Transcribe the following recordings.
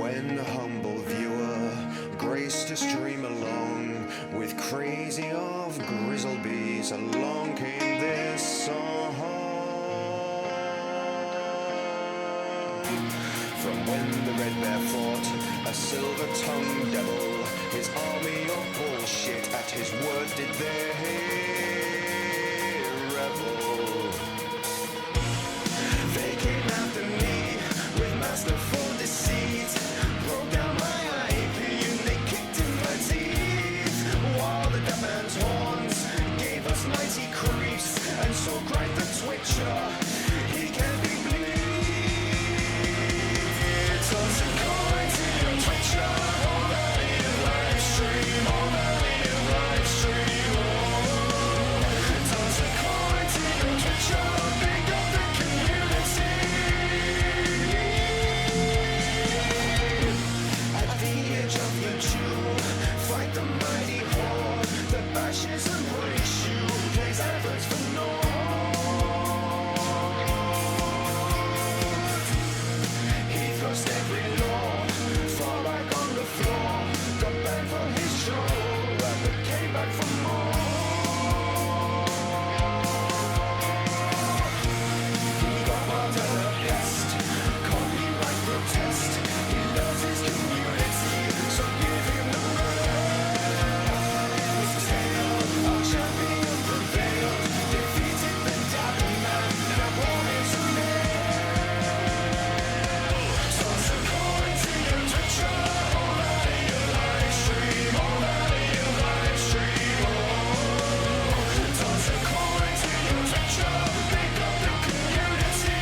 when the humble viewer graced to stream along with crazy of grizzlebees, along came this song. From when the red bear fought a silver-tongued devil, his army of bullshit at his word did they revel. They came after me with masterful deceit, broke down my IP and they kicked in my teeth, while the deaf man's horns gave us mighty creeps, and so cried the twitcher, he can be bleed. Toss a coin to your twitcher, all that in live stream, all that in live stream, oh. Toss a coin to your twitcher, big up the community. At the edge of your jewel, fight the mighty horde that bashes and breaks you, plays adverts for naught. He thrust every law far back on the floor, got banned from his show, but came back for more. He got marked as a pest, copyright protest. He loves his community, so give him the rest. Tale, our champion prevailed, defeated the doubting man, now born into nail. Toss a coin to your twitcher, all that in your live stream, all that in your live stream, oh. Toss a coin to your twitcher, pick up the community.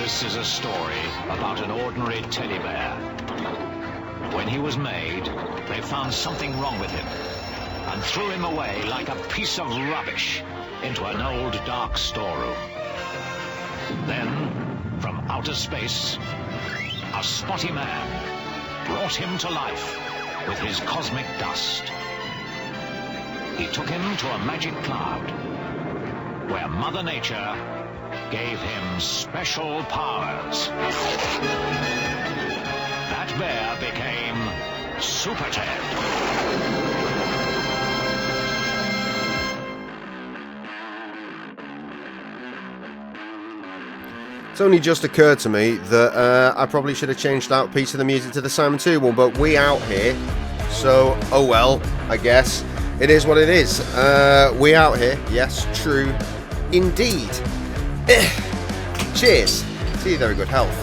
This is a story about an ordinary teddy bear When he was made, they found something wrong with him and threw him away like a piece of rubbish into an old dark storeroom. Then, from outer space, a spotty man brought him to life with his cosmic dust. He took him to a magic cloud, where Mother Nature gave him special powers. That bear became Super Ted. It's only just occurred to me that I probably should have changed out a piece of the music to the Simon 2 one, but we out here, so oh well, I guess. It is what it is. We out here, yes, true, indeed. Cheers. To you, very good health.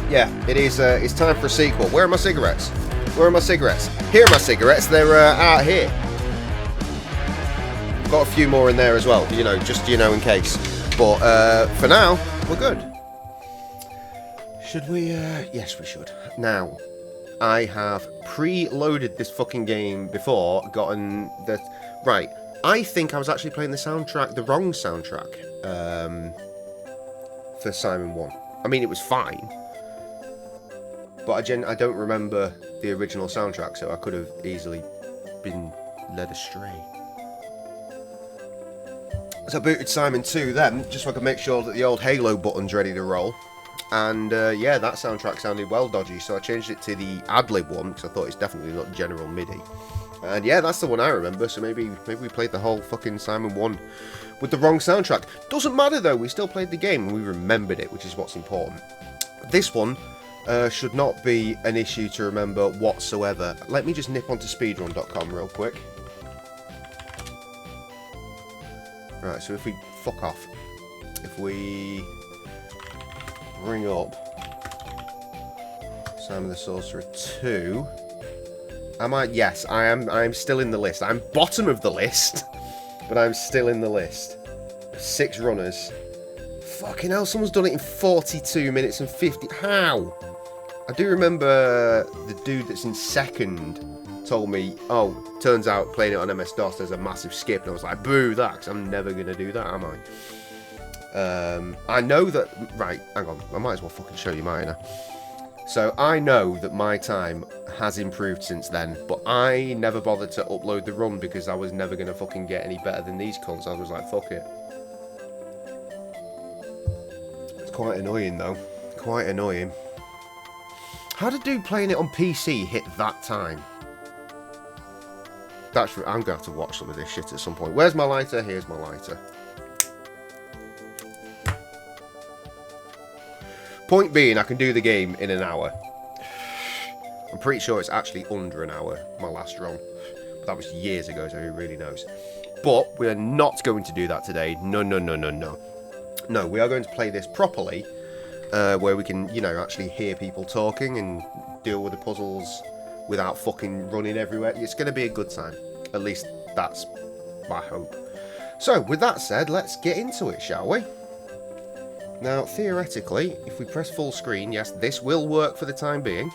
Yeah, it is. It's time for a sequel. Where are my cigarettes? Where are my cigarettes? Here are my cigarettes. They're out here. Got a few more in there as well, you know, just, you know, in case. But for now, we're good. Should we? Yes, we should. Now, I have pre-loaded this fucking game before, gotten the... Right, I think I was actually playing the soundtrack, the wrong soundtrack, for Simon 1. I mean, it was fine. But I don't remember the original soundtrack, so I could have easily been led astray. So I booted Simon 2 then, just so I could make sure that the old Halo button's ready to roll. And yeah, that soundtrack sounded well dodgy, so I changed it to the ad-lib one, because I thought it's definitely not general MIDI. And yeah, that's the one I remember, so maybe we played the whole fucking Simon 1 with the wrong soundtrack. Doesn't matter though, we still played the game and we remembered it, which is what's important. This one should not be an issue to remember whatsoever. Let me just nip onto speedrun.com real quick. Right, so if we... fuck off. If we... bring up Simon the Sorcerer 2. Am I? Yes, I am. I'm still in the list. I'm bottom of the list, but I'm still in the list. 6 runners. Fucking hell, someone's done it in 42 minutes and 50. How? I do remember the dude that's in second told me, oh, turns out playing it on MS-DOS there's a massive skip, and I was like, boo that, because I'm never going to do that, am I? I know that... Right, hang on. I might as well fucking show you mine. So, I know that my time has improved since then, but I never bothered to upload the run because I was never going to fucking get any better than these cunts. I was like, fuck it. It's quite annoying, though. Quite annoying. How did dude playing it on PC hit that time? I'm going to have to watch some of this shit at some point. Where's my lighter? Here's my lighter. Point being, I can do the game in an hour. I'm pretty sure it's actually under an hour, my last run. But that was years ago, so who really knows. But we are not going to do that today. No, no, no, no, no. No, we are going to play this properly, where we can, you know, actually hear people talking and deal with the puzzles without fucking running everywhere. It's going to be a good time. At least that's my hope. So, with that said, let's get into it, shall we? Now, theoretically, if we press full screen, yes, this will work for the time being.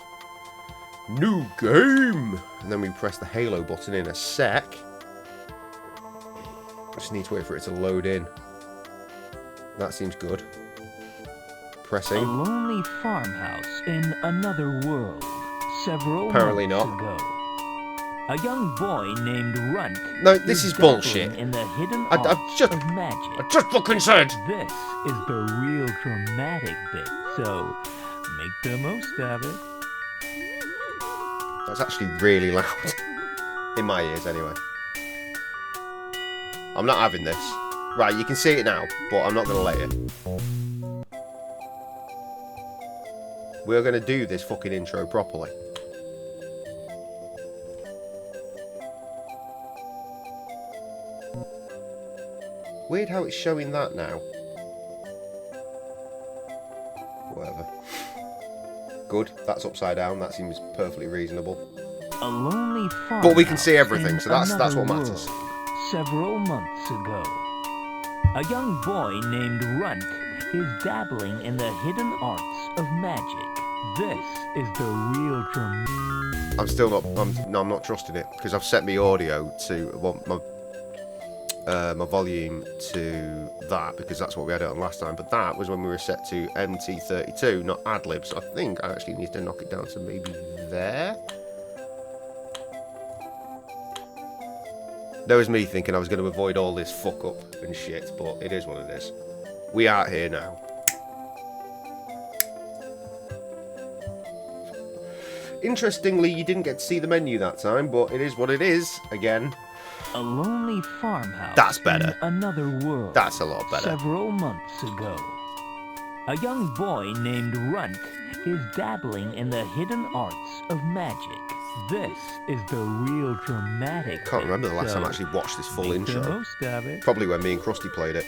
New game! And then we press the Halo button in a sec. Just need to wait for it to load in. That seems good. Pressing. A lonely farmhouse in another world. Several Apparently months not. ago. A young boy named Runt. No, this is bullshit. In the hidden I just fucking said. This is the real dramatic bit, so make the most of it. That's actually really loud. In my ears, anyway. I'm not having this. Right, you can see it now, but I'm not going to let you. We're going to do this fucking intro properly. Weird how it's showing that now. Whatever. Good, that's upside down. That seems perfectly reasonable. A lonely farmhouse. But we can see everything, so that's what world. matters. Several months ago, a young boy named Runt is dabbling in the hidden arts of magic. This is the real I'm still not. I'm not trusting it because I've set my audio to my volume to that because that's what we had it on last time. But that was when we were set to MT32, not ad-lib. So I think I actually need to knock it down to maybe there. There was me thinking I was going to avoid all this fuck up and shit, but it is what it is. We are here now. Interestingly, you didn't get to see the menu that time, but it is what it is. Again, a lonely farmhouse. That's better. In another world. That's a lot better. Several months ago, a young boy named Runt is dabbling in the hidden arts of magic. This is the real dramatic. Can't remember the last time I actually watched this full intro. The most of it. Probably when me and Krusty played it.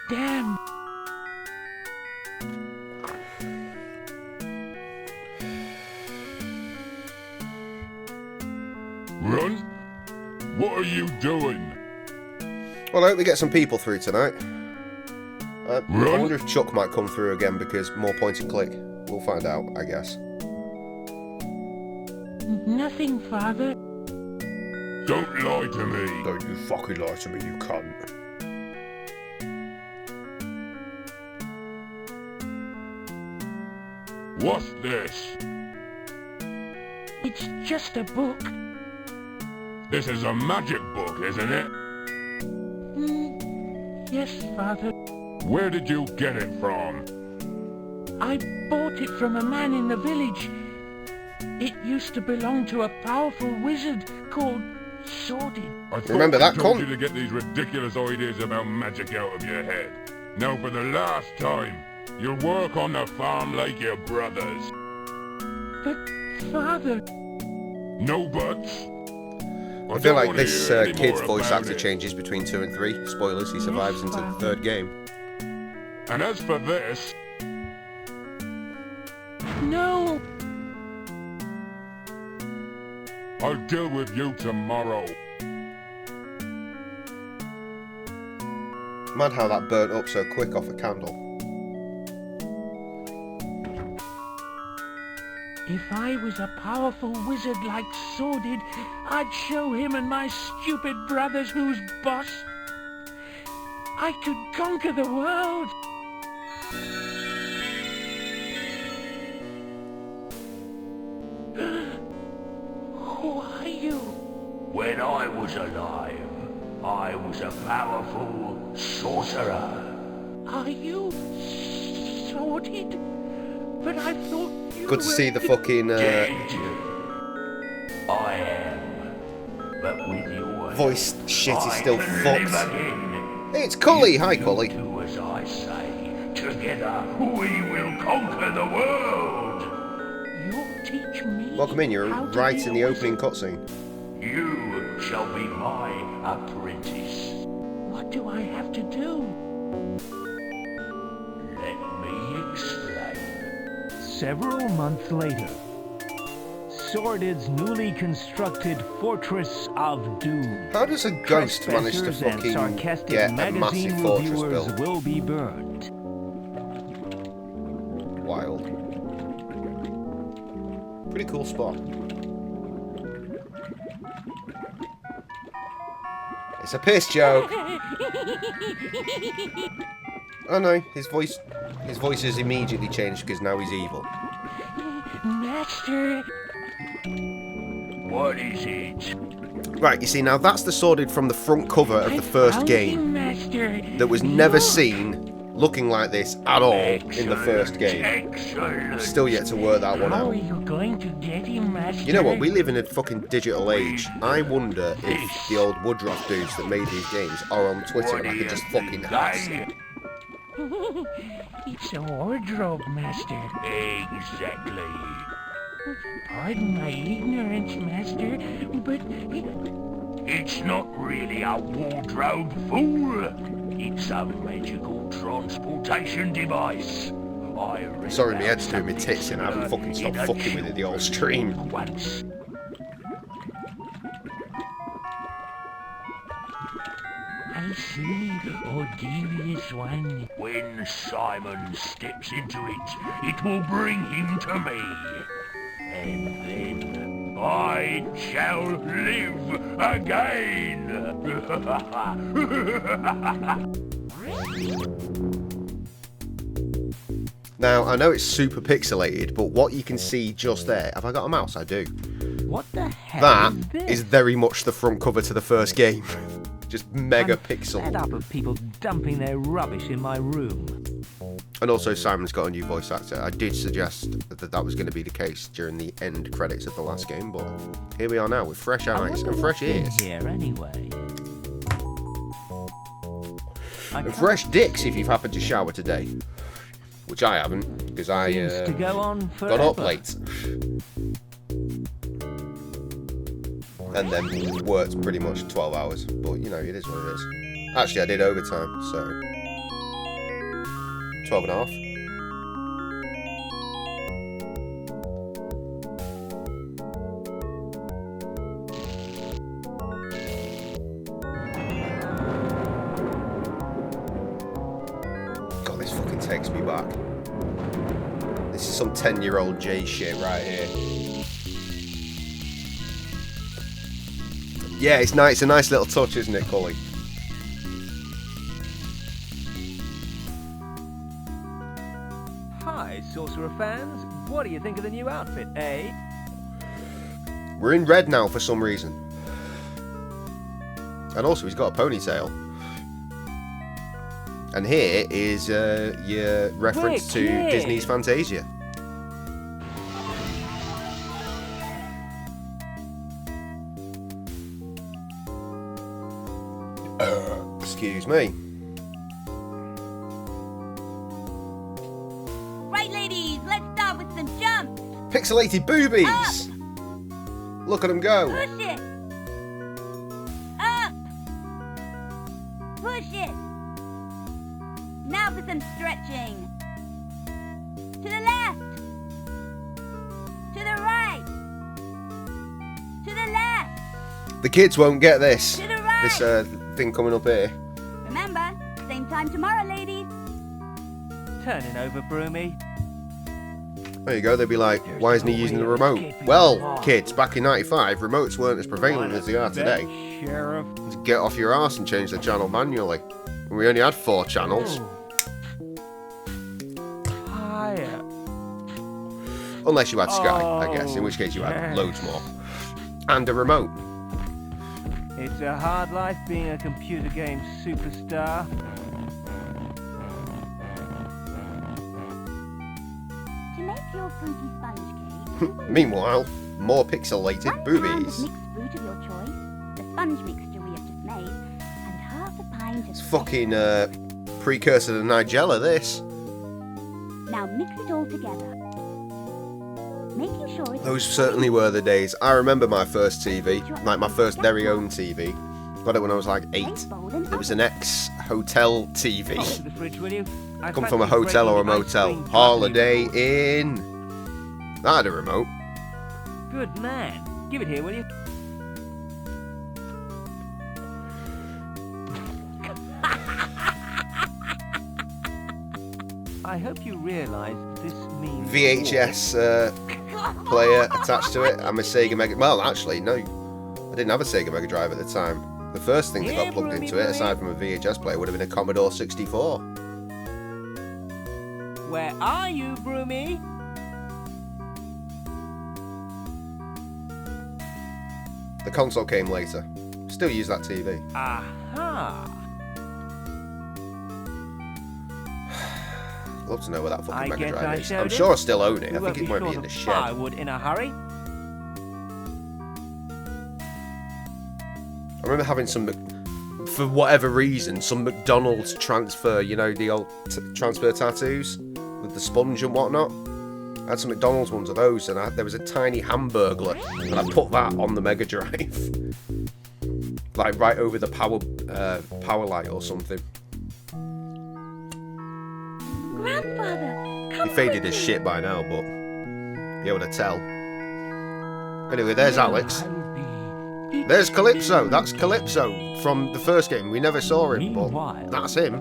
Damn. Run? What are you doing? Well, I hope we get some people through tonight. I Run? wonder if Chuck might come through again because more point and click. We'll find out, I guess. Nothing, Father. Don't lie to me. Don't you fucking lie to me, you cunt. What's this? It's just a book. This is a magic book, isn't it? Yes, Father. Where did you get it from? I bought it from a man in the village. It used to belong to a powerful wizard called Sorcerer. I thought Remember that, I told cunt? you to get these ridiculous ideas about magic out of your head. Now for the last time, you'll work on the farm like your brothers. But, Father... No buts? I feel like this kid's voice actor changes between 2 and 3. Spoilers, he survives into the 3rd game. And as for this... No! I'll deal with you tomorrow. Mad how that burnt up so quick off a candle. If I was a powerful wizard like Sorcerer, I'd show him and my stupid brothers who's boss. I could conquer the world. Who are you? When I was alive, I was a powerful sorcerer. Are you Sorcerer? But I thought you Good to were see the fucking Did you? I am. But with your voice shit is I still can live fucked. again. Hey, it's Cully! Hi, You Cully. do as I say. Together, we will conquer the world. You'll teach me. Welcome in, you're how to right be in a the wizard. opening cutscene. You shall be my apprentice. What do I have to do? Let me explain. Several months later, Sorcerer's newly constructed Fortress of Doom. How does a ghost manage to Trespassers and fucking sarcastic get a magazine massive fortress reviewers built? will be burned. Wild. Pretty cool spot. It's a piss joke. Oh no, his voice has immediately changed because now he's evil. Master, What is it? Right, you see, now that's the Sorcerer from the front cover of the first found game him, Master. that was never Look. seen looking like this at all in the first game. Excellent. Still yet to work that one How are out. you going to get him, Master? You know what, we live in a fucking digital age. I wonder if the old Woodruff dudes that made these games are on Twitter What and I do could you just fucking think ask. I- It's a wardrobe, Master. Exactly. Pardon my ignorance, Master, but It's not really a wardrobe, fool. It's a magical transportation device. Sorry, my head's doing my tits in. I haven't fucking stopped fucking with it the whole stream. Once. I see. Oh, devious one. When Simon steps into it, it will bring him to me. And then I shall live again. Now, I know it's super pixelated, but what you can see just there... Have I got a mouse? I do. What the hell That is this? is very much the front cover to the first game. Just mega I'm fed pixel. up of people dumping their rubbish in my room. And also, Simon's got a new voice actor. I did suggest that that was going to be the case during the end credits of the last game, but here we are now with fresh I eyes wonder and fresh what's in ears. here anyway. And fresh dicks if you've happened to shower today. Which I haven't, because I Seems to go on got up forever. late. And then worked pretty much 12 hours. But, you know, it is what it is. Actually, I did overtime, so... 12 and a half. God, this fucking takes me back. This is some 10-year-old J shit right here. Yeah, it's nice. It's a nice little touch, isn't it, Cully? Hi, Sorcerer fans. What do you think of the new outfit, eh? We're in red now for some reason. And also, he's got a ponytail. And here is your reference to Wicked. Disney's Fantasia. Excuse me. Right, ladies, let's start with some jumps. Pixelated boobies! Look at them go. Push it. Up. Push it. Now for some stretching. To the left. To the right. To the left. The kids won't get this. To the right. This thing coming up here. Remember, same time tomorrow, ladies. Turning over, Broomy. There you go, they'd be like, why isn't he using the remote? Well, kids, back in 95, remotes weren't as prevalent as they are today. Sheriff. Just get off your arse and change the channel manually. And we only had 4 channels. Higher. Unless you had Sky, I guess, in which case you had yes. loads more. And a remote. It's a hard life being a computer game superstar. To make your fruity sponge cake, Meanwhile, more pixelated 1 pound of boobies. mixed fruit of your choice, the sponge mixture we have just made, and half a pint of It's fucking precursor to Nigella, this. Now mix it all together. Making sure it's Those certainly were the days. I remember my first TV, like my first very own TV. Got it when I was like 8. It was an ex-hotel Pop TV. to the fridge, will you? I Come from a fancy hotel or a breaking the ice motel. cream Holiday truck. Inn. That had a remote. Good man. Give it here, will you? I hope you realise this means VHS player attached to it. I'm a Sega Mega... Well, actually, no. I didn't have a Sega Mega Drive at the time. The first thing that got plugged into it, aside from a VHS player, would have been a Commodore 64. Where are you, Broomy? The console came later. Still use that TV. Aha! Love to know where that fucking I Mega guess I Drive is. showed I'm it. sure I still own it. We I won't think it might be short in the of shed. firewood in a hurry. I remember having some, for whatever reason, some McDonald's transfer, you know, the old transfer tattoos with the sponge and whatnot. I had some McDonald's ones of those, and there was a tiny Hamburglar, and I put that on the Mega Drive. Like right over the power light or something. Grandfather, He faded as shit by now, but be able to tell. Anyway, there's Alex. There's Calypso. That's Calypso from the first game. We never saw him, but that's him.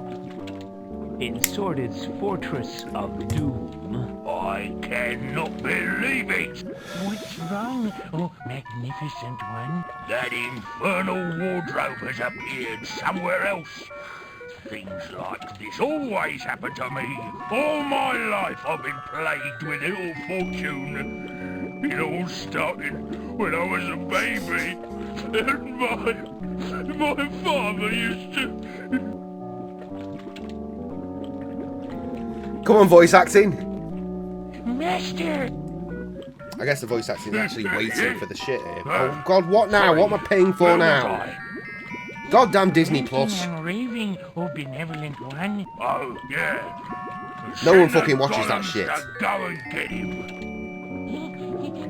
In Sordid's Fortress of Doom. I cannot believe it! What's wrong, oh magnificent one? That infernal wardrobe has appeared somewhere else. Things like this always happen to me. All my life I've been plagued with ill fortune. It all started when I was a baby. And my father used to... Come on, voice acting. Master! I guess the voice acting is actually waiting for the shit here. Oh god, what now? What am I paying for now? Goddamn Disney Plus. I'm raving, oh benevolent one. Oh, yeah. No one fucking watches that shit. Go and get him.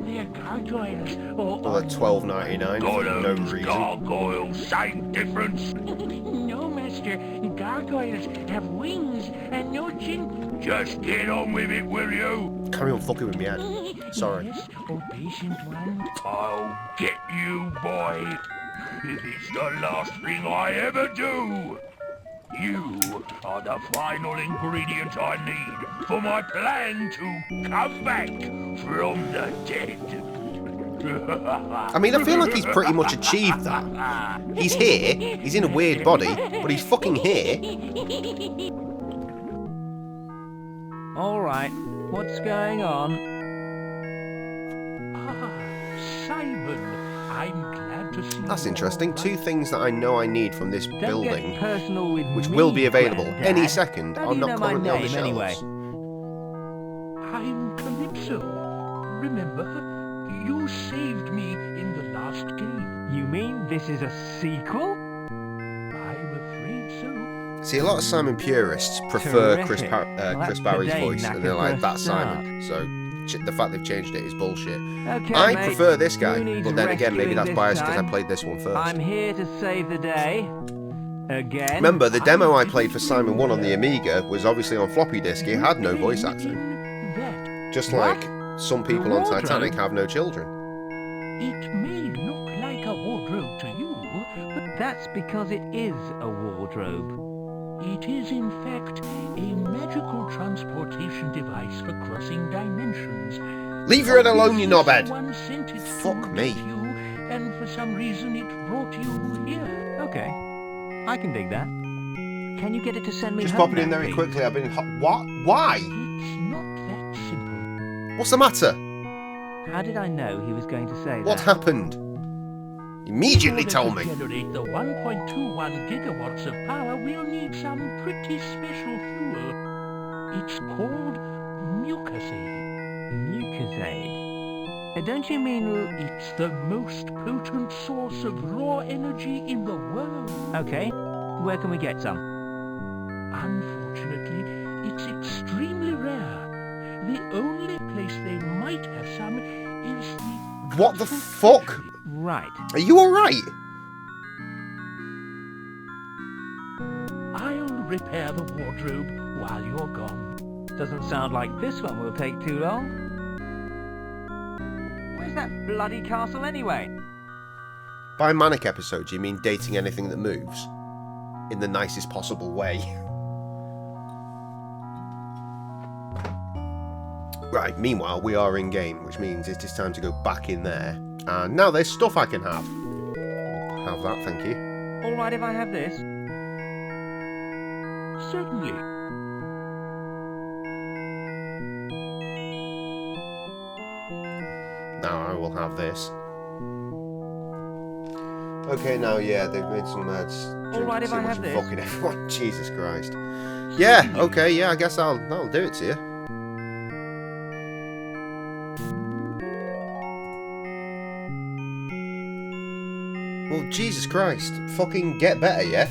They're gargoyles. Oh, Well, they're $12.99 for no reason. Gargoyles, same difference. No, master. Gargoyles have wings and no chin. Just get on with it, will you? Carry on fucking with me, Ed. Sorry. Yes, oh patient one. I'll get you, boy. It's the last thing I ever do. You are the final ingredient I need for my plan to come back from the dead. I mean, I feel like he's pretty much achieved that. He's here, he's in a weird body, but he's fucking here. Alright, what's going on? Simon, I'm glad to see That's you. interesting. Two things that I know I need from this Don't building, get personal with which me, will be available Granddad. any second, How are do you not know my currently on the name, shelves. anyway? I'm Calypso. Remember, you saved me in the last game. You mean this is a sequel? I'm afraid so. See, a lot of Simon purists prefer Chris Terrific. Well, Chris that's Barry's today, voice, and they're knackered like, for a that's start." Simon. So the fact they've changed it is bullshit. Okay, I mate. prefer this guy, Who needs but then again, maybe rescuing that's this biased because I time? played this one first. I'm here to save the day. Again. Remember, the demo I played for Simon 1 on the Amiga was obviously on floppy disk. It had no voice acting. That Just What? like some people on Wardrobe? Titanic have no children. it may look like a wardrobe to you, but That's because it is a wardrobe. it is in fact a magical transportation device for crossing dimensions. Leave your head alone, you knobhead! Someone sent it Fuck to me. get you, and for some reason it brought you here. Okay, I can dig that. Can you get it to send me Just home pop it in now, very please? quickly. I've been... What? Why? It's not that simple. What's the matter? How did I know he was going to say What that? happened? Immediately In order tell to me. generate the 1.21 gigawatts of power, we'll need some pretty special fuel. It's called mucosade. Mucosade. Don't you mean... It's the most potent source of raw energy in the world. Okay, where can we get some? Unfortunately, it's extremely rare. The only place they might have some is the... What the fuck? Right. Are you alright? I'll repair the wardrobe while you're gone. Doesn't sound like this one will take too long. Where's that bloody castle anyway? By manic episode, you mean dating anything that moves? In the nicest possible way. Right, meanwhile, we are in game, which means it is time to go back in there. And now there's stuff I can have. I'll have that, thank you. Alright if I have this? Certainly. Now I will have this. Okay, now, yeah, they've made some Alright if I have this? fucking everyone. Jesus Christ. Yeah, okay, yeah, I guess that'll do it to you. Well, Jesus Christ. Fucking get better, yeah?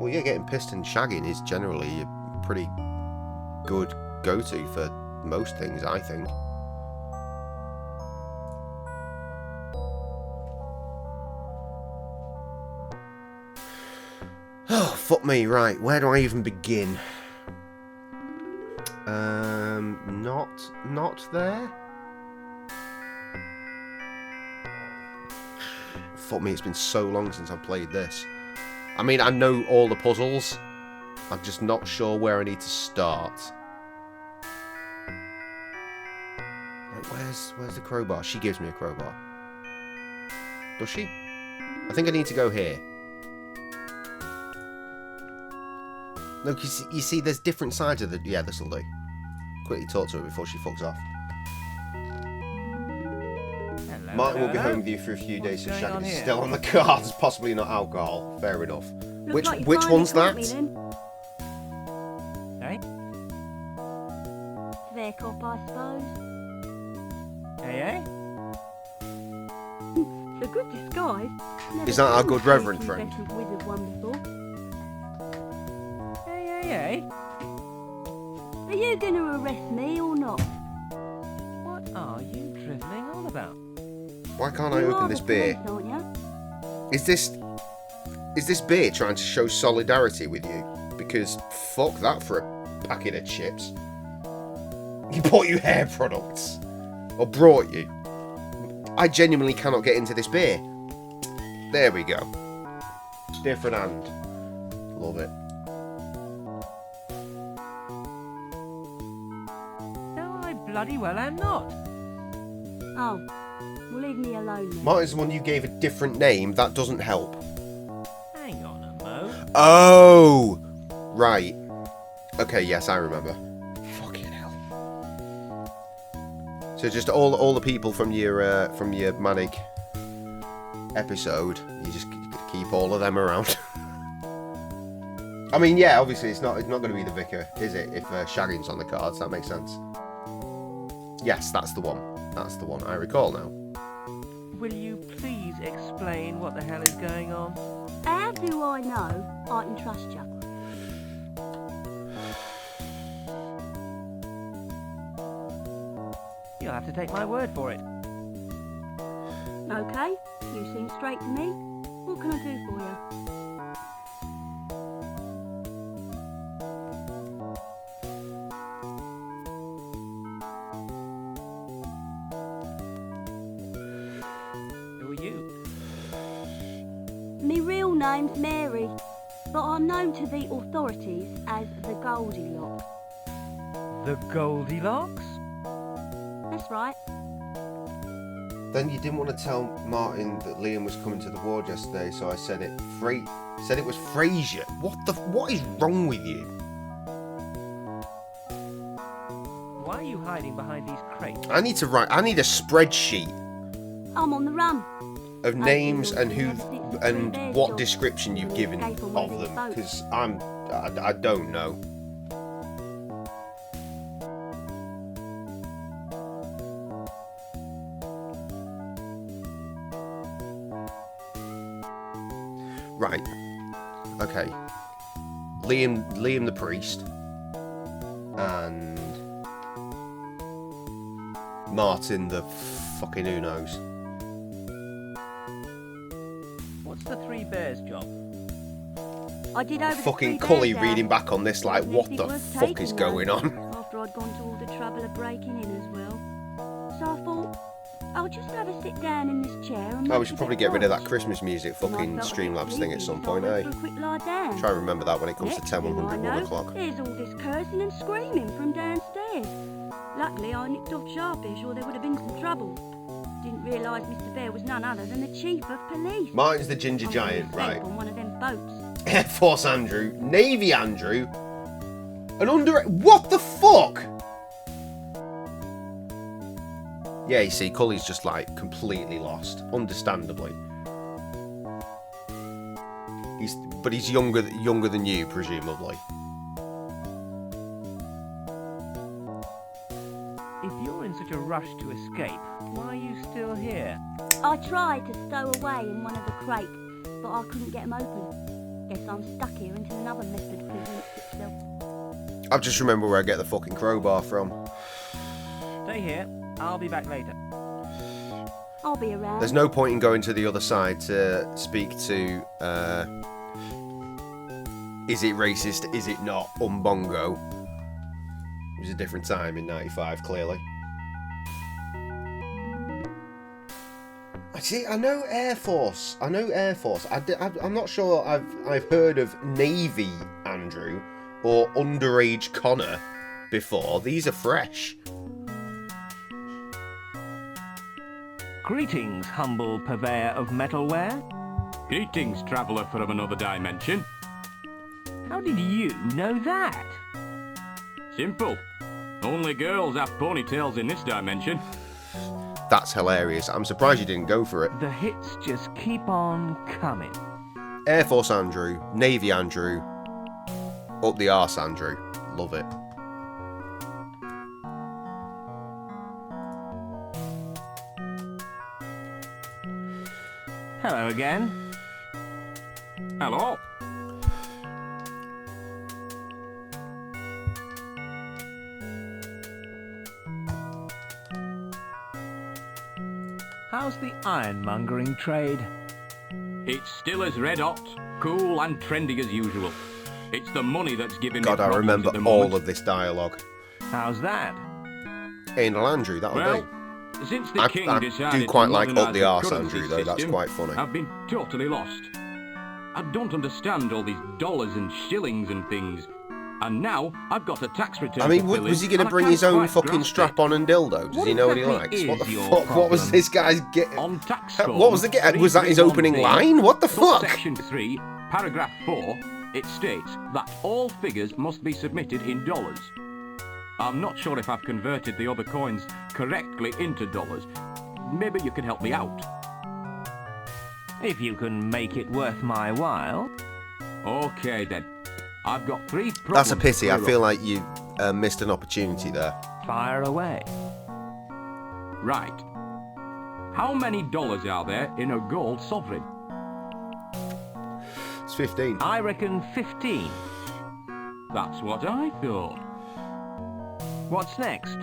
Well, yeah, getting pissed and shagging is generally a pretty good go-to for most things, I think. Oh, fuck me. Right, where do I even begin? Not there. Fuck me, it's been so long since I've played this. I mean, I know all the puzzles. I'm just not sure where I need to start. Like, where's the crowbar? She gives me a crowbar. Does she? I think I need to go here. No, cause you see, there's different sides of the... Yeah, this'll do. Quickly talk to her before she fucks off. Hello, Martin will be hello. home with you for a few days, so What's going on shagging is here? still on the cards. Possibly not alcohol. Fair enough. Looks like you Which finally one's caught that? me then. Hey? Fair cop, I suppose. Hey, It's a good disguise. Never Is that our seen good a reverend sneaky friend? investment wizard one before. hey? Are you going to arrest me or not? What are you drivelling on about? Why can't I You open are this the beer? police, aren't you? Is this beer trying to show solidarity with you? Because fuck that for a packet of chips. He bought you hair products. Or brought you. I genuinely cannot get into this beer. There we go. Different hand. Love it. No, I bloody well am not. Oh, well, leave me alone then. Martin's the one you gave a different name. That doesn't help. Hang on a mo. Oh! Right. Okay, yes, I remember. Fucking hell. So just all the people from your manic episode, you just keep all of them around. I mean, yeah, obviously it's not going to be the vicar, is it? If shagging's on the cards, that makes sense. Yes, that's the one. That's the one. I recall now. Will you please explain what the hell is going on? How do I know I can trust you? You'll have to take my word for it. Okay, you seem straight to me. What can I do for you? Who are you? Me real name's Mary, but I'm known to the authorities as the Goldilocks. The Goldilocks? That's right. Then you didn't want to tell Martin that Liam was coming to the ward yesterday, so I said it. Said it was Frasier. What is wrong with you? Why are you hiding behind these crates? I need to write. I need a spreadsheet I'm on the run. of names and who Ever since the and Three Bears what job. description you've given Escape on one of of these them, boats. because I don't know. Right. Okay. Liam the priest and Martin the fucking who knows. What's the Three Bears job? I did over the Fucking Three Cully Bears reading house. back on this like, Wasn't what anything the worth fuck taking, is though, going on? After I'd gone to all the trouble of breaking in as well. So I thought, I'll just have a sit down in this chair and Oh, we make should a probably bit get rid of that lunch. Christmas music And I fucking felt a bit Streamlabs thing at sleepy, some so I point, went eh? for a quick lie down. Try and remember that when it comes Next to 10, thing 100, I 1 know, o'clock. There's all this cursing and screaming from downstairs. Luckily, I nipped off sharpish, or there would have been some trouble. Didn't realise Mr. Bear was none other than the Chief of Police. Martin's the ginger I was giant, asleep right? on one of them boats. Air Force Andrew, Navy Andrew, and what the fuck? Yeah, you see, Cully's just like completely lost, understandably. But he's younger than you, presumably. If you're in such a rush to escape, why are you still here? I tried to stow away in one of the crates, but I couldn't get them open. Guess I'm stuck here until another method presents itself. I just remember where I get the fucking crowbar from. Stay here. I'll be back later. I'll be around. There's no point in going to the other side to speak to Is it racist? Is it not? Umbongo. It was a different time in 95, clearly. See, I know Air Force. I'm not sure I've heard of Navy Andrew or Underage Connor before. These are fresh. Greetings, humble purveyor of metalware. Greetings, traveller from another dimension. How did you know that? Simple. Only girls have ponytails in this dimension. That's hilarious. I'm surprised you didn't go for it. The hits just keep on coming. Air Force Andrew, Navy Andrew, up the arse Andrew. Love it. Hello again. Hello. How's the ironmongering trade? It's still as red hot, cool and trendy as usual. It's the money that's giving me God, I problems remember at the all moment. of this dialogue. How's that? Anal Andrew, that'll Well, do. since the I king decided do quite to like Up modernise the Arse currency Andrew, though. That's system, quite funny. I've been totally lost. I don't understand all these dollars and shillings and things. And now I've got a tax return. I mean, to fill was he in, going and to I bring can't his own quite fucking grasp it. strap-on and dildo? Does What he know what he exactly likes? What the is your fuck? What was problem? this guy's get? On tax What was the get? Was that his opening 331B, line? What the fuck? Section 3, paragraph 4, it states that all figures must be submitted in dollars. I'm not sure if I've converted the other coins correctly into dollars. Maybe you can help me out. If you can make it worth my while. Okay then. I've got 3 problems. That's a pity. I to clear feel up. like you missed an opportunity there. Fire away. Right. How many dollars are there in a gold sovereign? It's 15. I reckon 15. That's what I thought. What's next?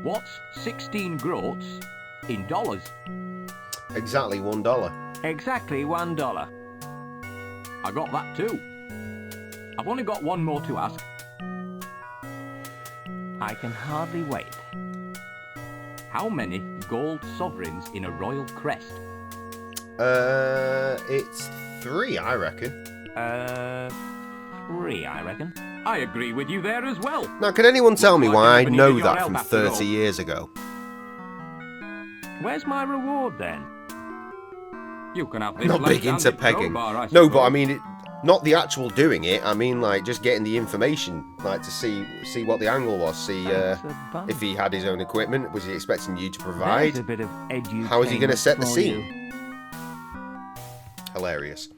What's 16 groats in dollars? Exactly $1. Exactly $1. I got that too. I've only got one more to ask. I can hardly wait. How many gold sovereigns in a royal crest? It's 3, I reckon. 3, I reckon. I agree with you there as well. Now, can anyone tell me Looks like why I never know needed your that help from after 30 all. years ago? Where's my reward then? You can have this Not big into left-handed pegging. crowbar, I No, but I suppose. mean, not the actual doing it. I mean, like, just getting the information, like, to see what the angle was. See Thanks a bunch. if he had his own equipment. Was he expecting you to provide? There's a bit of edutainment How is he going to set the for scene? you. Hilarious.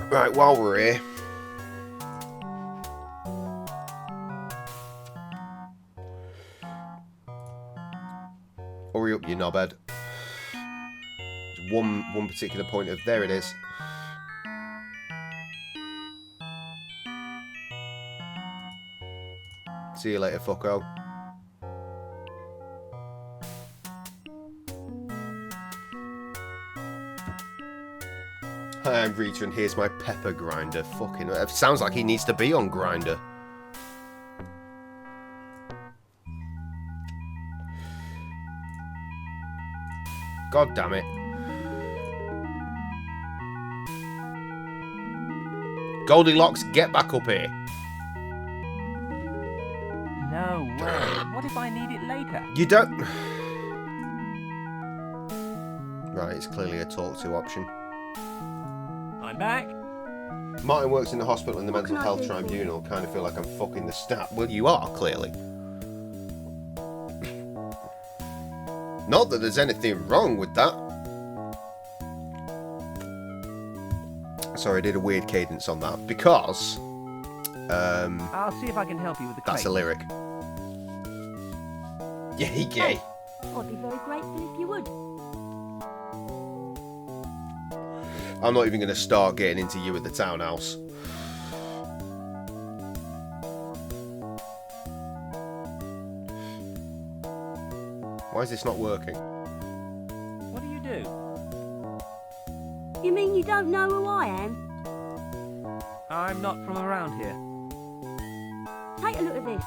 Right, while we're here. Hurry up, you knobhead. There's one particular point of... There it is. See you later, fucko. Hi, I'm Rita, and here's my pepper grinder. Fucking... It sounds like he needs to be on Grinder. God damn it. Goldilocks, get back up here. No way. What if I need it later? You don't... Right, it's clearly a talk to option. I'm back. Martin works in the hospital in the What mental can I health do for tribunal. Kind of feel like I'm fucking the staff. Well, you are, clearly. Not that there's anything wrong with that. Sorry, I did a weird cadence on that. Because... I'll see if I can help you with the that's a crate. lyric. Yay, gay. I'd be very grateful if you would. I'm not even going to start getting into you at the townhouse. Why is this not working? What do you do? You don't know who I am? I'm not from around here. Take a look at this.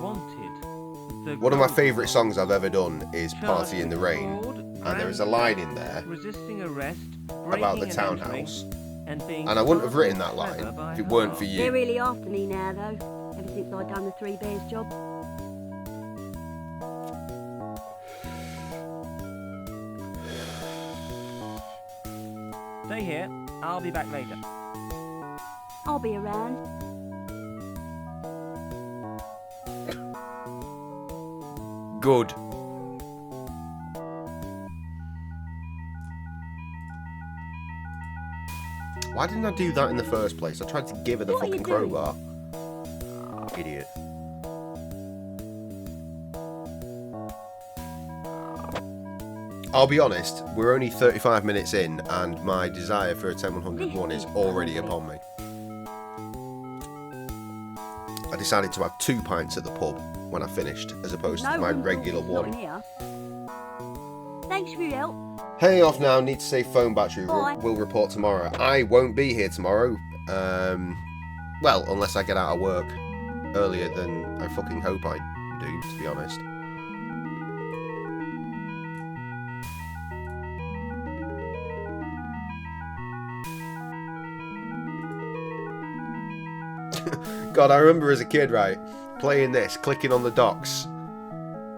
Wanted. The One of my Grove favourite songs I've ever done is Party in the Rain. Fraud, And there is a line in there resisting arrest, about the breaking and townhouse. entering, and And I wouldn't have written that line if it weren't for They're you. really after me now, though, ever since I done the Three Bears job. Stay here. I'll be back later. I'll be around. Good. Why didn't I do that in the first place? I tried to give her the What are you fucking doing? crowbar. Idiot. I'll be honest, we're only 35 minutes in and my desire for a 10101 is already upon me. I decided to have 2 pints at the pub when I finished, as opposed to No my one regular talks, not in one. here. Thanks for your help. Heading off now, need to save phone battery, Bye. will report tomorrow. I won't be here tomorrow, well, unless I get out of work earlier than I fucking hope I do, to be honest. God, I remember as a kid, right, playing this, clicking on the docks,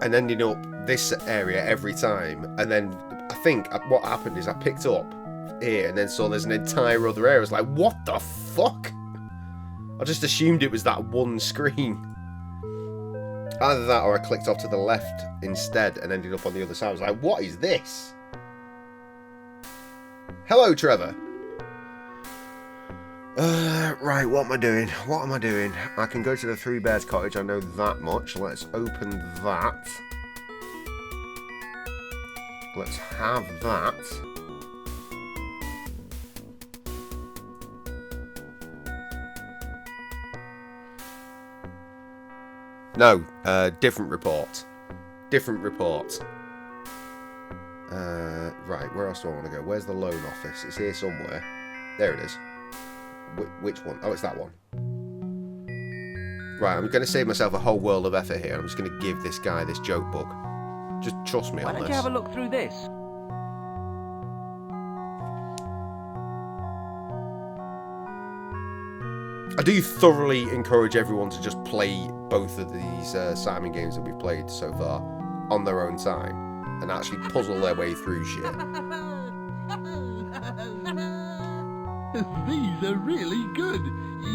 and ending up this area every time. And then I think what happened is I picked up here and then saw there's an entire other area. I was like, what the fuck? I just assumed it was that one screen. Either that or I clicked off to the left instead and ended up on the other side. I was like, what is this? Hello, Trevor. Right, what am I doing? What am I doing? I can go to the Three Bears cottage, I know that much. Let's open that. Let's have that. No, different report. Different report. Right, where else do I want to go? Where's the loan office? It's here somewhere. There it is. Which one? Oh, it's that one. Right, I'm going to save myself a whole world of effort here. I'm just going to give this guy this joke book. Just trust me Why on don't this. you have a look through this? I do thoroughly encourage everyone to just play both of these Simon games that we've played so far on their own time and actually puzzle their way through shit. These are really good.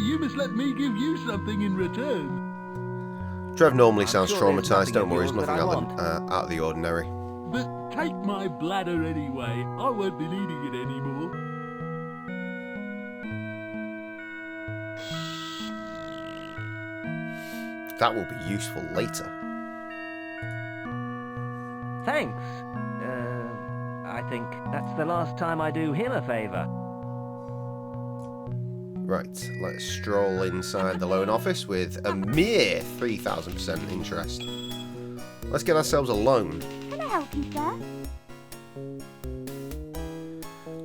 You must let me give you something in return. Trev normally I'm sounds sure there's traumatised, nothing don't of worry, it's yours that nothing I out of the ordinary. But take my bladder anyway. I won't be needing it anymore. That will be useful later. Thanks. I think that's the last time I do him a favour. Right, let's stroll inside the loan office with a mere 3,000% interest. Let's get ourselves a loan. Can I help you, sir?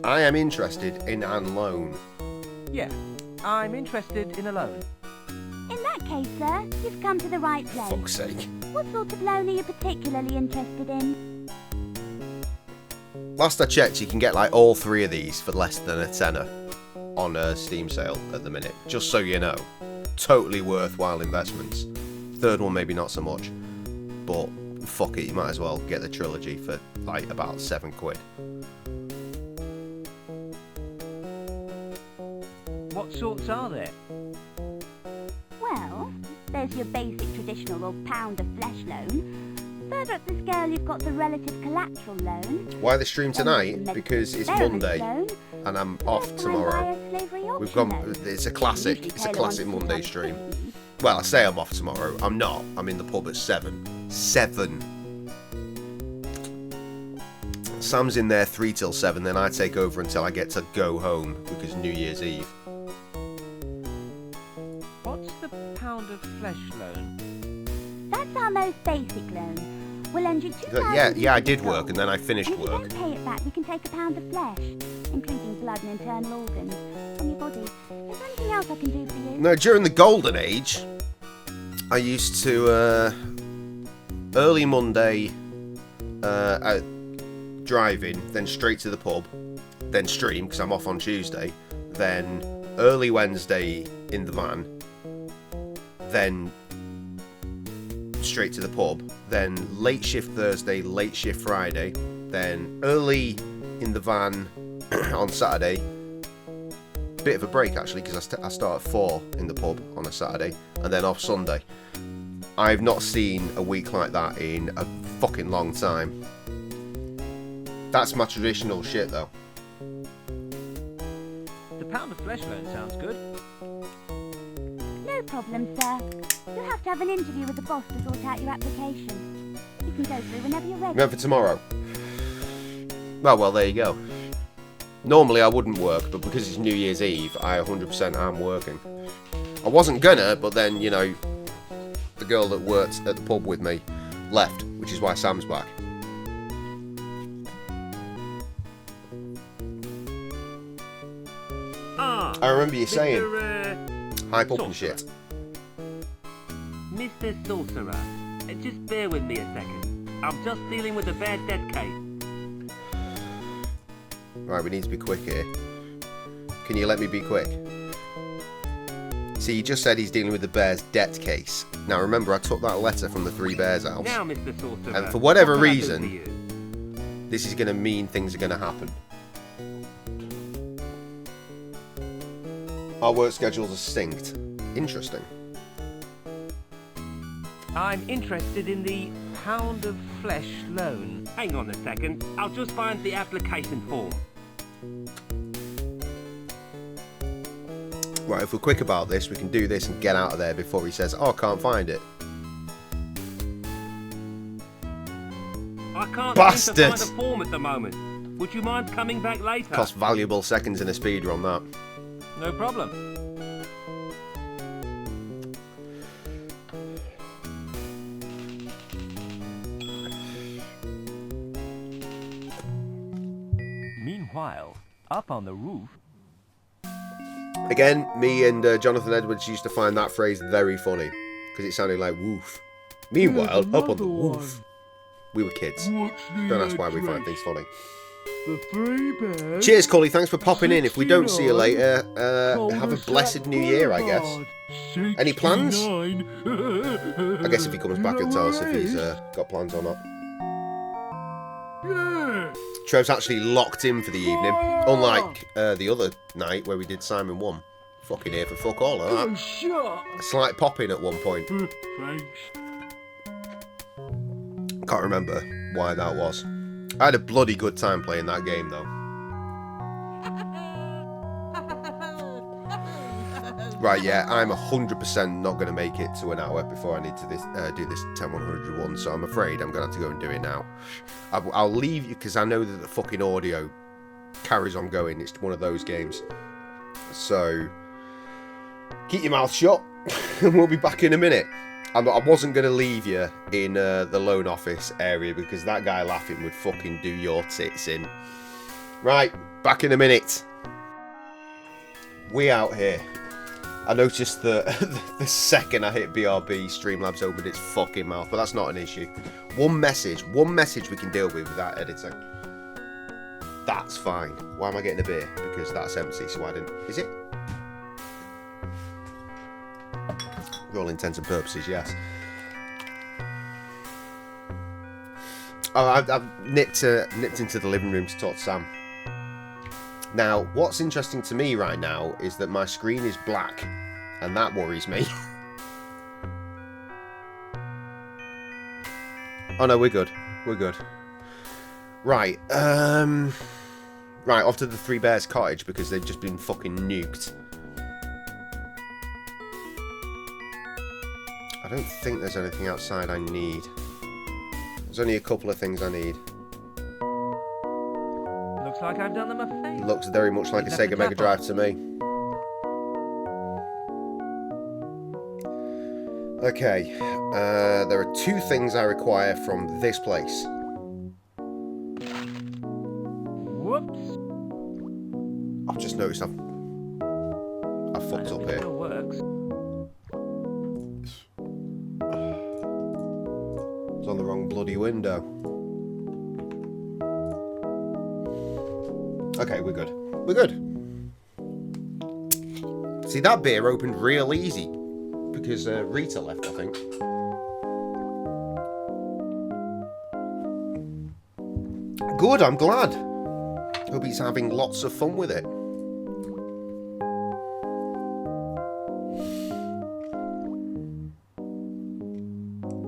I am interested in a loan. Yeah, I'm interested in a loan. In that case, sir, you've come to the right place. Fuck's sake. What sort of loan are you particularly interested in? Last I checked, you can get like all 3 of these for less than a tenner on a Steam sale at the minute. Just so you know. Totally worthwhile investments. 3rd one maybe not so much. But fuck it, you might as well get the trilogy for like about £7. What sorts are there? Well, there's your basic traditional or pound of flesh loan. Further up the scale, you've got the relative collateral loan. Why the stream tonight? Because it's Monday loan, and I'm off tomorrow. We've gone. It's a classic. It's a classic Monday stream. Well, I say I'm off tomorrow. I'm not. I'm in the pub at 7. 7. Sam's in there 3 till 7. Then I take over until I get to go home because New Year's Eve. What's the pound of flesh loan? That's our most basic loan. We'll lend you Yeah, I did work, and then I finished and if work. you don't pay it back, you can take a pound of flesh, including blood and internal organs, from your body. Is there anything else I can do for you? No, during the Golden Age, I used to, early Monday, driving, then straight to the pub, then stream, because I'm off on Tuesday, then early Wednesday in the van, then straight to the pub, then late shift Thursday, late shift Friday, then early in the van on Saturday. Bit of a break actually, because I start at 4 in the pub on a Saturday, and then off Sunday. I've not seen a week like that in a fucking long time. That's my traditional shit though. The pound of flesh loan sounds good. No problem, sir. You'll have to have an interview with the boss to sort out your application. You can go through whenever you're ready. Meant for tomorrow. Well, there you go. Normally I wouldn't work, but because it's New Year's Eve, I 100% am working. I wasn't gonna, but then, you know, the girl that worked at the pub with me left, which is why Sam's back. I remember you saying, hype up and shit. Mr. Sorcerer, just bear with me a second. I'm just dealing with a bad debt case. Right, we need to be quick here. Can you let me be quick? See, he just said he's dealing with the Bears' debt case. Now remember, I took that letter from the Three Bears house. Now, Mr. Sorcerer, and for whatever what can I do reason, for you? this is going to mean things are going to happen. Our work schedules are synced. Interesting. I'm interested in the pound of flesh loan. Hang on a second. I'll just find the application form. Right, if we're quick about this, we can do this and get out of there before he says, oh, I can't find it. I can't Bastard! seem to find a form at the moment. Would you mind coming back later? Cost valuable seconds in a speeder on that. No problem. Meanwhile, up on the roof... Again, me and Jonathan Edwards used to find that phrase very funny, because it sounded like woof. Meanwhile, up on the roof. We were kids. Don't ask why we find things funny. The Three Bears. Cheers, Cully. Thanks for popping in. If we don't see you later, have a blessed new year, I guess. Any plans? I guess if he comes back and tells us if he's got plans or not. Yeah. Trev's actually locked in for the evening, unlike the other night where we did Simon 1. Fucking here for fuck all of that. A slight pop-in at one point. Thanks. Can't remember why that was. I had a bloody good time playing that game, though. Right, yeah, I'm 100% not going to make it to an hour before I need to do this 10-101, so I'm afraid I'm going to have to go and do it now. I'll leave you, because I know that the fucking audio carries on going. It's one of those games. So, keep your mouth shut, and we'll be back in a minute. I wasn't going to leave you in the loan office area, because that guy laughing would fucking do your tits in. Right, back in a minute. We out here. I noticed that the second I hit BRB, Streamlabs opened its fucking mouth, but that's not an issue. One message we can deal with without editing. That's fine. Why am I getting a beer? Because that's empty, so I didn't... Is it? For all intents and purposes, yes. Oh, I've nipped into the living room to talk to Sam. Now, what's interesting to me right now is that my screen is black, and that worries me. Oh no, we're good. We're good. Right, right, off to the Three Bears cottage because they've just been fucking nuked. I don't think there's anything outside I need. There's only a couple of things I need. Looks like I've done them a favour. Looks very much like a Sega Mega Drive to me. Okay, there are 2 things I require from this place. Whoops. I've just noticed I've fucked up It here. still works. It's on the wrong bloody window. Okay, we're good. We're good. See, that beer opened real easy. Because Rita left, I think. Good, I'm glad. Hope he's having lots of fun with it.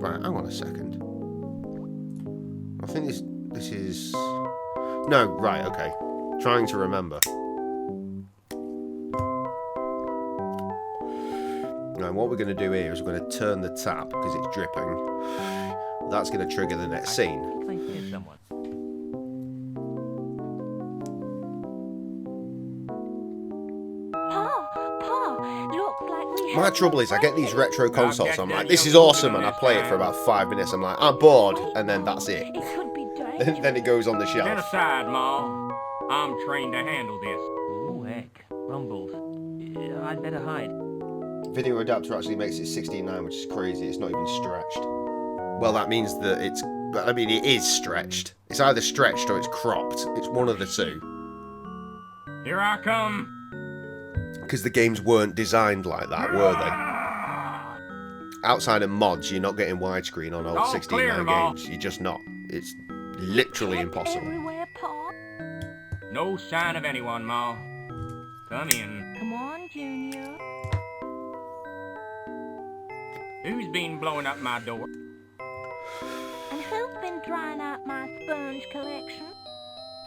Right, hang on a second. I think this is... No, right, okay. Trying to remember. And what we're going to do here is we're going to turn the tap because it's dripping. That's going to trigger the next scene. I think here's someone. Pa, looks like we My have trouble a is I get these friend. retro consoles and I'm like, this is awesome, and I play it for about 5 minutes. I'm like, I'm bored, and then that's it. It could be dangerous. Then it goes on the Stand shelf. aside, Ma. I'm trained to handle this. Oh, heck. Rumbles. I'd better hide. Video adapter actually makes it 16:9, which is crazy. It's not even stretched. Well, that means that it's... But I mean, it is stretched. It's either stretched or it's cropped. It's one of the two. Here I come. Because the games weren't designed like that, were they? Outside of mods, you're not getting widescreen on old All 16:9 clear, Ma. games. You're just not. It's literally impossible. Everywhere, Pa. No sign of anyone, Ma. Come in. Come on, Junior. Who's been blowing up my door? And who's been drying out my sponge collection?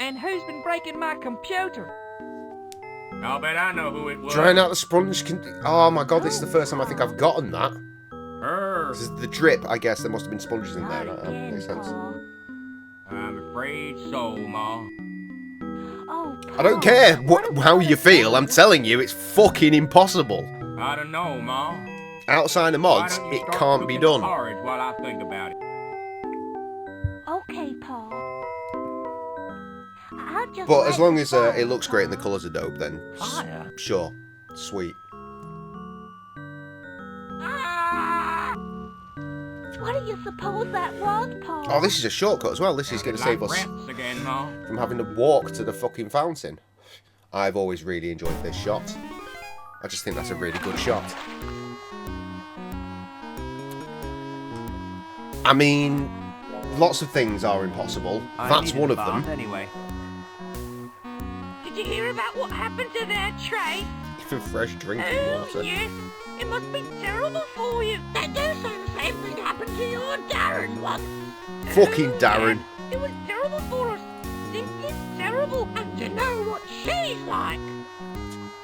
And who's been breaking my computer? I'll bet I know who it was. Drying out the sponge can... Oh my god, this is the first time I think I've gotten that. Her. This is the drip, I guess. There must have been sponges in there. That Again, makes sense. Pa. I'm afraid so, Ma. Oh, I don't Pa, care what how about you a feel. I'm friend? telling you, it's fucking impossible. I don't know, Ma. Outside of Why mods, don't you it start can't be cooking done. porridge while I think about it. Okay, Pa. I'll just But let as long the as fire it looks great and the come. colours are dope, then Fire? sure, sweet. Ah! What do you suppose that was, Pa? Oh, this is a shortcut as well. This is going to Like save us rats again, Ma. from having to walk to the fucking fountain. I've always really enjoyed this shot. I just think that's a really good shot. I mean, lots of things are impossible. That's I one needed of a bath them. Anyway. Did you hear about what happened to their tray? Even fresh drinking Oh, water. yes. It must be terrible for you. That do some same thing happened to your Darren once. Fucking Oh, Darren. yes. It was terrible for us. Simply terrible. And you know what she's like.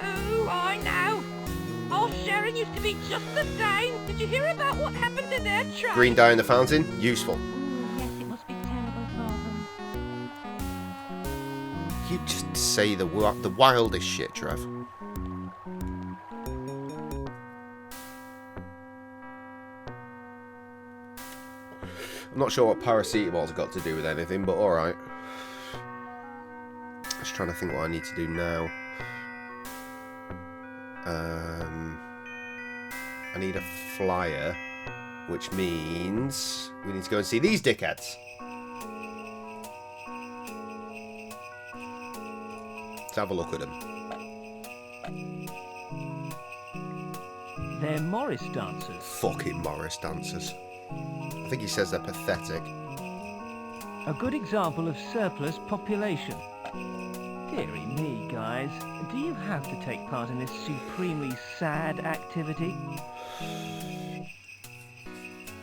Oh, I know. Our Sharon used to be just the same. Did you hear about what happened to their tray? Green dye in the fountain, useful. Oh, yes, it must be terrible for them. You just say the wildest shit, Trev. I'm not sure what paracetamol's got to do with anything, but alright. Just trying to think what I need to do now. I need a flyer, which means we need to go and see these dickheads. Let's have a look at them. They're Morris dancers. Fucking Morris dancers. I think he says they're pathetic. A good example of surplus population. Dearie me, guys. Do you have to take part in this supremely sad activity?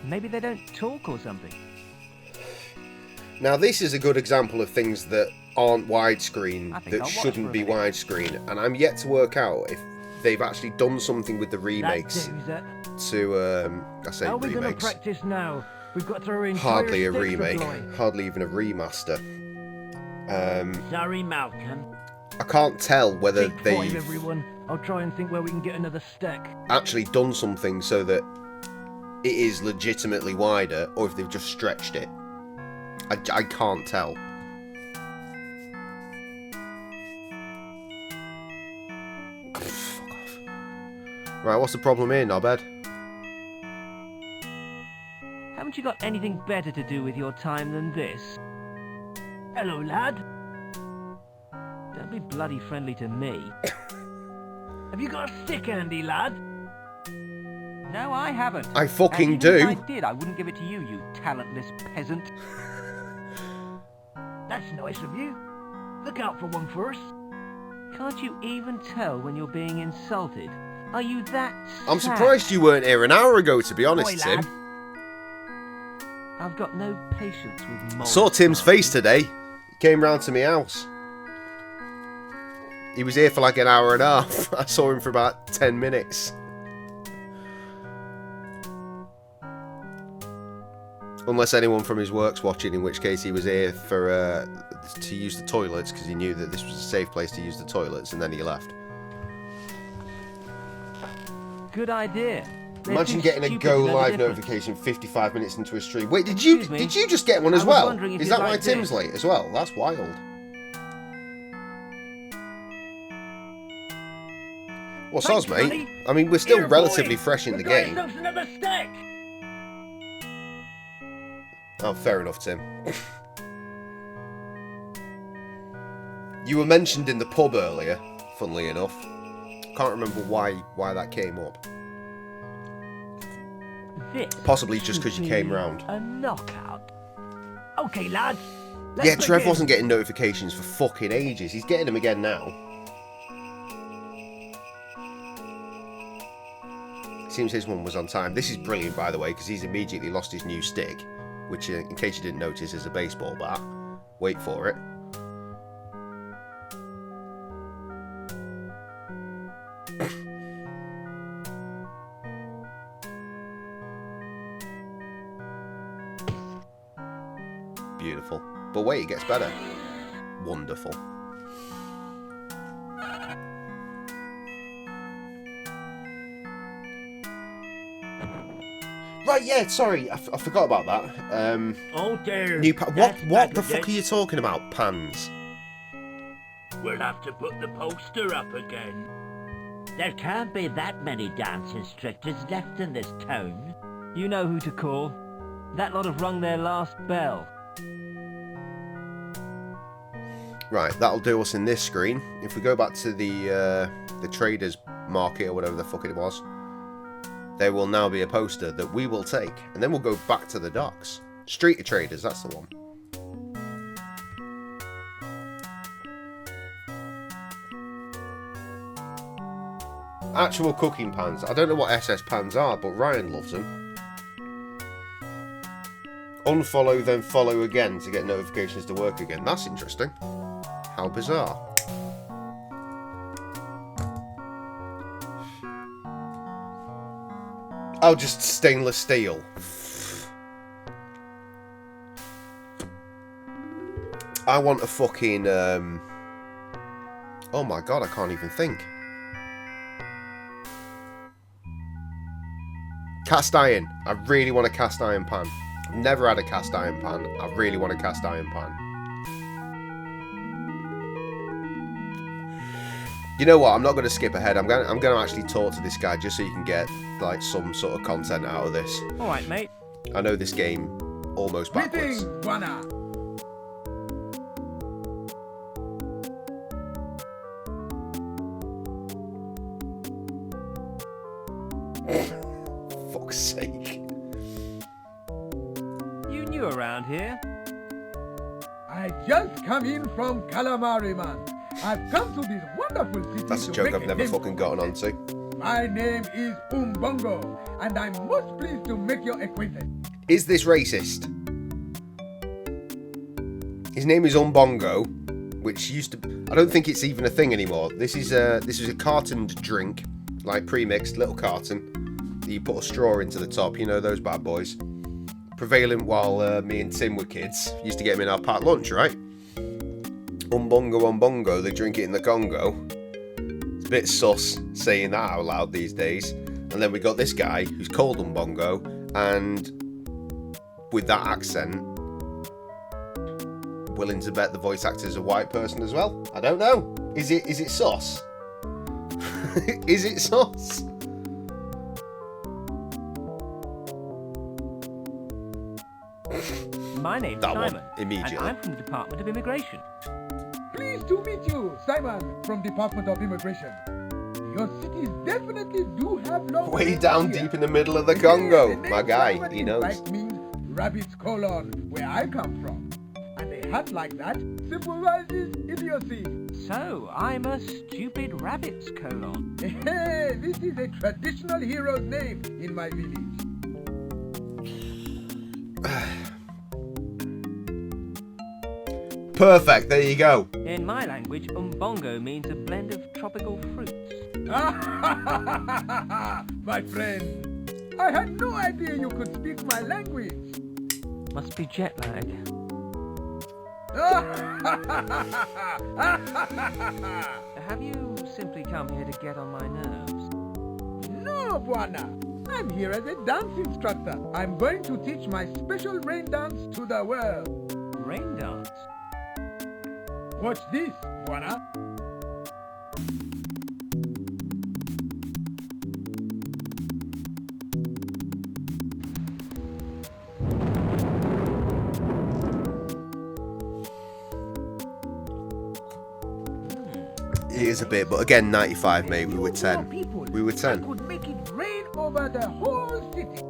Maybe they don't talk or something. Now this is a good example of things that aren't widescreen, I think that I'll watch shouldn't for a be minute. widescreen, and I'm yet to work out if they've actually done something with the remakes to, I say How are we going to remakes, practice now? We've got our entire hardly a sticks remake, deployed. hardly even a remaster. Sorry, Malcolm. I can't tell whether Take 5, they've everyone. I'll try and think where we can get another stack. actually done something so that it is legitimately wider or if they've just stretched it. I can't tell. Fuck off. Right, what's the problem here, knobhead? Haven't you got anything better to do with your time than this? Hello, lad. Don't be bloody friendly to me. Have you got a stick handy, lad? No, I haven't. I fucking and even do. If I did, I wouldn't give it to you, you talentless peasant. That's nice of you. Look out for one first. Can't you even tell when you're being insulted? Are you that I'm sad? surprised you weren't here an hour ago, to be honest, Oi, Tim. lad. I've got no patience with I moral saw Tim's authority. face today. He came round to my house. He was here for like an hour and a half. I saw him for about 10 minutes. Unless anyone from his work's watching, in which case he was here for to use the toilets because he knew that this was a safe place to use the toilets, and then he left. Good idea. They're Imagine too getting a stupid go to know the live difference. notification 55 minutes into a stream. Wait, did you Excuse me? just get one I as was well? wondering if Is you'd that why like Tim's this. late as well? That's wild. Well, soz, Thanks, mate. buddy. I mean, we're still Here, relatively boy. fresh in the Look at game. yourself another stick. Oh, fair enough, Tim. You were mentioned in the pub earlier, funnily enough. Can't remember why that came up. This Possibly just because should you came be round. A knockout. Okay, lads. Let's Yeah, Trev begin. wasn't getting notifications for fucking ages. He's getting them again now. Seems his one was on time. This is brilliant, by the way, because he's immediately lost his new stick, which, in case you didn't notice, is a baseball bat. Wait for it. Beautiful. But wait, it gets better. Wonderful. Right, yeah, sorry, I forgot about that. Oh dear. New what that's the bad fuck are you talking about, pans? We'll have to put the poster up again. There can't be that many dance instructors left in this town. You know who to call. That lot have rung their last bell. Right, that'll do us in this screen. If we go back to the traders market or whatever the fuck it was, there will now be a poster that we will take, and then we'll go back to the docks. Street of Traders, that's the one. Actual cooking pans. I don't know what SS pans are, but Ryan loves them. Unfollow, then follow again to get notifications to work again. That's interesting. How bizarre. Oh, just stainless steel. I want a fucking, oh my god, I can't even think. Cast iron. I really want a cast iron pan. I've never had a cast iron pan. I really want a cast iron pan. You know what? I'm not going to skip ahead. I'm going to actually talk to this guy just so you can get like some sort of content out of this. All right, mate. I know this game almost backwards. Fuck's sake. You new around here? I just come in from Calamari, man. I've come to this wonderful city. That's a to joke make I've never name fucking for gotten myself. onto. My name is Umbongo, and I'm most pleased to make your acquaintance. Is this racist? His name is Umbongo, which used to... I don't think it's even a thing anymore. This is a cartoned drink, like pre-mixed little carton. You put a straw into the top, you know those bad boys. Prevalent while me and Tim were kids. Used to get them in our packed lunch, right? Umbongo, they drink it in the Congo. It's a bit sus saying that out loud these days. And then we got this guy who's called Umbongo, And with that accent, willing to bet the voice actor's a white person as well. I don't know. Is it sus? Is it sus? My name's That one, Simon, immediately. and I'm from the Department of Immigration. Pleased to meet you, Simon, from Department of Immigration. Your cities definitely do have long Way names down here. deep in the middle of the Congo. The name My guy, Simon, he in knows. fact, means rabbit's colon, where I come from. And a hat like that symbolizes idiocy. So, I'm a stupid rabbit's colon. Hey, this is a traditional hero's name in my village. Perfect, there you go. In my language, umbongo means a blend of tropical fruits. My friend, I had no idea you could speak my language. Must be jet lag. Have you simply come here to get on my nerves? No, Buana. I'm here as a dance instructor. I'm going to teach my special rain dance to the world. Rain dance? Watch this, Buana. It is a bit, but again, 95, mate. We were 10. We were 10. I could make it rain over the whole city.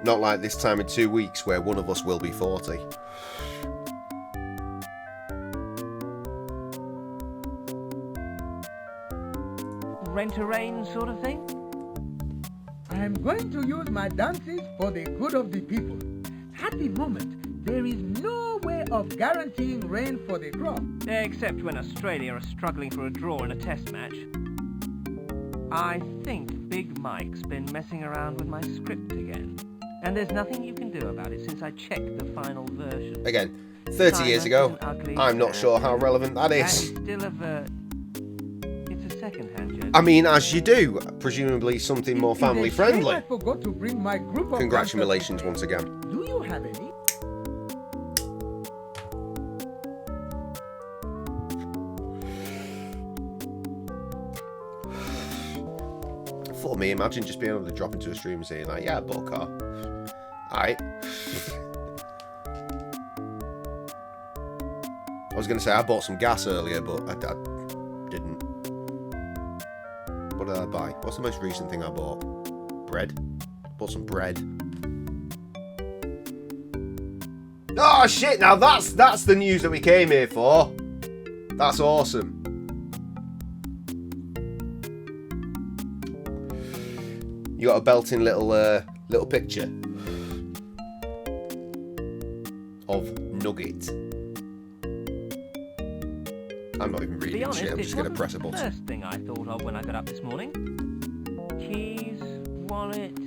Not like this time in 2 weeks where one of us will be 40. Rent-a-rain sort of thing? I'm going to use my dances for the good of the people. At the moment, there is no way of guaranteeing rain for the crop. Except when Australia are struggling for a draw in a test match. I think Big Mike's been messing around with my script again. And there's nothing you can do about it since I checked the final version. Again, 30 years ago, I'm not sure how relevant that That is. is still a It's a second-hand joke. I mean, as you do, presumably something more family friendly. I forgot to bring my group of Congratulations once again. dancers. Do you have any? For me, imagine just being able to drop into a stream and saying, like, yeah, I bought a car. Alright. I was going to say I bought some gas earlier, but I didn't. What did I buy? What's the most recent thing I bought? Bread. Bought some bread. Oh shit! Now that's the news that we came here for. That's awesome. You got a belting little picture of Nugget. I'm not even To be reading honest, shit. I'm it just going to wasn't press a the button. first thing I thought of when I got up this morning. Keys, wallet,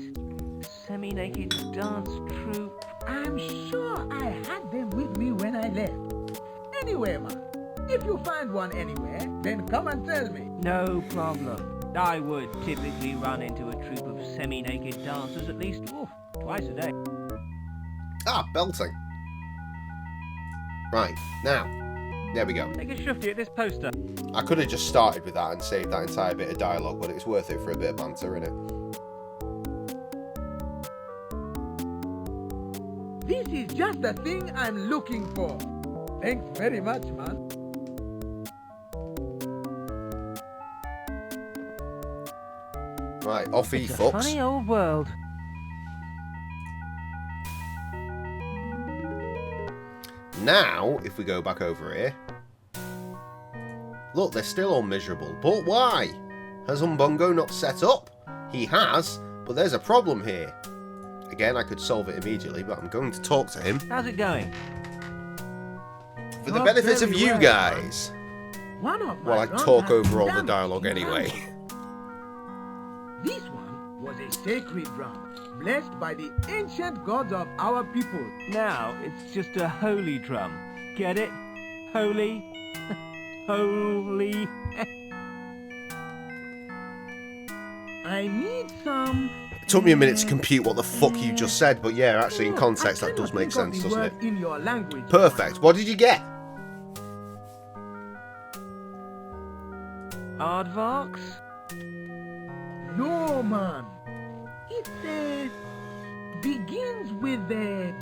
semi-naked dance troupe. I'm sure I had them with me when I left. Anyway, man, if you find one anywhere, then come and tell me. No problem. I would typically run into a troupe of semi-naked dancers at least twice a day. Ah, belting. Right, now, there we go. Take a shufty at this poster. I could have just started with that and saved that entire bit of dialogue, but it's worth it for a bit of banter, innit? This is just the thing I'm looking for. Thanks very much, man. Right, off he It's a fucks. funny old world. Now, if we go back over here... Look, they're still all miserable. But why? Has Umbongo not set up? He has, but there's a problem here. Again, I could solve it immediately, but I'm going to talk to him. How's it going? For the Not benefit of very you well. guys. One of While my I guns talk has over all the damaged dialogue in anyway. action. This one was a sacred drum, blessed by the ancient gods of our people. Now it's just a holy drum. Get it? Holy. Holy. I need some... It took me a minute to compute what the fuck you just said, but yeah, actually in context that does make sense, doesn't it? In your language. Perfect. What did you get? Aardvarks? No, man. It begins with a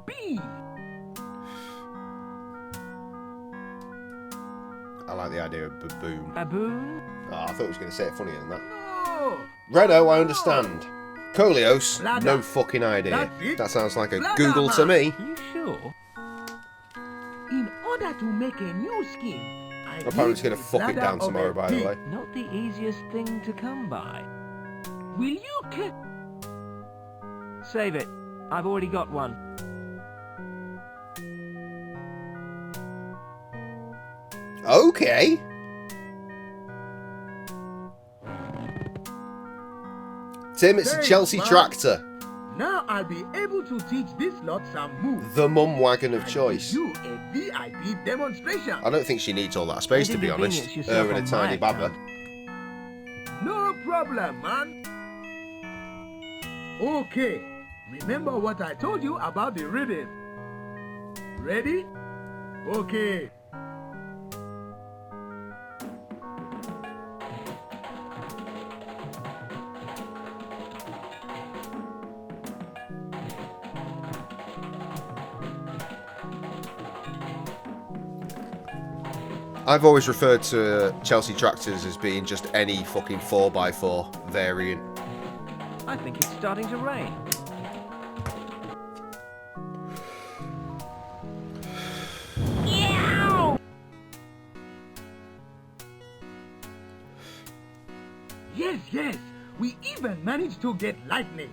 B. I like the idea of baboon. Baboon? Oh, I thought he was going to say it funnier than that. No. Reno, I understand. Coleos, Bladder. no fucking idea. That's it. That sounds like a Bladder, Google to me. You sure? In order to make a new skin, I My parents need going to the fuck it bladder down of tomorrow, a by the pig. way. Not the easiest thing to come by. Will you Save it. I've already got one. Okay. Tim, it's a Thanks, Chelsea man. tractor. Now I'll be able to teach this lot some moves. The mum wagon of And choice. give you a VIP demonstration. I don't think she needs all that space, to be honest. Inconvenience yourself Her and a on tiny my baba. account. No problem, man. Okay. Remember what I told you about the rhythm. Ready? Okay. I've always referred to Chelsea tractors as being just any fucking 4x4 variant. I think it's starting to rain. Yes, yes. We even managed to get lightning.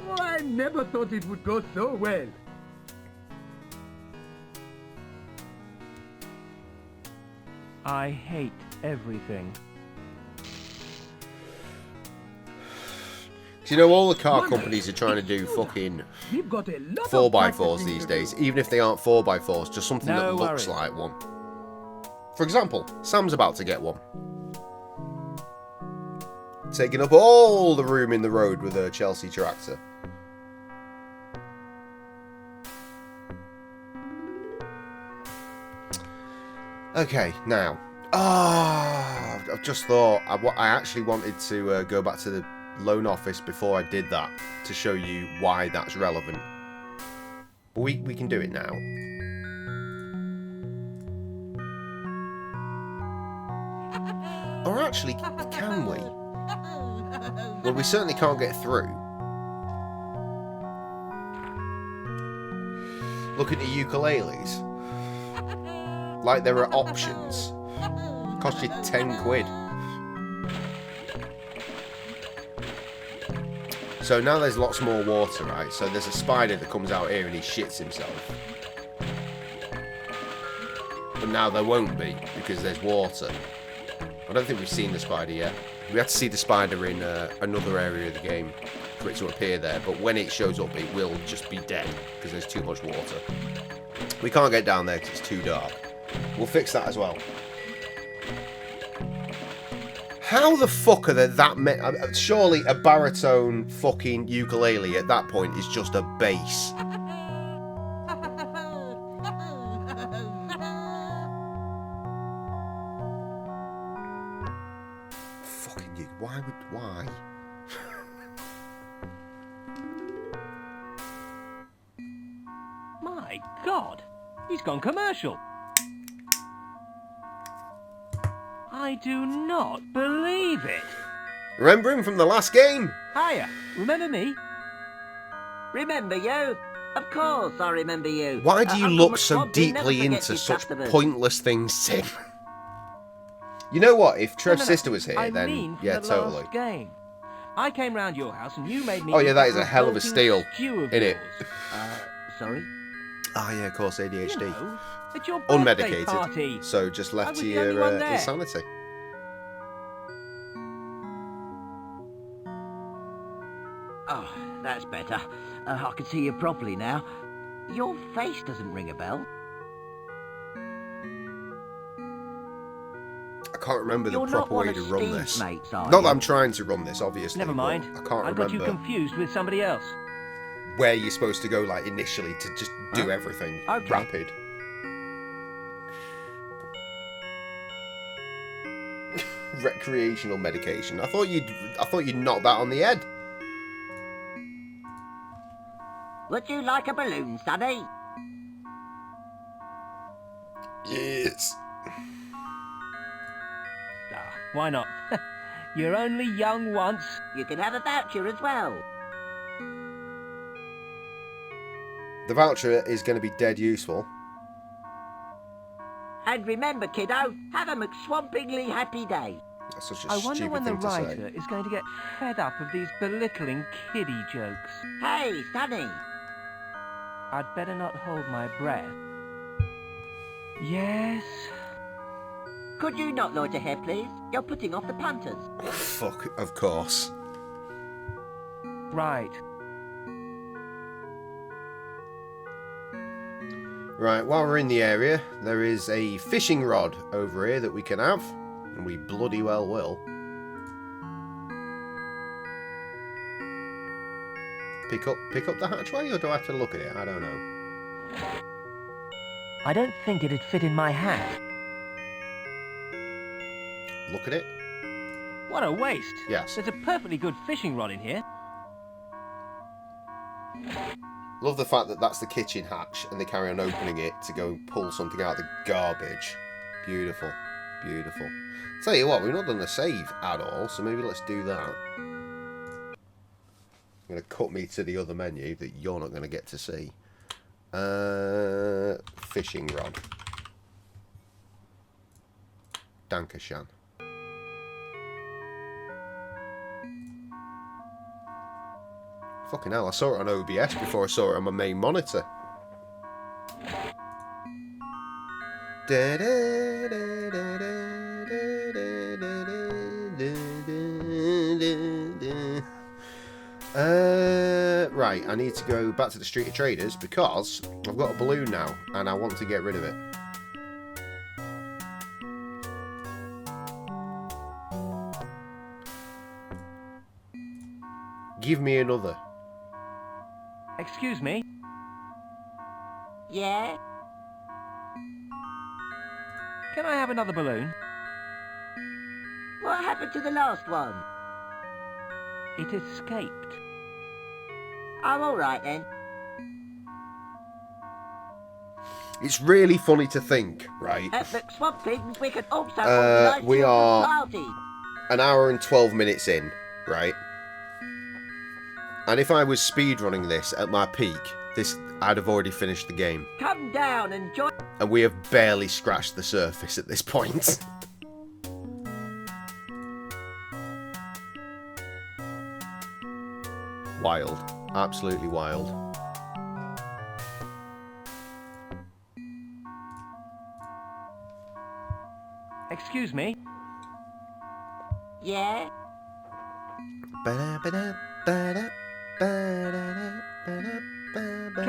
Oh, I never thought it would go so well. I hate everything. Do you know all the car companies are trying to do fucking We've got a lot of 4x4s practicing these to days, do. even if they aren't 4x4s, just something No that looks worries. like one. For example, Sam's about to get one. Taking up all the room in the road with her Chelsea tractor. Okay, now. I've just thought I actually wanted to go back to the loan office before I did that to show you why that's relevant. But we can do it now. Or actually, can we? Well, we certainly can't get through. Look at the ukuleles. Like there are options. Cost you 10 quid. So now there's lots more water, right? So there's a spider that comes out here and he shits himself. But now there won't be because there's water. I don't think we've seen the spider yet. We had to see the spider in another area of the game for it to appear there. But when it shows up, it will just be dead because there's too much water. We can't get down there because it's too dark. We'll fix that as well. How the fuck are there that many? Surely a baritone fucking ukulele at that point is just a bass. Fucking you. Why? My God, he's gone commercial. I do not believe it. Remember him from the last game? Hiya, remember me? Remember you? Of course I remember you. Why do you Uncle look so McClog, we never deeply forget into you, such customers. pointless things, Tim? You know what? If Trev's No, sister was here, I then mean from yeah, the totally. last game. I came round your house and you made me. Oh yeah, eat that is a hell of a revolting steal, stew of innit? yours. Sorry? Ah, yeah, of course, ADHD. You know, at your birthday Unmedicated, party. so just I left was to the your only one there. insanity. Oh, that's better. I can see you properly now. Your face doesn't ring a bell. I can't remember the You're proper not one way of to run Steve's this. mates, are Not you? that I'm trying to run this, obviously. Never mind. I can't I got you remember confused with somebody else. where you're supposed to go, like, initially to just do everything Okay. rapid. Recreational medication. I thought you'd knock that on the head. Would you like a balloon, Sonny? Yes. Ah, why not? You're only young once. You can have a voucher as well. The voucher is going to be dead useful. And remember, kiddo, have a McSwampingly happy day. That's such a I wonder stupid when the thing to say. writer is going to get fed up of these belittling kiddie jokes. Hey, Sonny. I'd better not hold my breath. Yes? Could you not loiter here, please? You're putting off the punters. Fuck, of course. Right. Right, while we're in the area, there is a fishing rod over here that we can have. And we bloody well will. Pick up the hatchway, or do I have to look at it? I don't know. I don't think it'd fit in my hat. Look at it. What a waste. Yes. There's a perfectly good fishing rod in here. Love the fact that that's the kitchen hatch and they carry on opening it to go pull something out of the garbage. Beautiful. Beautiful. Tell you what, we've not done a save at all, so maybe let's do that. I'm going to cut me to the other menu that you're not going to get to see. Fishing rod. Dankeschön. Fucking hell, I saw it on OBS before I saw it on my main monitor. Right, I need to go back to the Street of Traders because I've got a balloon now and I want to get rid of it. Give me another. Excuse me? Yeah? Can I have another balloon? What happened to the last one? It escaped. I'm alright then. It's really funny to think, right? At McSwampings, we can also organise we children's are parties. an hour and 12 minutes in, right? And if I was speedrunning this at my peak, I'd have already finished the game. Come down and join. And we have barely scratched the surface at this point. Wild. Absolutely wild. Excuse me? Yeah? Can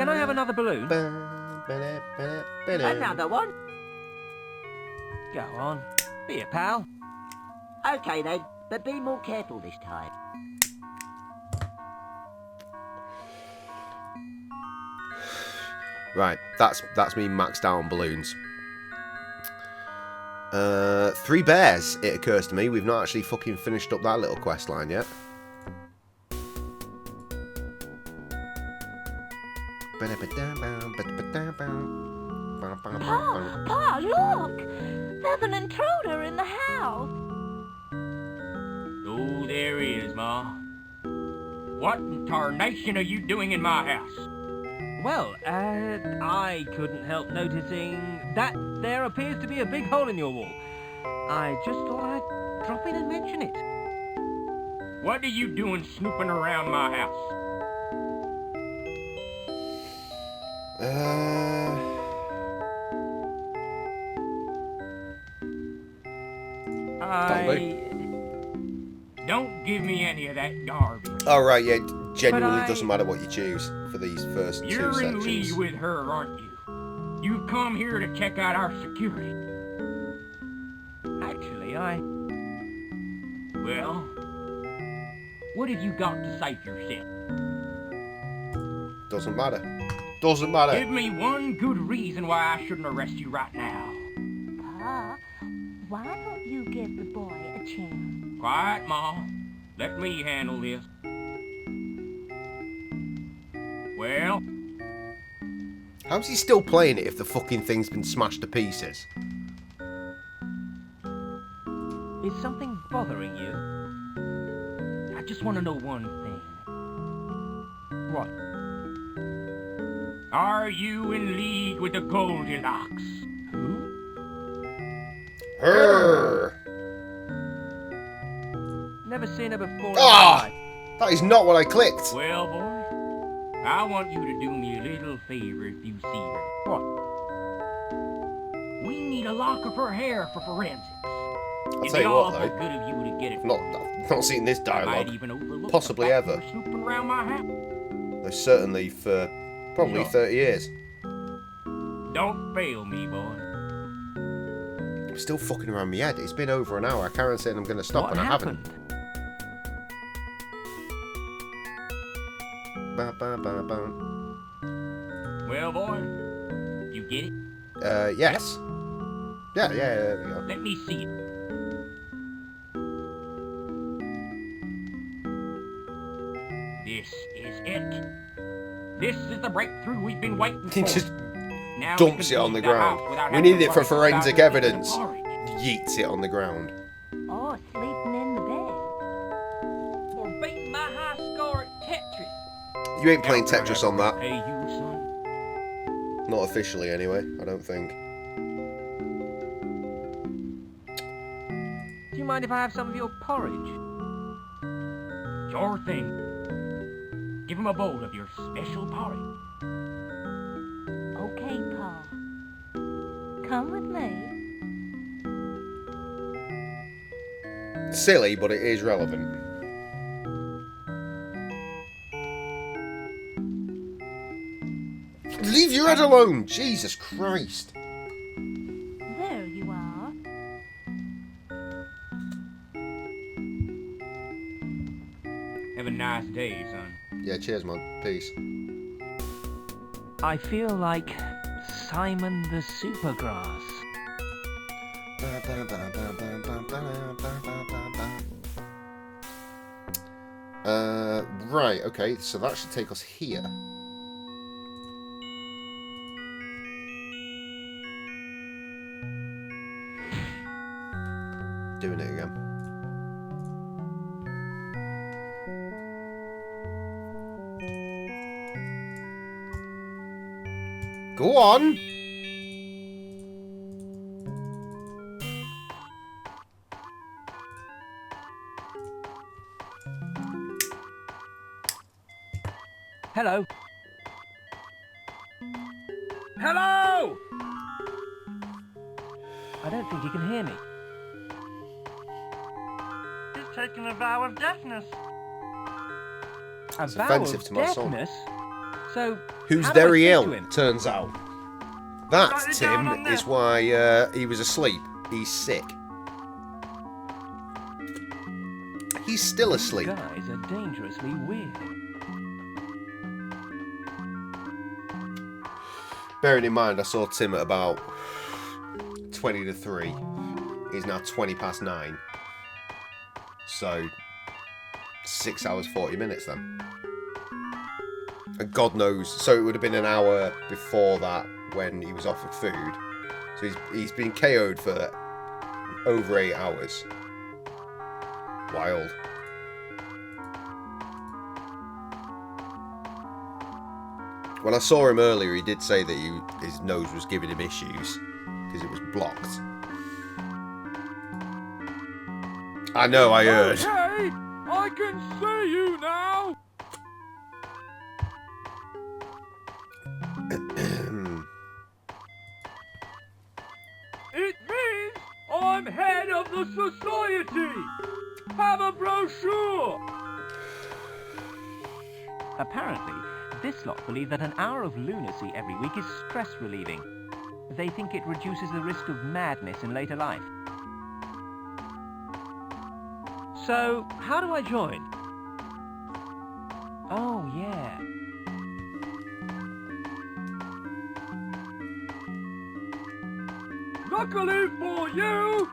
I have another balloon? Another one? Go on. Be a pal. Okay then, but be more careful this time. Right, that's me maxed out on balloons. 3 bears, it occurs to me. We've not actually fucking finished up that little quest line yet. Pa, look! There's an intruder in the house. Oh, there is, Ma. What in tarnation are you doing in my house? Well, I couldn't help noticing that there appears to be a big hole in your wall. I just thought I'd drop in and mention it. What are you doing snooping around my house? Don't give me any of that garbage. Oh, right, yeah, genuinely doesn't matter what you choose for these first 2 You're in sections. league with her, aren't you? You've come here to check out our security. Actually, Well, what have you got to say for yourself? Doesn't matter. Doesn't matter. Give me one good reason why I shouldn't arrest you right now. Pa, why don't you give the boy a chance? Quiet, Ma. Let me handle this. Well? How's he still playing it if the fucking thing's been smashed to pieces? Is something bothering you? I just want to know one thing. What? Are you in league with the Goldilocks? Who? Her. Never seen her before. Ah! That is not what I clicked. Well, boy, I want you to do me a little favor if you see her. What? We need a lock of her hair for forensics. I'll It'd tell be you what, awful though. good of you to get it. I've not seen this I dialogue. might even overlook Possibly the fact ever. you were snooping around my house. Though certainly for probably 30 years. Don't fail me, boy. I'm still fucking around my head. It's been over an hour. I can't say I'm going to stop, What and happened? I haven't. Ba, ba, ba, ba. Well, boy, you get it? Yes. Yeah, there we go. Let me see it. This is it. This is the breakthrough we've been waiting for. He just Now dumps we it can on the leave house ground. without We having need to it for worry forensic about evidence. the porridge. Yeets it on the ground. Or sleeping in the bed. For beating my high score at Tetris. You ain't playing Now, Tetris on that. Hey, you son. Not officially, anyway. I don't think. Do you mind if I have some of your porridge? Sure thing. Give him a bowl of your special porridge. Okay, Pa. Come with me. Silly, but it is relevant. Leave your head alone! Jesus Christ. There you are. Have a nice day, son. Yeah, cheers, man. Peace. I feel like Simon the Supergrass. Right, okay, so that should take us here. Doing it again. Go on! Hello. Hello! I don't think he can hear me. He's taken a vow of deafness. A It's vow offensive of to my son. deafness? So, Who's how do I very speak ill, to him? turns out. That, Write it down Tim, on is there. why he was asleep. He's sick. He's still asleep. You guys are dangerously weird. Bearing in mind, I saw Tim at about 20 to 3. He's now 20 past 9. So, 6 hours, 40 minutes then. And God knows, so it would have been an hour before that when he was offered food. So he's been KO'd for over 8 hours. Wild. When I saw him earlier, he did say that his nose was giving him issues because it was blocked. I know, I heard. Okay, I can see you now. It means I'm head of the society. Have a brochure. Apparently, this lot believe that an hour of lunacy every week is stress relieving. They think it reduces the risk of madness in later life. So, how do I join? Oh, yeah. Luckily for you,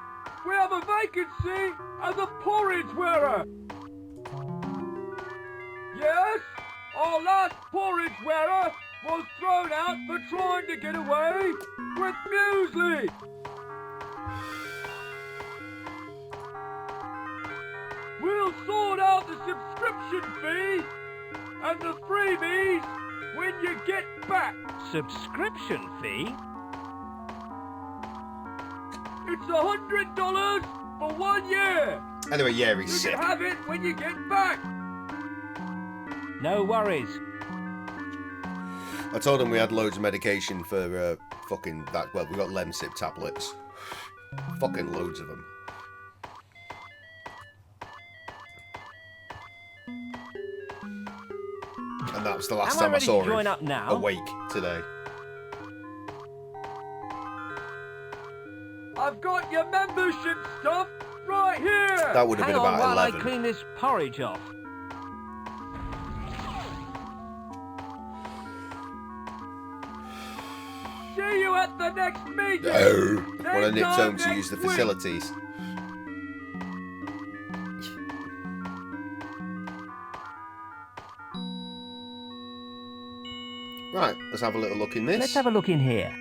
we have a vacancy as a porridge wearer. Yes, our last porridge wearer was thrown out for trying to get away with muesli. We'll sort out the subscription fee and the freebies when you get back. Subscription fee? It's $100 for 1 year. Anyway, yeah, he's You sick. can have it when you get back. No worries. I told him we had loads of medication for fucking that. Well, we got Lemsip tablets. Fucking loads of them. And that was the last time I saw him awake today. I've got your membership stuff right here. That would have been Hang on about while 11. I clean this porridge off. See you at the next meeting. No. When I nipped home to next use the week. facilities. Right, let's have a little look in this. Let's have a look in here.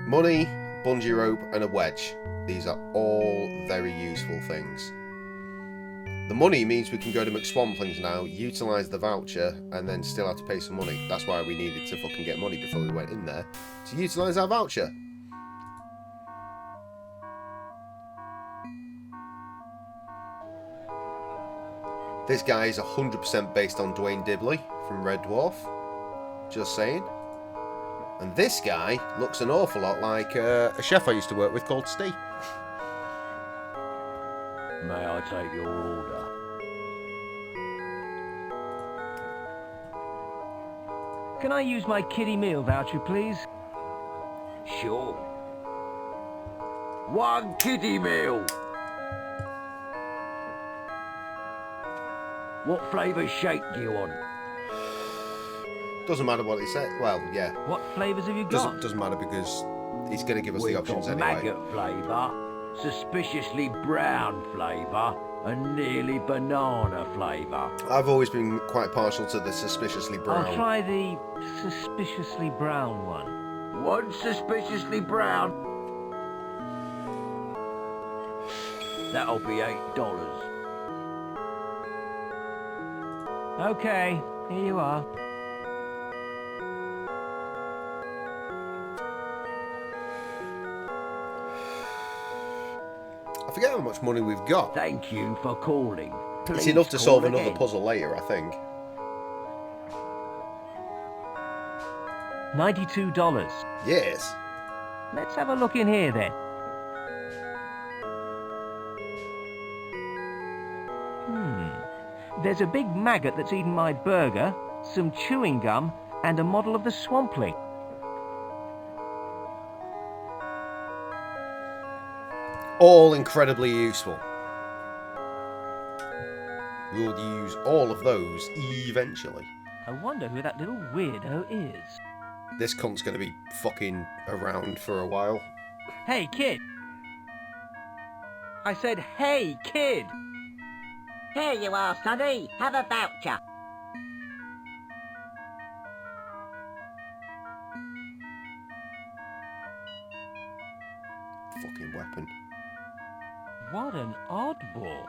Money, bungee rope and a wedge. These are all very useful things. The money means we can go to McSwampling's now, utilise the voucher, and then still have to pay some money. That's why we needed to fucking get money before we went in there, to utilise our voucher. This guy is 100% based on Dwayne Dibley from Red Dwarf. Just saying. And this guy looks an awful lot like a chef I used to work with called Steve. May I take your order? Can I use my kiddie meal voucher, please? Sure. 1 kiddie meal. What flavour shake do you want? Doesn't matter what he said. Well, yeah. What flavours have you got? Doesn't matter because he's going to give us the We've options got anyway. maggot flavour, suspiciously brown flavour, and nearly banana flavour. I've always been quite partial to the suspiciously brown. I'll try the suspiciously brown one. 1 suspiciously brown. That'll be $8. Okay, here you are. I forget how much money we've got. Thank you for calling. It's Please enough to call solve another again. puzzle later, I think. $92. Yes. Let's have a look in here then. There's a big maggot that's eaten my burger, some chewing gum, and a model of the swampling. All incredibly useful. We'll use all of those eventually. I wonder who that little weirdo is. This cunt's going to be fucking around for a while. Hey, kid! I said, hey, kid! Here you are, sonny. Have a voucher. Fucking weapon. What an oddball.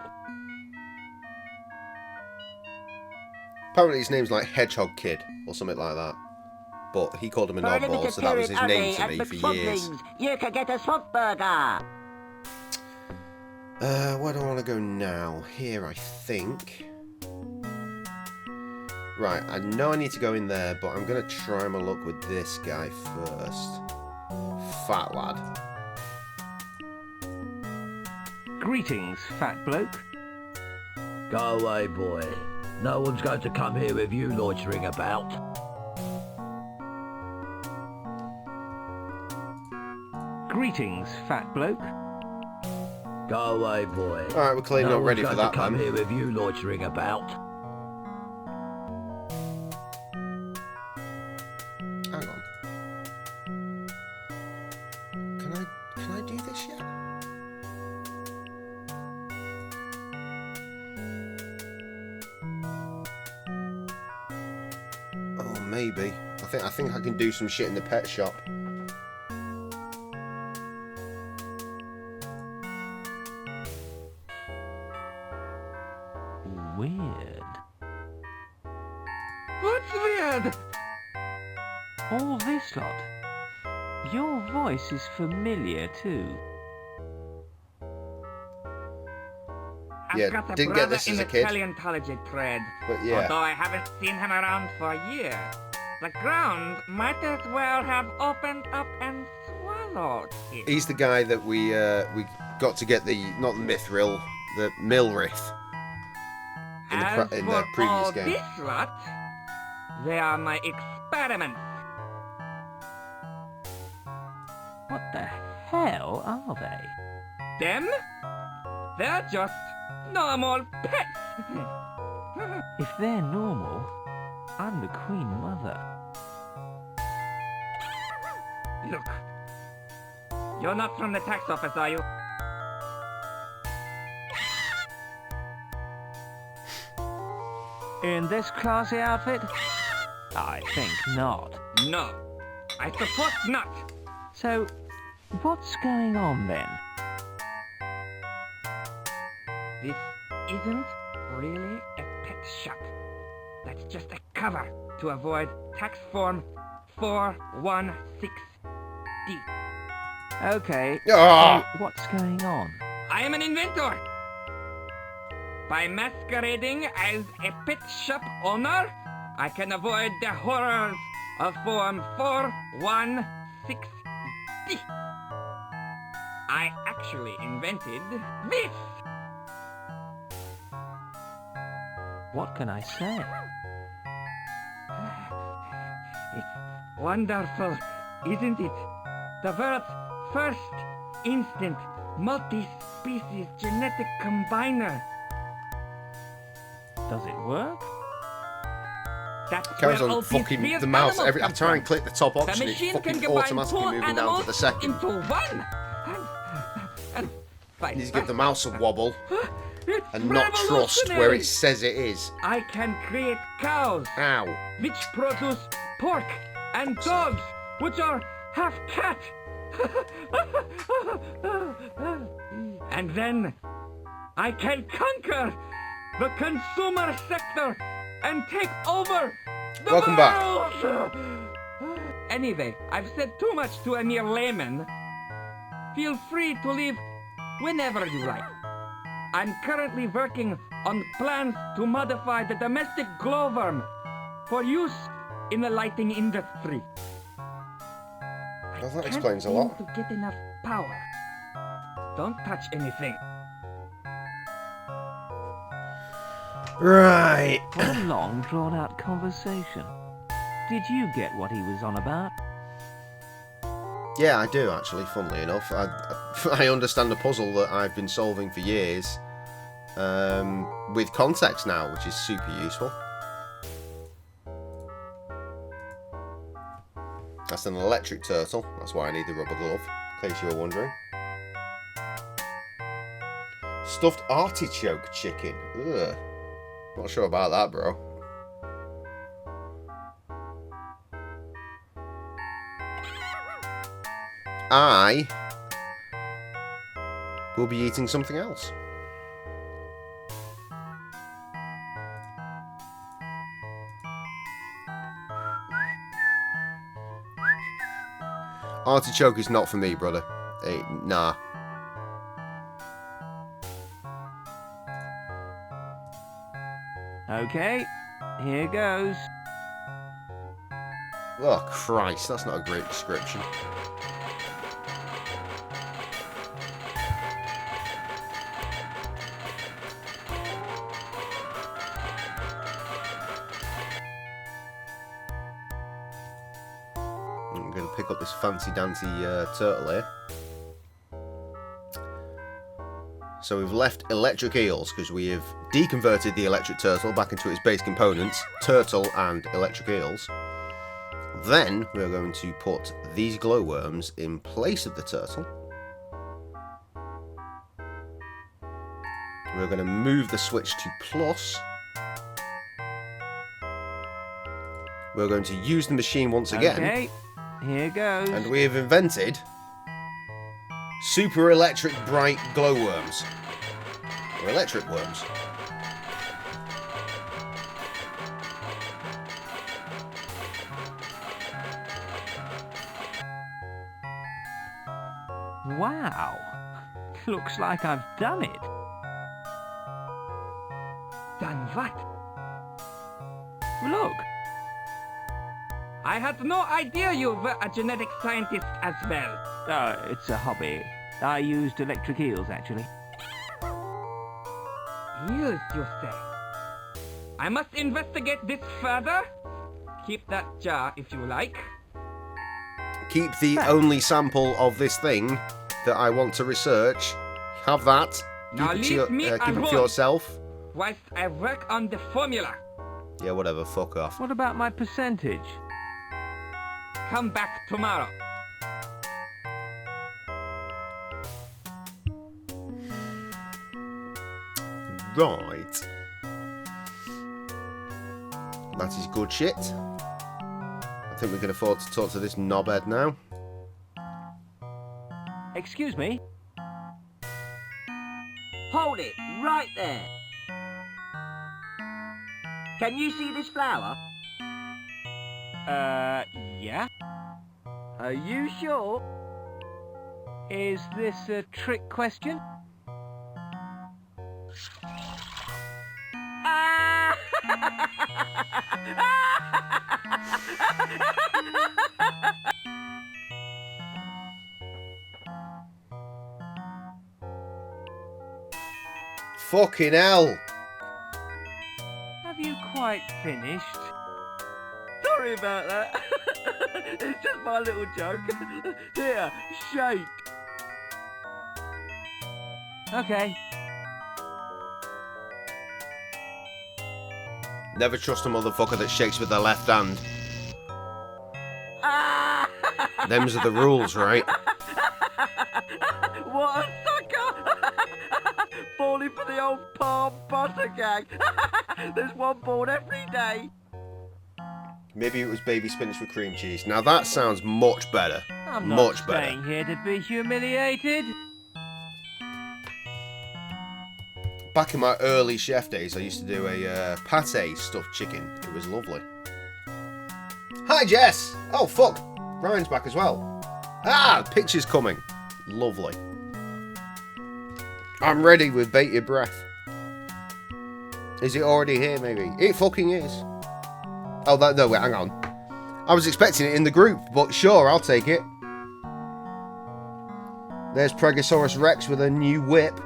Apparently his name's like Hedgehog Kid or something like that. But he called him an For a oddball, limited so that was his period name only to at me for years. McSwampling's, you can get a swamp burger. Where do I want to go now? Here, I think. Right, I know I need to go in there, but I'm going to try my luck with this guy first. Fat lad. Greetings, fat bloke. Go away, boy. No one's going to come here with you loitering about. Greetings, fat bloke. Go away, boy. Alright, we're clearly not ready for that, come then. here with you loitering about. Hang on. Can I do this yet? Oh, maybe. I think I can do some shit in the pet shop. Weird. What's weird? All this lot. Your voice is familiar too. Yeah, I've got a didn't brother get this in as a the kid. paleontology trade. But yeah. Although I haven't seen him around for years. The ground might as well have opened up and swallowed him. He's the guy that we got to get the, not the Mithril, the Milrith in the previous all game. This lot, they are my experiments. What the hell are they? Them? They're just normal pets. If they're normal, I'm the Queen Mother. Look, you're not from the tax office, are you? In this classy outfit? I think not. No, I suppose not. So, what's going on then? This isn't really a pet shop. That's just a cover to avoid tax form 416D. Okay, Ah! so what's going on? I am an inventor. By masquerading as a pet shop owner, I can avoid the horrors of form 416D. I actually invented this. What can I say? It's wonderful, isn't it? The world's first instant multi-species genetic combiner. Does it work? That's Carries where on all fucking these the mouse. animals I come try and from. click the top The option, it machine fucking can combine automatically two moving down to animals the second. into one. And You need to give the mouse a wobble it's and not trust where revolutionary. it says it is. I can create cows, Ow. which produce pork, and dogs, which are half cat. And then I can conquer the consumer sector and take over the Welcome back. world. Anyway, I've said too much to a mere layman. Feel free to leave whenever you like. I'm currently working on plans to modify the domestic glowworm for use in the lighting industry. Well, that explains a lot. To get enough power. Don't touch anything. Right. What a long, drawn-out conversation. Did you get what he was on about? Yeah, I do actually, funnily enough. I understand a puzzle that I've been solving for years with context now, which is super useful. That's an electric turtle. That's why I need the rubber glove, in case you were wondering. Stuffed artichoke chicken. Ugh. Not sure about that, bro. I will be eating something else. Artichoke is not for me, brother. Nah. Okay, here goes. Oh, Christ, that's not a great description. I'm going to pick up this fancy-dancy turtle here. So we've left electric eels because we have deconverted the electric turtle back into its base components, turtle and electric eels. Then we're going to put these glowworms in place of the turtle. We're going to move the switch to plus. We're going to use the machine once again. Okay, here goes. And we have invented super electric bright glowworms. Or electric worms. Wow. Looks like I've done it. Done what? Look. I had no idea you were a genetic scientist as well. Oh, it's a hobby. I used electric eels, actually. Eels, you say? I must investigate this further. Keep that jar if you like. Keep the only sample of this thing that I want to research. Have that. Now Keep leave me it alone for yourself. whilst I work on the formula. Yeah, whatever. Fuck off. What about my percentage? Come back tomorrow. Right. That is good shit. I think we can afford to talk to this knobhead now. Excuse me? Hold it, right there. Can you see this flower? Yeah? Are you sure? Is this a trick question? Fucking hell! Have you quite finished? Sorry about that. It's just my little joke. Here, shake. Okay. Never trust a motherfucker that shakes with their left hand. Them's are the rules, right? What a sucker! Falling for the old palm butter gag. There's one born every day. Maybe it was baby spinach with cream cheese. Now that sounds much better. I'm not much better. staying here to be humiliated. Back in my early chef days, I used to do a pate stuffed chicken. It was lovely. Hi, Jess! Oh, fuck. Ryan's back as well. Ah, the picture's coming. Lovely. I'm ready with bated breath. Is it already here, maybe? It fucking is. Oh, no, wait, hang on. I was expecting it in the group, but sure, I'll take it. There's Pregosaurus Rex with a new whip.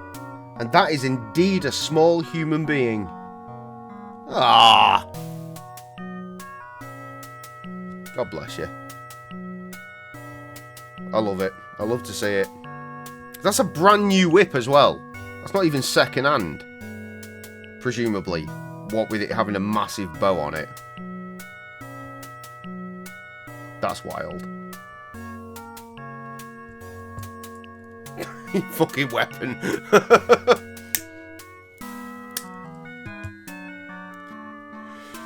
And that is indeed a small human being. Ah! God bless you. I love it. I love to see it. That's a brand new whip as well. That's not even second hand. Presumably. What with it having a massive bow on it. That's wild. Fucking weapon.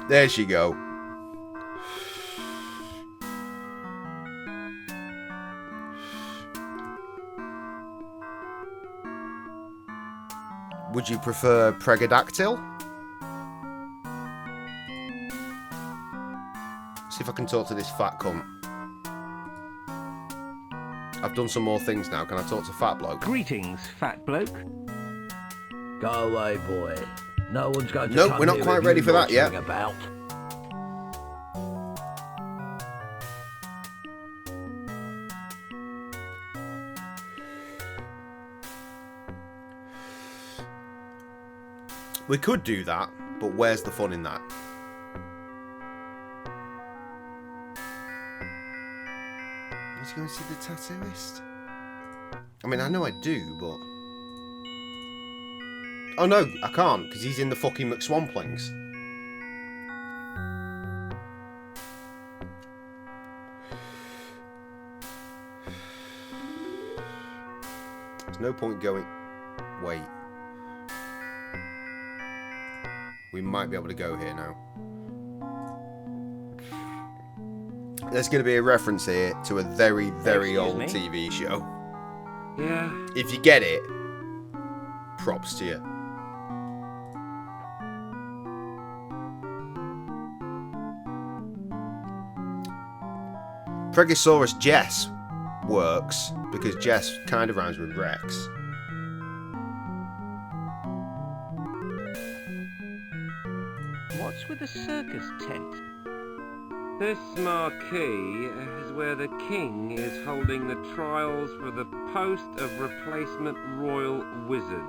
There she go. Would you prefer Pregodactyl? See if I can talk to this fat cunt. I've done some more things now. Can I talk to Fat Bloke? Greetings, Fat Bloke. Go away, boy. No one's going to Nope, come we're not here quite with ready you for that yet. loitering about. We could do that, but where's the fun in that? Let's go and see the tattooist. I mean, I know I do, but... Oh no, I can't, because he's in the fucking McSwamplings. There's no point going... Wait. We might be able to go here now. There's going to be a reference here to a very, very old TV show. Yeah. If you get it, props to you. Pregosaurus Jess works because Jess kind of rhymes with Rex. What's with the circus tent? This marquee is where the king is holding the trials for the post of replacement royal wizard.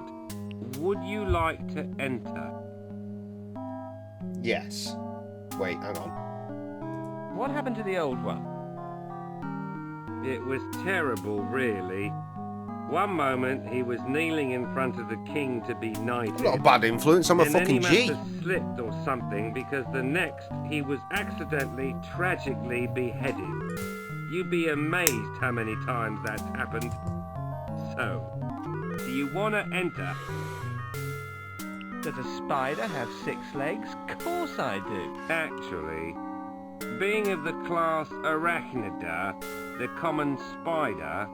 Would you like to enter? Yes. Wait, hang on. What happened to the old one? It was terrible, really. One moment he was kneeling in front of the king to be knighted. I'm not a bad influence, I'm a fucking Then he G. must have slipped or something, because the next he was accidentally, tragically beheaded. You'd be amazed how many times that's happened. So, do you want to enter? Does a spider have 6 legs? Of course I do. Actually, being of the class Arachnida, the common spider,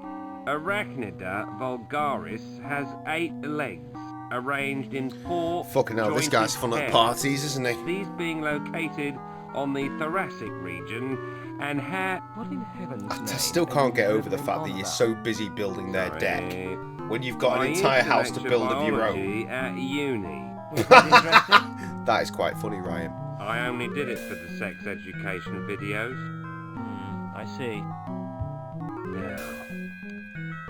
Arachnida vulgaris has 8 legs, arranged in 4 Fucking hell, this guy's fun at jointed parties, isn't he? These being located on the thoracic region and What in heaven's name? I still can't get over the fact that you're so busy building their deck when you've got an entire house to build of your own. At uni. That is quite funny, Ryan. I only did it for the sex education videos. I see. Now,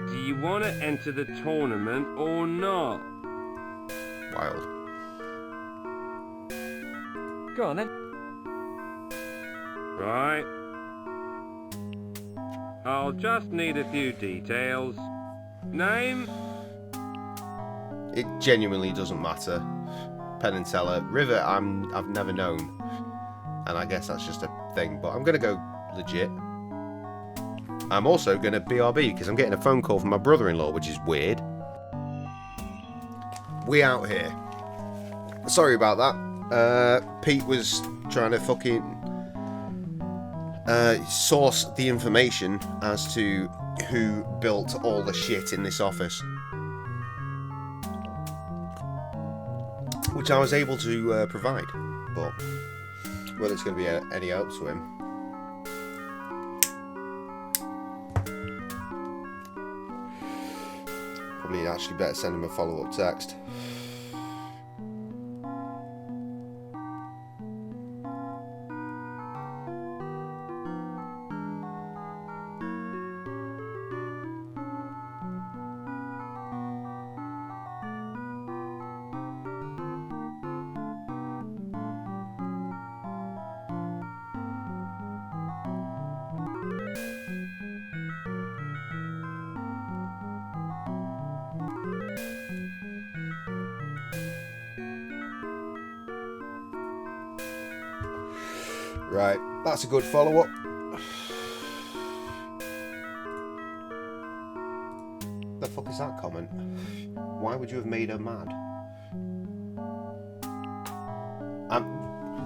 do you want to enter the tournament or not? Wild. Go on then. Right. I'll just need a few details. Name? It genuinely doesn't matter. Penn and Teller. River, I've never known. And I guess that's just a thing, but I'm going to go legit. I'm also going to BRB because I'm getting a phone call from my brother-in-law, which is weird. We out here. Sorry about that. Pete was trying to fucking source the information as to who built all the shit in this office, which I was able to provide, but whether it's going to be any help to him. Probably actually better send him a follow-up text. Right, that's a good follow-up. The fuck is that comment? Why would you have made her mad?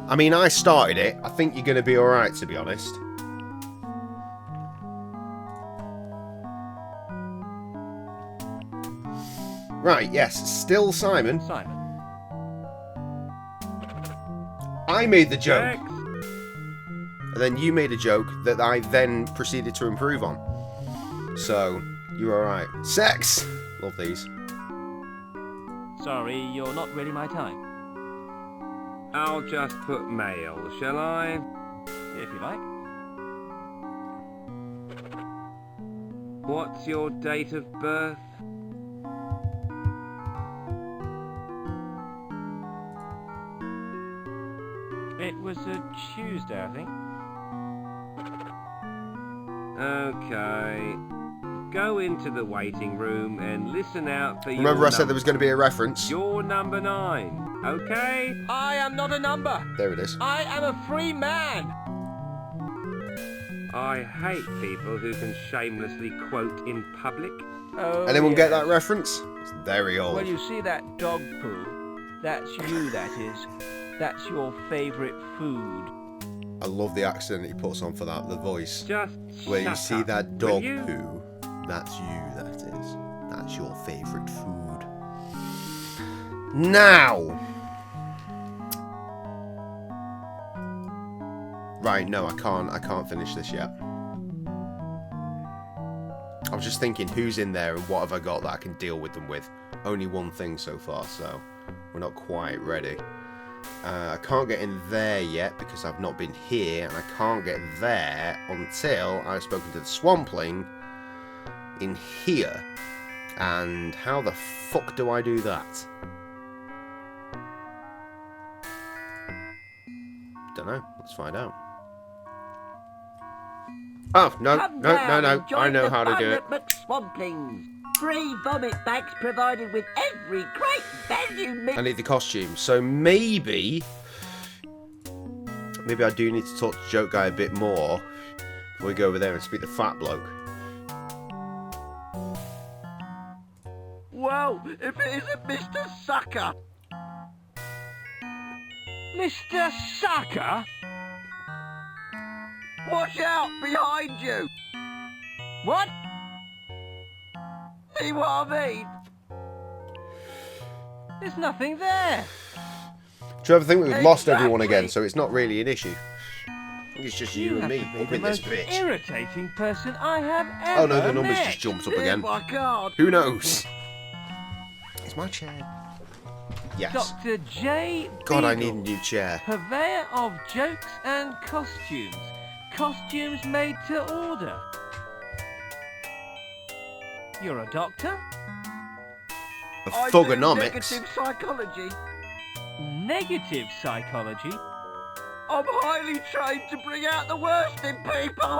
I mean, I started it. I think you're going to be alright, to be honest. Right, yes, still Simon. Simon. I made the joke. And then you made a joke that I then proceeded to improve on. So, you're alright. Sex! Love these. Sorry, you're not really my type. I'll just put male, shall I? If you like. What's your date of birth? It was a Tuesday, I think. Okay. Go into the waiting room and listen out for Remember your I said there was going to be a reference? You're number 9, okay? I am not a number. There it is. I am a free man. I hate people who can shamelessly quote in public. Oh, Anyone get yes. that reference? It's very old. Well, you see that dog poo? That's you, that is. That's your favourite food. I love the accent he puts on for that, the voice. Just Where you shut see up, that will dog you? poo, that's you, that is. That's your favourite food. Now! Right, no, I can't finish this yet. I was just thinking who's in there and what have I got that I can deal with them with. Only one thing so far, so we're not quite ready. I can't get in there yet because I've not been here, and I can't get there until I've spoken to the Swampling in here. And how the fuck do I do that? Don't know. Let's find out. Oh, no, Come no, down no, and no. join I know the how to fun do it. at McSwamplings. Free vomit bags provided with every great value mix. I need the costume. So maybe I do need to talk to Joke Guy a bit more before we go over there and speak to Fat Bloke. Well, if it isn't Mr. Sucker. Mr. Sucker? Watch out behind you. What? See what I mean? There's nothing there. Do you ever think we've lost everyone Exactly. again, so it's not really an issue? I think it's just you and have me to be up the in this most bitch. irritating person I have ever Oh no, the numbers met. just jumped up If again. I can't. Who knows? It's my chair. Yes. Dr. J. God, I Beagle, need a new chair. purveyor of jokes and costumes. Costumes made to order. You're a doctor? Of I do thugonomics. negative psychology. Negative psychology? I'm highly trained to bring out the worst in people.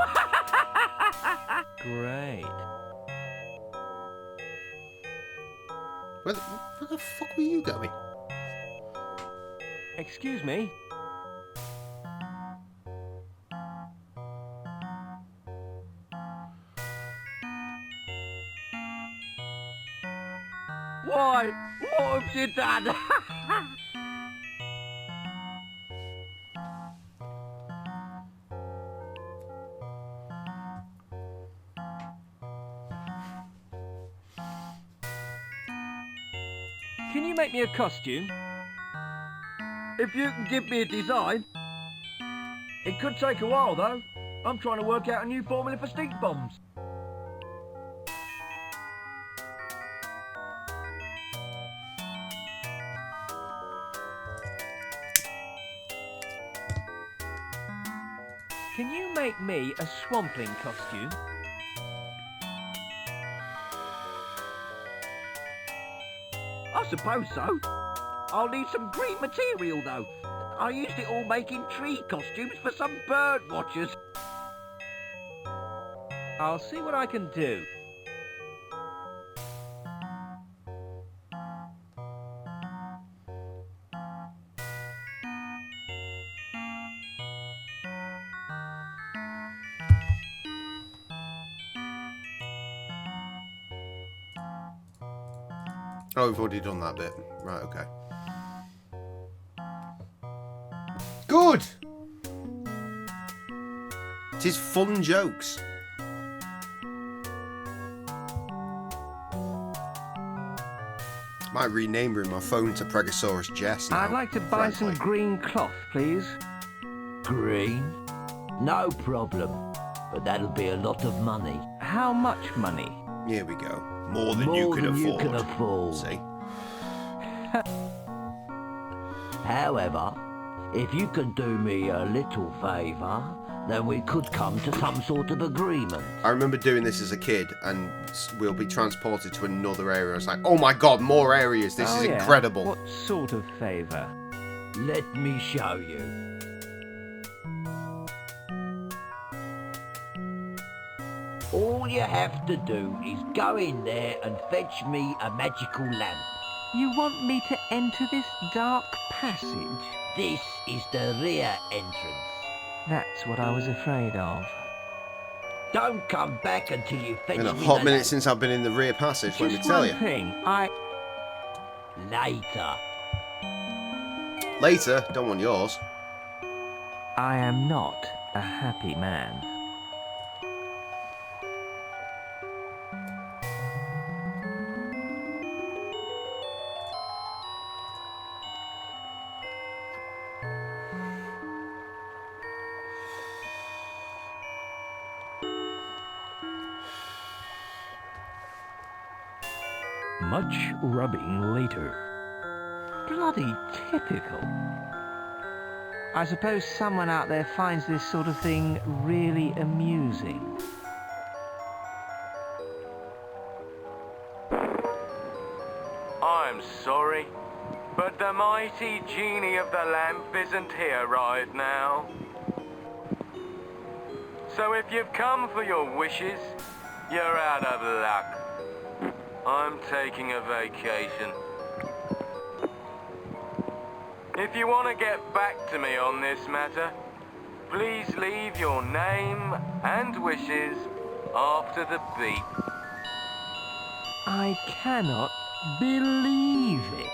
Great. Where the fuck were you going? Excuse me? Why? What have you done? Can you make me a costume? If you can give me a design. It could take a while, though. I'm trying to work out a new formula for stink bombs. Can you make me a swampling costume? I suppose so. I'll need some green material, though. I used it all making tree costumes for some bird watchers. I'll see what I can do. Oh, we've already done that bit. Right, okay. Good! It is fun jokes. Might rename her in my phone to Pregosaurus Jess now. I'd like to buy some frankly. green cloth, please. Green? No problem. But that'll be a lot of money. How much money? Here we go. More than you can afford. See? However, if you can do me a little favour, then we could come to some sort of agreement. I remember doing this as a kid, and we'll be transported to another area. It's like, oh my god, more areas. This is yeah. incredible. What sort of favour? Let me show you. All you have to do is go in there and fetch me a magical lamp. You want me to enter this dark passage? This is the rear entrance. That's what I was afraid of. Don't come back until you fetch Been a me hot the minute lamp. since I've been in the rear passage, let me Just tell one you. thing, Later. Later, don't want yours. I am not a happy man. Much rubbing later. Bloody typical. I suppose someone out there finds this sort of thing really amusing. I'm sorry, but the mighty genie of the lamp isn't here right now. So if you've come for your wishes, you're out of luck. I'm taking a vacation. If you want to get back to me on this matter, please leave your name and wishes after the beep. I cannot believe it.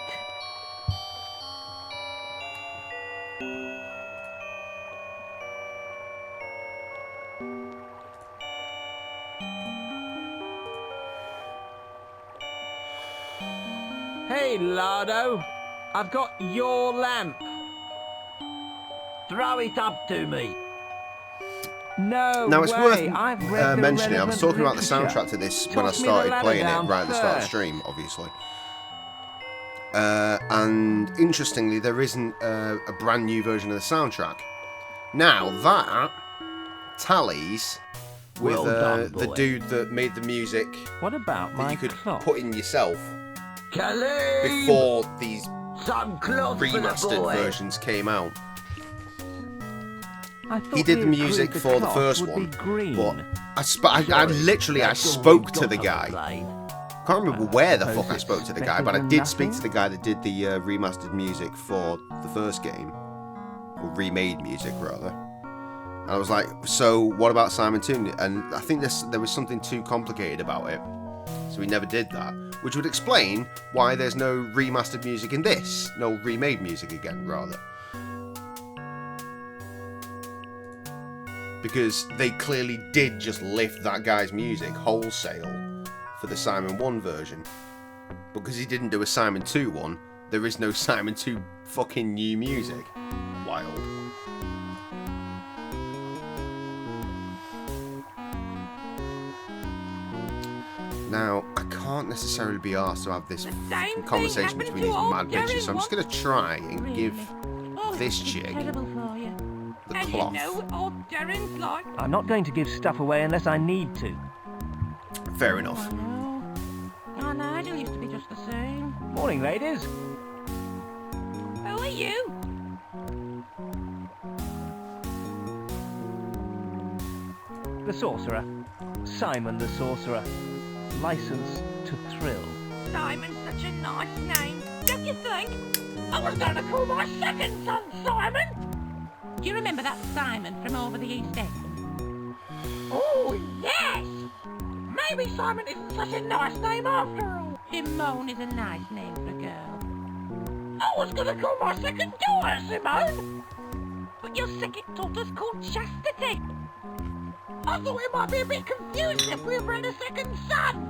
Hey, Lardo. I've got your lamp. Throw it up to me. No Now, it's way. worth I've read the mentioning, I was talking about the literature. soundtrack to this when I Toss me the started ladder playing it, down right at the start of the first. stream, obviously. And interestingly, there isn't a brand new version of the soundtrack. Now, that tallies with Well done, the boy. dude that made the music What about that my you could clock? put in yourself Khalid! before these Some cloth for the remastered boy. versions came out. I thought He did we the music agreed for the clock first would be one, green. but I literally That's all spoke we've to got the on guy. plane. Can't remember where the suppose fuck I it's spoke to the guy, better but I than did speak to nothing. the guy that did the remastered music for the first game, or remade music rather. And I was like, so what about Simon Toon? And I think there was something too complicated about it, so we never did that. Which would explain why there's no remastered music in this, no remade music again, rather. Because they clearly did just lift that guy's music wholesale for the Simon 1 version. Because he didn't do a Simon 2 one, there is no Simon 2 fucking new music. Wild. Now, I can't necessarily be asked to have this fucking conversation between these mad bitches, so I'm just going to try and give this chick Terrible for you. the And cloth. you know what old Darren's like. I'm not going to give stuff away unless I need to. Fair enough. Oh, Nigel used to be just the same. Morning, ladies. Who are you? The Sorcerer. Simon the Sorcerer. Licensed to thrill. Simon's such a nice name, don't you think? I was going to call my second son Simon. Do you remember that Simon from over the East End? Oh, yes! Maybe Simon isn't such a nice name after all. Simone is a nice name for a girl. I was going to call my second daughter Simone. But your second daughter's called Chastity. I thought it might be a bit confusing if we ever had a second son.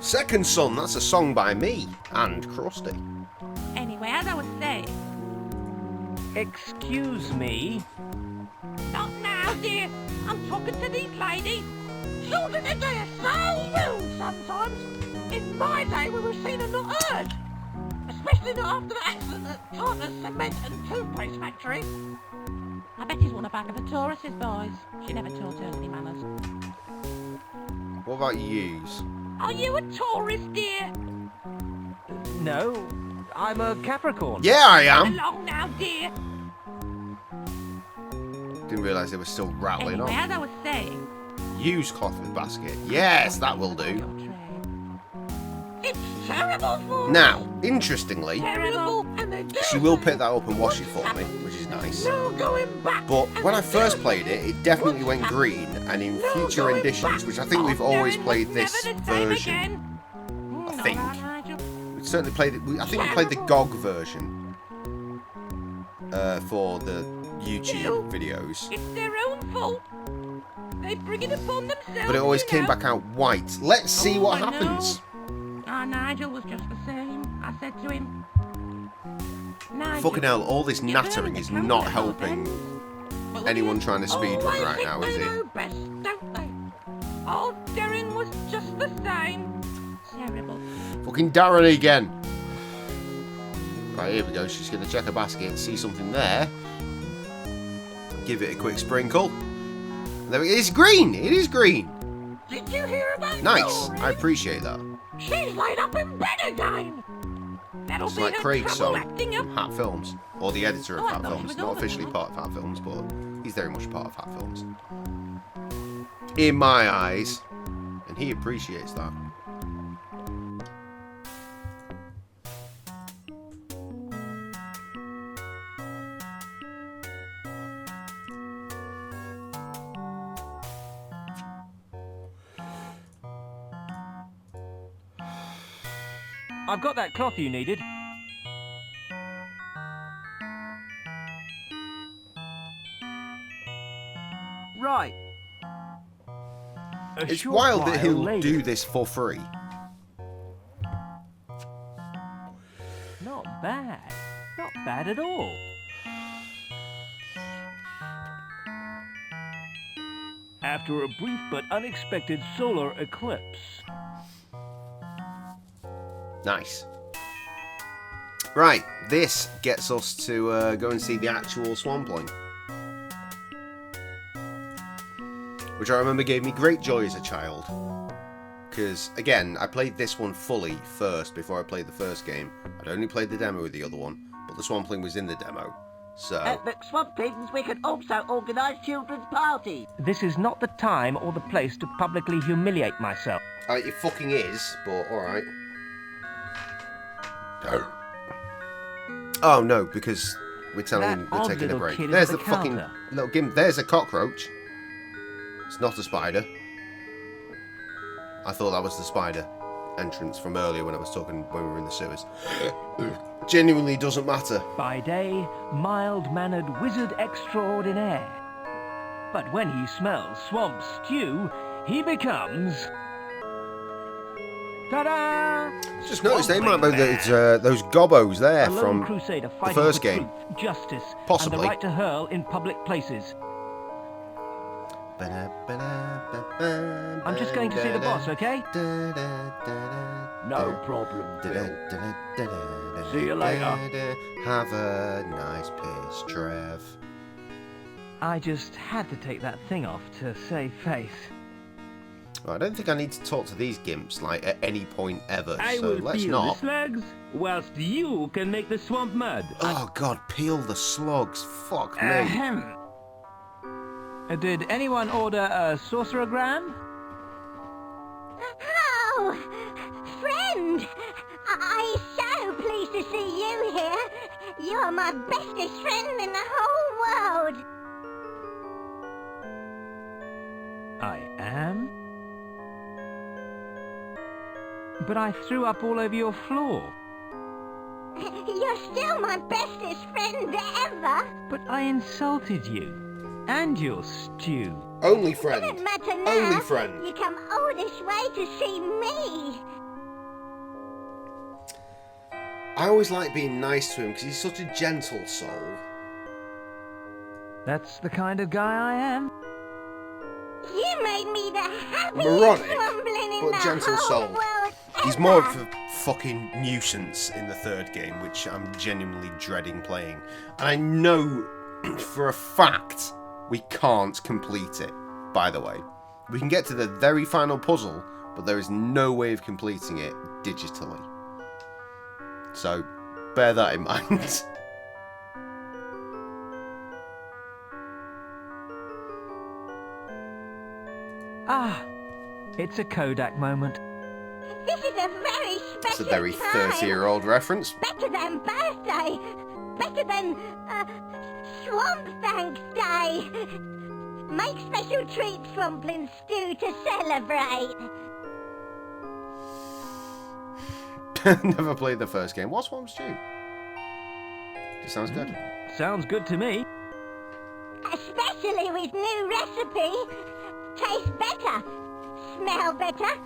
Second Son, that's a song by me and Krusty. Anyway, as I was saying... Excuse me? Not now, dear. I'm talking to these ladies. Children today are so rude sometimes. In my day, we were seen and not heard. Especially not after the accident at Tartar's Cement and Toothpaste Factory. I bet he's one of Agatha Taurus's boys. She never taught her any manners. What about yous? Are you a tourist, dear? No, I'm a Capricorn. Yeah, I am. Come along now, dear. Didn't realise they were still rattling Anyway, on. as I was saying, Use cloth basket. Yes, that will do. It's terrible for Now, interestingly, terrible, and she will pick that up and wash it for me, which is nice. no going back. But when I first played it, it definitely went green, and in future renditions, which I think we've always played this version, I think. We certainly played it, I think we played the GOG version for the YouTube videos. It's their own fault. They bring it upon themselves. But it always came back out white. Let's see what happens. Nigel was just the same. I said to him, Nigel, Fucking hell, all this nattering is not helping anyone trying to speedrun right now, is it? best, don't they? Old Darren was just the same. Terrible. Fucking Darren again. Right, here we go. She's going to check her basket, see something there. Give it a quick sprinkle. There it is. Green. It is green. Did you hear about Nice. Dory? I appreciate that. She's laid up in bed again. That'll It's be like her Craig's trouble song acting up. from Hat Films, or the editor of Oh, I Hat thought she Films. was Not older officially than part of Hat Films, but he's very much part of Hat Films. In my eyes. And he appreciates that. I've got that cloth you needed. Right. It's wild that he'll do this for free. Not bad. Not bad at all. After a brief but unexpected solar eclipse. Nice. Right, this gets us to go and see the actual Swampling. Which I remember gave me great joy as a child. Because, again, I played this one fully first before I played the first game. I'd only played the demo with the other one, but the Swampling was in the demo. So... At McSwampings, we can also organise children's parties. This is not the time or the place to publicly humiliate myself. It fucking is, but alright. No. Oh no, because we're telling him we're taking a break. There's the fucking little gimp. There's a cockroach. It's not a spider. I thought that was the spider entrance from earlier when I was talking when we were in the sewers. Genuinely doesn't matter. By day, mild-mannered wizard extraordinaire. But when he smells swamp stew, he becomes... Ta-da! Just noticed they might be those gobos there A lone from crusader the fighting first for game. truth, justice, Possibly. and the right to hurl in public places. I'm just going to see the boss, okay? No problem, Phil. See you later. Have a nice piss, Trev. I just had to take that thing off to save face. Well, I don't think I need to talk to these gimps, like, at any point ever, I so will let's peel not. the slugs, whilst you can make the swamp mud. Oh god, peel the slugs. Fuck me. Ahem. Did anyone order a sorcerer-gram? Oh, friend! I'm so pleased to see you here. You are my bestest friend in the whole world. I am? But I threw up all over your floor. You're still my bestest friend ever. But I insulted you. And your stew. Only It friend. doesn't matter now. Only friend. You come all this way to see me. I always like being nice to him because he's such a gentle soul. That's the kind of guy I am. You made me the happiest Moronic, swampling in but the gentle whole soul. world He's ever. more of a fucking nuisance in the third game, which I'm genuinely dreading playing. And I know for a fact we can't complete it, by the way. We can get to the very final puzzle, but there is no way of completing it digitally. So, bear that in mind. Ah, it's a Kodak moment. This is a very special It's a very time. 30-year-old reference. Better than birthday. Better than Swamp Thanks Day. Make special treats, Swampling Stew, to celebrate. Never played the first game. What's Swamp Stew? Just sounds good. Sounds good to me. Especially with new recipe. Tastes better. Smell better.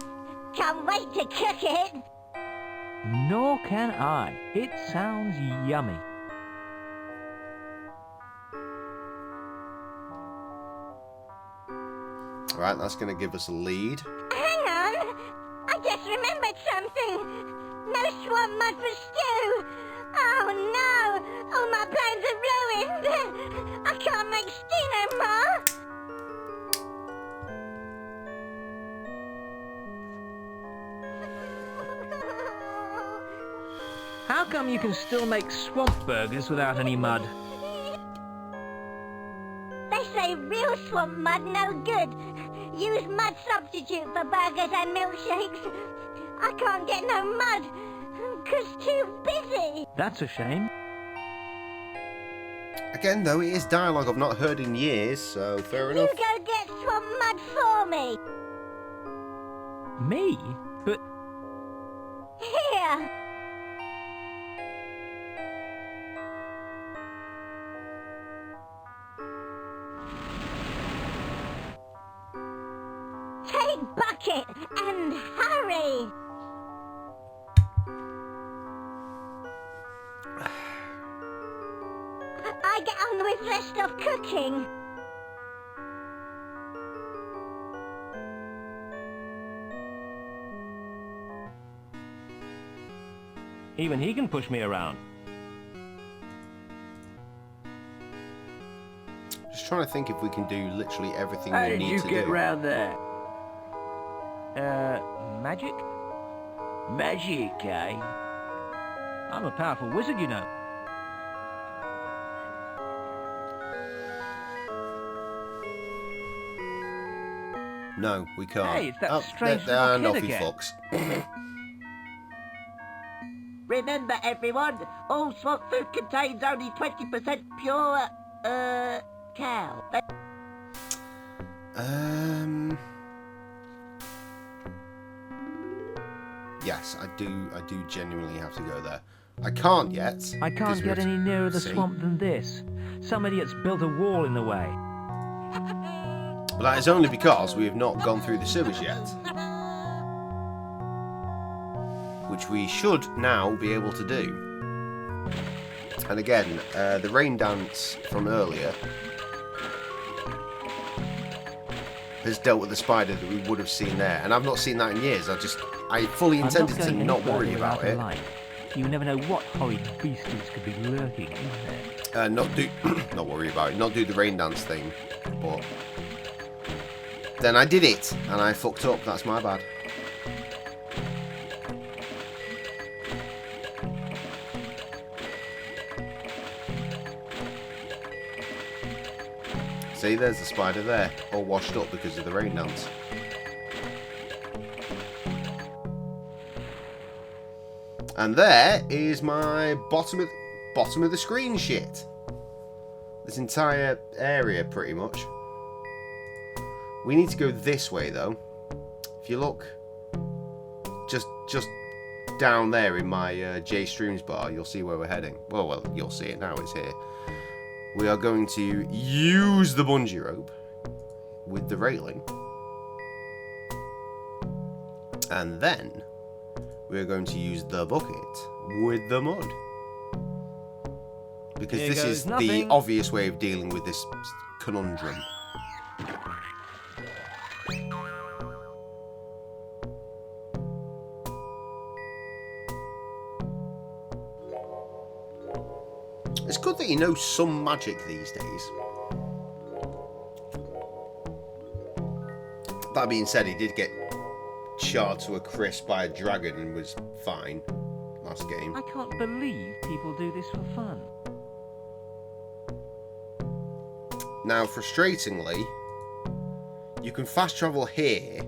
Can't wait to cook it. Nor can I. It sounds yummy. Right, that's going to give us a lead. Hang on. I just remembered something. No swamp mud for stew. Oh no. All my plans are ruined. I can't make stew no more. How come you can still make swamp burgers without any mud? They say real swamp mud no good. Use mud substitute for burgers and milkshakes. I can't get no mud, 'cause too busy. That's a shame. Again, though, it is dialogue I've not heard in years, so fair enough. You go get swamp mud for me. Me? But... Here. Take bucket and hurry. I get on with rest of cooking. Even he can push me around. Just trying to think if we can do literally everything How we did need you to get do. round there? Magic? Magic, eh? I'm a powerful wizard, you know. No, we can't. Hey, it's that strange and little off kid he again. fucks. Remember, everyone, all swamp food contains only 20% pure, cow. Yes, I do genuinely have to go there. I can't yet. I can't get any nearer the see. swamp than this. Some idiot's built a wall in the way. But that is only because we have not gone through the sewers yet. Which we should now be able to do. And again, the rain dance from earlier has dealt with the spider that we would have seen there. And I've not seen that in years. I fully intended to not worry about it. You never know what horrid beasties could be lurking in there. Not worry about it. Not do the rain dance thing. But then I did it, and I fucked up. That's my bad. See, there's the spider there, all washed up because of the rain dance. And there is my bottom of the screen shit. This entire area, pretty much. We need to go this way, though. If you look just down there in my J Streams bar, you'll see where we're heading. Well, you'll see it now. It's here. We are going to use the bungee rope with the railing, and then we're going to use the bucket with the mud. Because Here this goes is nothing. the obvious way of dealing with this conundrum. It's good that he knows some magic these days. That being said, he did get charred to a crisp by a dragon and was fine last game. I can't believe people do this for fun. Now, frustratingly, You can fast travel here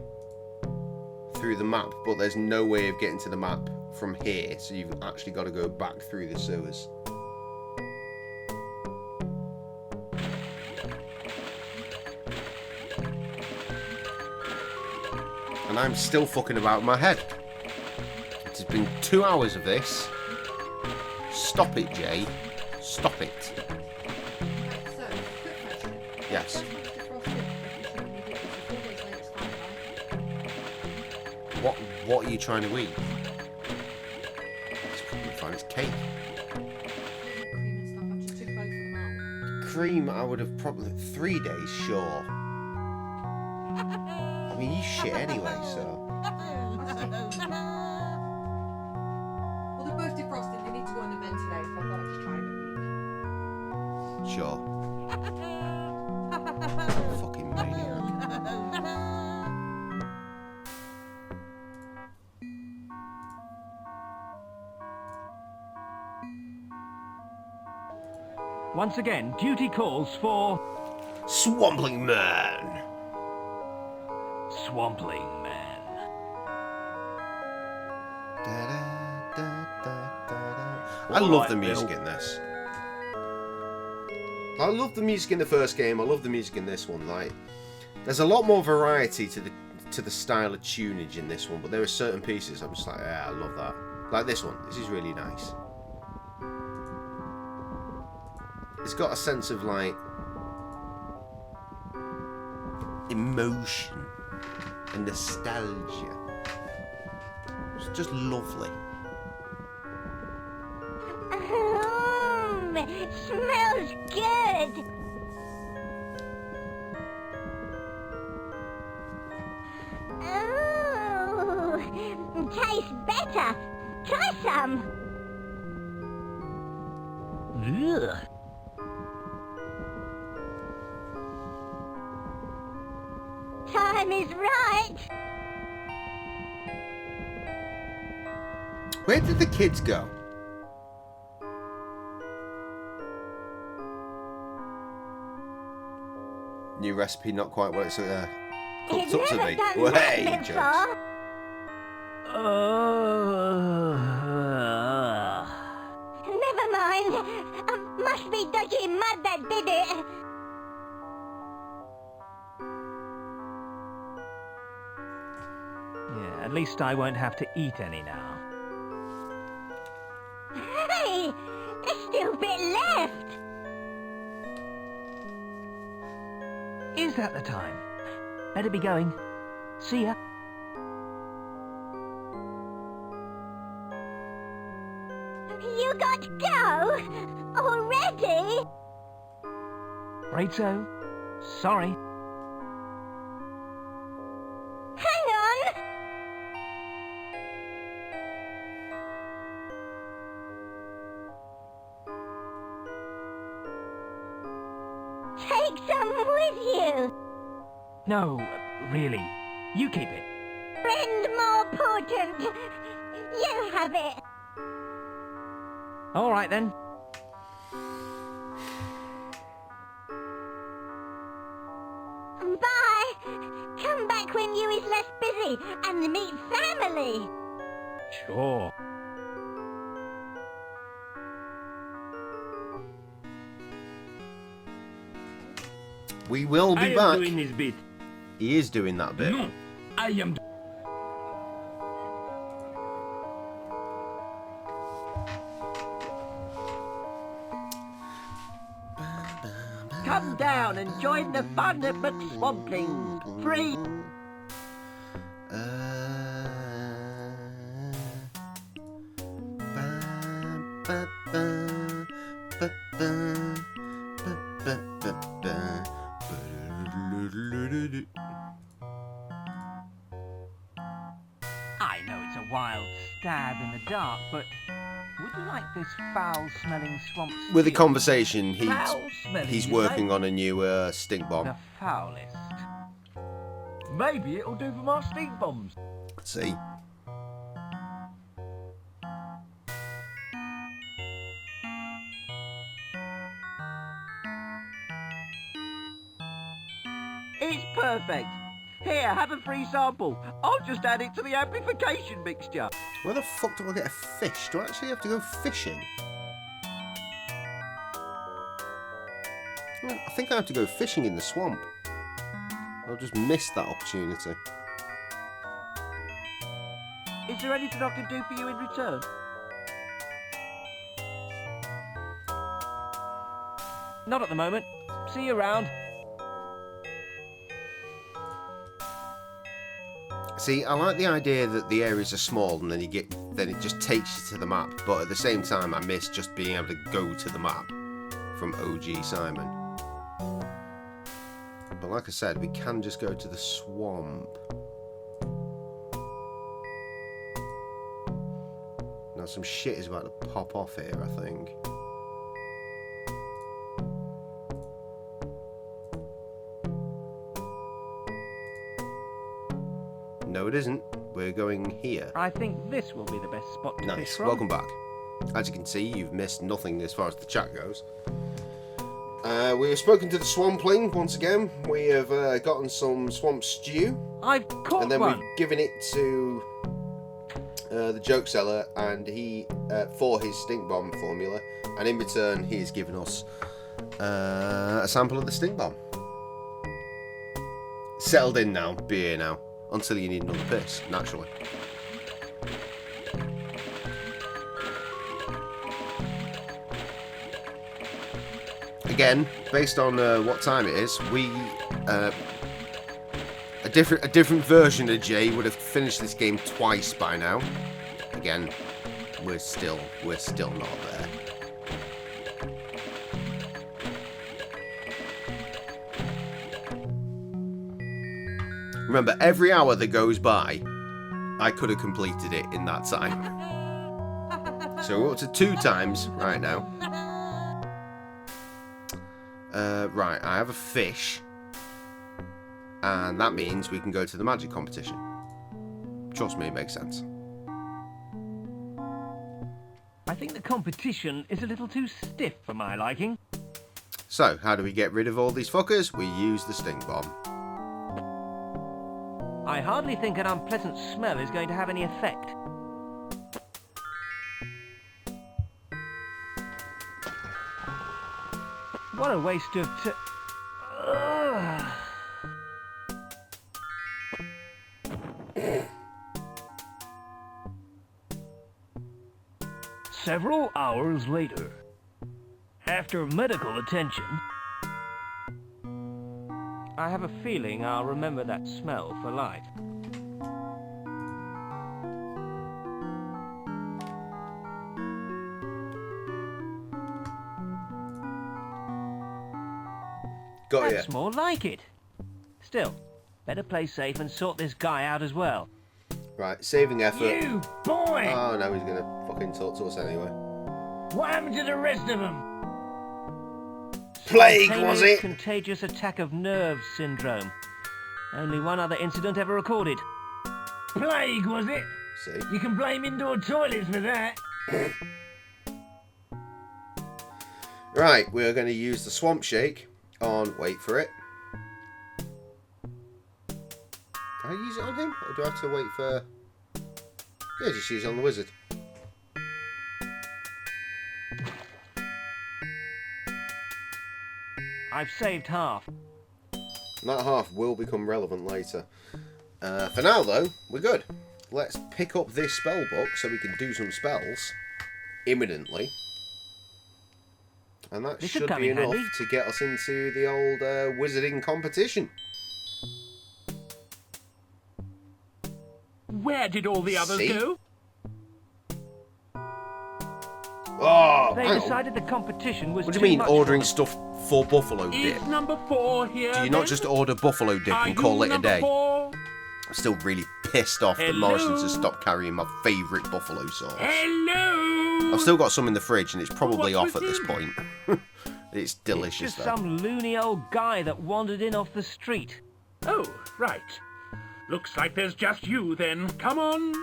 through the map, but there's no way of getting to the map from here, so you've actually got to go back through the sewers. And I'm still fucking about in my head. It's been 2 hours of this. Stop it, Jay. Stop it. Yes. What are you trying to eat? It's probably fine. It's cake. Cream, I would have probably 3 days, sure. I mean, you shit anyway, so. Well, they're both defrosted. They need to go on the vent today, so I thought I'd just try them. Sure. Fucking maniac. Once again, duty calls for... Swampling Man! Swampling Man. I love the music in this. I love the music in the first game. I love the music in this one. Like, there's a lot more variety to the style of tunage in this one, but there are certain pieces I'm just like, yeah, I love that. Like this one. This is really nice. It's got a sense of like emotion and nostalgia. It's just lovely. It smells good. Oh, tastes better. Try some. Ugh. Time is right. Where did the kids go? New recipe, not quite what it's cooked up to be. Well, hey, jokes. Never mind. Must be dodgy mud that did it. Yeah, at least I won't have to eat any now. Hey, there's still a bit left. Is that the time? Better be going. See ya. You got to go? Already? Right so. Sorry. Hang on. Take some with you. No, really. You keep it. Friend more potent. You have it. All right then. Bye. Come back when you is less busy and meet family. Sure. We will be I back. am doing this bit. He is doing that bit. No, I am. Come down and join the fun at McSwampling's. Free. I know it's a wild stab in the dark, but would you like this foul-smelling swamp stew? With the conversation, Foul-smelling, he's you working say? on a new stink bomb. The foulest. Maybe it'll do for my stink bombs. Let's see. It's perfect. Here, have a free sample. I'll just add it to the amplification mixture. Where the fuck do I get a fish? Do I actually have to go fishing? I think I have to go fishing in the swamp. I'll just miss that opportunity. Is there anything I can do for you in return? Not at the moment. See you around. See, I like the idea that the areas are small and then it just takes you to the map, but at the same time I miss just being able to go to the map from OG Simon. But like I said, we can just go to the swamp. Now some shit is about to pop off here, I think. No, it isn't. We're going here. I think this will be the best spot to fish Nice. from. Welcome back. As you can see, you've missed nothing as far as the chat goes. We have spoken to the swampling once again. We have gotten some swamp stew. I've caught and then one. we've given it to the joke seller, and he for his stink bomb formula, and in return he has given us a sample of the stink bomb. Settled in now, be here now, until you need another piss, naturally. Again, based on what time it is, we a different version of Jay would have finished this game twice by now. Again, we're still not there. Remember, every hour that goes by, I could have completed it in that time. So we're up to 2 times right now. Right, I have a fish. And that means we can go to the magic competition. Trust me, it makes sense. I think the competition is a little too stiff for my liking. So, how do we get rid of all these fuckers? We use the stink bomb. I hardly think an unpleasant smell is going to have any effect. What a waste of Several hours later, after medical attention, I have a feeling I'll remember that smell for life. Got That's more like it. Still, better play safe and sort this guy out as well. Right, saving effort. You boy! Oh, no, he's gonna fucking talk to us anyway. What happened to the rest of them? Plague, was it? Contagious attack of nerves syndrome. Only one other incident ever recorded. Plague, was it? See? You can blame indoor toilets for that. Right, we're going to use the swamp shake on, wait for it. Can I use it on him? Or do I have to wait for... Yeah, just use it on the wizard. I've saved half. And that half will become relevant later. For now, though, we're good. Let's pick up this spell book so we can do some spells imminently. And that should be enough to get us into the old wizarding competition. Where did all the others go? Oh, they decided the competition was What do you mean, much ordering stuff for buffalo dip? Is number 4 here? Do you not just order buffalo dip and call it a day? I'm still really pissed off that Morrison's has stopped carrying my favourite buffalo sauce. Hello! I've still got some in the fridge and it's probably off at this point. It's delicious, Just though. some loony old guy that wandered in off the street. Oh, right. Looks like there's just you then. Come on.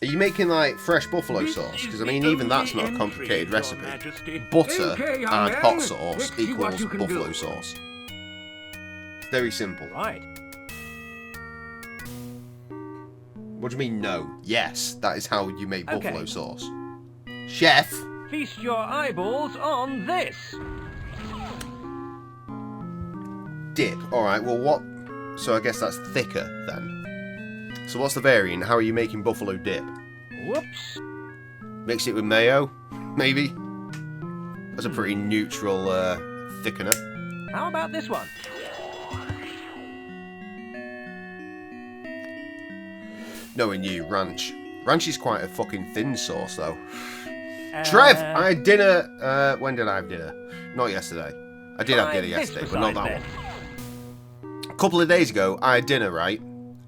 Are you making like fresh buffalo sauce? Because I mean, even that's not a complicated recipe. Butter and hot sauce equals buffalo sauce. It's very simple. Right. What do you mean, no? Yes, that is how you make buffalo sauce. Chef! Feast your eyeballs on this. Dip. Alright, well what... So I guess that's thicker, then. So what's the variant? How are you making buffalo dip? Whoops. Mix it with mayo? Maybe? That's a pretty neutral thickener. How about this one? Knowing you, ranch. Ranch is quite a fucking thin sauce, though. Trev! I had dinner... when did I have dinner? Not yesterday. I did have dinner yesterday, but not that one. A couple of days ago, I had dinner, right?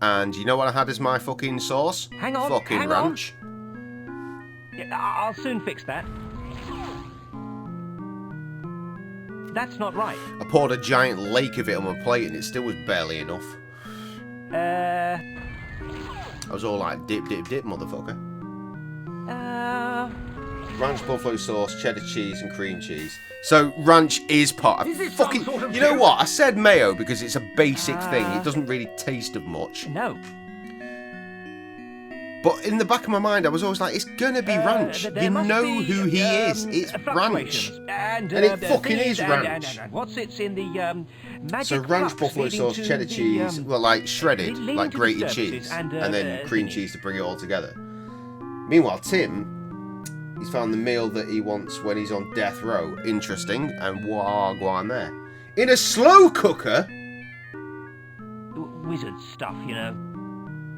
And you know what I had as my fucking sauce? Hang on, fucking ranch. Yeah, I'll soon fix that. That's not right. I poured a giant lake of it on my plate and it still was barely enough. I was all like, dip, dip, dip, motherfucker. Ranch, buffalo sauce, cheddar cheese, and cream cheese. So, ranch is part of fucking... You know what? I said mayo because it's a basic thing. It doesn't really taste of much. No. But in the back of my mind, I was always like, it's gonna be ranch. You know who he is. It's ranch. And it fucking is ranch. What's it's in the magic So ranch, box buffalo leading sauce, to cheddar the, cheese, well, like shredded, leading like to the grated services cheese, and, and then cream cheese to bring it all together. Meanwhile, Tim, he's found the meal that he wants when he's on death row. Interesting, and wagwan there. In a slow cooker? Wizard stuff, you know.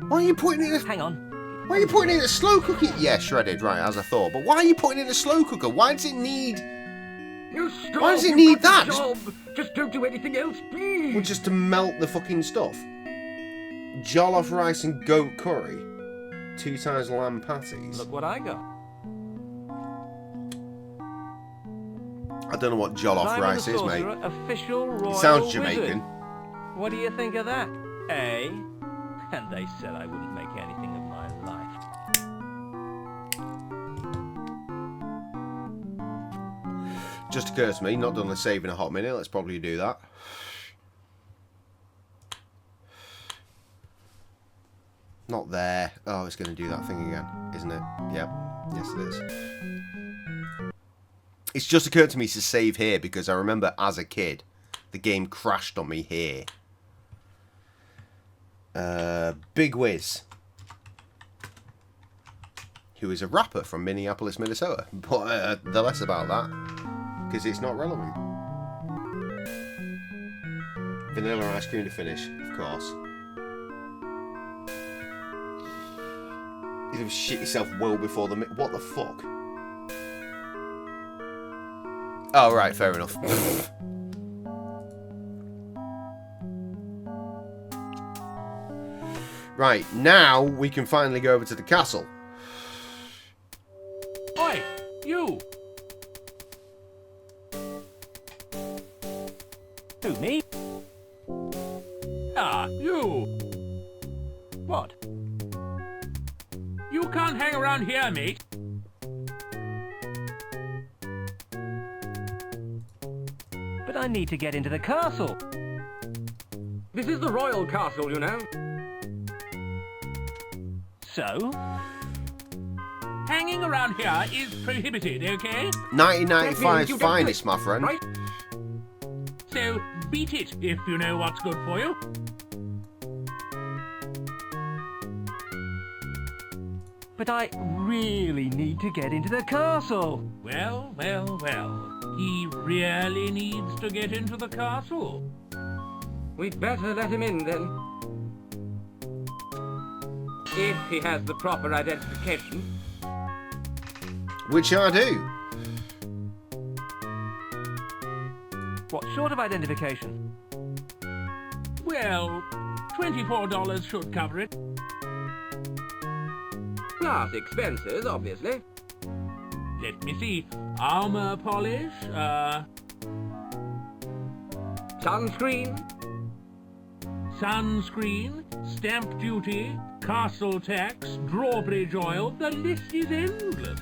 Why are you putting it in a... Hang on. Why are you putting it in a slow cooker? Yeah, shredded, right, as I thought. But why are you putting it in a slow cooker? Why does it need... Why does it need that? Just don't do anything else, please. Well, just to melt the fucking stuff. Jollof rice and goat curry. 2 times lamb patties. Look what I got. I don't know what jollof rice is, mate. Official royal It sounds wizard. Jamaican. What do you think of that? Eh? And they said I wouldn't make anything of my life. Just occurs to me, not done the save in a hot minute. Let's probably do that. Not there. Oh, it's going to do that thing again, isn't it? Yep. Yes, it is. It's just occurred to me to save here because I remember as a kid, the game crashed on me here. Big Wiz, who is a rapper from Minneapolis, Minnesota. But the less about that, because it's not relevant. Vanilla ice cream to finish, of course. You'd have shit yourself well before the... What the fuck? Oh, right, fair enough. Right, now we can finally go over to the castle. Oi, you! Who, me? Ah, you! What? You can't hang around here, mate. But I need to get into the castle. This is the royal castle, you know. So? Hanging around here is prohibited, okay? 1995's finest, my friend. Right? So, beat it if you know what's good for you. But I really need to get into the castle. Well, well, well. He really needs to get into the castle. We'd better let him in, then. If he has the proper identification. Which I do. What sort of identification? Well, $24 should cover it. Plus expenses, obviously. Let me see. Armor polish, Sunscreen. sunscreen, stamp duty, castle tax, drawbridge oil. The list is endless.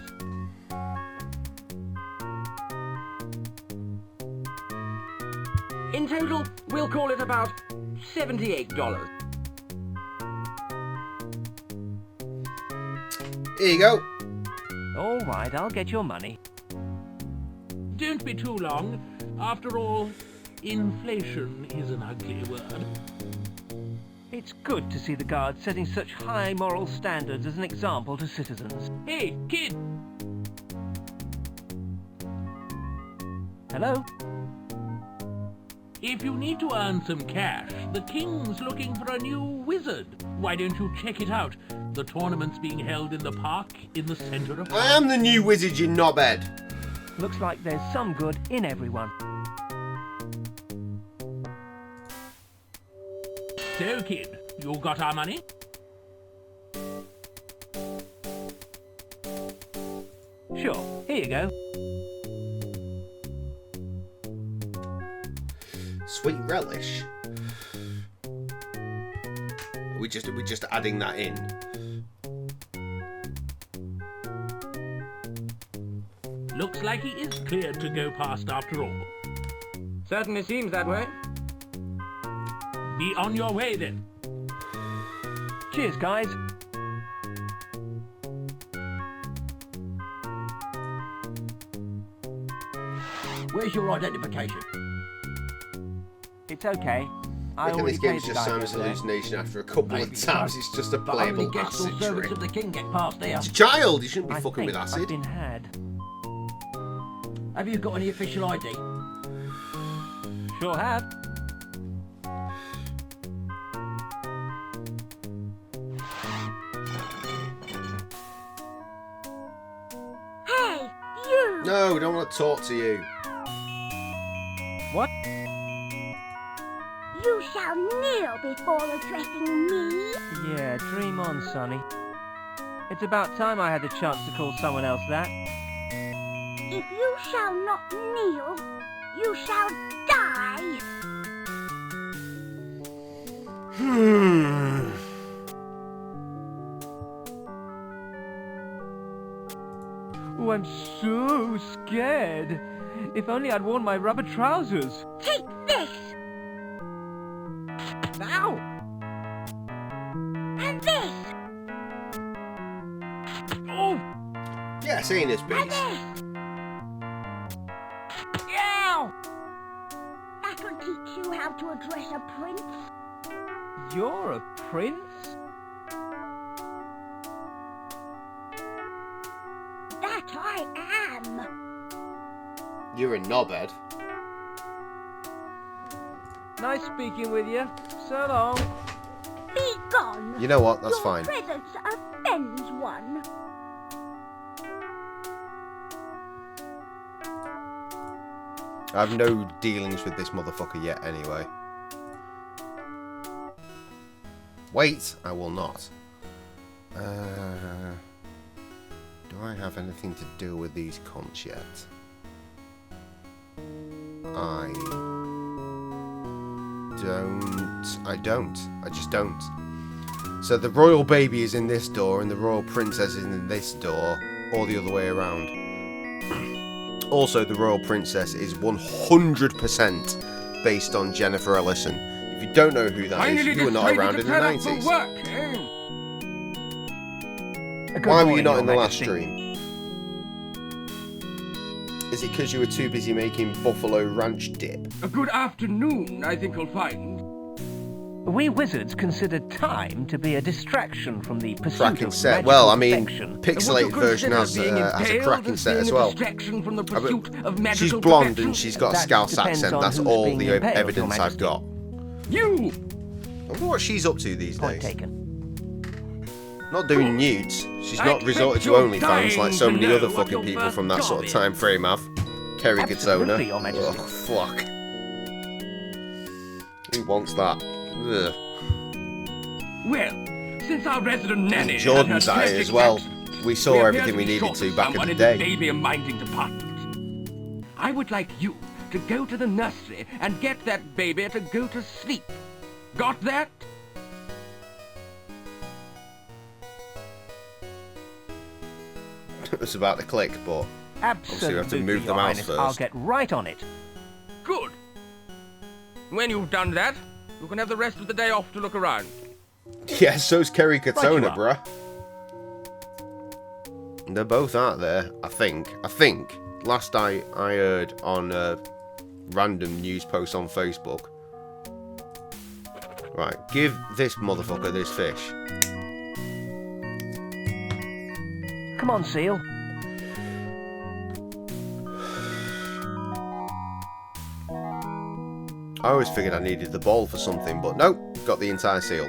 In total, we'll call it about $78. Here you go. All right, I'll get your money. Don't be too long. After all, inflation is an ugly word. It's good to see the guards setting such high moral standards as an example to citizens. Hey, kid! Hello? If you need to earn some cash, the king's looking for a new wizard. Why don't you check it out? The tournament's being held in the park in the centre of... I am the new wizard, you knobhead. Looks like there's some good in everyone. So, kid, you got our money? Sure, here you go. Sweet relish. We're just adding that in. Looks like he is cleared to go past after all. Certainly seems that way. Be on your way then. Cheers, guys. Where's your identification? It's okay. I reckon already this game's paid the just guy Simon's yesterday. hallucination after a couple of tabs. It's just a But only playable guests or acid servants drink. of the king get past here. It's a child. You shouldn't be I fucking with think acid. I've been had. Have you got any official ID? Sure have. Hey, you! No, we don't want to talk to you. What? You shall kneel before addressing me. Yeah, dream on, Sonny. It's about time I had the chance to call someone else that. If you shall not kneel, you shall die. Oh, I'm so scared. If only I'd worn my rubber trousers. Take this! Ow! And this! Oh! Yes, ain't this And beast. this! Ow! That'll teach you how to address a prince. You're a prince? That I am. You're a knobhead. Nice speaking with you. So long. Be gone. You know what? That's Your fine. presence offends one. I have no dealings with this motherfucker yet anyway. Wait, I will not. Do I have anything to do with these cunts yet? I don't. I just don't. So the royal baby is in this door and the royal princess is in this door, or the other way around. Also, the royal princess is 100% based on Jennifer Ellison. If you don't know who that is, you were not around in the 90s. Why were you not in the last stream? Is it because you were too busy making Buffalo Ranch dip? A good afternoon, I think you'll find. We wizards consider time to be a distraction from the pursuit Cracking of set. magical Well, I mean, perfection. pixelated version has a cracking set as well. She's blonde and she's got a Scouse accent. That's all the evidence I've got. You! I wonder what she's up to these days. Not doing nudes. She's not resorted to OnlyFans like so many other fucking people from that sort of time frame have. Kerry Katona. Oh, fuck. Who wants that? Ugh. Well, since our resident nanny Jordan's had her at it tragic as well. accident, We saw appear everything to we be needed short to of back in someone the in day. baby and minding department. I would like you to go to the nursery and get that baby to go to sleep. Got that? It was about to click, but obviously we have to Absolutely, move the Your mouse Highness. first. I'll get right on it. Good. When you've done that, you can have the rest of the day off to look around. Yeah, so's Kerry Right you Katona, are. bruh. They're both out there, I think. Last I heard on a random news post on Facebook. Right, give this motherfucker this fish. Come on, Seal. I always figured I needed the ball for something, but nope, got the entire seal.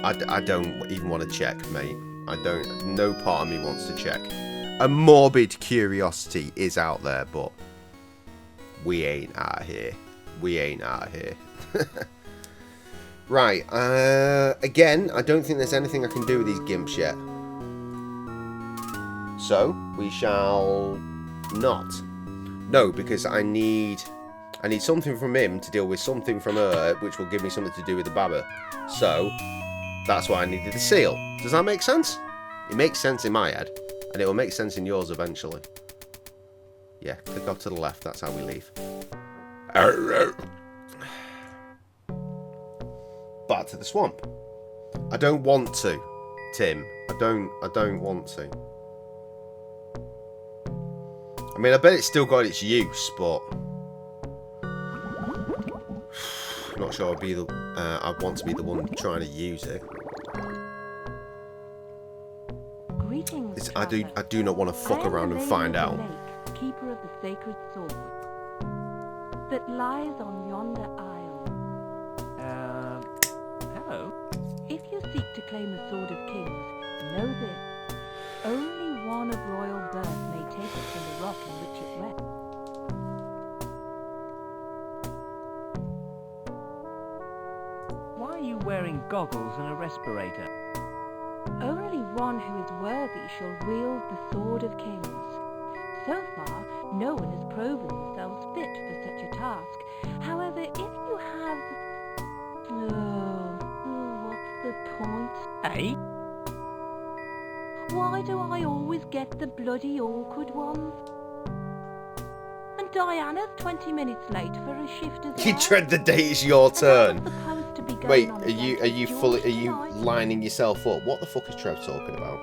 I don't even want to check, mate. No part of me wants to check. A morbid curiosity is out there, but we ain't out here. Right, again, I don't think there's anything I can do with these gimps yet. So, we shall not. No, because I need something from him to deal with something from her, which will give me something to do with the Baba. So, that's why I needed the seal. Does that make sense? It makes sense in my head, and it will make sense in yours eventually. Yeah, click off to the left, that's how we leave. Back to the swamp. I don't want to, Tim. I don't want to. I mean, I bet it's still got its use, but I'm not sure I'd want to be the one trying to use it. Greetings, I do not want to fuck around and find out. Lake, keeper of the sacred sword that lies on yonder isle. Hello? If you seek to claim the sword of kings, know this: only one of royal birth may take it from the rock in which it rests. Why are you wearing goggles and a respirator? Only one who is worthy shall wield the sword of kings. So far, no one has proven themselves fit for such a task. However, if you have... what's the point? Hey? Why do I always get the bloody awkward ones? And Diana's 20 minutes late for a shift as well. You dread the day it's your turn. Supposed to be going Wait, on are you lining yourself up? What the fuck is Trev talking about?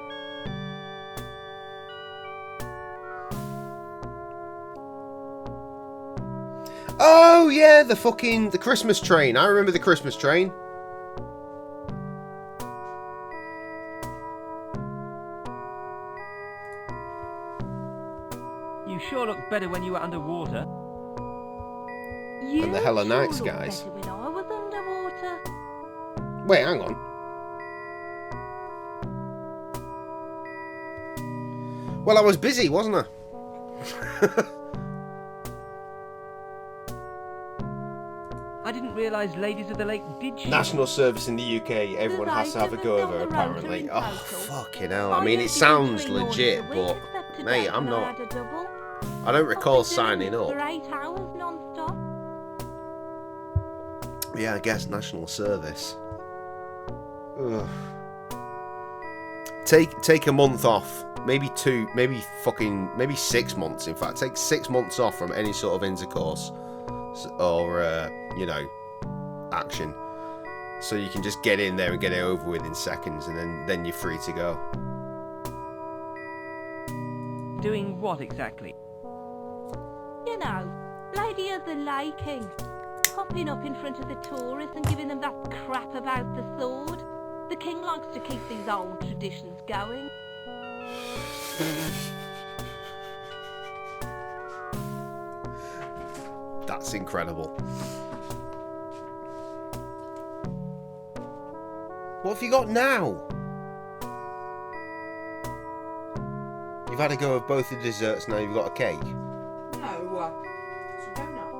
Oh yeah, the Christmas train. I remember the Christmas train. You sure look better when you were underwater. And the Hella Nights guys. When I was underwater. Wait, hang on. Well, I was busy, wasn't I? I didn't realise Ladies of the Lake did shoot. National service in the UK, everyone has to have a go of her, apparently. Oh, fucking hell. I mean, it sounds legit, but, mate, I'm not... I don't recall signing up. For 8 hours non-stop. Yeah, I guess national service. Ugh. Take a month off. Maybe 2, maybe 6 months, in fact. Take 6 months off from any sort of intercourse. Or, you know, action. So you can just get in there and get it over with in seconds, and then you're free to go. Doing what exactly? You know, Lady of the Laking. Popping up in front of the tourists and giving them that crap about the sword. The king likes to keep these old traditions going. That's incredible. What have you got now? You've had a go of both the desserts, now you've got a cake. No, it's a donut.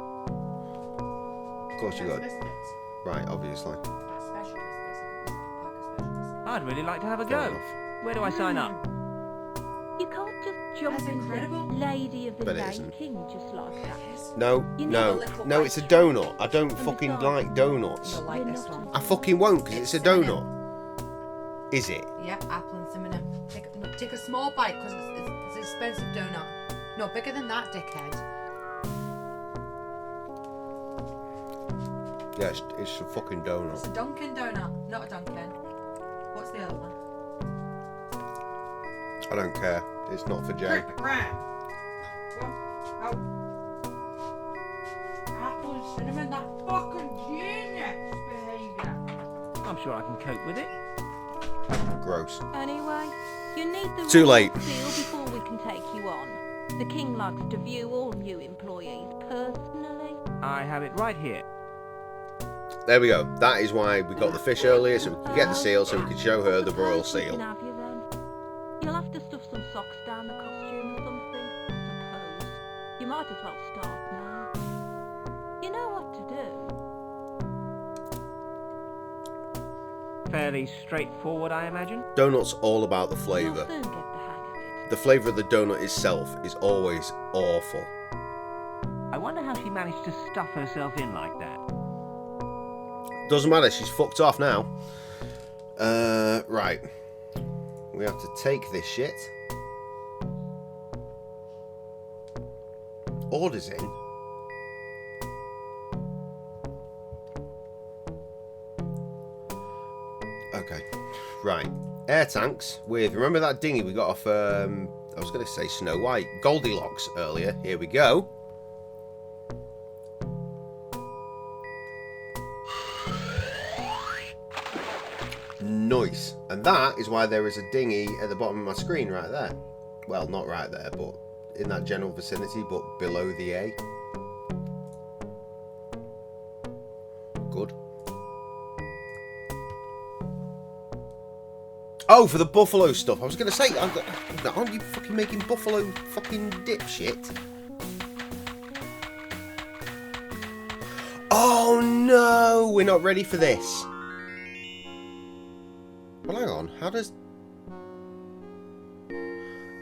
Of course you got. Biscuits. Right, obviously. Special biscuits. I'd really like to have a Fair go. enough. Where do I sign up? You can't just jump incredible. into Lady of the But it Lake isn't. King just like that. No, You need no, a little no, it's a donut. I don't fucking like donuts. You'll like this one. I fucking won't, because it's a donut. Is it? Yep, apple and cinnamon. Take a small bite, because it's an expensive donut. No, bigger than that, dickhead. Yeah, it's a fucking donut. It's a Dunkin' donut, not a Dunkin'. What's the other one? I don't care. It's not for Jay. Apple and cinnamon, that fucking genius behaviour. I'm sure I can cope with it. Gross. Anyway, you need the Too royal late. seal before we can take you on. The king likes to view all new employees personally. I have it right here. There we go. That is why we got the fish earlier, so we could get the seal, so we could show her the royal We can seal. have you then. You'll have to stuff some socks down the costume or something, I suppose. You might as well start now. You know what to do. Fairly straightforward, I imagine. Donut's all about the flavour. You'll soon get the hang of it. The flavour of the donut itself is always awful. I wonder how she managed to stuff herself in like that. Doesn't matter, she's fucked off now. Right. We have to take this shit. Orders in. Okay. Right. Air tanks with, remember that dinghy we got off, I was going to say Snow White, Goldilocks earlier. Here we go. Nice. And that is why there is a dinghy at the bottom of my screen right there. Well, not right there, but in that general vicinity, but below the A. Good. Oh, for the buffalo stuff. I was going to say, aren't you fucking making buffalo fucking dipshit? Oh no, we're not ready for this. Well, hang on. How does...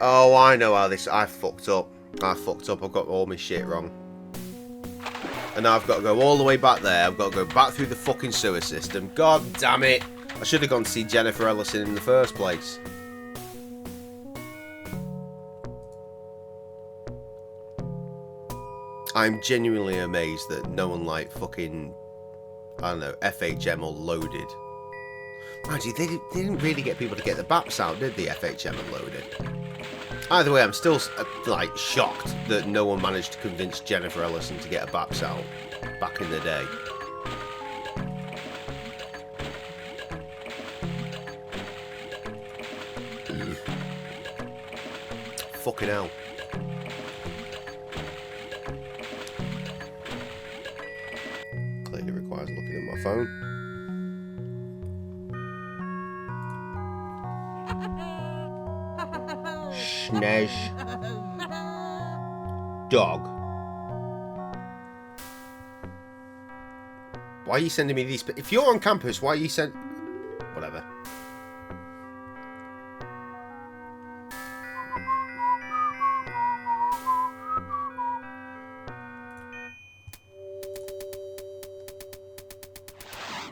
Oh, I know how this... I fucked up. I've got all my shit wrong. And now I've got to go all the way back there. I've got to go back through the fucking sewer system. God damn it. I should have gone to see Jennifer Ellison in the first place. I'm genuinely amazed that no one like fucking... I don't know, FHM or Loaded. Mind you, they didn't really get people to get the BAPs out, did the FHM and Loaded? Either way, I'm still, like, shocked that no one managed to convince Jennifer Ellison to get a BAPs out back in the day. Fucking hell. Clearly requires looking at my phone. Snez. Dog. Why are you sending me these? If you're on campus, why are you send? Whatever.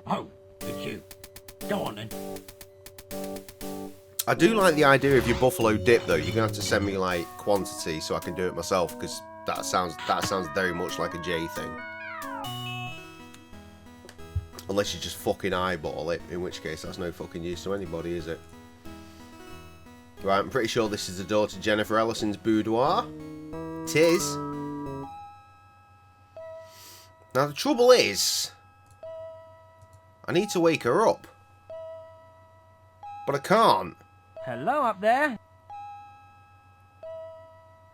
Oh, it's you. Go on then. I do like the idea of your buffalo dip, though. You're gonna have to send me like quantity so I can do it myself, because that sounds very much like a J thing. Unless you just fucking eyeball it, in which case that's no fucking use to anybody, is it? Right, I'm pretty sure this is the door to Jennifer Ellison's boudoir. Tis. Now the trouble is, I need to wake her up, but I can't. Hello up there?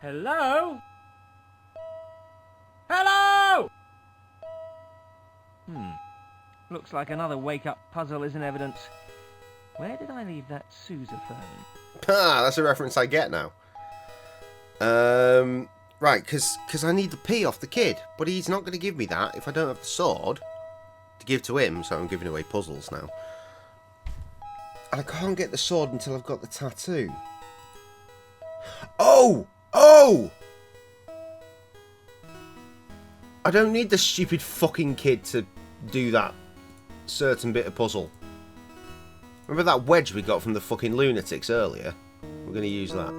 Hello? Hello? Looks like another wake-up puzzle is in evidence. Where did I leave that sousaphone? Ah, that's a reference I get now. Right, because I need the P off the kid, but he's not going to give me that if I don't have the sword to give to him, so I'm giving away puzzles now. And I can't get the sword until I've got the tattoo. Oh! Oh! I don't need the stupid fucking kid to do that certain bit of puzzle. Remember that wedge we got from the fucking lunatics earlier? We're going to use that.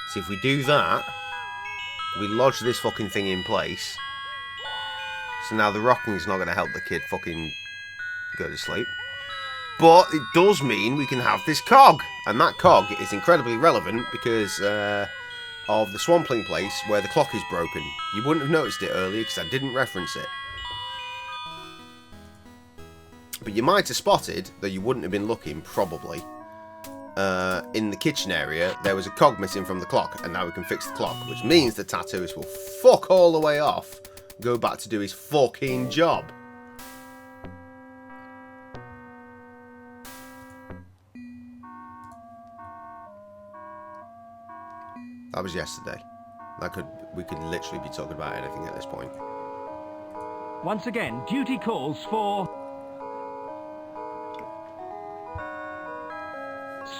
See, if we do that, we lodge this fucking thing in place. So now the rocking's not going to help the kid fucking go to sleep. But it does mean we can have this cog. And that cog is incredibly relevant because of the swampling place where the clock is broken. You wouldn't have noticed it earlier because I didn't reference it. But you might have spotted, though you wouldn't have been looking, probably, in the kitchen area, there was a cog missing from the clock, and now we can fix the clock, which means the tattooist will fuck all the way off, go back to do his fucking job. That was yesterday. We could literally be talking about anything at this point. Once again, duty calls for...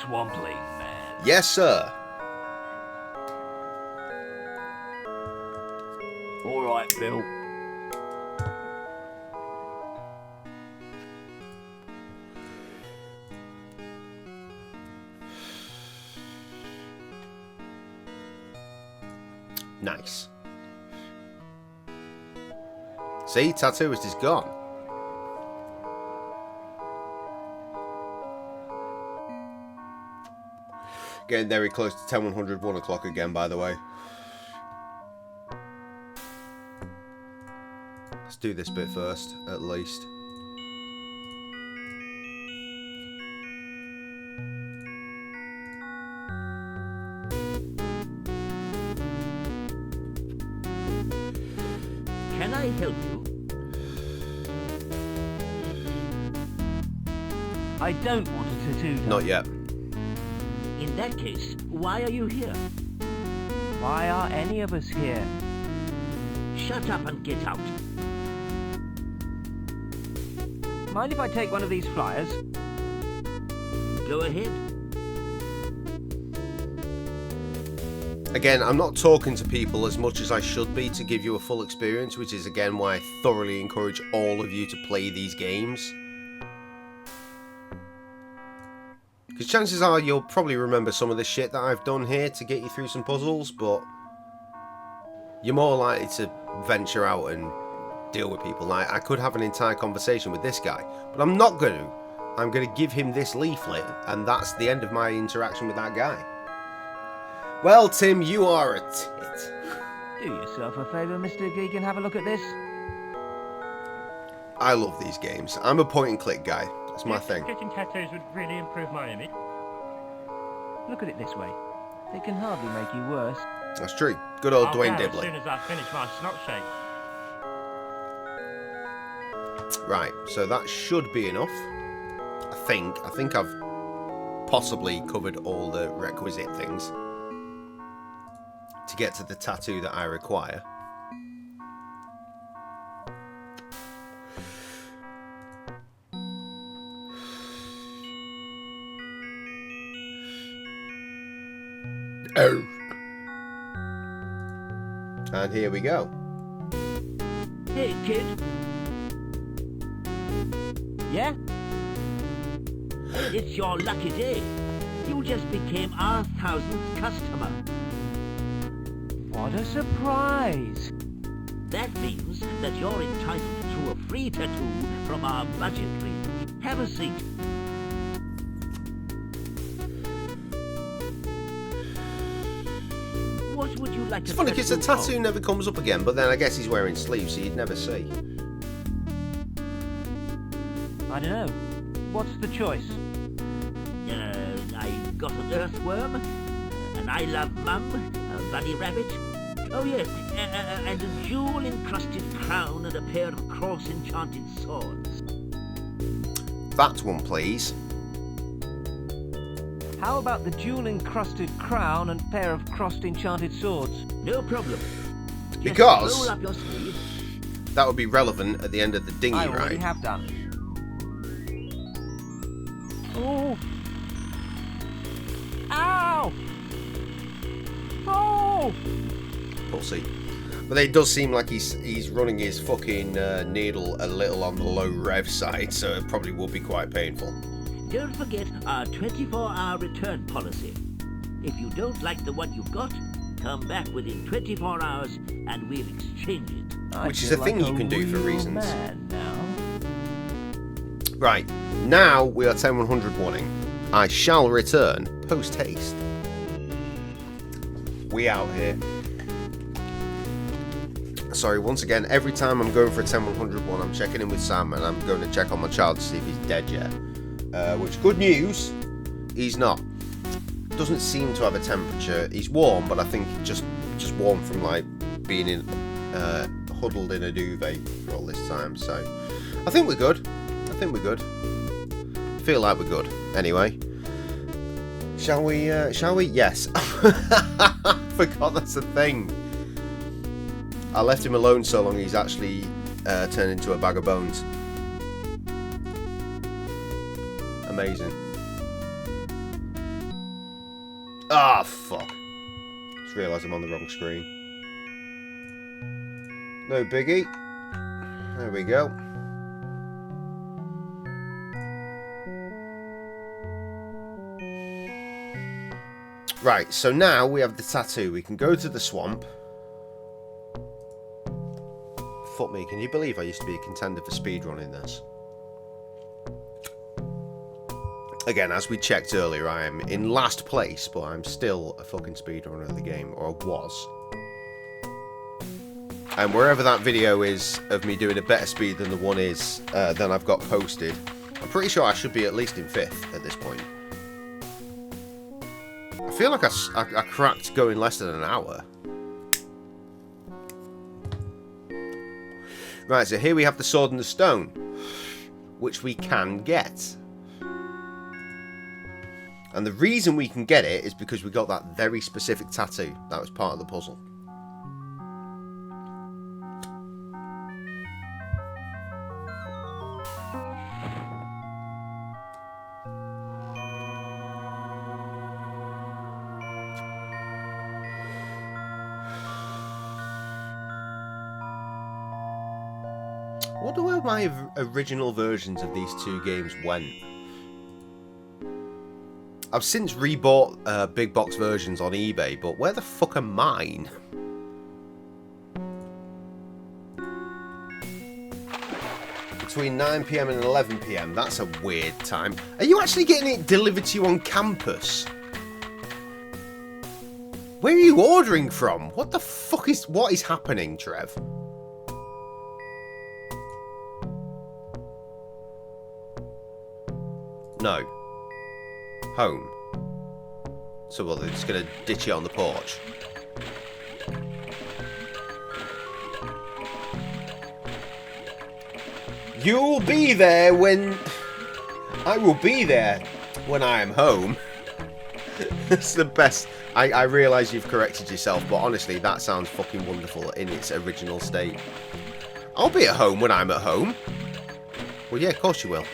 Swampling Man. Yes, sir. All right, Bill. Nice. See, tattooist is gone. Getting very close to 10-100, 1 o'clock again, by the way. Let's do this bit first, at least. Can I help you? I don't want a tattoo done. Not yet. In that case, why are you here? Why are any of us here? Shut up and get out. Mind if I take one of these flyers? Go ahead. Again, I'm not talking to people as much as I should be to give you a full experience, which is again why I thoroughly encourage all of you to play these games. Because chances are you'll probably remember some of the shit that I've done here to get you through some puzzles, but you're more likely to venture out and deal with people. Like, I could have an entire conversation with this guy, but I'm not going to. I'm going to give him this leaflet, and that's the end of my interaction with that guy. Well, Tim, you are a tit. Do yourself a favour, Mr. Geek, and have a look at this. I love these games. I'm a point-and-click guy. That's my thing. Getting tattoos would really improve my image. Look at it this way. They can hardly make you worse. That's true. Good old Dwayne As Dibley. soon as I finish my snot shake. Right, so that should be enough. I think I've possibly covered all the requisite things to get to the tattoo that I require. Oh. And here we go. Hey, kid. Yeah? It's your lucky day. You just became our 1000th customer. What a surprise. That means that you're entitled to a free tattoo from our budget range. Have a seat. What would you like to It's funny because the tattoo never comes up again, but then I guess he's wearing sleeves, so you'd never see. I don't know. What's the choice? I got an earthworm, an I Love Mum, a bunny rabbit. Oh yes, and a jewel-encrusted crown and a pair of cross-enchanted swords. That one, please. How about the jewel-encrusted crown and pair of crossed enchanted swords? No problem. Because roll up your sleeve. that would be relevant at the end of the dinghy I already ride. have done. Oh, Oh! Pussy. But it does seem like he's running his fucking needle a little on the low rev side, so it probably will be quite painful. Don't forget our 24-hour return policy. If you don't like the one you've got, come back within 24 hours and we'll exchange it. Which is a thing you can do for reasons. Right, now we are 10-100 warning. I shall return post-haste. We out here. Sorry, once again, every time I'm going for a 10-100 one, I'm checking in with Sam and I'm going to check on my child to see if he's dead yet. Which, good news, he's not. Doesn't seem to have a temperature. He's warm, but I think just warm from like being in huddled in a duvet for all this time. So I think we're good. I think we're good. Feel like we're good. Anyway, shall we? Yes. Forgot that's the thing. I left him alone so long he's actually turned into a bag of bones. Amazing. Ah, fuck. Just realised I'm on the wrong screen. No biggie. There we go. Right, so now we have the tattoo. We can go to the swamp. Fuck me, can you believe I used to be a contender for speedrunning this? Again, as we checked earlier, I am in last place, but I'm still a fucking speedrunner of the game, or was. And wherever that video is of me doing a better speed than the one is, than I've got posted, I'm pretty sure I should be at least in 5th at this point. I feel like I cracked going less than an hour. Right, so here we have the sword and the stone, which we can get. And the reason we can get it is because we got that very specific tattoo. That was part of the puzzle. I wonder where my original versions of these two games went. I've since rebought big box versions on eBay, but where the fuck are mine? Between 9 PM and 11 PM, that's a weird time. Are you actually getting it delivered to you on campus? Where are you ordering from? What the fuck is... What is happening, Trev? No. Home. So, well, they're just going to ditch you on the porch. You'll be there when... I will be there when I am home. That's the best. I realise you've corrected yourself, but honestly, that sounds fucking wonderful in its original state. I'll be at home when I'm at home. Well, yeah, of course you will.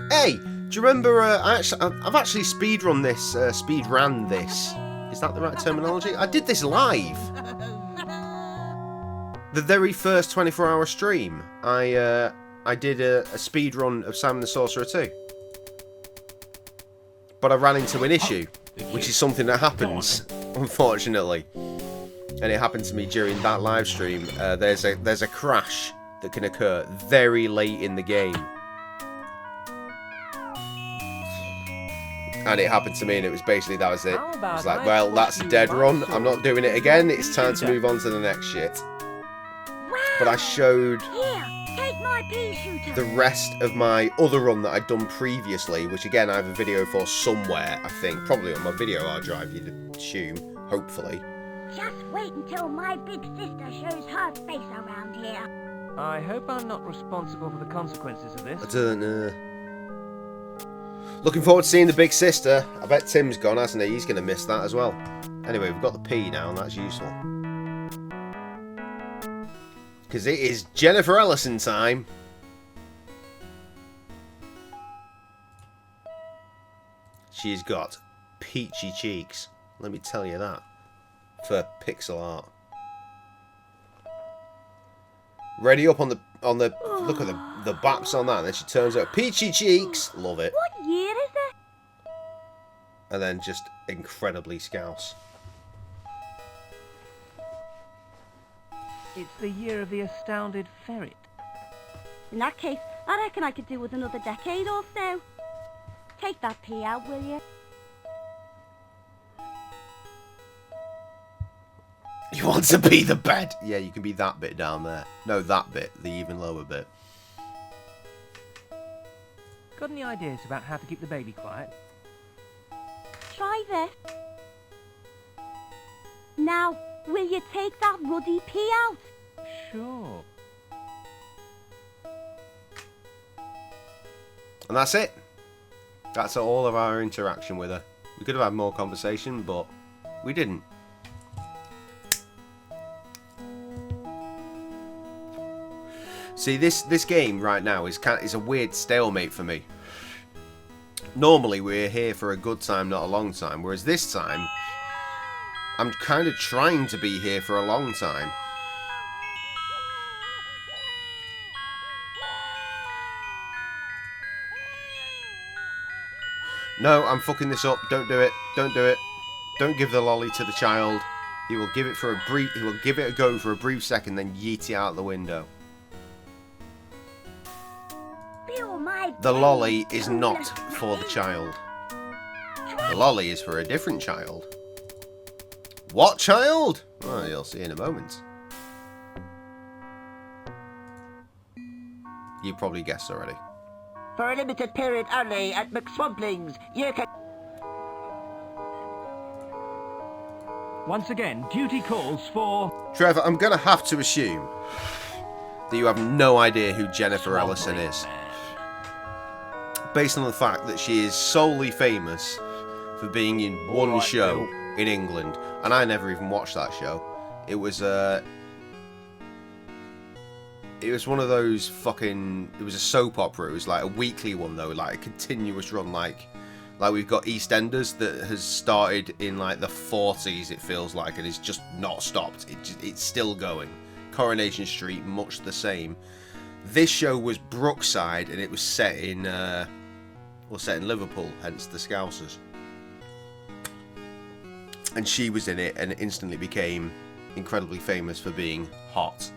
Hey, do you remember, I've actually speedrun this, speedran this. Is that the right terminology? I did this live. The very first 24-hour stream. I did a speedrun of Simon the Sorcerer 2. But I ran into an issue, which is something that happens, unfortunately. And it happened to me during that live stream. There's a crash that can occur very late in the game. And it happened to me, and it was basically, that was it. It was like, well, that's a dead run. I'm not doing it again. It's time to move on to the next shit. But I showed the rest of my other run that I'd done previously, which again, I have a video for somewhere, I think. Probably on my video hard drive, you'd assume. Hopefully. Just wait until my big sister shows her face around here. I hope I'm not responsible for the consequences of this. I don't know. Looking forward to seeing the big sister. I bet Tim's gone, hasn't he? He's going to miss that as well. Anyway, we've got the P now, and that's useful. Because it is Jennifer Ellison time. She's got peachy cheeks. Let me tell you that. For pixel art. Ready up on the look at the baps on that, and then she turns out peachy cheeks. Love it. What year is it? And then just incredibly scouse. It's the year of the astounded ferret. In that case, I reckon I could do with another decade or so. Take that pea out, will you? You want to be the bed? Yeah, you can be that bit down there. No, that bit, the even lower bit. Got any ideas about how to keep the baby quiet? Try this. Now, will you take that ruddy pea out? Sure. And that's it. That's all of our interaction with her. We could have had more conversation, but we didn't. See, this game right now is a weird stalemate for me. Normally we're here for a good time, not a long time, whereas this time I'm kind of trying to be here for a long time. No, I'm fucking this up. Don't do it. Don't do it. Don't give the lolly to the child. He will give it a go for a brief second, then yeet it out the window. The lolly is not for the child. The lolly is for a different child. What child? Well, you'll see in a moment. You probably guessed already. For a limited period only at McSwampling's, you can... Once again, duty calls for... Trevor, I'm going to have to assume that you have no idea who Jennifer Ellison is. Based on the fact that she is solely famous for being in one show in England. And I never even watched that show. It was one of those fucking... It was a soap opera. It was like a weekly one, though. Like a continuous run. Like we've got EastEnders that has started in like the 40s, it feels like. And it's just not stopped. It's still going. Coronation Street, much the same. This show was Brookside, and it was set in Liverpool, hence the Scousers. And she was in it and instantly became incredibly famous for being hot.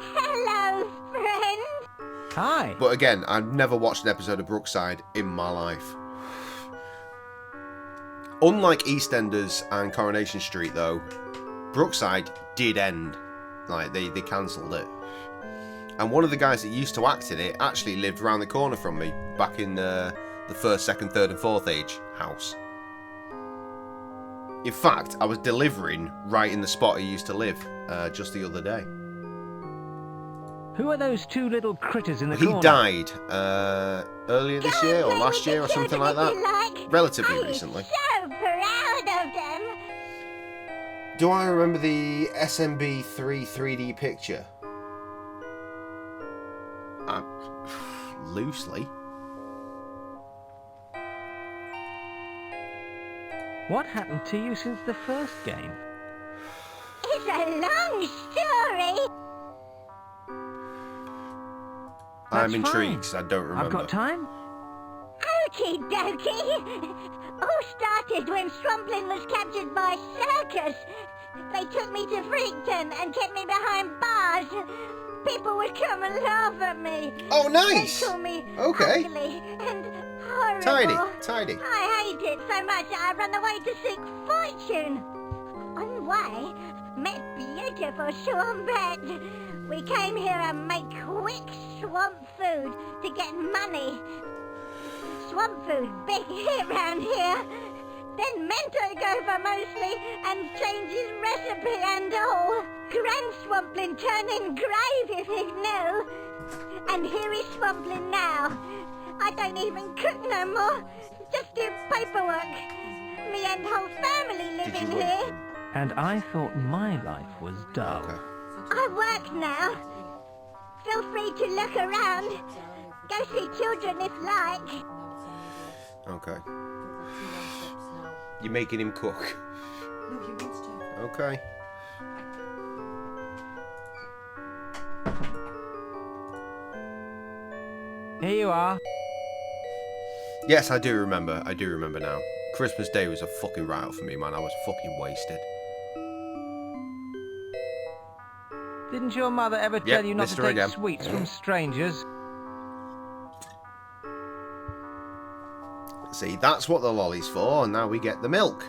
Hello, friend. Hi. But again, I've never watched an episode of Brookside in my life. Unlike EastEnders and Coronation Street, though, Brookside did end. Like, they cancelled it. And one of the guys that used to act in it actually lived around the corner from me, back in the first, second, third and fourth age house. In fact, I was delivering right in the spot he used to live just the other day. Who are those two little critters in the corner? He died earlier this year or last year or something like that. Relatively recently. So proud of them. Do I remember the SMB3 3D picture? Loosely. What happened to you since the first game? It's a long story. I'm intrigued because I don't remember. I've got time. Okie dokie. All started when Swampling was captured by circus. They took me to Freakton and kept me behind bars. People would come and laugh at me. Oh, nice. They call me okay. ugly and horrible. Tidy. I hate it so much I ran away to seek fortune. On the way, met beautiful Swampette. We came here and make quick swamp food to get money. Swamp food, big hit round here. Then Mento go for mostly and change his recipe and all. Grand Swampling turning grave if he knew. And here is Swampling now. I don't even cook no more. Just do paperwork. me and whole family live in here. And I thought my life was dull. I work now. Feel free to look around. Go see children if like. Okay. You're making him cook. No, he wants to. Okay. Here you are. Yes, I do remember. I do remember now. Christmas Day was a fucking write-off for me, man. I was fucking wasted. Didn't your mother ever tell you not to take sweets from strangers? See, that's what the lolly's for, and now we get the milk.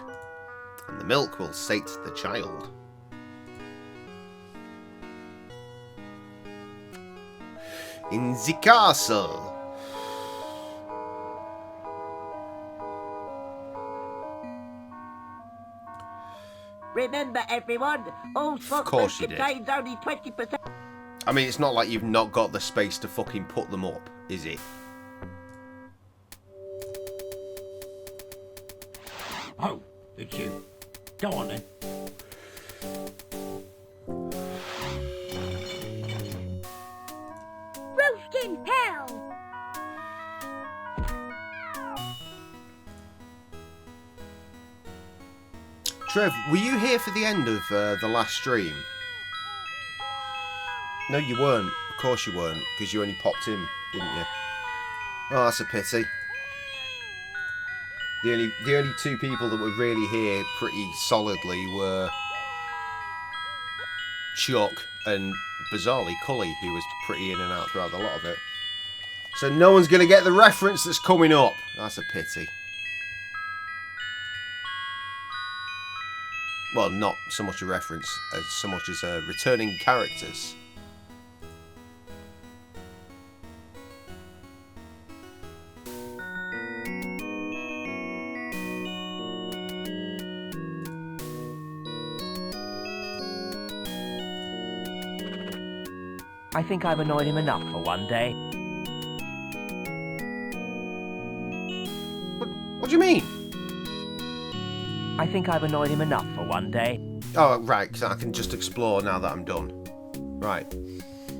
And the milk will sate the child. In the castle. Remember, everyone, all salt course food you did. contains only 20%. I mean, it's not like you've not got the space to fucking put them up, is it? Oh, it's you. Go on then. Roast in hell! Trev, were you here for the end of the last stream? No, you weren't. Of course you weren't, because you only popped in, didn't you? Oh, that's a pity. The only two people that were really here pretty solidly were Chuck and, bizarrely, Cully, who was pretty in and out throughout a lot of it. So no one's going to get the reference that's coming up. That's a pity. Well, not so much a reference as so much as returning characters. I think I've annoyed him enough for one day. What do you mean? I think I've annoyed him enough for one day. Oh, right, because I can just explore now that I'm done. Right.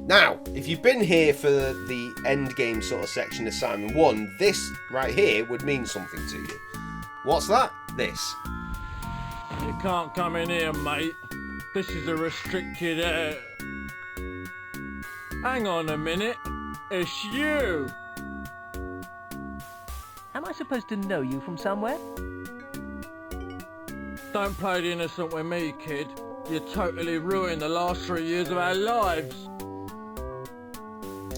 Now, if you've been here for the end game sort of section of Simon 1, this right here would mean something to you. What's that? This. You can't come in here, mate. This is a restricted Hang on a minute. It's you. Am I supposed to know you from somewhere? Don't play the innocent with me, kid. You totally ruined the last 3 years of our lives.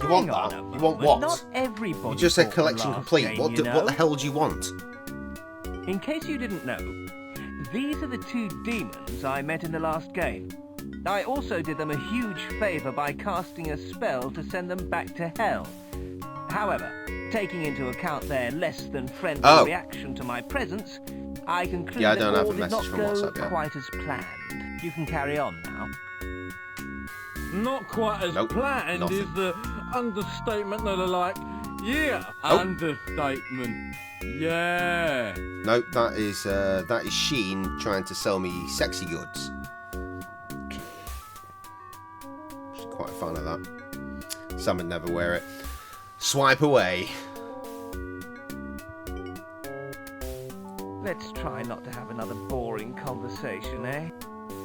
You want that? You want what? Not everybody. You just said collection last complete. game, What you the know. hell do you want? In case you didn't know, these are the two demons I met in the last game. I also did them a huge favour by casting a spell to send them back to hell. However, taking into account their less than friendly reaction to my presence, I conclude Yeah, I that don't have all a did message not from go WhatsApp yet. quite as planned. You can carry on now. Not quite as planned nothing. is the understatement that are like, yeah. Oh. Understatement. Yeah. Nope, that is Sheen trying to sell me sexy goods. She's quite a fan of that. Sam would never wear it. Swipe away. Let's try not to have another boring conversation, eh?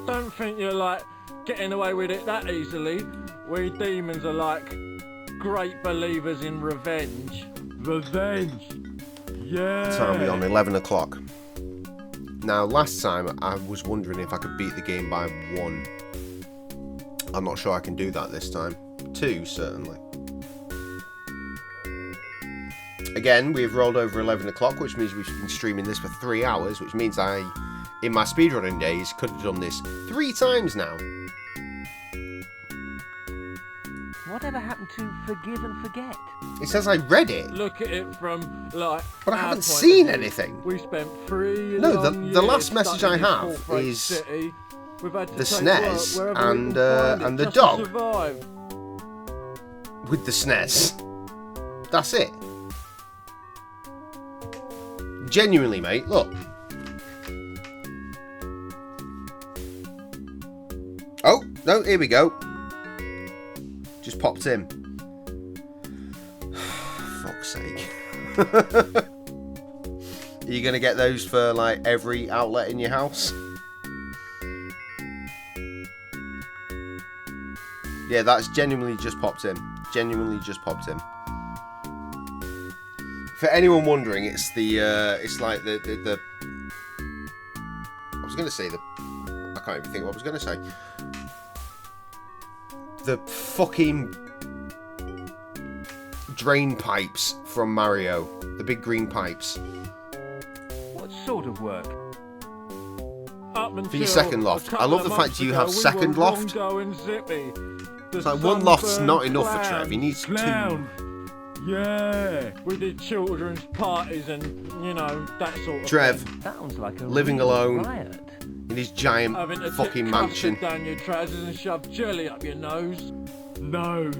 Don't think you're like getting away with it that easily. We demons are like great believers in revenge. Revenge. Yeah. Time we on 11 o'clock. Now, last time I was wondering if I could beat the game by 1. I'm not sure I can do that this time. 2, certainly. Again, we've rolled over 11 o'clock, which means we've been streaming this for 3 hours, which means I, in my speedrunning days, could have done this 3 times now. Whatever happened to forgive and forget? It says I read it. Look at it from like. But I our haven't point seen of view. anything. We spent 3 No, long the years last message stuck I in this have corporate is city. We've had to the take SNES work wherever we and, can find it and the just to dog. survive. With the SNES. That's it. Genuinely, mate, look. Oh, no, here we go. Just popped in. Fuck's sake. Are you going to get those for, like, every outlet in your house? Yeah, that's genuinely just popped in. Genuinely just popped in. For anyone wondering, it's the, it's like the I was going to say the, I can't even think what I was going to say. The fucking drain pipes from Mario. The big green pipes. What sort of work? For your second loft. I love the fact you have second loft. It's like one loft's not enough for Trev. He needs two. Yeah, we did children's parties and, you know, that sort of Trev, thing. Sounds like a living alone in his giant Having to fucking dip mansion. custard down your trousers and shove jelly up your nose. Nose.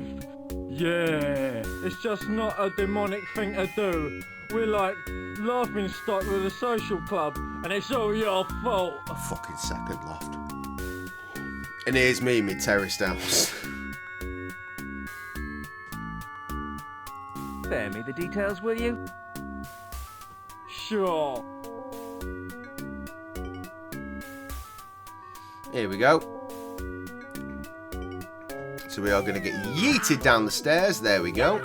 Yeah. It's just not a demonic thing to do. We're like laughing stock with a social club, and it's all your fault. A fucking second loft. And here's me, my terraced house. Spare me the details, will you? Sure. Here we go. So we are going to get yeeted down the stairs. There we go.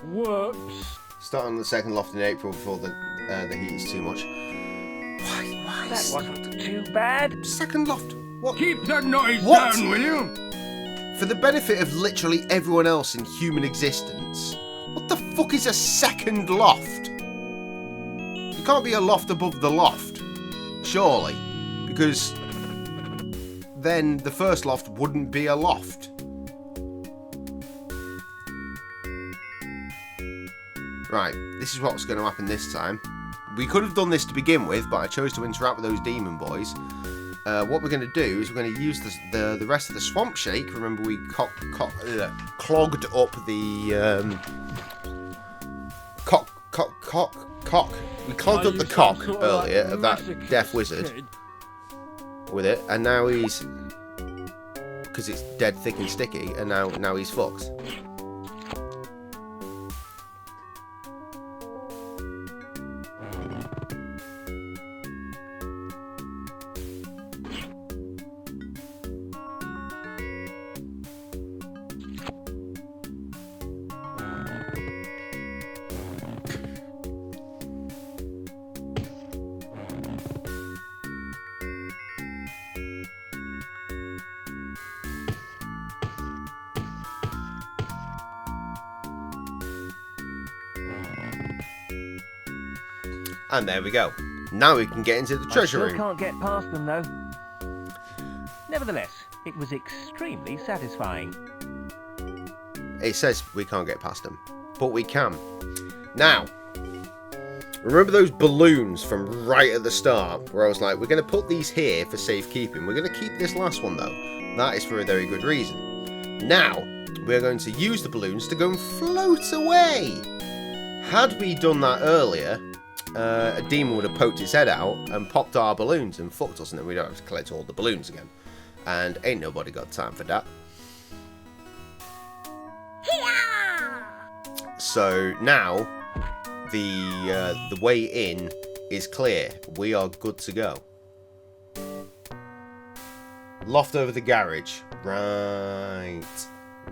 Whoops. Start on the second loft in April before the heat is too much. Why That wasn't too bad. Second loft. What? Keep that noise What? down, will you? For the benefit of literally everyone else in human existence, what the fuck is a second loft? You can't be a loft above the loft, surely, because then the first loft wouldn't be a loft. Right, this is what's going to happen this time. We could have done this to begin with, but I chose to interact with those demon boys. What we're going to do is we're going to use the rest of the swamp shake. Remember, we clogged up the We clogged up the cock earlier of that deaf wizard with it, and now he's, because it's dead thick and sticky, and now he's fucked. And there we go. Now we can get into the treasure I room. still can't get past them though. Nevertheless, it was extremely satisfying. It says we can't get past them, but we can. Now, remember those balloons from right at the start, where I was like, we're going to put these here for safekeeping. We're going to keep this last one though. That is for a very good reason. Now, we're going to use the balloons to go and float away. Had we done that earlier, a demon would have poked its head out and popped our balloons and fucked us, and then we'd have to collect all the balloons again. And ain't nobody got time for that. So now the way in is clear. We are good to go. Loft over the garage. Right.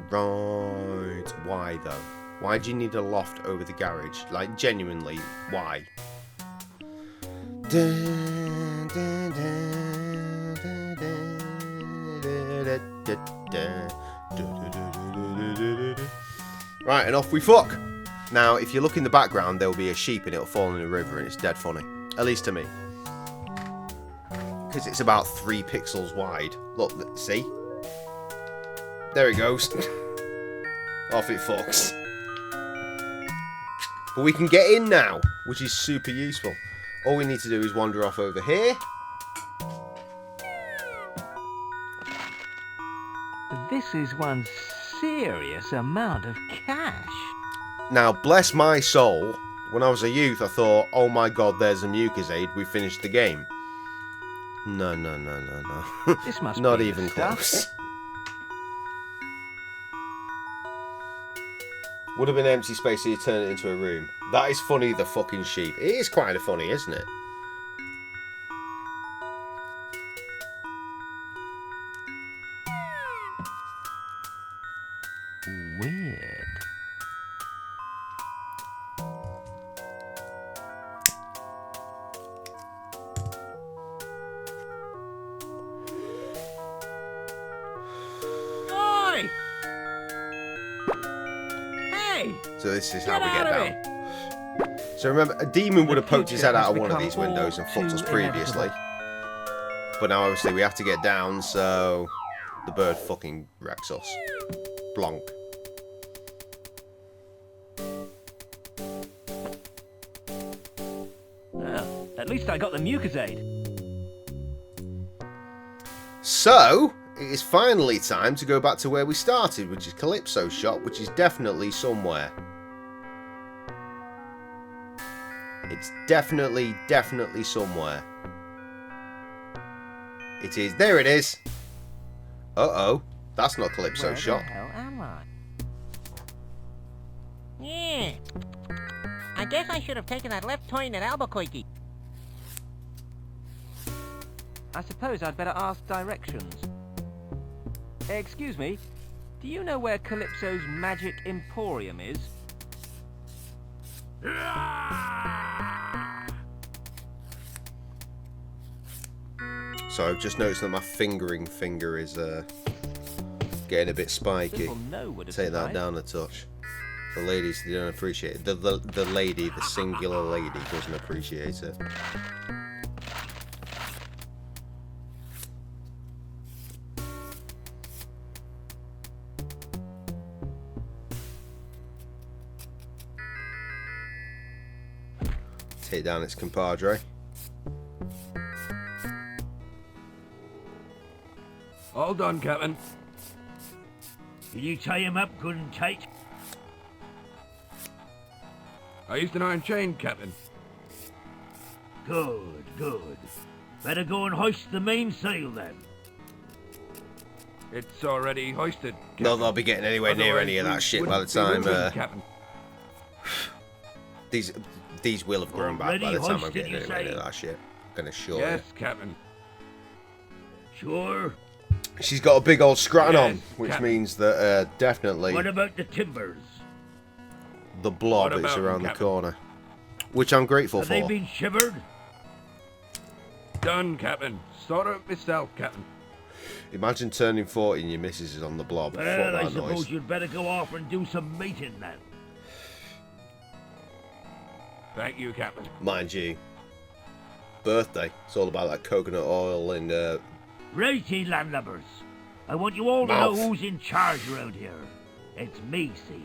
Why though? Why do you need a loft over the garage? Like, genuinely, why? Right, and off we fuck. Now, if you look in the background, there will be a sheep and it'll fall in the river, and it's dead funny. At least to me. Because it's about 3 pixels wide. Look, see? There it goes. Off it fucks. But we can get in now, which is super useful. All we need to do is wander off over here. This is one serious amount of cash. Now, bless my soul, when I was a youth, I thought, oh my god, there's a Mucus aid, we finished the game. No, no, no, no, no. This must Not be even stuff. close. Would have been empty space, so you turn it into a room. That is funny, the fucking sheep. It is kind of funny, isn't it? Weird. Oi! Hey! So this is how we Get get out of down. So remember, a demon would have poked his head out of one of these windows and fucked us previously. But now obviously we have to get down, so the bird fucking wrecks us. Blonk. Well, at least I got the mucosade. So, it is finally time to go back to where we started, which is Calypso's shop, which is definitely somewhere. It's definitely somewhere. It is. There it is. Uh-oh. That's not Calypso's shop. Where the hell am I? Yeah. I guess I should have taken that left turn at Albuquerque. I suppose I'd better ask directions. Excuse me, do you know where Calypso's Magic Emporium is? So I've just noticed that my fingering finger is getting a bit spiky. Little no would have Take that sufficed. down a touch. The ladies, they don't appreciate it. The lady, the singular lady, doesn't appreciate it. Take down its compadre. All done, Captain. Can you tie him up good and tight? I used an iron chain, Captain. Good, good. Better go and hoist the mainsail then. It's already hoisted. Not that I'll be getting anywhere near any of that shit by the time. Captain. These will have grown back by the time I'm hoisted, getting you anywhere near say? that shit. Gonna assure Yes, Captain. Sure. you. She's got a big old scratton Yes, on, which Captain. means that definitely What about the timbers? the blob What is about around the Captain? corner, which I'm grateful Have for. they been shivered? Done, Captain. Sort of myself, Captain. Imagine turning 40 and your missus is on the blob. Well, Fuck I that suppose noise. you'd better go off and do some mating then. Thank you, Captain. Mind you, birthday. It's all about that coconut oil and Righty, landlubbers. I want you all to Mouth. know who's in charge around here. It's me, see.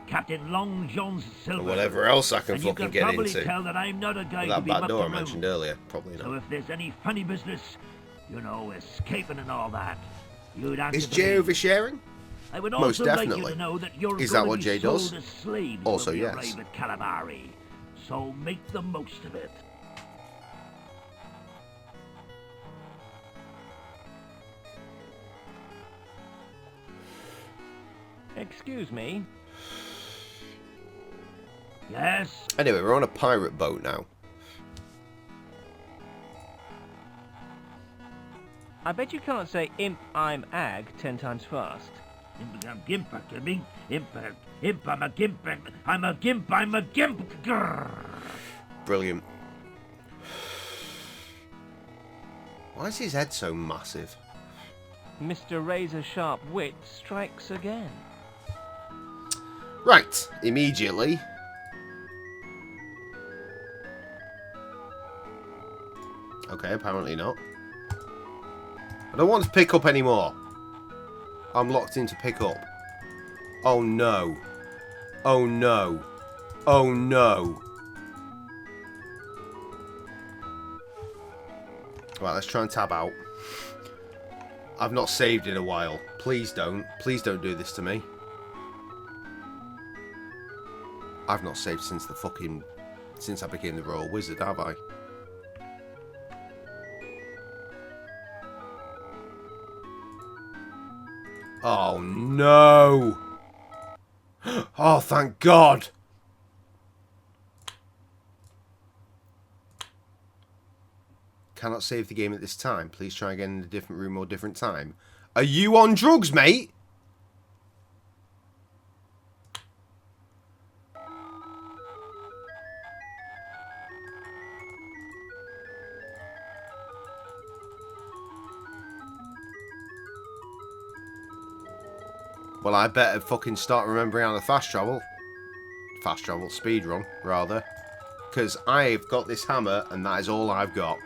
Captain Long John's Silver. whatever else I can and you fucking can get probably into. tell that I'm not a guy to That be back mucked door I around. mentioned earlier, probably So not. if there's any funny business, you know, escaping and all that, you'd answer Is to Jay me. oversharing? I would Most also like you definitely. to know that you're Is going that what to Jay be sold does? as slaves Also, when we yes. arrive at Calamari. So make the most of it. Excuse me. Yes? Anyway, we're on a pirate boat now. I bet you can't say imp I'm ag 10 times fast. I'm gimp, I'm a gimp, I'm a gimp, I'm a gimp. Grrr. Brilliant. Why is his head so massive? Mr. Razor Sharp Wit strikes again. Right, immediately. Okay, apparently not. I don't want to pick up anymore. I'm locked into pick up. Oh no. Oh no. Oh no. Right, let's try and tab out. I've not saved in a while. Please don't. Please don't do this to me. I've not saved since the fucking... since I became the Royal Wizard, have I? Oh, no. Oh, thank God. Cannot save the game at this time. Please try again in a different room or different time. Are you on drugs, mate? Well, I better fucking start remembering how to fast travel. Fast travel, speed run, rather. Because I've got this hammer, and that is all I've got.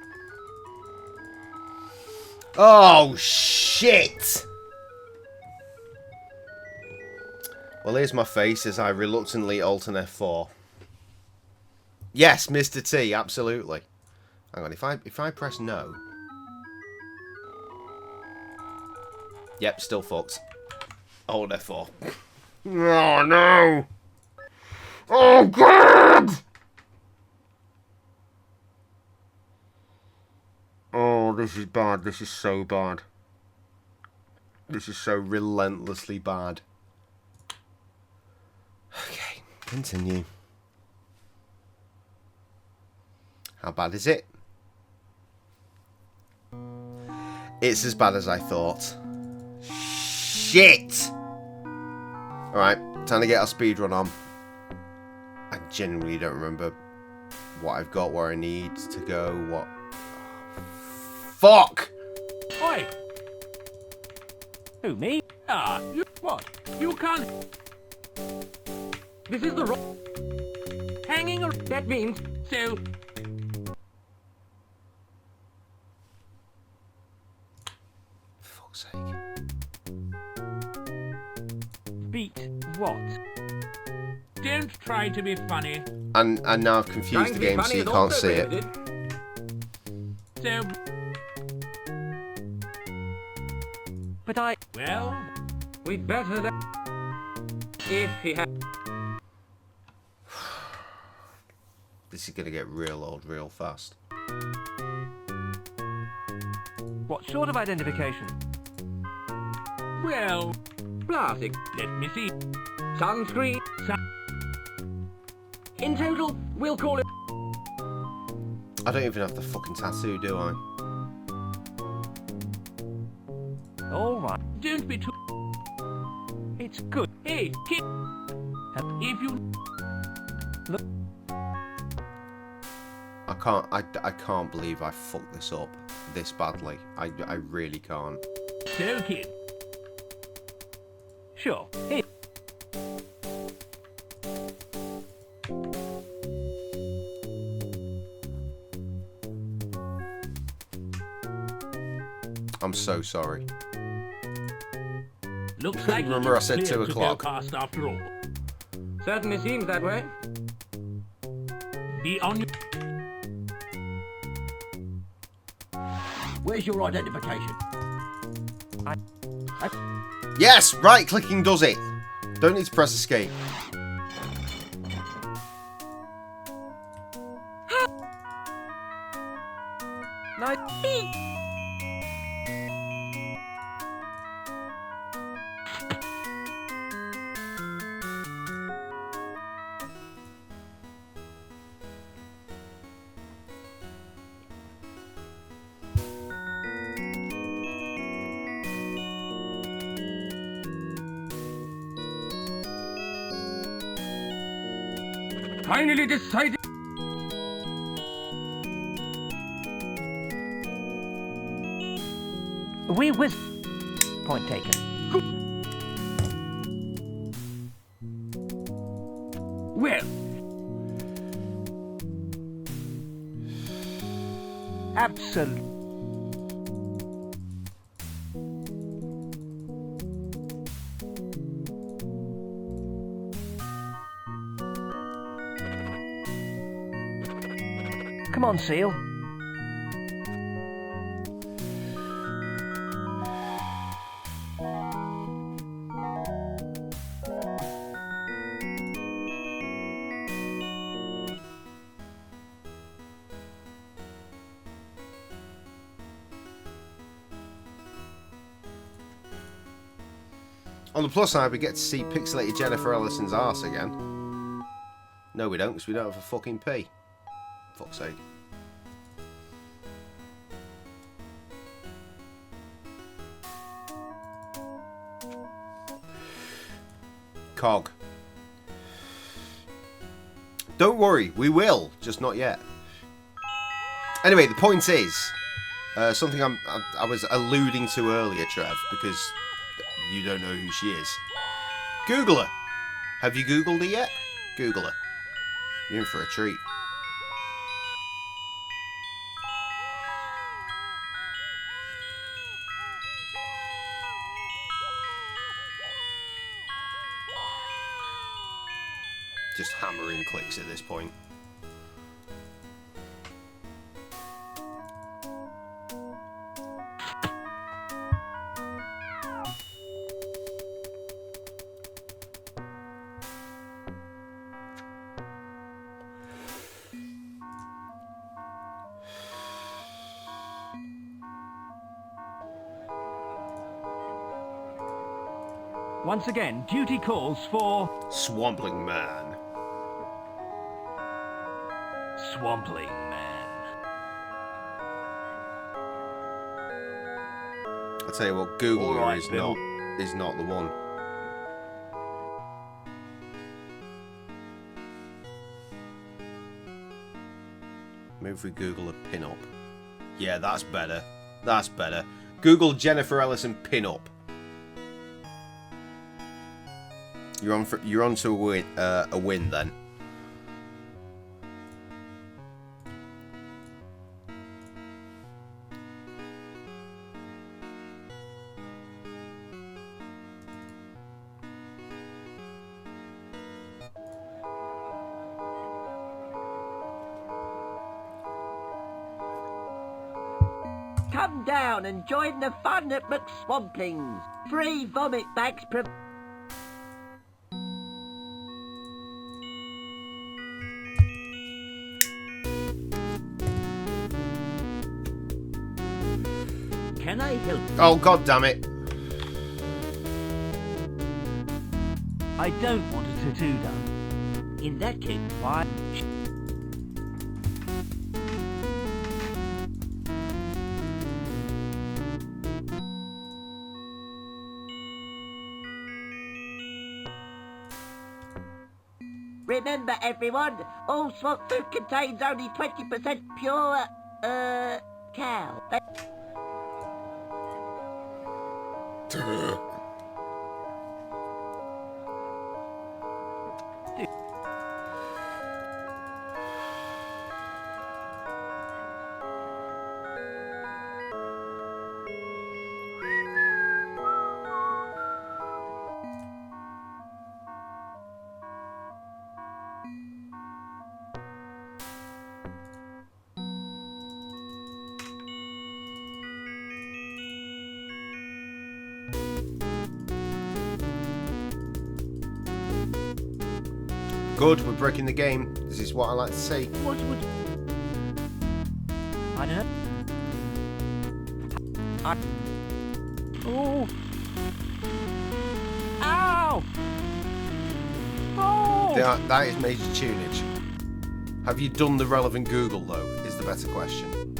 Oh, shit! Well, here's my face as I reluctantly alt an F4. Yes, Mr. T, absolutely. Hang on, if I press no... Yep, still fucked. Hold F4. Oh, no! Oh, God! Oh, this is bad. This is so bad. This is so relentlessly bad. Okay, continue. How bad is it? It's as bad as I thought. Shit! Alright, time to get our speedrun on. I genuinely don't remember what I've got, where I need to go, what... Fuck! Oi! Who, me? Ah, you what? You can't... This is the wrong... Hanging or... That means... So... For fuck's sake. Beat what? Don't try to be funny. And now I've confused the game so you can't see it. So... But I... Well... We'd better than... If he had... This is going to get real old real fast. What sort of identification? Well... Plastic. Let me see. Sunscreen. In total, we'll call it... I don't even have the fucking tattoo, do I? Alright. Don't be too... It's good. Hey, kid. If you... Look... I can't believe I fucked this up this badly. I really can't. So, kid. Sure. Hey. I'm so sorry. Looks like remember I said 2 o'clock. Past after all. Certainly seems that way. Be on your... Where's your identification? Yes! Right-clicking does it! Don't need to press escape. Nice. Finally decided. We whiz... Point taken. Well. Absolutely. Come on, Seal. On the plus side, we get to see pixelated Jennifer Ellison's arse again. No, we don't, because we don't have a fucking P. Fuck's sake. Cog. Don't worry, we will, just not yet. Anyway, the point is, something I was alluding to earlier, Trev, because you don't know who she is. Google her. Have you Googled her yet? Google her. You're in for a treat. Just hammering clicks at this point. Once again, duty calls for... Swampling Man. Swampling Man. I'll tell you what, Google Alright, is Bill. not the one. Maybe if we Google a pin-up. Yeah, that's better. That's better. Google Jennifer Ellison pin-up. You're on to a win then. Come down and join the fun at McSwampling's. Free vomit bags Can I help? Oh, god damn it. I don't want a tattoo done. In that case, Why? Remember, everyone, all swamp food contains only 20% pure, cow. Good, we're breaking the game. This is what I like to see. What would... I don't know. Oh! Ow! Oh! That is major tunage. Have you done the relevant Google though, is the better question.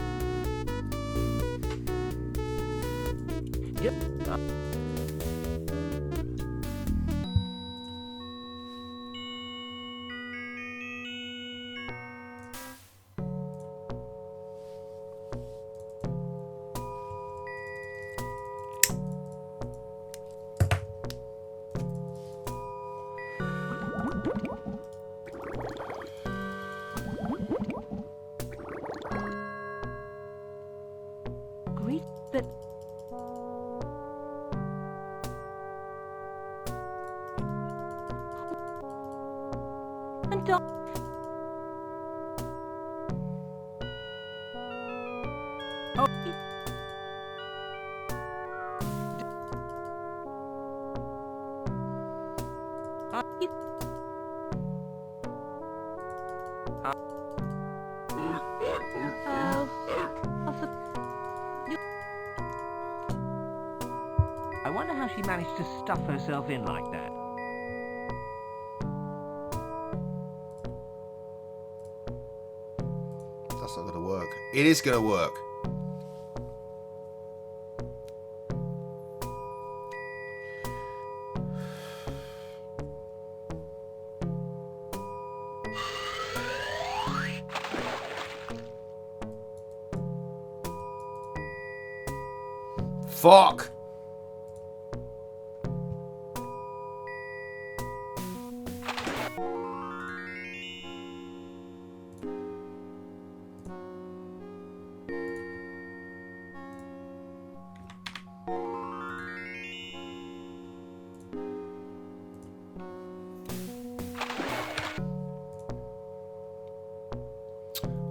Yep. Greet that. And don't. Oh. I wonder how she managed to stuff herself in like that. That's not gonna work. It is gonna work. Fuck!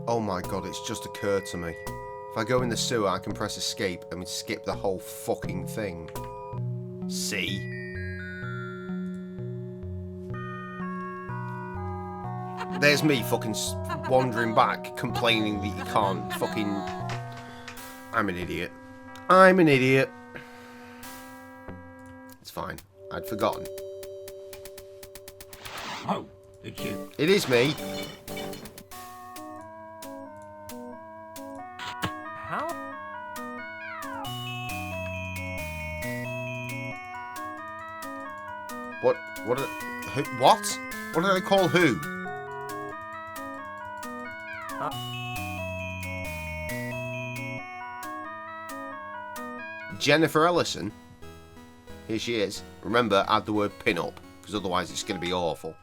Oh my god, it's just occurred to me. If I go in the sewer, I can press escape and we skip the whole fucking thing. See? There's me fucking wandering back, complaining that you can't fucking... I'm an idiot. I'm an idiot. It's fine. I'd forgotten. Oh, it's you. It is me. How? What? What? Who? What? What do they call who? Jennifer Ellison. Here she is. Remember, add the word pin up, because otherwise it's going to be awful.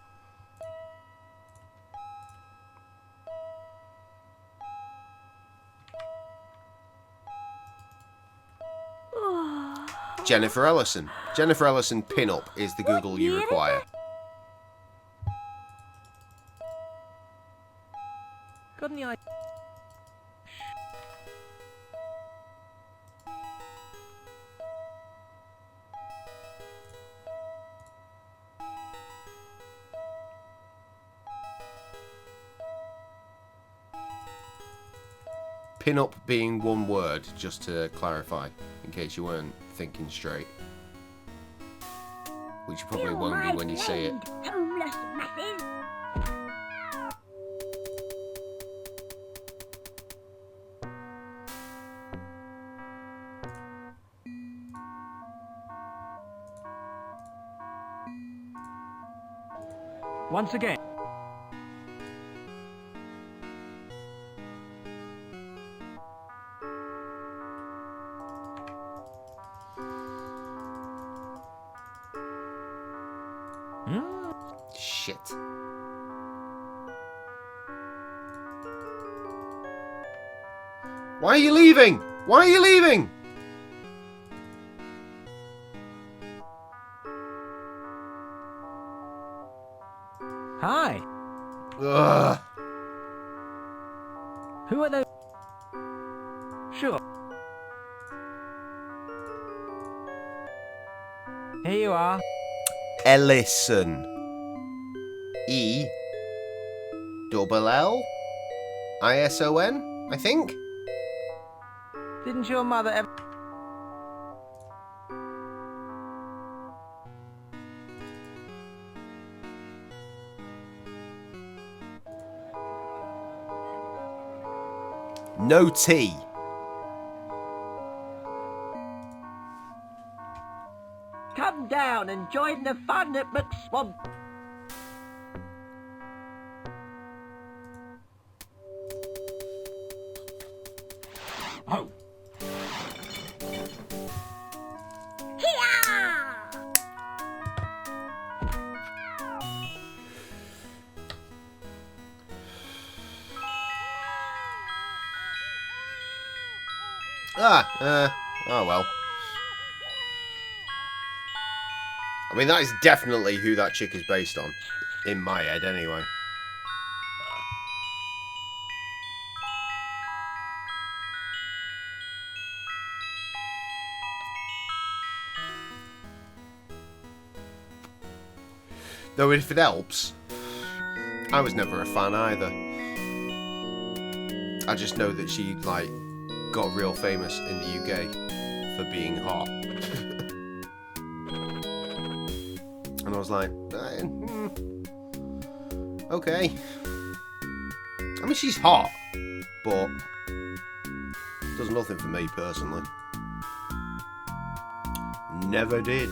Jennifer Ellison. Jennifer Ellison pin-up is the Google you require. Got any idea? Pin-up being one word, just to clarify, in case you weren't thinking straight. Which you probably won't be when you say it. Homeless masses. Once again. Shit. Why are you leaving? Why are you leaving? Hi. Ugh. Who are those? Sure. Here you are. Ellison. E double L I-S-O-N, I think. Didn't your mother ever... No T. Come down and join the fun at McSwamp. Oh. Oh well. I mean, that is definitely who that chick is based on. In my head, anyway. Though if it helps, I was never a fan either. I just know that she, like, got real famous in the UK for being hot. was like, okay. I mean, she's hot, but does nothing for me personally. Never did.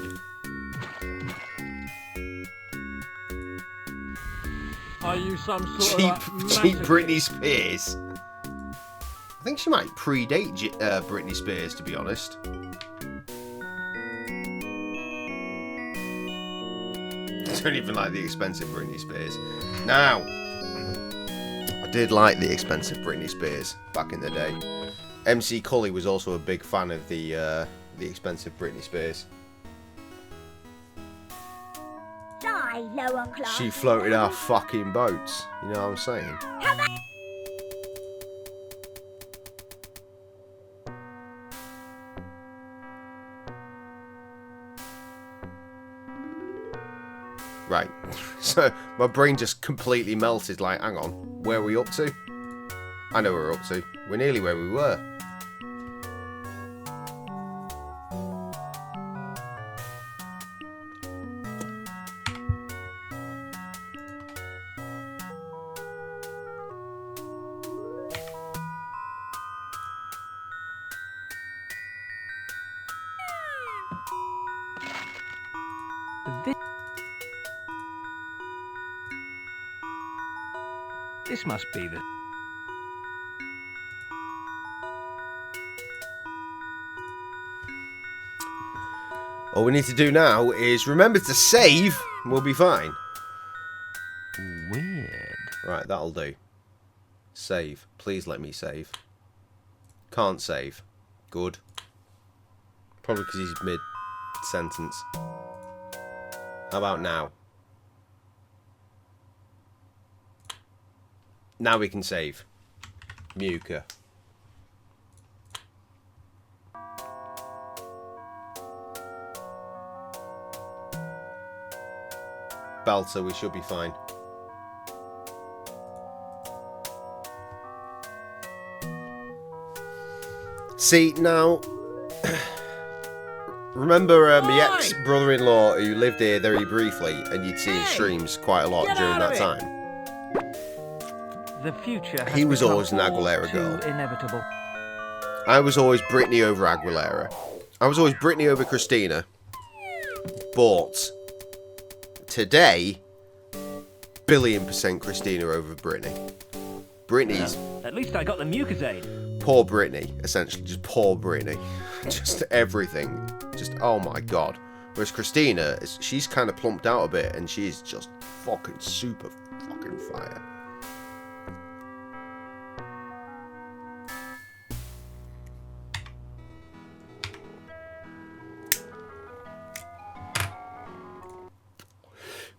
Are you some sort Cheap, of cheap Britney Spears. I think she might predate Britney Spears, to be honest. I don't even like the expensive Britney Spears. Now, I did like the expensive Britney Spears back in the day. MC Cully was also a big fan of the expensive Britney Spears. Die, lower class. She floated our fucking boats. You know what I'm saying? Right, so my brain just completely melted, like, hang on, where are we up to? I know where we're up to. We're nearly where we were. This must be the... All we need to do now is remember to save. We'll be fine. Weird. Right, that'll do. Save. Please let me save. Can't save. Good. Probably because he's mid-sentence. How about now? Now we can save. Muka. Belter, we should be fine. See, now... remember my ex-brother-in-law who lived here very briefly, and you'd see his streams quite a lot during that time? The future has He was become always an all Aguilera too girl. Inevitable. I was always Britney over Aguilera. I was always Britney over Christina. But today, billion% Christina over Britney. Britney's... At least I got the Mucozade. Poor Britney, essentially. Just poor Britney. Just everything. Just, oh my god. Whereas Christina, she's kind of plumped out a bit, and she's just fucking super fucking fire.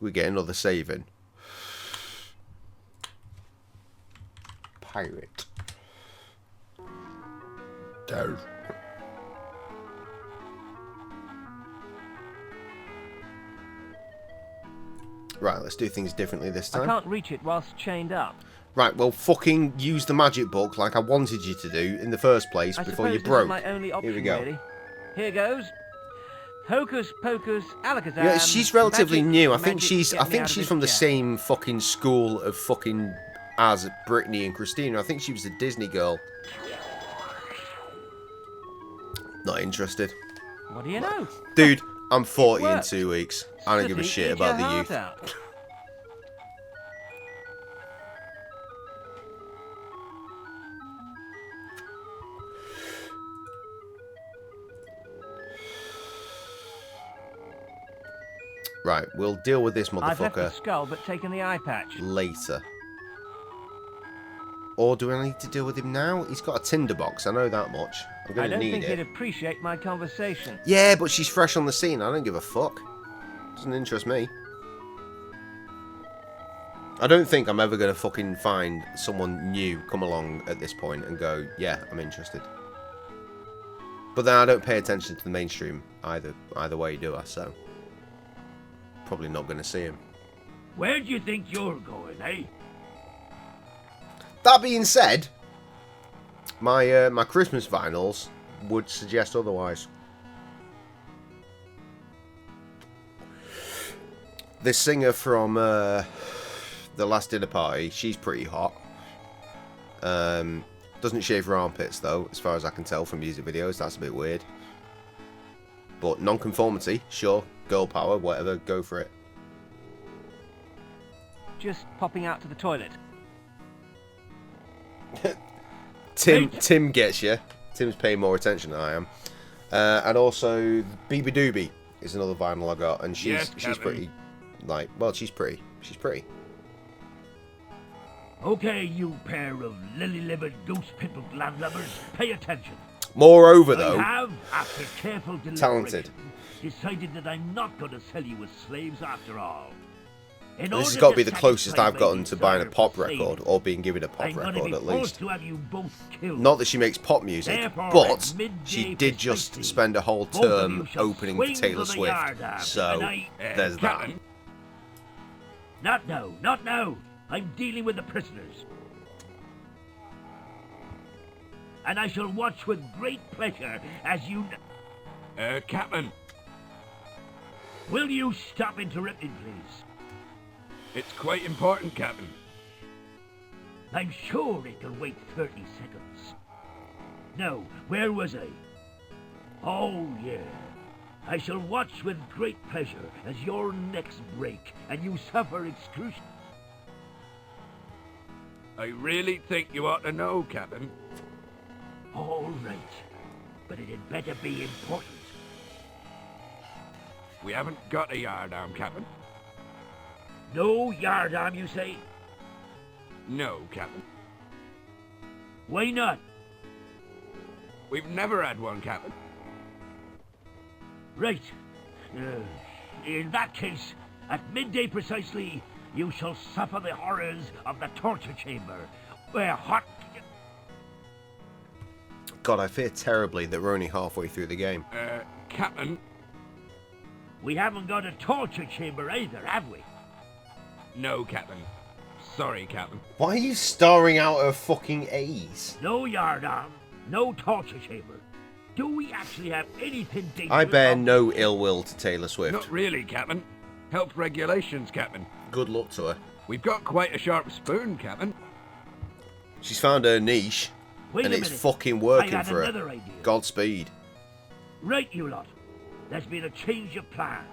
We get another saving. Pirate. Down. Right, let's do things differently this I time. can't reach it whilst chained up. Right, well, fucking use the magic book like I wanted you to do in the first place before you suppose broke. this is my only option, Here we go. really. Here goes. Hocus pocus alakazam. Yeah, she's relatively magic, new. I think magic, she's get me out of she's this from the jam. same fucking school of fucking as Britney and Christina. I think she was a Disney girl. Not interested. What do you know? Dude, I'm 40 in worked. 2 weeks. I don't give a Sooty, shit eat about your the heart youth. out. Right, we'll deal with this I've left the motherfucker skull but taken the eye patch. later. Or do I need to deal with him now? He's got a tinderbox, I know that much. I'm I gonna don't need think it. he'd appreciate my conversation. Yeah, but she's fresh on the scene. I don't give a fuck. Doesn't interest me. I don't think I'm ever going to fucking find someone new come along at this point and go, yeah, I'm interested. But then I don't pay attention to the mainstream either way, do I? So probably not going to see him. Where do you think you're going, eh? That being said, my my Christmas vinyls would suggest otherwise. This singer from The Last Dinner Party, she's pretty hot. Doesn't shave her armpits though, as far as I can tell from music videos. That's a bit weird. But non-conformity, sure. Girl power, whatever, go for it. Just popping out to the toilet. Tim gets you. Tim's paying more attention than I am. And also, Beebe Doobie is another vinyl I got, and she's pretty, like, well, she's pretty. She's pretty. Okay, you pair of lily-livered, goose-pimpled landlubbers, pay attention. Moreover, though, I have, after careful talented. decided that I'm not going to sell you as slaves after all. This has got to be the closest I've gotten to buying a pop record, or being given a pop record at least. Not that she makes pop music, but she did just spend a whole term opening for Taylor Swift, so there's that. Not now, not now. I'm dealing with the prisoners. And I shall watch with great pleasure as you... Captain. Will you stop interrupting, please? It's quite important, Captain. I'm sure it can wait 30 seconds. Now, where was I? Oh, yeah. I shall watch with great pleasure as your necks break and you suffer excruciating... I really think you ought to know, Captain. All right, but it had better be important. We haven't got a yardarm, Captain. No yardarm, you say? No, Captain. Why not? We've never had one, Captain. Right. In that case, at midday precisely, you shall suffer the horrors of the torture chamber, where hot... God, I fear terribly that we're only halfway through the game. Captain? We haven't got a torture chamber either, have we? No, Captain. Sorry, Captain. Why are you starring out of fucking A's? No yardarm, no torture chamber. Do we actually have anything dangerous? I bear no ill will to Taylor Swift. Not really, Captain. Health regulations, Captain. Good luck to her. We've got quite a sharp spoon, Captain. She's found her niche, and it's fucking working for her. Idea. Godspeed. Right, you lot. There's been a change of plan.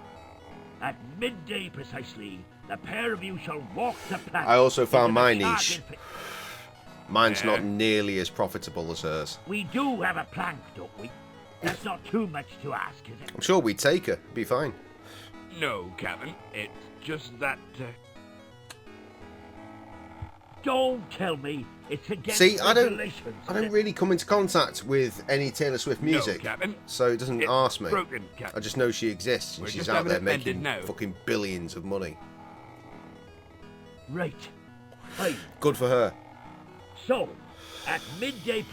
At midday precisely, the pair of you shall walk the plank. I also found my niche. Mine's not nearly as profitable as hers. We do have a plank, don't we? That's not too much to ask, is it? I'm sure we'd take her. Be fine. No, Captain. It's just that... Don't tell me it's against See, I don't regulations. really come into contact with any Taylor Swift music, so it doesn't arse me. Broken, Captain. I just know she exists, and We're she's just out there having it mended making now. fucking billions of money. Right. Hey. Good for her. So, at midday...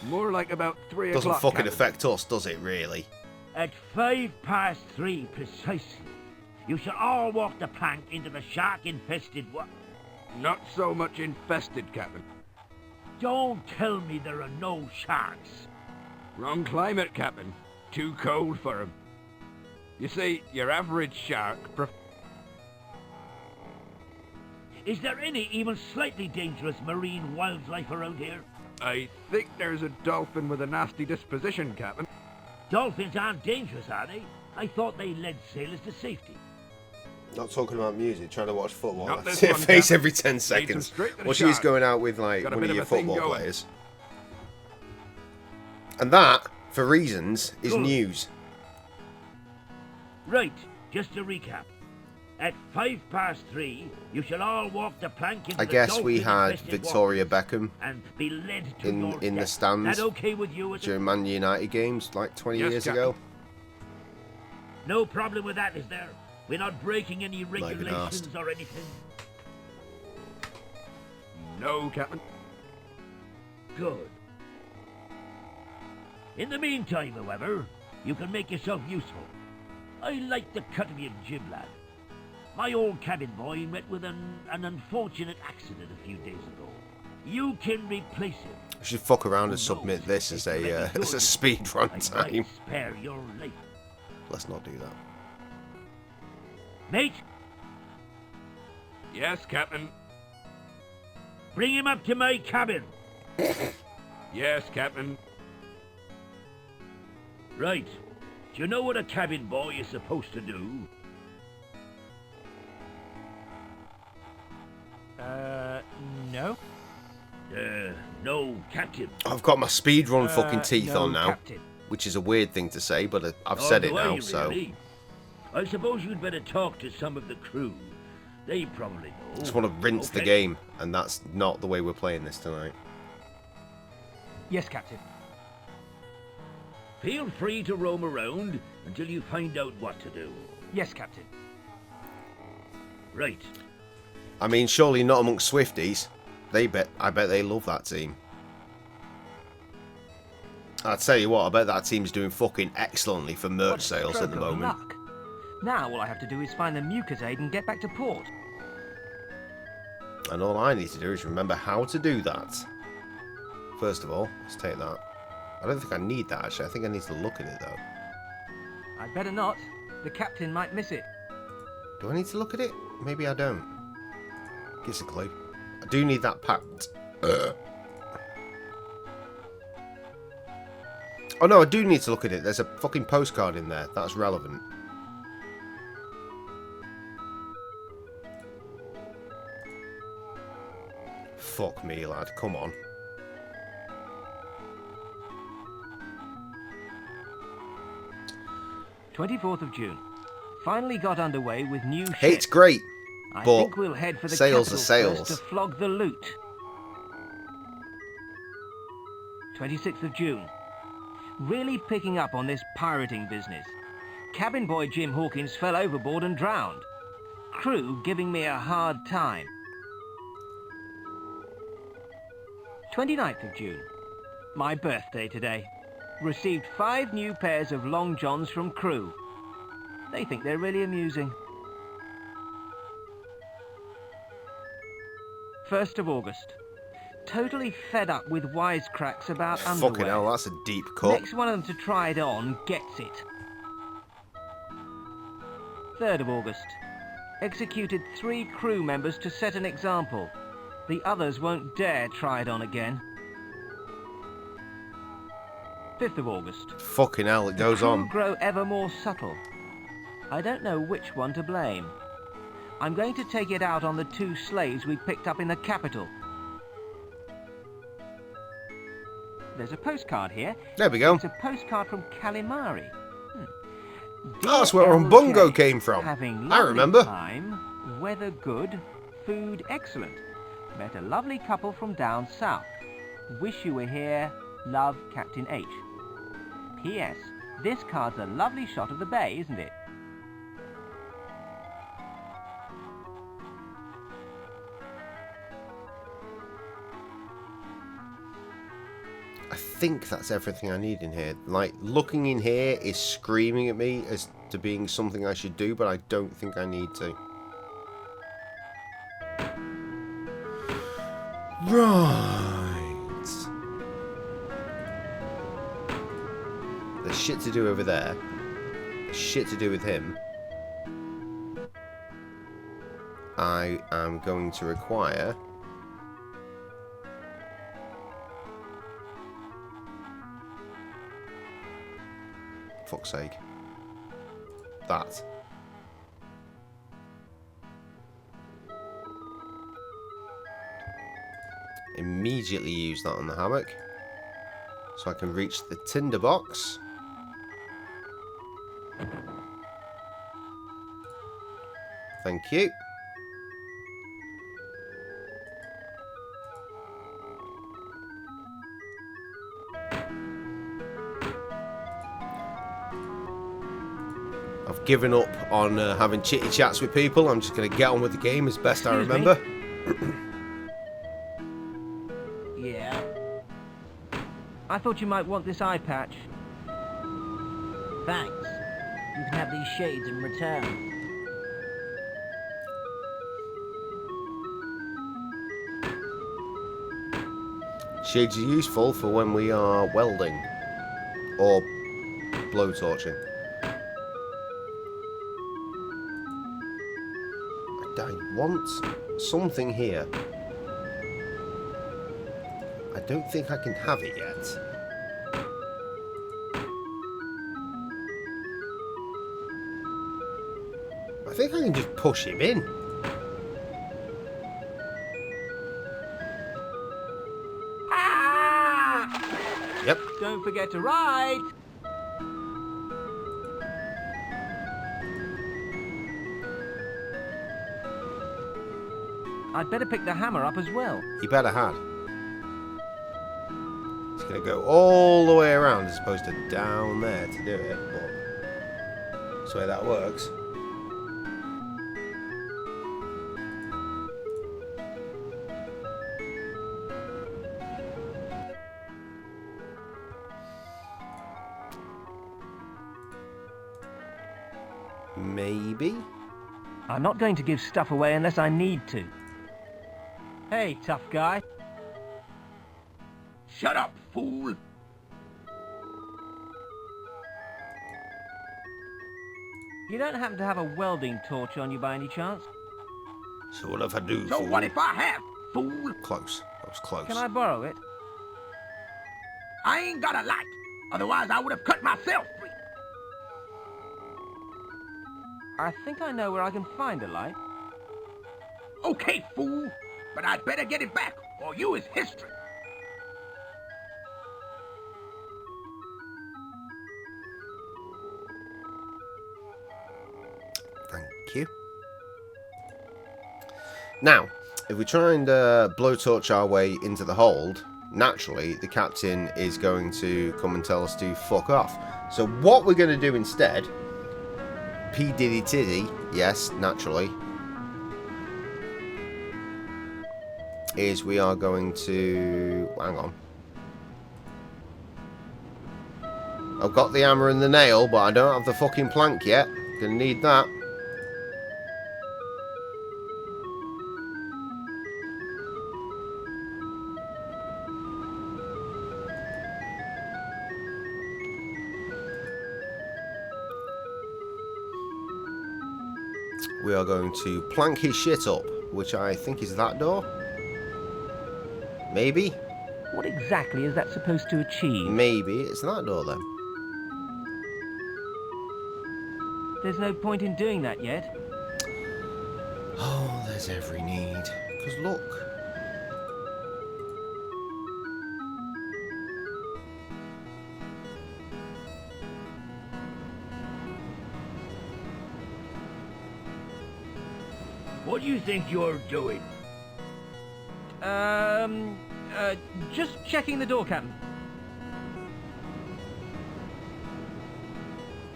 More like about 3 Doesn't o'clock, fucking Captain. affect us, does it, really? At 3:05 precisely, you shall all walk the plank into the shark-infested Not so much infested, Captain. Don't tell me there are no sharks. Wrong climate, Captain. Too cold for 'em. You see, your average shark... Is there any even slightly dangerous marine wildlife around here? I think there's a dolphin with a nasty disposition, Captain. Dolphins aren't dangerous, are they? I thought they led sailors to safety. Not talking about music, trying to watch football. Not I this see her one, face Captain. every 10 Leads them seconds. straight to the Well, she's shark. going out with, like, Got a one bit of of your a thing football going. players. And that, for reasons, is Good. news. Right, just to recap. At 3:05, you shall all walk the plank into I the guess we had dolphin-infested Victoria waters Beckham and be led to in your the death. stands That okay with you? during Man United games like 20 Yes, years Captain. ago. No problem with that, is there? We're not breaking any Not even regulations asked. or anything. No, Captain. Good. In the meantime, however, you can make yourself useful. I like the cut of your jib, lad. My old cabin boy met with an unfortunate accident a few days ago. You can replace him. We should fuck around and submit this as a speed run I time. might spare your life. Let's not do that. Mate, Yes, Captain. bring him up to my cabin. Yes, Captain. Right. Do you know what a cabin boy is supposed to do? No. No, Captain. I've got my speedrun fucking teeth no, on now, Captain. which is a weird thing to say, but I've Nor said it do I, now, so really. I suppose you'd better talk to some of the crew. They probably know. I just want to rinse the Okay. game, and that's not the way we're playing this tonight. Yes, Captain. Feel free to roam around until you find out what to do. Yes, Captain. Right. I mean, surely not amongst Swifties. I bet they love that team. I'll tell you what, I bet that team's doing fucking excellently for merch sales at the Stroke of moment. luck. Now all I have to do is find the Mucosade and get back to port. And all I need to do is remember how to do that. First of all, let's take that. I don't think I need that, actually. I think I need to look at it, though. I'd better not. The captain might miss it. Do I need to look at it? Maybe I don't. Give us a clue. I do need that pact. Oh no, I do need to look at it. There's a fucking postcard in there. That's relevant. Fuck me, lad. Come on. "24th of June. Finally got underway with new ships. Hey, it's great, I but think we'll head for the sales capital are sales. first to flog the loot. 26th of June. Really picking up on this pirating business. Cabin boy Jim Hawkins fell overboard and drowned. Crew giving me a hard time. 29th of June. My birthday today. Received 5 new pairs of long johns from crew. They think they're really amusing. 1st of August. Totally fed up with wisecracks about underwear. Fucking hell, that's a deep cut. Next one of them to try it on gets it. 3rd of August. Executed 3 crew members to set an example. The others won't dare try it on again. 5th of August. Fucking hell, it goes The crew on. grow ever more subtle. I don't know which one to blame. I'm going to take it out on the 2 slaves we picked up in the capital. There's a postcard here. There we go. It's a postcard from Calimari. Oh, that's where Umbungo came from. Having I lovely remember. Time, weather good, food excellent. Met a lovely couple from down south. Wish you were here. Love, Captain H. P.S. This card's a lovely shot of the bay, isn't it? I think that's everything I need in here. Like, looking in here is screaming at me as to being something I should do, but I don't think I need to. Right. There's shit to do over there. There's shit to do with him. I am going to require... fuck's sake. That. Immediately use that on the hammock. So I can reach the tinder box. Thank you. I've given up on having chitty chats with people. I'm just going to get on with the game as best I Excuse me? remember. Yeah. I thought you might want this eye patch. Thanks. You can have these shades in return. Shades are useful for when we are welding or blowtorching. I want something here. I don't think I can have it yet. I think I can just push him in. Yep. Don't forget to write. I'd better pick the hammer up as well. You better had. It's going to go all the way around as opposed to down there to do it, but that's the way that works. Maybe? I'm not going to give stuff away unless I need to. Hey, tough guy. Shut up, fool! You don't happen to have a welding torch on you by any chance? So what if I do, So fool? what if I have, fool? Close. That was close. Can I borrow it? I ain't got a light. Otherwise, I would have cut myself free. I think I know where I can find a light. Okay, fool. But I'd better get it back, or you is history. Thank you. Now, if we try and blowtorch our way into the hold, naturally the captain is going to come and tell us to fuck off. So what we're going to do instead, P. Diddy Tiddy, yes, naturally, is we are going to... hang on. I've got the hammer and the nail, but I don't have the fucking plank yet. Gonna need that. We are going to plank his shit up, which I think is that door. Maybe? What exactly is that supposed to achieve? Maybe it's that door then. There's no point in doing that yet. Oh, there's every need. Because look. What do you think you're doing? Just checking the door, Captain.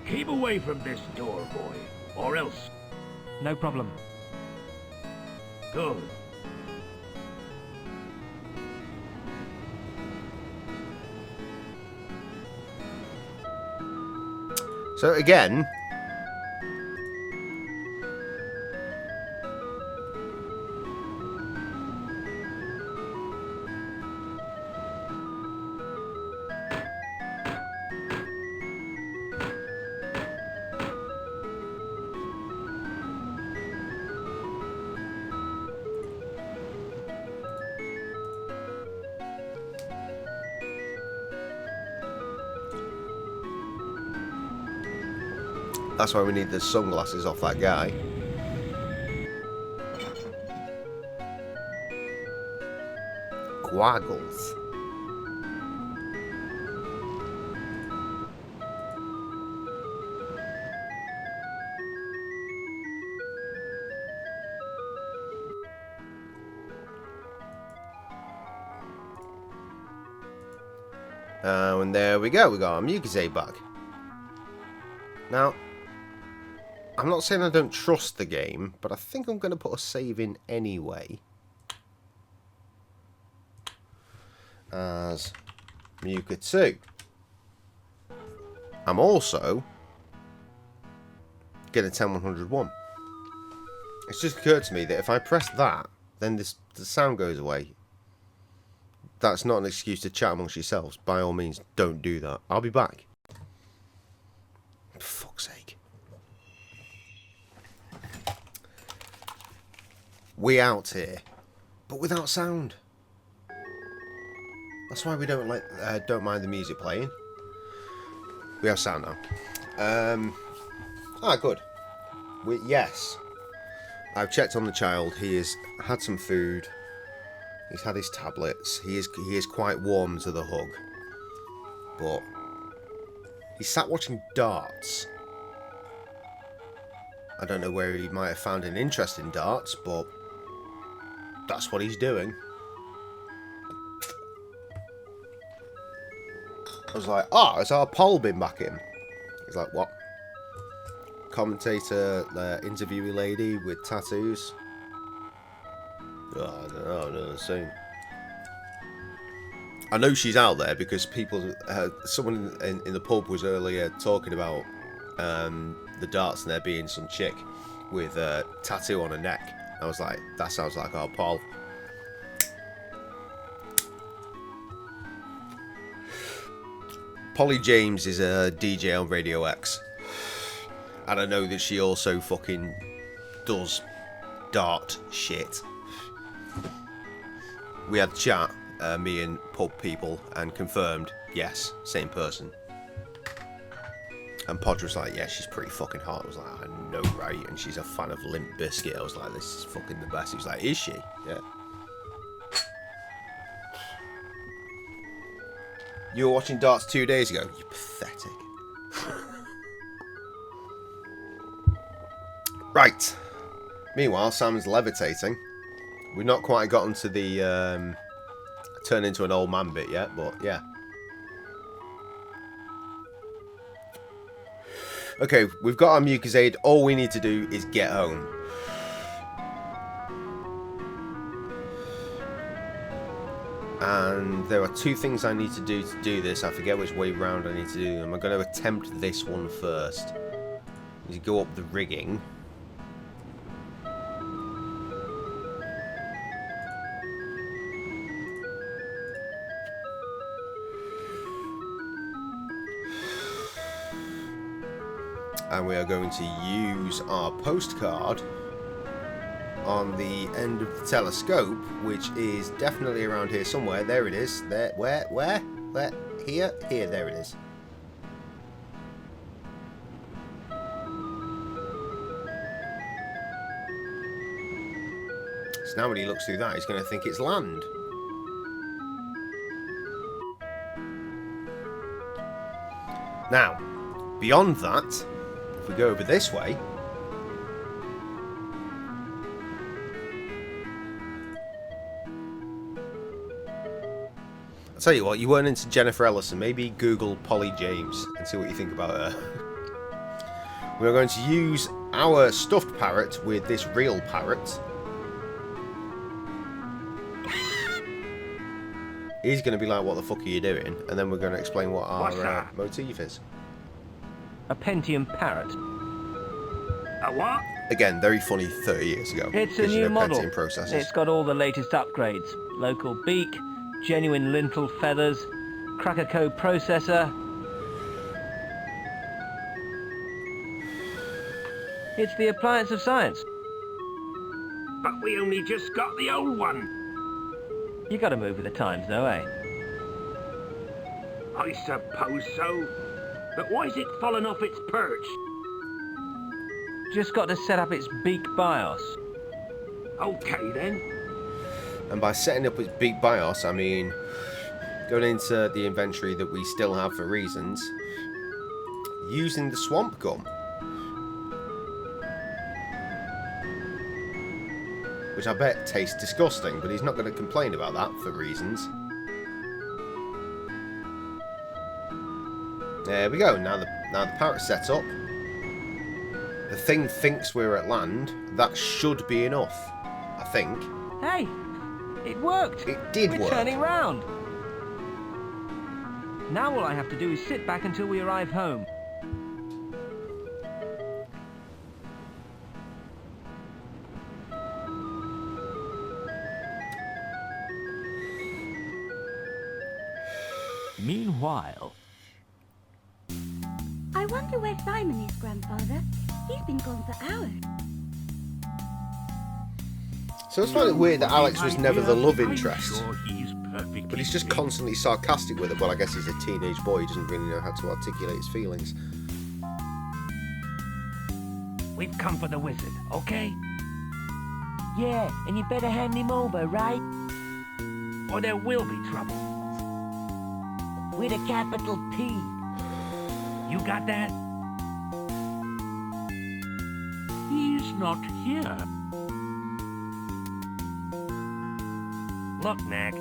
Keep away from this door, boy, or else. No problem. Good. So again, that's why we need the sunglasses off that guy. Quaggles. And there we go, we got our Mucusade back. Now, I'm not saying I don't trust the game, but I think I'm going to put a save in anyway. As Muka 2. I'm also going to 10101. It's just occurred to me that if I press that, then the sound goes away. That's not an excuse to chat amongst yourselves. By all means, don't do that. I'll be back. For fuck's sake. We out here, but without sound. That's why we don't mind the music playing. We have sound now. Good. Yes. I've checked on the child. He has had some food. He's had his tablets. He is quite warm to the hug. But he sat watching darts. I don't know where he might have found an interest in darts, but that's what he's doing. I was like, has our poll been back in? He's like, what? Commentator, interviewee lady with tattoos. I don't know, I've never seen. I know she's out there because people, someone in the pub was earlier talking about the darts and there being some chick with a tattoo on her neck. I was like, that sounds like our Paul. Polly James is a DJ on Radio X. And I know that she also fucking does dart shit. We had a chat, me and pub people, and confirmed, yes, same person. And Podge was like, yeah, she's pretty fucking hot. I was like, I know, right? And she's a fan of Limp Bizkit. I was like, this is fucking the best. He was like, is she? Yeah. You were watching darts 2 days ago? You pathetic. Right. Meanwhile, Sam's levitating. We've not quite gotten to the turn into an old man bit yet, but yeah. Okay, we've got our Mucozade. All we need to do is get home. And there are two things I need to do this. I forget which way round I need to do them. I'm going to attempt this one first. I need to go up the rigging. And we are going to use our postcard on the end of the telescope, which is definitely around here somewhere. There it is. There. Where? Here? Here, there it is. So now when he looks through that, he's going to think it's land. Now, beyond that, if we go over this way, I'll tell you what, you weren't into Jennifer Ellison, maybe Google Polly James and see what you think about her. We're going to use our stuffed parrot with this real parrot. He's going to be like, what the fuck are you doing? And then we're going to explain what our motif is. A Pentium parrot. A what? Again, very funny 30 years ago. It's a new model. Pentium processors. It's got all the latest upgrades. Local beak, genuine lintel feathers, cracker code processor. It's the appliance of science. But we only just got the old one. You gotta move with the times though, eh? I suppose so. But why's it fallen off its perch? Just got to set up its beak BIOS. Okay then. And by setting up its beak BIOS, I mean going into the inventory that we still have for reasons, using the swamp gum. Which I bet tastes disgusting, but he's not going to complain about that for reasons. There we go. Now the parrot's set up. The thing thinks we're at land. That should be enough, I think. Hey, it worked. It did work. We're turning round. Now all I have to do is sit back until we arrive home. Meanwhile... I wonder where Simon is, Grandfather. He's been gone for hours. So I find it weird that Alex was never the love interest. But he's just constantly sarcastic with it. Well, I guess he's a teenage boy. He doesn't really know how to articulate his feelings. We've come for the wizard, okay? Yeah, and you better hand him over, right? Or there will be trouble. With a capital T. You got that? He's not here. Look, Mac.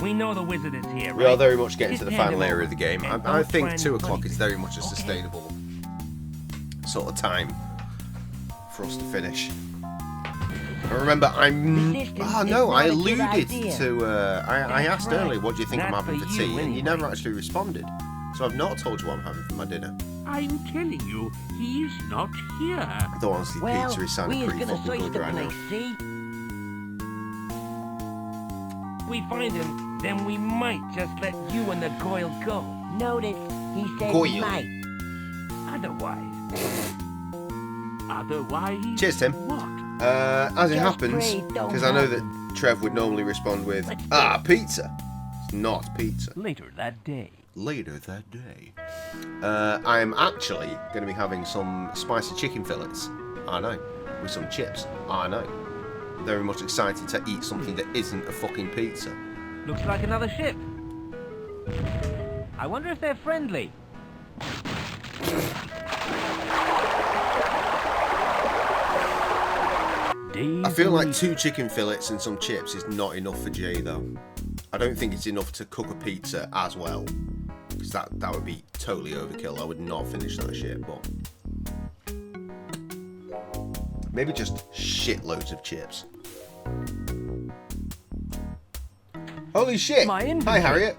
We know the wizard is here, right? We are very much getting Just to the hand final him area over. of the game. And I don't think try 2 and o'clock bloody is very much a sustainable sort of time for us to finish. I remember I alluded to... I asked earlier, what do you think I'm having for tea? And you never actually responded. So I've not told you what I'm having for my dinner. I'm telling you, he's not here. Though honestly, pizza is sounding pretty fucking good right now. We find him, then we might just let you and the Goyle go. Notice, he said Goyle. might. Otherwise, Cheers, Tim. What? As it Just happens, pray, don't because I know happen. that Trev would normally respond with, pizza. It's not pizza. Later that day. Later that day. I am actually going to be having some spicy chicken fillets. I know. With some chips. I know. Very much excited to eat something that isn't a fucking pizza. Looks like another ship. I wonder if they're friendly. I feel like 2 chicken fillets and some chips is not enough for Jay though. I don't think it's enough to cook a pizza as well. Because that would be totally overkill. I would not finish that shit, but... maybe just shitloads of chips. Holy shit! Hi, Harriet!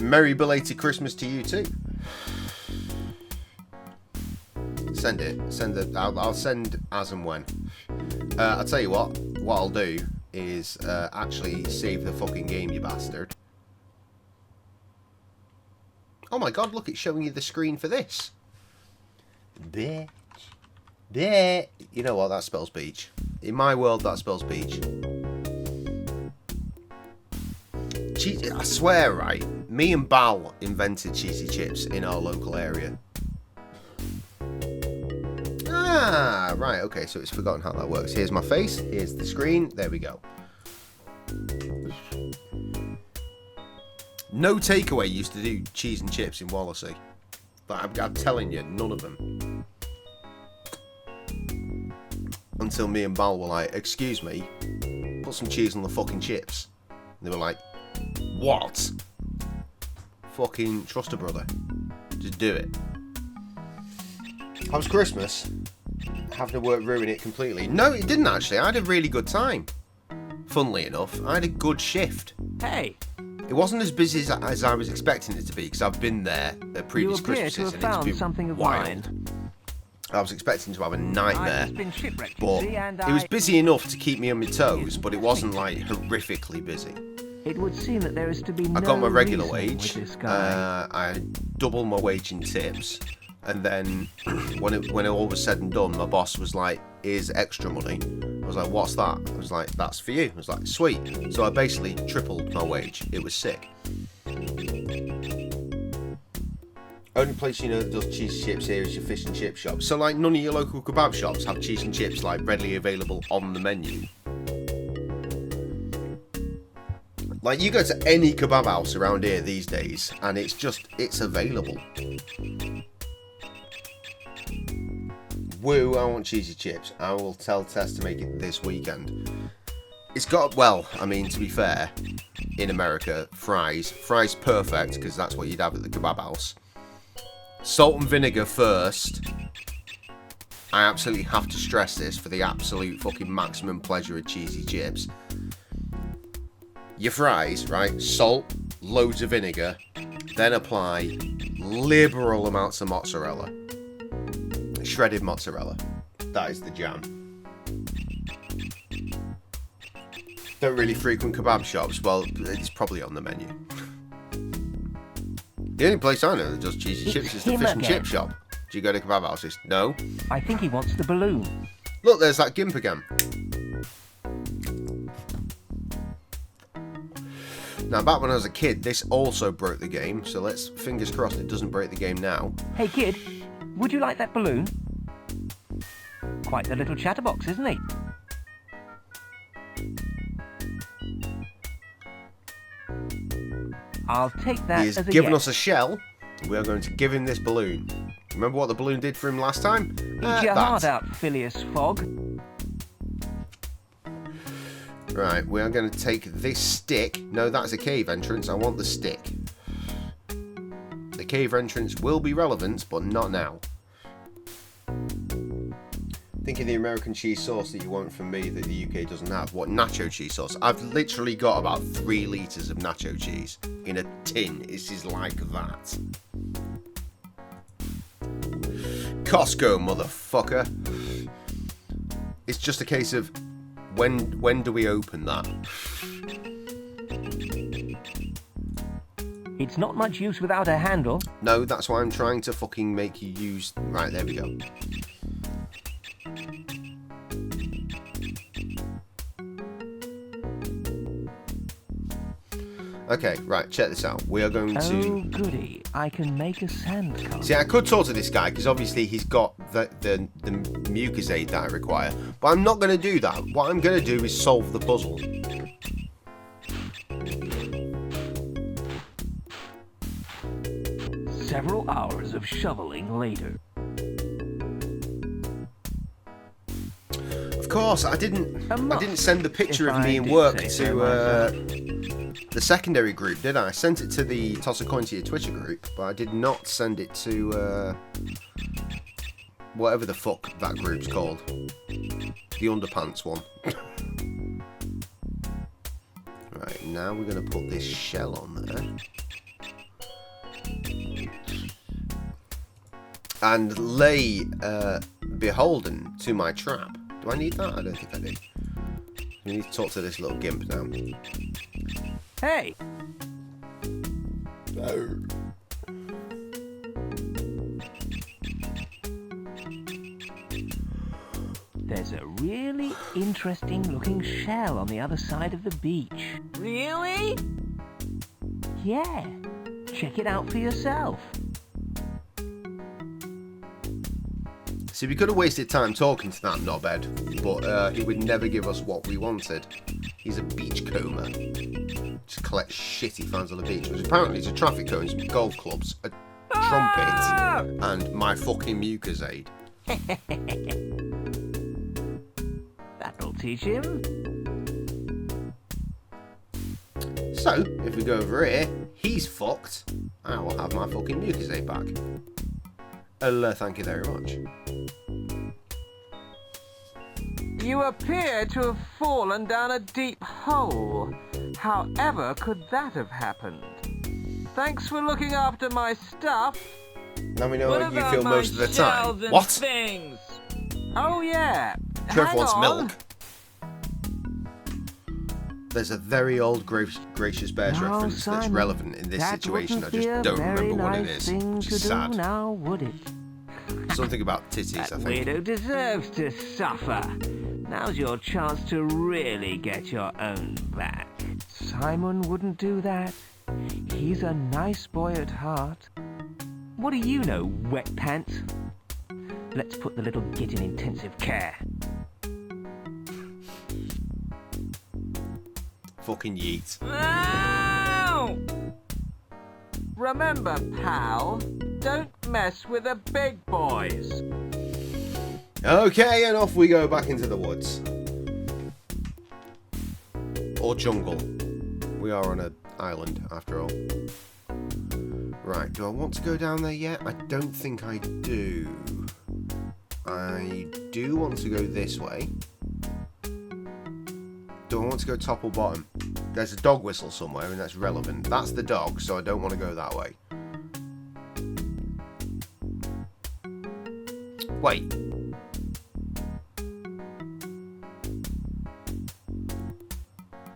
Merry belated Christmas to you too. Send it. Send it. I'll send as and when. I'll tell you what I'll do is actually save the fucking game, you bastard. Oh my god, look, it's showing you the screen for this. Bitch. Bitch. You know what, that spells beach. In my world, that spells beach. I swear, right, me and Bal invented cheesy chips in our local area. Ah, right, okay, so it's forgotten how that works. Here's my face, here's the screen, there we go. No Takeaway used to do cheese and chips in Wallasey. But I'm telling you, none of them. Until me and Bal were like, excuse me, put some cheese on the fucking chips. And they were like, what? Fucking trust a brother. Just do it. How was Christmas? Having to work ruin it completely. No, it didn't actually. I had a really good time. Funnily enough, I had a good shift. Hey! It wasn't as busy as I was expecting it to be, because I've been there at previous You appear Christmases to have and it's found been something of wild. mine. I was expecting to have a nightmare, I've been shipwrecked, you but see, and it was busy enough to keep me on my toes, but it wasn't like horrifically busy. It would seem that there is to be I got my regular reasoning wage, with this guy. I doubled my wage in tips, and then when it all was said and done, my boss was like, here's extra money. I was like, what's that? I was like, that's for you. I was like, sweet. So I basically tripled my wage. It was sick. Only place you know that does cheese and chips here is your fish and chip shop. So like none of your local kebab shops have cheese and chips like readily available on the menu. Like you go to any kebab house around here these days and it's available. Woo, I want cheesy chips. I will tell Tess to make it this weekend. It's got, well, I mean, to be fair, in America, fries. Fries perfect, because that's what you'd have at the kebab house. Salt and vinegar first. I absolutely have to stress this for the absolute fucking maximum pleasure of cheesy chips. Your fries, right? Salt, loads of vinegar, then apply liberal amounts of mozzarella. Shredded mozzarella. That is the jam. Don't really frequent kebab shops. Well, it's probably on the menu. The only place I know that does cheesy chips is the fish and chip shop. Do you go to kebab houses? No. I think he wants the balloon. Look, there's that gimp again. Now, back when I was a kid, this also broke the game, so let's fingers crossed it doesn't break the game now. Hey kid, would you like that balloon? Quite the little chatterbox, isn't he? I'll take that He's as a given yes. us a shell. We are going to give him this balloon. Remember what the balloon did for him last time? Eat your heart out, Phileas Fogg. Right, we are going to take this stick. No, that's a cave entrance. I want the stick. The cave entrance will be relevant, but not now. Think of the American cheese sauce that you want from me that the UK doesn't have. What, nacho cheese sauce? I've literally got about 3 litres of nacho cheese in a tin. This is like that. Costco, motherfucker. It's just a case of when do we open that? It's not much use without a handle. No, that's why I'm trying to fucking make you use... Right, there we go. Okay, right, check this out. We are going to... Oh, goody. I can make a sand castle. See, I could talk to this guy, because obviously he's got the mucus aid that I require. But I'm not going to do that. What I'm going to do is solve the puzzle. Several hours of shoveling later. Of course, I didn't send the picture of me in work to the secondary group, did I? I sent it to the Toss a Coin to Your Twitter group, but I did not send it to whatever the fuck that group's called. The underpants one. Right, now we're going to put this shell on there. And lay beholden to my trap. Do I need that? I don't think I do. We need to talk to this little gimp now. Hey! No. There's a really interesting looking shell on the other side of the beach. Really? Yeah. Check it out for yourself. See, we could have wasted time talking to that knobhead, but he would never give us what we wanted. He's a beachcomber. Just collects shitty fans on the beach, which apparently is a traffic cone, some golf clubs, a trumpet, and my fucking mucus aid. That'll teach him. So, if we go over here, he's fucked. I will have my fucking mucus aid back. Thank you very much. You appear to have fallen down a deep hole. However could that have happened? Thanks for looking after my stuff. Now we know how you feel most of the time. What? Things? Oh yeah. Trev wants milk. There's a very old Gracious Bears reference Simon, that's relevant in this situation. I just don't remember what it is. Which is sad. Now, would it? Something about titties, I think. Widow deserves to suffer. Now's your chance to really get your own back. Simon wouldn't do that. He's a nice boy at heart. What do you know, wet pants? Let's put the little git in intensive care. Fucking yeet. Ow! Remember, pal, don't mess with the big boys. Okay, and off we go back into the woods. Or jungle. We are on an island, after all. Right, do I want to go down there yet? I don't think I do. I do want to go this way. Do I want to go top or bottom? There's a dog whistle somewhere, and that's relevant. That's the dog, so I don't want to go that way. Wait.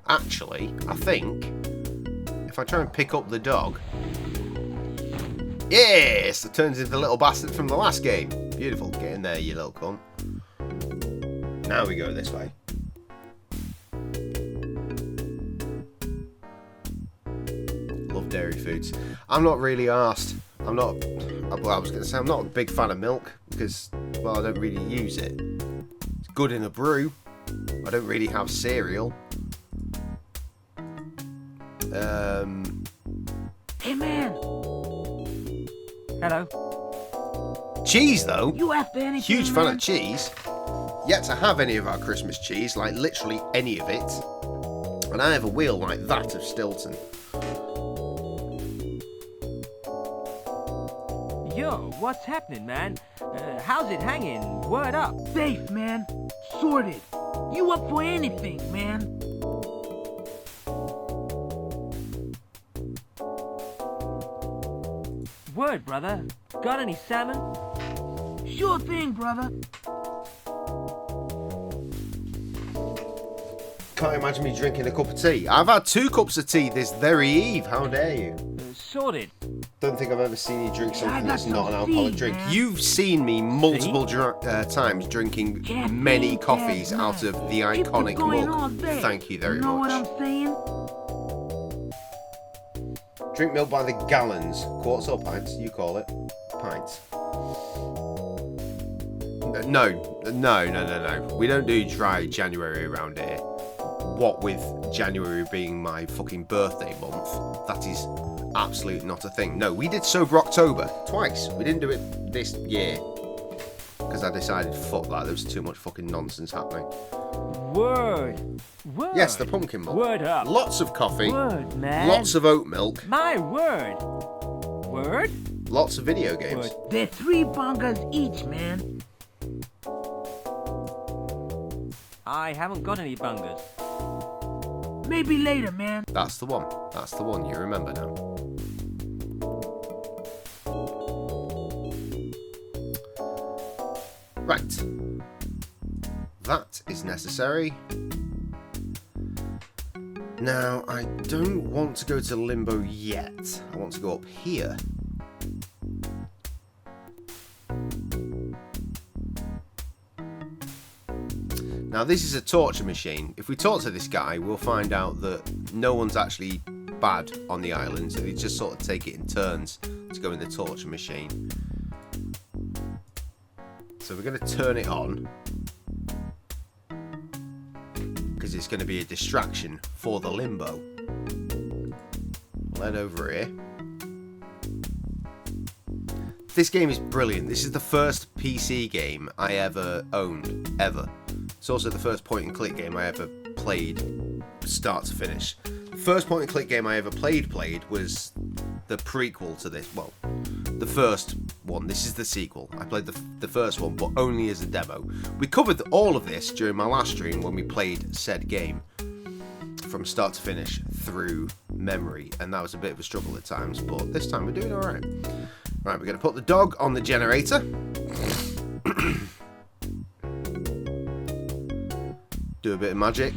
Actually, I think if I try and pick up the dog, Yes! It turns into the little bastard from the last game. Beautiful. Get in there, you little cunt. Now we go this way. Love dairy foods. I'm not really arsed. I'm not... Well, I was going to say I'm not a big fan of milk because, well, I don't really use it. It's good in a brew. I don't really have cereal. Hey, man. Hello. Cheese, though. You after anything, Huge fan man? of cheese. Yet to have any of our Christmas cheese, like literally any of it. And I have a wheel like that of Stilton. Yo, what's happening, man? How's it hanging? Word up. Safe, man. Sorted. You up for anything, man? Word, brother. Got any salmon? Sure thing, brother. Can't imagine me drinking a cup of tea. I've had 2 cups of tea this very eve. How dare you? Sorted. Don't think I've ever seen you drink something that's some not an alcoholic tea, drink. man. You've seen me multiple times drinking many coffees out of the iconic mug. Thank you very know much. what I'm saying? Drink milk by the gallons. Quarts or pints, you call it. Pints. No. We don't do dry January around here. What with January being my fucking birthday month, that is absolutely not a thing. No, we did Sober October twice. We didn't do it this year because I decided, fuck that, there was too much fucking nonsense happening. Word. Yes, the pumpkin milk. Word up. Lots of coffee. Word, man. Lots of oat milk. My word. Word? Lots of video games. They're 3 bongers each, man. I haven't got any bungers. Maybe later, man. That's the one. That's the one. You remember now. Right. That is necessary. Now, I don't want to go to Limbo yet. I want to go up here. Now, this is a torture machine. If we talk to this guy, we'll find out that no one's actually bad on the island, so they just sort of take it in turns to go in the torture machine. So we're going to turn it on, because it's going to be a distraction for the Limbo. We'll head over here. This game is brilliant. This is the first PC game I ever owned, ever. It's also the first point-and-click game I ever played, start to finish. The first point-and-click game I ever played was the prequel to this. Well, the first one. This is the sequel. I played the first one, but only as a demo. We covered all of this during my last stream when we played said game from start to finish through memory, and that was a bit of a struggle at times, but this time we're doing alright. Right, we're going to put the dog on the generator. Do a bit of magic.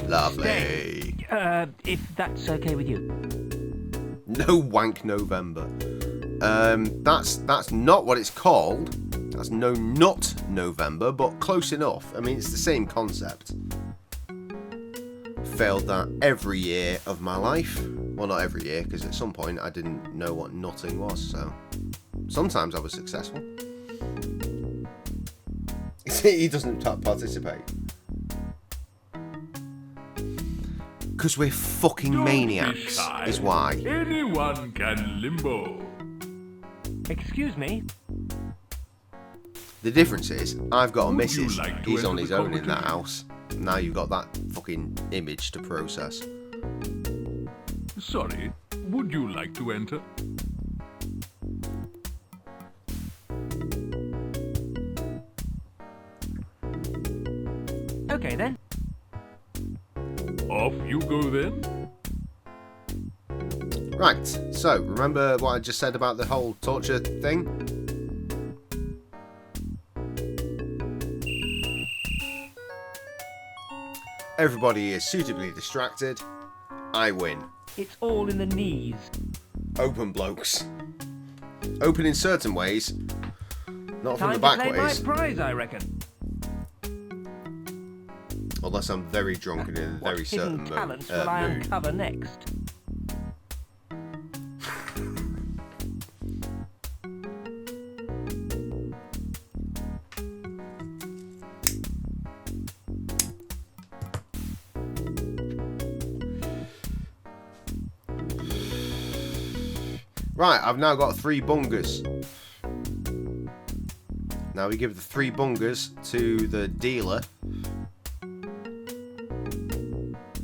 Lovely. If that's okay with you. No wank November. That's not what it's called. That's no nut November, but close enough. I mean, it's the same concept. Failed that every year of my life. Well, not every year, because at some point I didn't know what nutting was, so sometimes I was successful. He doesn't participate. Because we're fucking maniacs, is why. Anyone can limbo. Excuse me? The difference is, I've got a Would missus, you like to he's on enter his the own in that competition? house. Now you've got that fucking image to process. Sorry, would you like to enter? Okay then. Off you go then. Right, so remember what I just said about the whole torture thing? Everybody is suitably distracted. I win. It's all in the knees. Open blokes. Open in certain ways, not from Time the back to claim ways. my prize, I reckon. Unless I'm very drunk and in a very What certain hidden talents will mood. I uncover next? Right, I've now got 3 bungers. Now we give the 3 bungers to the dealer.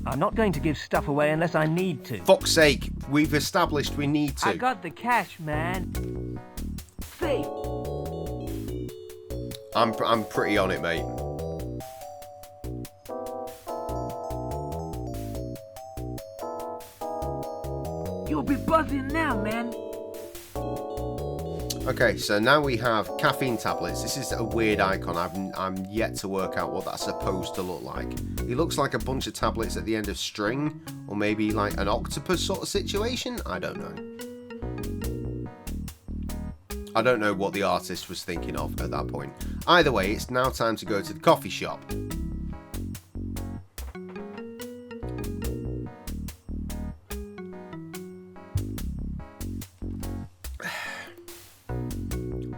I'm not going to give stuff away unless I need to. Fuck's sake, we've established we need to. I got the cash, man. Thief! I'm pretty on it, mate. You'll be buzzing now, man. Okay, so now we have caffeine tablets. This is a weird icon. I'm yet to work out what that's supposed to look like. It looks like a bunch of tablets at the end of string, or maybe like an octopus sort of situation. I don't know. I don't know what the artist was thinking of at that point. Either way, it's now time to go to the coffee shop.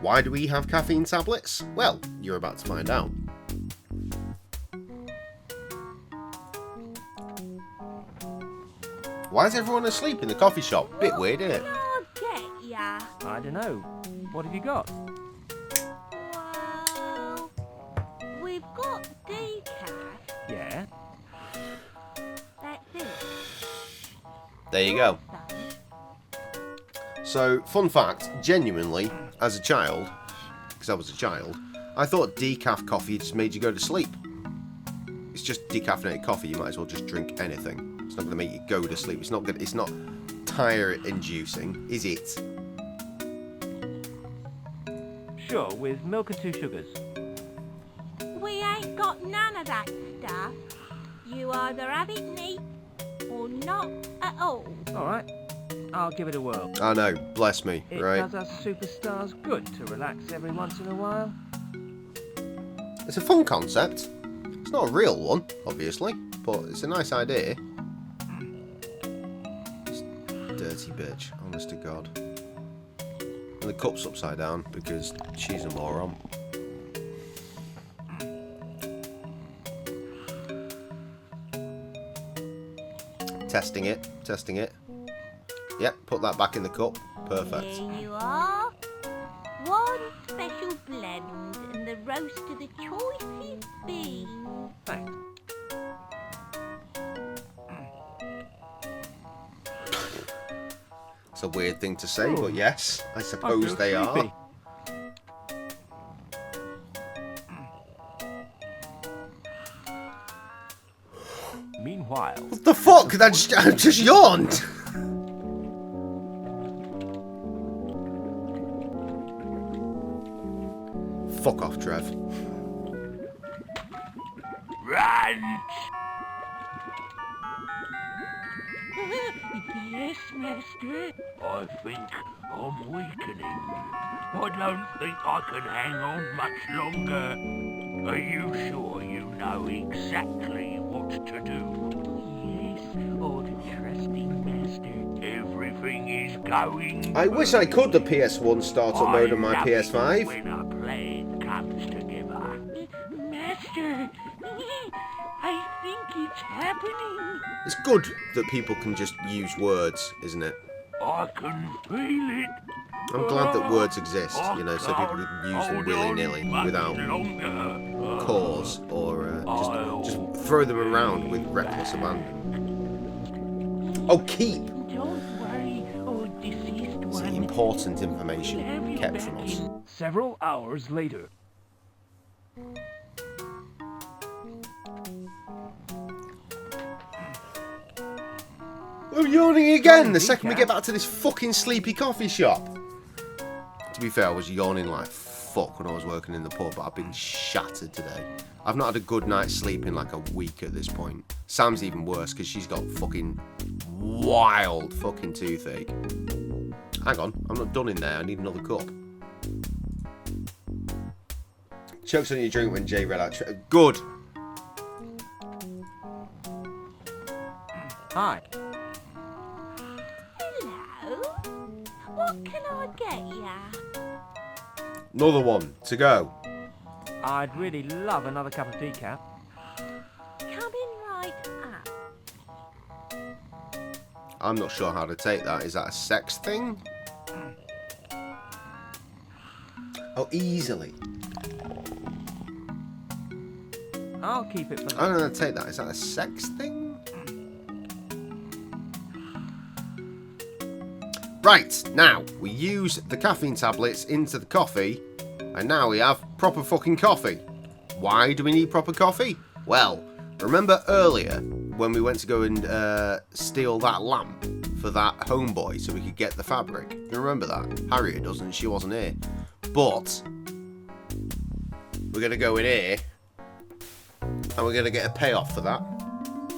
Why do we have caffeine tablets? Well, you're about to find out. Why is everyone asleep in the coffee shop? Bit weird, isn't it? I'll get ya. I don't know. What have you got? Well, we've got decaf. Yeah. That's it. There you go. So, fun fact, genuinely, as a child, because I was a child, I thought decaf coffee just made you go to sleep. It's just decaffeinated coffee, you might as well just drink anything. It's not going to make you go to sleep. It's not tire-inducing, is it? Sure, with milk and 2 sugars. We ain't got none of that stuff. You either have it neat or not at all. Alright, I'll give it a whirl. I know, bless me, It right? does us superstars good to relax every once in a while. It's a fun concept. It's not a real one, obviously, but it's a nice idea. Dirty bitch, honest to God. And the cup's upside down because she's a moron. Testing it, testing it. Yep, put that back in the cup. Perfect. There you are. One special blend and the roast of the choicest beans. Thanks. It's a weird thing to say, but yes, I I suppose feel they are. sleepy. Meanwhile, What the fuck? I just yawned. Fuck off, Trev. Run! Yes, Master. I think I'm weakening. I don't think I can hang on much longer. Are you sure you know exactly what to do? Yes, oh, trusting Master. Everything is going. I wish I could the PS1 startup mode on my love it PS5. when a plan comes together. Master, I think it's happening. It's good that people can just use words, isn't it? I can feel it. I'm glad that words exist, you know, so people can use them willy-nilly without cause or just throw them around with reckless abandon. Oh, keep! Don't worry, oh deceased It's one. important information kept from us. several hours later. I'm yawning again the second we get back to this fucking sleepy coffee shop. To be fair, I was yawning like fuck when I was working in the pub, but I've been shattered today. I've not had a good night's sleep in like a week at this point. Sam's even worse because she's got fucking wild fucking toothache. Hang on, I'm not done in there. I need another cup. Chokes on your drink when Jay read out. Good. Hi. Hello. What can I get ya? Another one to go. I'd really love another cup of decaf. Coming right up. I'm not sure how to take that. Is that a sex thing? Oh, easily. I'll keep it for I don't know how to take that. Is that a sex thing? Right, now, we use the caffeine tablets into the coffee, and now we have proper fucking coffee. Why do we need proper coffee? Well, remember earlier when we went to go and steal that lamp for that homeboy so we could get the fabric? You remember that? Harriet doesn't, she wasn't here. But we're going to go in here, and we're going to get a payoff for that.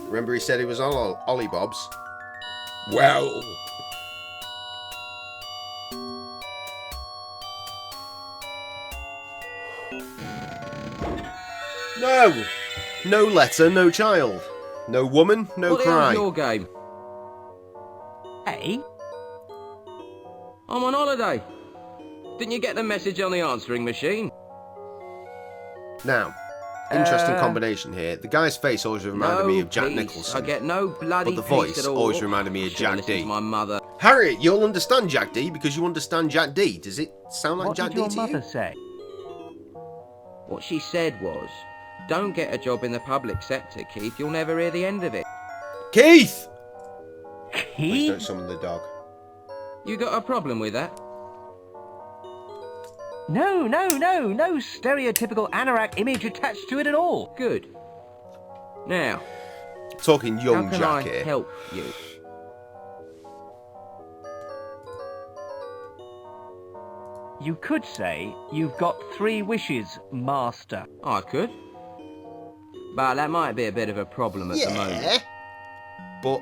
Remember he said he was on Ollie Bob's? Well... No! No letter, no child. No woman, no cry. What your game? Hey? I'm on holiday. Didn't you get the message on the answering machine? Now, interesting combination here. The guy's face always reminded me of Jack Nicholson. I get no bloody but the voice at all. always reminded me of Jack D. To my mother. Harriet, you'll understand Jack D because you understand Jack D. Does it sound like Jack D to you? What did your mother say? What she said was, don't get a job in the public sector, Keith. You'll never hear the end of it. Keith! Keith? Please don't summon the dog. You got a problem with that? No stereotypical anorak image attached to it at all. Good. Now, talking young how can Jack I here. Help you? You could say you've got 3 wishes, Master. I could. But that might be a bit of a problem at the moment. But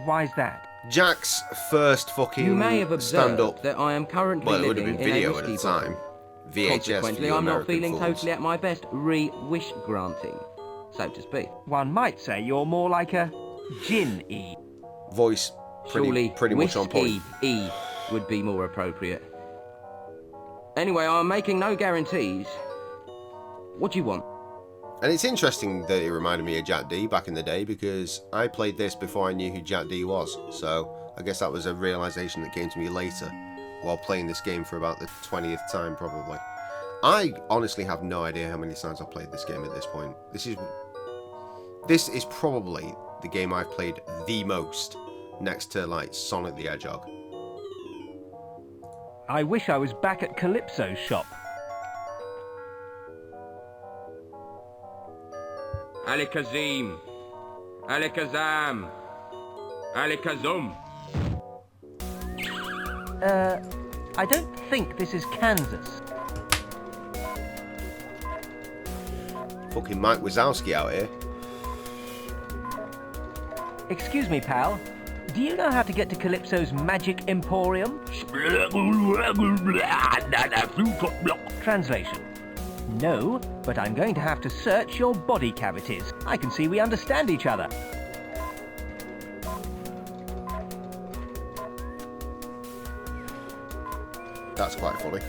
why's that? Jack's first fucking You may have observed stand-up. that I am currently Well, it would have living been in a video at whiskey the time. bottle. VHS for Consequently, you I'm not American feeling fools. totally at my best wish granting, so to speak. One might say you're more like a gin-y. Voice Surely pretty much on point. E would be more appropriate. Anyway, I'm making no guarantees. What do you want? And it's interesting that it reminded me of Jack D back in the day because I played this before I knew who Jack D was. So I guess that was a realization that came to me later while playing this game for about the 20th time probably. I honestly have no idea how many times I've played this game at this point. This is probably the game I've played the most next to like Sonic the Hedgehog. I wish I was back at Calypso's shop. Alikazim. Alikazam. Alikazum. I don't think this is Kansas. Fucking Mike Wazowski out here. Excuse me, pal. Do you know how to get to Calypso's Magic Emporium? Translation. No, but I'm going to have to search your body cavities. I can see we understand each other. That's quite funny.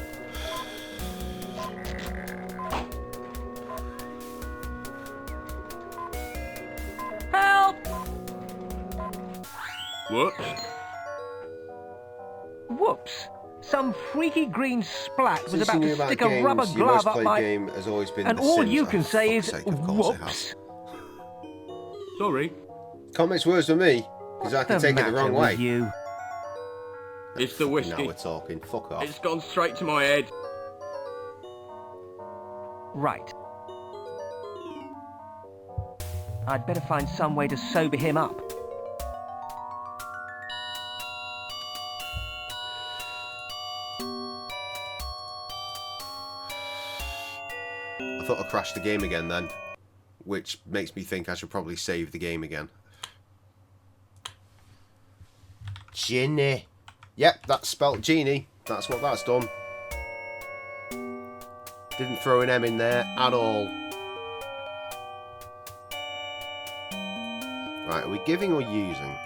Help! Whoops. Whoops. Some freaky green splat was Since about you knew to about stick a games, rubber your most glove up played my... game has always been And The all Sims. you Oh, can say fuck's is, sake, of course it whoops. has. Sorry. Can't mix words with me, because I can take it the wrong way. You? It's the whiskey. Now we're talking. Fuck off. It's gone straight to my head. Right. I'd better find some way to sober him up. I thought I crashed the game again then, which makes me think I should probably save the game again. Ginny. Yep, that's spelt genie. That's what that's done. Didn't throw an M in there at all. Right, are we giving or using?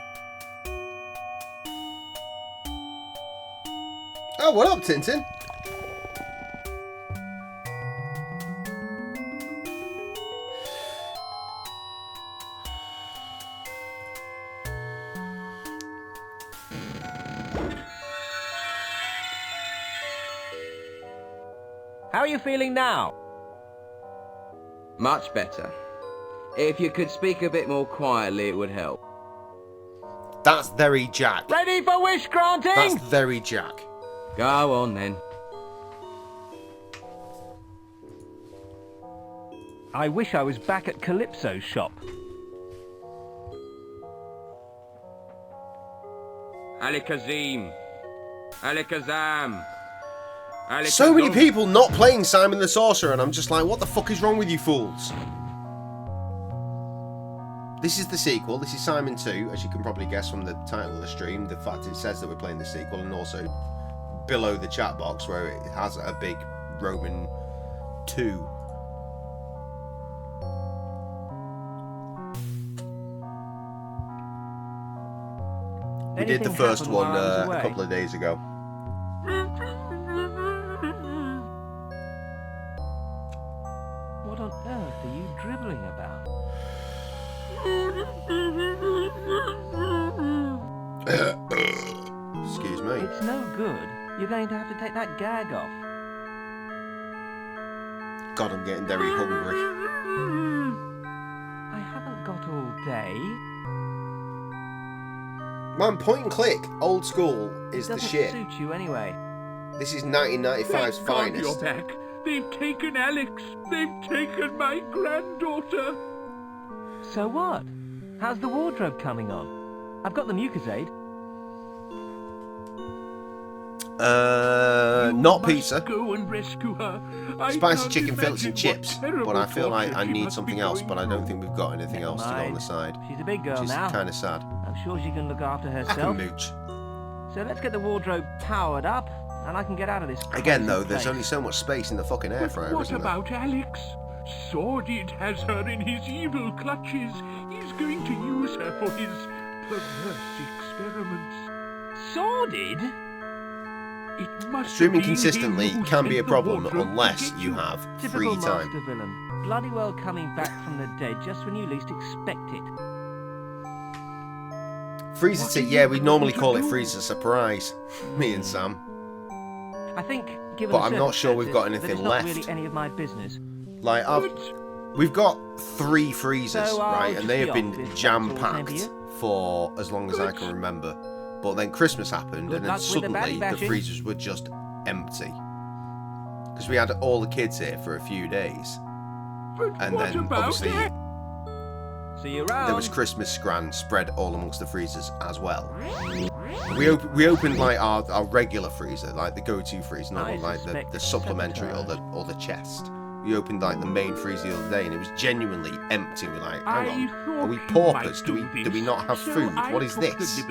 Oh, what up, Tintin? How are you feeling now? Much better. If you could speak a bit more quietly, it would help. That's very Jack. Ready for wish granting? That's very Jack. Go on then. I wish I was back at Calypso's shop. Alikazim. Alikazam. So many people not playing Simon the Sorcerer, and I'm just like, what the fuck is wrong with you fools? This is the sequel. This is Simon 2, as you can probably guess from the title of the stream. The fact it says that we're playing the sequel, and also below the chat box where it has a big Roman 2. We did the first one a couple of days ago. What on earth are you dribbling about? Excuse me. It's no good. You're going to have to take that gag off. God, I'm getting very hungry. I haven't got all day. Man, point and click, old school, is the shit. Doesn't suit you anyway. This is 1995's finest. You're back. They've taken Alex. They've taken my granddaughter. So what? How's the wardrobe coming on? I've got the mucosade. Not pizza. Go and rescue her. Spicy chicken fillets and chips. But I feel like I need something else, but I don't think we've got anything else to go on the side. She's a big girl Which is now. kind of sad. I'm sure she can look after I herself. can mooch. So let's get the wardrobe powered up, and I can get out of this. Again, though, crazy there's place. only so much space in the fucking air fryer, What isn't there? about Alex? Sordid has her in his evil clutches. He's going to use her for his perverse experiments. Sordid? It must Streaming have been consistently him who can be a sent the problem wardrobe to unless get you have Typical free time. master villain. Bloody well coming back from the dead just when you least expect it. Freezer tea, yeah, we normally call it freezer surprise. Me and Sam. I think, given But the I'm not sure we've got circumstances, anything that left. it's not really any of my business. Like, we've got 3 freezers, So I'll right? just And they be have off been if that's all jam-packed same to for as long as I can remember. But then Christmas happened, Good and then luck with the suddenly baddie the bashing. freezers were just empty. Because we had all the kids here for a few days. And what then, about obviously, it? See you around. there was Christmas scran spread all amongst the freezers as well. We opened like our regular freezer, like the go-to freezer, not I like the suspect supplementary or the chest. We opened like the main freezer the other day, and it was genuinely empty. We're like, hang on, are we paupers? Do we not have food? What is this?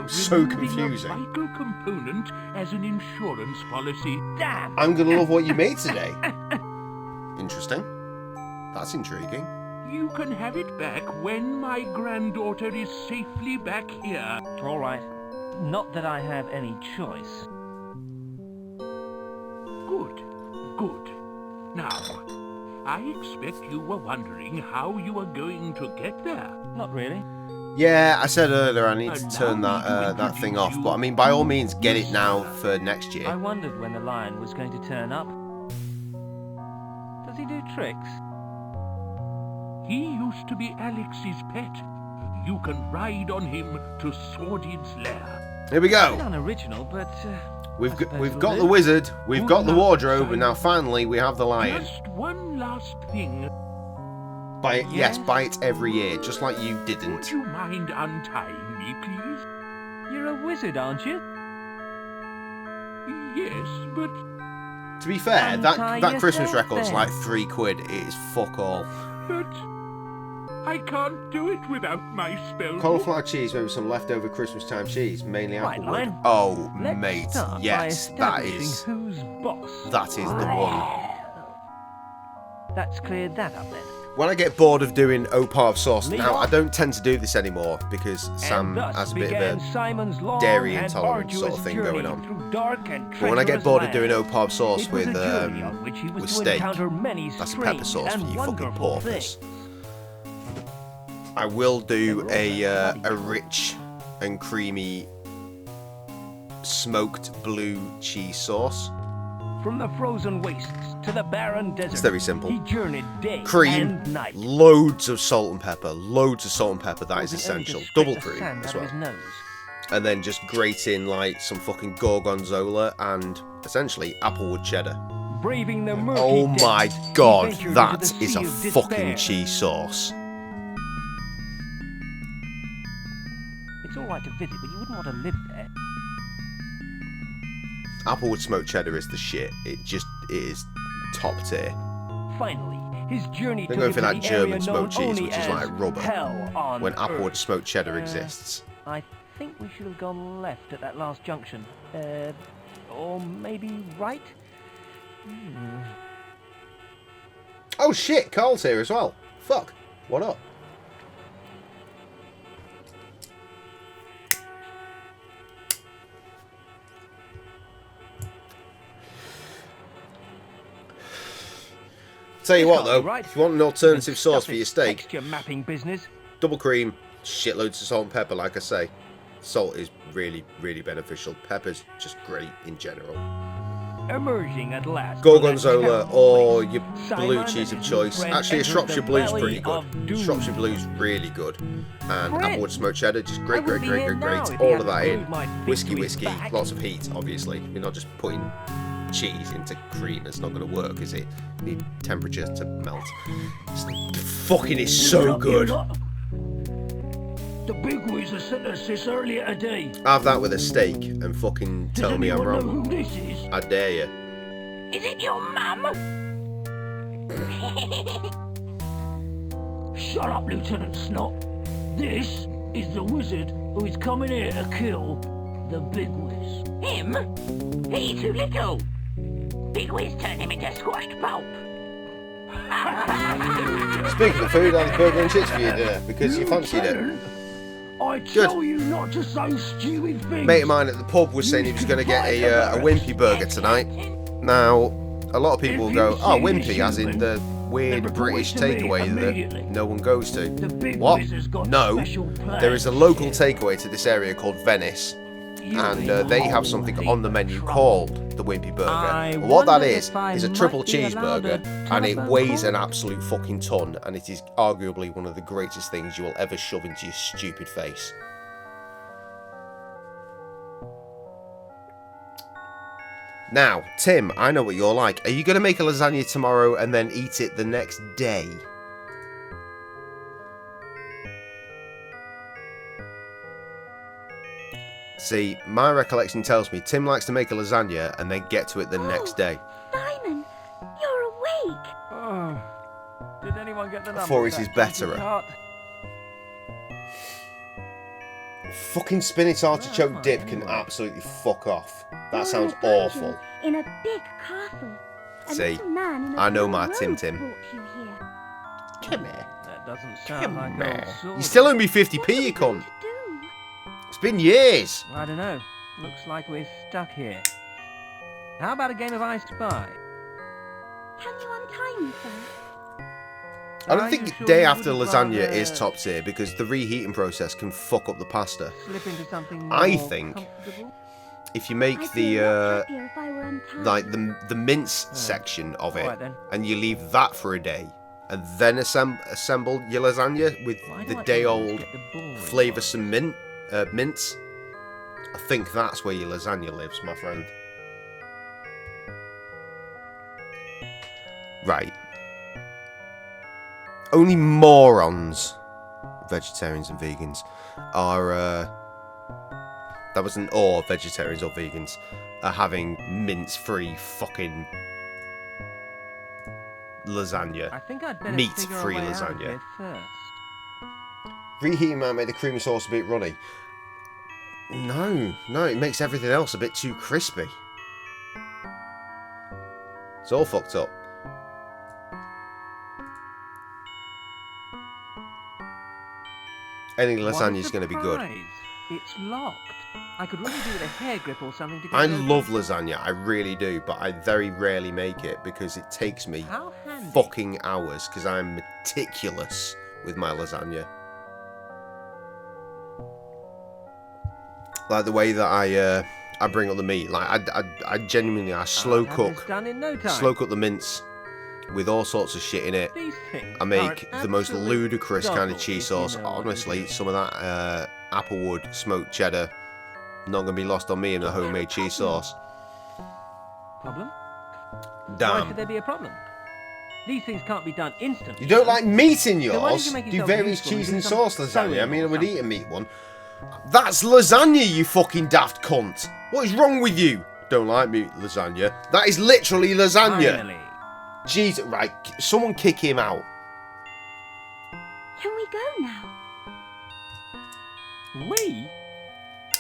So confusing. A vital component as an insurance policy. Damn. I'm gonna love what you made today. Interesting. That's intriguing. You can have it back when my granddaughter is safely back here. All right. Not that I have any choice. Good, good. Now, I expect you were wondering how you were going to get there. Not really. Yeah, I said earlier I need to turn that thing off, but I mean, by all means, get it now for next I year. wondered when the lion was going to turn up. Does he do tricks? He used to be Alex's pet. You can ride on him to Sordid's lair. Here we go. Bit unoriginal, but We've I suppose we've we'll got do. the wizard, we've Good got the luck, wardrobe, and now finally we have the lion. Just one last thing. Buy it, yes, buy it every year, just like you Would didn't. you mind untying me, please? You're a wizard, aren't you? Yes, but To be fair, Untie that Christmas yourself record's then. like £3. It is fuck all. but I can't do it without my spell. Cauliflower cheese, maybe some leftover Christmas time cheese, mainly Right, applewood. Lion. Oh, Let's mate, start yes, by that establishing is who's boss. that is the one. That's cleared that up then. When I get bored of doing Opar sauce, Lead now off. I don't tend to do this anymore because Sam And thus has a bit of began a Simon's long dairy and intolerant sort of arduous thing going journey on. through dark and But when I get treacherous bored of doing lands. Opar sauce It was with a journey on which he was to steak, encounter many that's a pepper strange sauce for and you fucking wonderful paupers. things. I will do a rich and creamy smoked blue cheese sauce. From the frozen wastes to the barren desert, It's very simple. he journeyed day Cream, and night. loads of salt and pepper, loads of salt and pepper, that is Wasn't only to essential. scrape Double the cream sand as out of well. his nose. And then just grate in like some fucking gorgonzola and essentially applewood cheddar. Braving the murky Oh my depths, he god, ventured that into the is sea a of fucking despair. cheese sauce. It's all right to visit, but you wouldn't want to live there. Applewood smoked cheddar is the shit. It is top tier. Finally, his journey Don't took go him for to that the German area smoked known cheese, only which is as like rubber, Hell on when Applewood Earth. smoked cheddar exists. I think we should have gone left at that last junction. Or maybe right? Oh shit, Carl's here as well. Fuck. What up? Tell you what though, if you want an alternative sauce for your steak, Texture mapping business. double cream, shitloads of salt and pepper, like I say. Salt is really, really beneficial. Pepper's just great in general. Emerging at last. Gorgonzola or your blue Simon cheese of and his choice. friend Actually, a entered Shropshire the Blue's valley pretty good. of doom. Shropshire Blue's really good. And Friend, Applewood smoked cheddar, just great, I great, would be great, here great, now great. if he All hadn't of that in. glued my feet Whiskey, to his whiskey, back. lots of heat, obviously. You're not just putting cheese into cream. It's not going to work, is it? You need temperature to melt. Fucking is so good. The big whiz has sent us this earlier today. Have that with a steak and fucking tell me I'm anyone know wrong. who this is? I dare you. Is it your mum? Shut up, Lieutenant Snot. This is the wizard who is coming here to kill the big whiz. Him? He's too little. Big Wiz turned him into squashed pulp. Speaking of food, I'll have burger and chips for you dinner because you fancied it. I tell you not to say stupid things. Mate of mine at the pub was saying he was going to get a Wimpy burger tonight. Now, a lot of people will go, oh, Wimpy, as in the weird British takeaway that no one goes to. What? No, there is a local takeaway to this area called Venice, and they have something on the menu called the Wimpy Burger. And what that is a triple cheeseburger, and it weighs an absolute fucking ton, and it is arguably one of the greatest things you will ever shove into your stupid face. Now, Tim, I know what you're like. Are you going to make a lasagna tomorrow and then eat it the next day? See, my recollection tells me Tim likes to make a lasagna and then get to it the next day. Simon, you're awake. Oh, did anyone get the number? Before of it is that better. donkey cart? Fucking spinach artichoke dip can absolutely fuck off. That sounds awful. In a big castle. A See, little man in a I know blue my robe Tim Tim. brought you here. Come here. That doesn't sound like old sword. You still owe me 50p, you cunt. It's been years. I don't know. Looks like we're stuck here. How about a game of I Spy? Can you untie me first? I don't think day after lasagna is top tier because the reheating process can fuck up the pasta. Slip into something I more think comfortable? if you make I'd be a lot the happier if I were untied. like the mince section of it Alright then. and you leave that for a day and then assemble your lasagna with Why the do I day always old get the boring flavoursome mince, I think that's where your lasagna lives, my friend. Right. Only morons, vegetarians and vegans, are, that was an or, vegetarians or vegans, are having mince-free fucking lasagna. I think I'd better Meat-free figure a way out of lasagna. here first. Reheating might make the cream sauce a bit runny. No, it makes everything else a bit too crispy. It's all fucked up. Any lasagna's going to be good. It's locked. I could really do with a hair grip or something to get I it open. love lasagna, I really do, but I very rarely make it because it takes me fucking hours because I'm meticulous with my lasagna. Like the way that I bring up the meat, like I genuinely slow cook the mince with all sorts of shit in it. I make the most ludicrous kind of cheese sauce. Honestly, some of that Applewood smoked cheddar not gonna be lost on me in a homemade cheese sauce. Problem? Damn. Why should there be a problem? These things can't be done instantly. You don't like meat in So why yours? don't you make Do yourself various useful cheese and and do sauce some lasagna. I sewing mean, I or would something? eat a meat one. That's lasagna, you fucking daft cunt. What is wrong with you? Don't like meat lasagna. That is literally lasagna. Finally. Jeez, right, someone kick him out. Can we go now? We?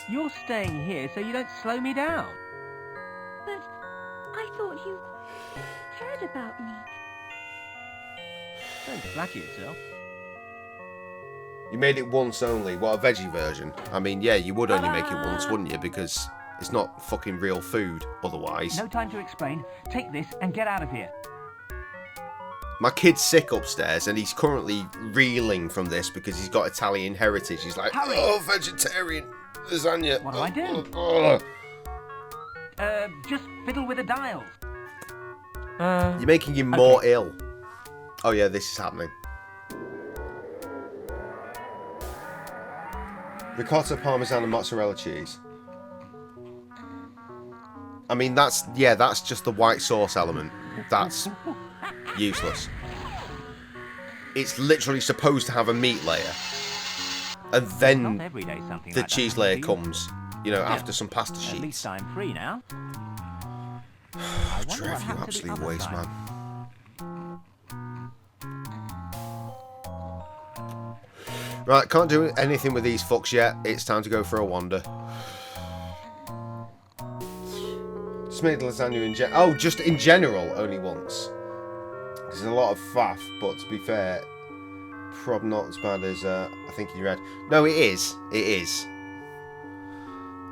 You're staying here so you don't slow me down. But I thought you cared about me. Don't flatter yourself. You made it once only. What, a veggie version? I mean, yeah, you would only make it once, wouldn't you? Because it's not fucking real food otherwise. No time to explain. Take this and get out of here. My kid's sick upstairs and he's currently reeling from this because he's got Italian heritage. He's like, oh, vegetarian lasagna. What do I do? Just fiddle with the dials. You're making him more ill. Oh yeah, this is happening. Ricotta, parmesan and mozzarella cheese. I mean, that's just the white sauce element. That's useless. It's literally supposed to have a meat layer. And then the cheese layer comes, you know, after some pasta sheets. At least I'm free now. Trev, you absolute waste man. Right, can't do anything with these fucks yet. It's time to go for a wander. Just made lasagna in just in general, only once. There's a lot of faff, but to be fair, probably not as bad as I think you read. No, it is. It is.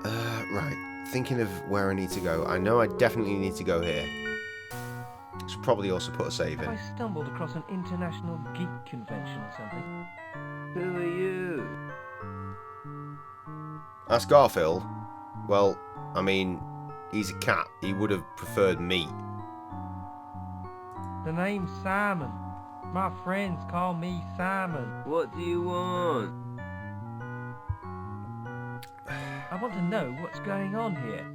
Right, thinking of where I need to go. I know I definitely need to go here. Should probably also put a save in. I stumbled across an international geek convention or something. Who are you? Ask Garfield. Well, I mean, he's a cat. He would have preferred meat. The name's Simon. My friends call me Simon. What do you want? I want to know what's going on here.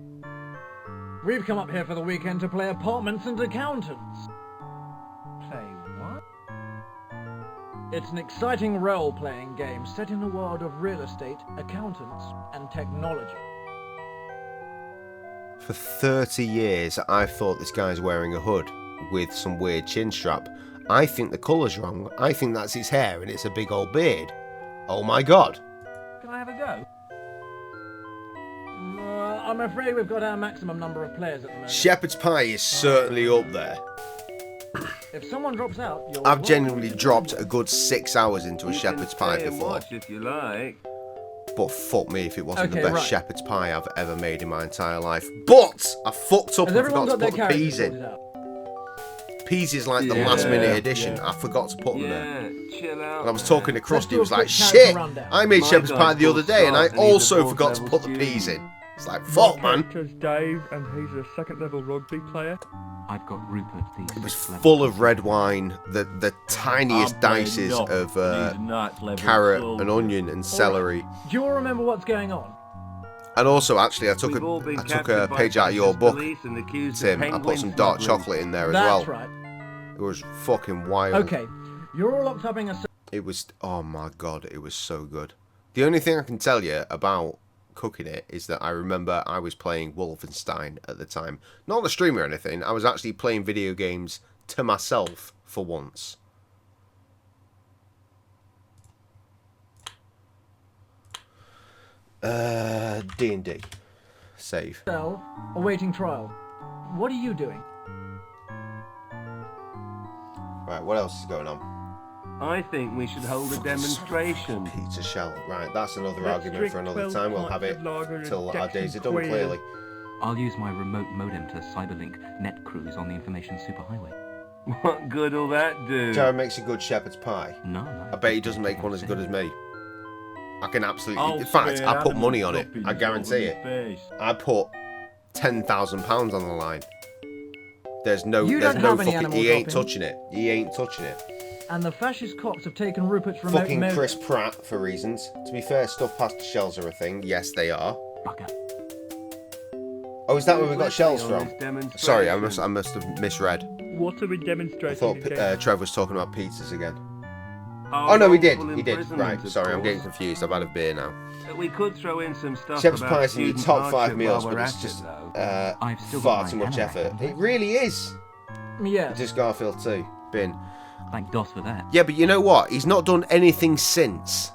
We've come up here for the weekend to play Apartments and Accountants. Play what? It's an exciting role-playing game set in a world of real estate, accountants, and technology. For 30 years, I've thought this guy's wearing a hood with some weird chin strap. I think the colour's wrong. I think that's his hair and it's a big old beard. Oh my god. Can I have a go? I'm afraid we've got our maximum number of players at the moment. Shepherd's pie is certainly up there. If someone drops out, you're... I've genuinely dropped a good 6 hours into a shepherd's pie before. If you like. But fuck me if it wasn't the Okay, best right. shepherd's pie I've ever made in my entire life. But I fucked up Has and everyone forgot to got put their the peas characters in. sorted out? Peas is like the last minute addition. I forgot to put them there. Chill out. And I was talking to Krusty, do he was a like, quick character shit, rundown. I made My shepherd's guy's pie the other called day and I Scott, and he's a also fourth forgot to level put the student. peas in. It's like, fuck man. Character's Dave, and he's a second-level rugby player. I've got Rupert. It was full of red wine, the tiniest dices of carrot and onion and celery. Do you all remember what's going on? And also, actually, I took We've all been a captured by page out of your fascist book, police and accused of Tim. I put penguin some dark smuggling. chocolate in there as That's well. right. It was fucking wild. Okay, you're all locked up in a... It was, oh my god, it was so good. The only thing I can tell you about cooking it is that I remember I was playing Wolfenstein at the time. Not on the stream or anything, I was actually playing video games to myself for once. D&D. Save. Cell, awaiting trial. What are you doing? Right, what else is going on? I think we should hold a demonstration. Pizza shell. Right, that's another Let's argument drink for another 12 time. We'll pints have it of lager and till our Jackson days are done, Quayle. clearly. I'll use my remote modem to cyberlink net cruise on the information superhighway. What good will that do? Jared makes a good shepherd's pie. No. I bet he doesn't make one as good as me. I can absolutely... I'll In fact, swear I put animal money on it. droppings I guarantee over it. my face. I put £10,000 on the line. There's no... You there's don't no have any fucking... animal He ain't droppings. touching it. He ain't touching it. And the fascist cops have taken Rupert's remote Fucking modem. Chris Pratt, for reasons. To be fair, stuffed pasta shells are a thing. Yes, they are. Oh, is that where we got shells from? Sorry, I must have misread. What are we I demonstrating thought against? Trev was talking about pizzas again. Oh no, he did. He did. Right, sorry, I'm getting confused. I've had a beer now. We could throw in some stuff Shepherd's about pie is in your student top 5 hardship meals, while but we're it's at just it, though. I've still far got too my much anorak, effort. haven't I? It really is. Yes. Just Garfield too. Bin. Thank DOS for that. Yeah, but you know what? He's not done anything since.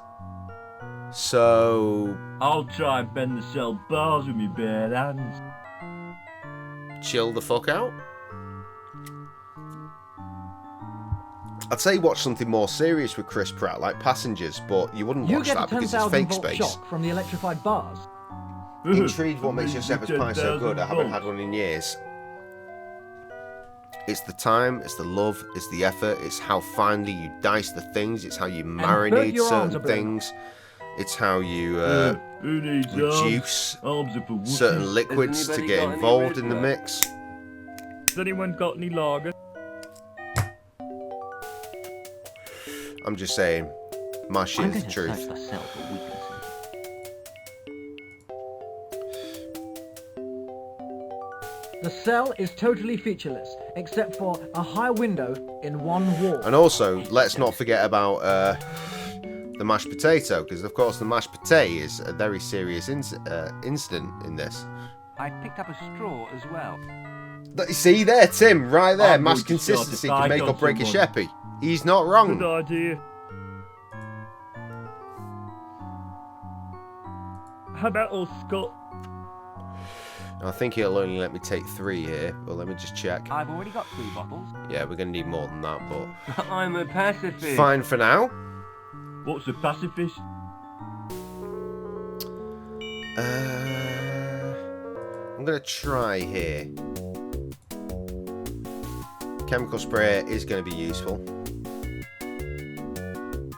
So I'll try and bend the cell bars with me bare hands. chill the fuck out. I'd say watch something more serious with Chris Pratt, like Passengers, but you wouldn't You watch get a that because it's 10,000 fake volt space. shock from the electrified bars. Intrigued what makes your shepherd's pie so good. I haven't had one in years. It's the time, it's the love, it's the effort, it's how finely you dice the things, it's how you both marinate your arms certain are blown things, it's how you Who needs reduce arms are for wussies. certain liquids to get involved in the mix. Has anyone got any lager? I'm just saying, my shit I'm is going the to truth. search the cell for weaknesses. The cell is totally featureless, except for a high window in one wall. And also, let's not forget about the mashed potato, because of course the mashed potato is a very serious incident in this. I picked up a straw as well. See there, Tim, right there. I'm Mass going to start consistency a can fight make on or break a someone. sheppy. He's not wrong. Good idea. How about old Scott? I think he'll only let me take 3 here, but let me just check. I've already got 3 bottles. Yeah, we're going to need more than that, but... I'm a pacifist. Fine for now. What's a pacifist? I'm going to try here. Chemical spray is going to be useful.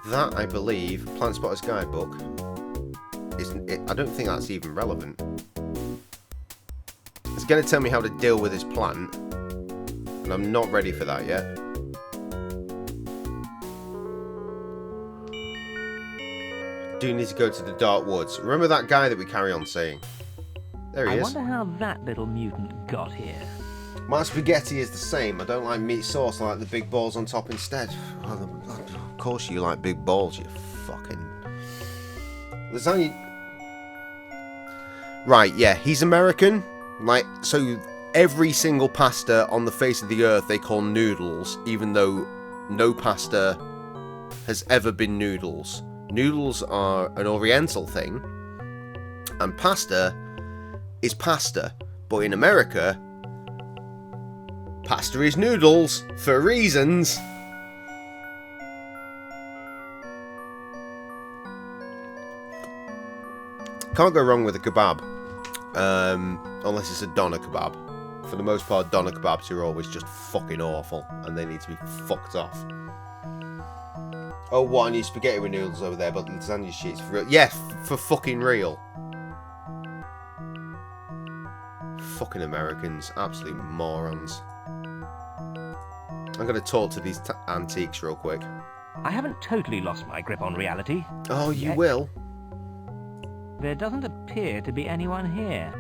That, I believe, Plant Spotter's Guidebook, I don't think that's even relevant. It's going to tell me how to deal with this plant, and I'm not ready for that yet. Do need to go to the dark woods. Remember that guy that we carry on seeing? There he I is. wonder how that little mutant got here. My spaghetti is the same. I don't like meat sauce. I like the big balls on top instead. Well, of course you like big balls, you fucking... Lasagna... Right, yeah, he's American. Like, so every single pasta on the face of the earth they call noodles, even though no pasta has ever been noodles. Noodles are an oriental thing, and pasta is pasta. But in America, pasta is noodles for reasons. Can't go wrong with a kebab, unless it's a doner kebab. For the most part, doner kebabs are always just fucking awful, and they need to be fucked off. Oh, what? I need spaghetti with noodles over there, but lasagna sheets for real. Yeah, for fucking real. Fucking Americans, absolute morons. I'm gonna talk to these antiques real quick. I haven't totally lost my grip on reality. Oh, you yet. will. There doesn't appear to be anyone here.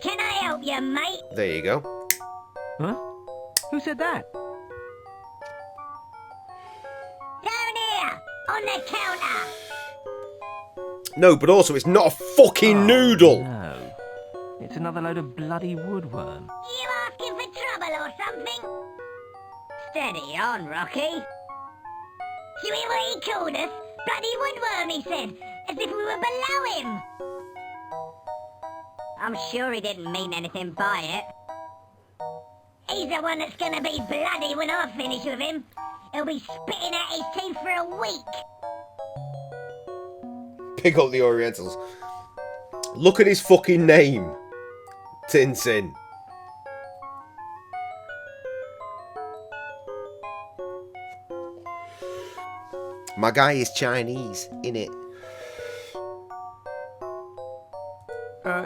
Can I help you, mate? There you go. Huh? Who said that? Down here, on the counter. No, but also it's not a fucking noodle. No. It's another load of bloody woodworm. You asking for trouble or something? Steady on, Rocky. See what he called us? Bloody woodworm, he said. as if we were below him. I'm sure he didn't mean anything by it. He's the one that's gonna be bloody when I finish with him. He'll be spitting out his teeth for a week. Pick up the Orientals. Look at his fucking name. Tintin. My guy is Chinese, innit?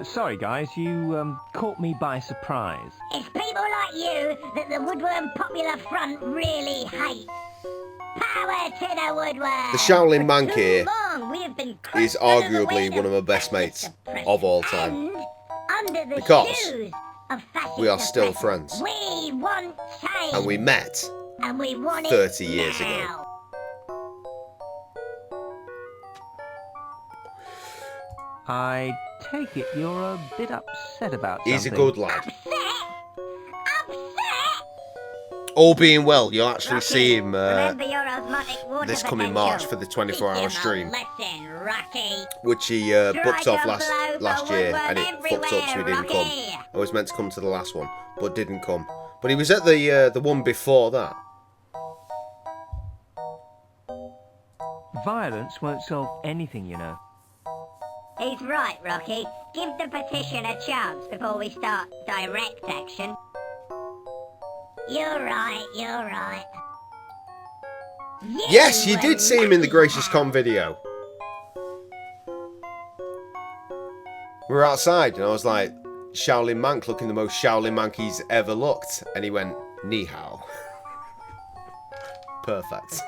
Sorry guys, you caught me by surprise. It's people like you that the Woodworm Popular Front really hate. Power to the Woodworm! The Shaolin Monk here We have been is arguably one of my best mates of all time. Under the Because shoes of fascist we are still oppressors. friends. We want change. And we met And we want it 30 years now. ago. I take it you're a bit upset about something. He's a good lad. All being well, you'll actually see him Remember your osmotic water this coming potential. March for the 24-hour stream, Listen, Rocky. which he booked off last year, and it fucked up, so he didn't come. I was meant to come to the last one, but didn't come. But he was at the one before that. Violence won't solve anything, you know. He's right, Rocky. Give the petition a chance before we start direct action. You're right, you're right. Yes, you did see him in the Gracious Con video. We were outside, and I was like, Shaolin Monk looking the most Shaolin Monk he's ever looked. And he went, Ni hao. Perfect.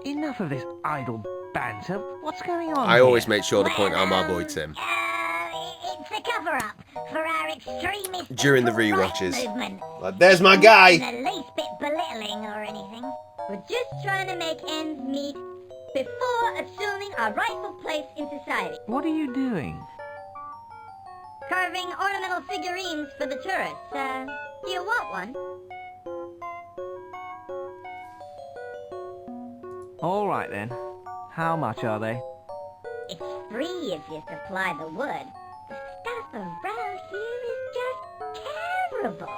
Enough of this idle banter. What's going on I always here? make sure to point out my boy Tim. It's a cover-up for our extremist During the right rewatches. movement. Like, there's my guy! The least bit belittling or anything. We're just trying to make ends meet before assuming our rightful place in society. What are you doing? Carving ornamental figurines for the tourists. Do you want one? All right then. How much are they? It's free if you supply the wood. The stuff around here is just terrible.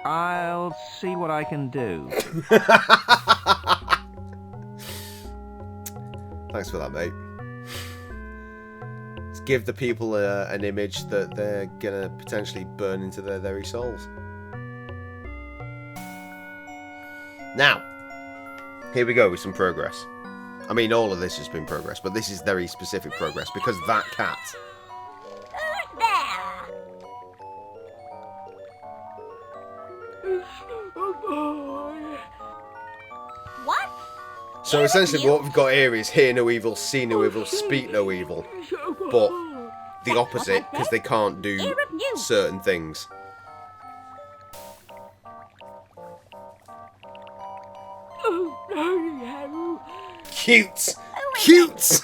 I'll see what I can do. Thanks for that, mate. Let's give the people an image that they're gonna potentially burn into their very souls. Now, here we go with some progress. I mean, all of this has been progress, but this is very specific progress because that cat. What? So essentially what we've got here is hear no evil, see no evil, speak no evil. But the opposite, because they can't do certain things. Cute! Cute!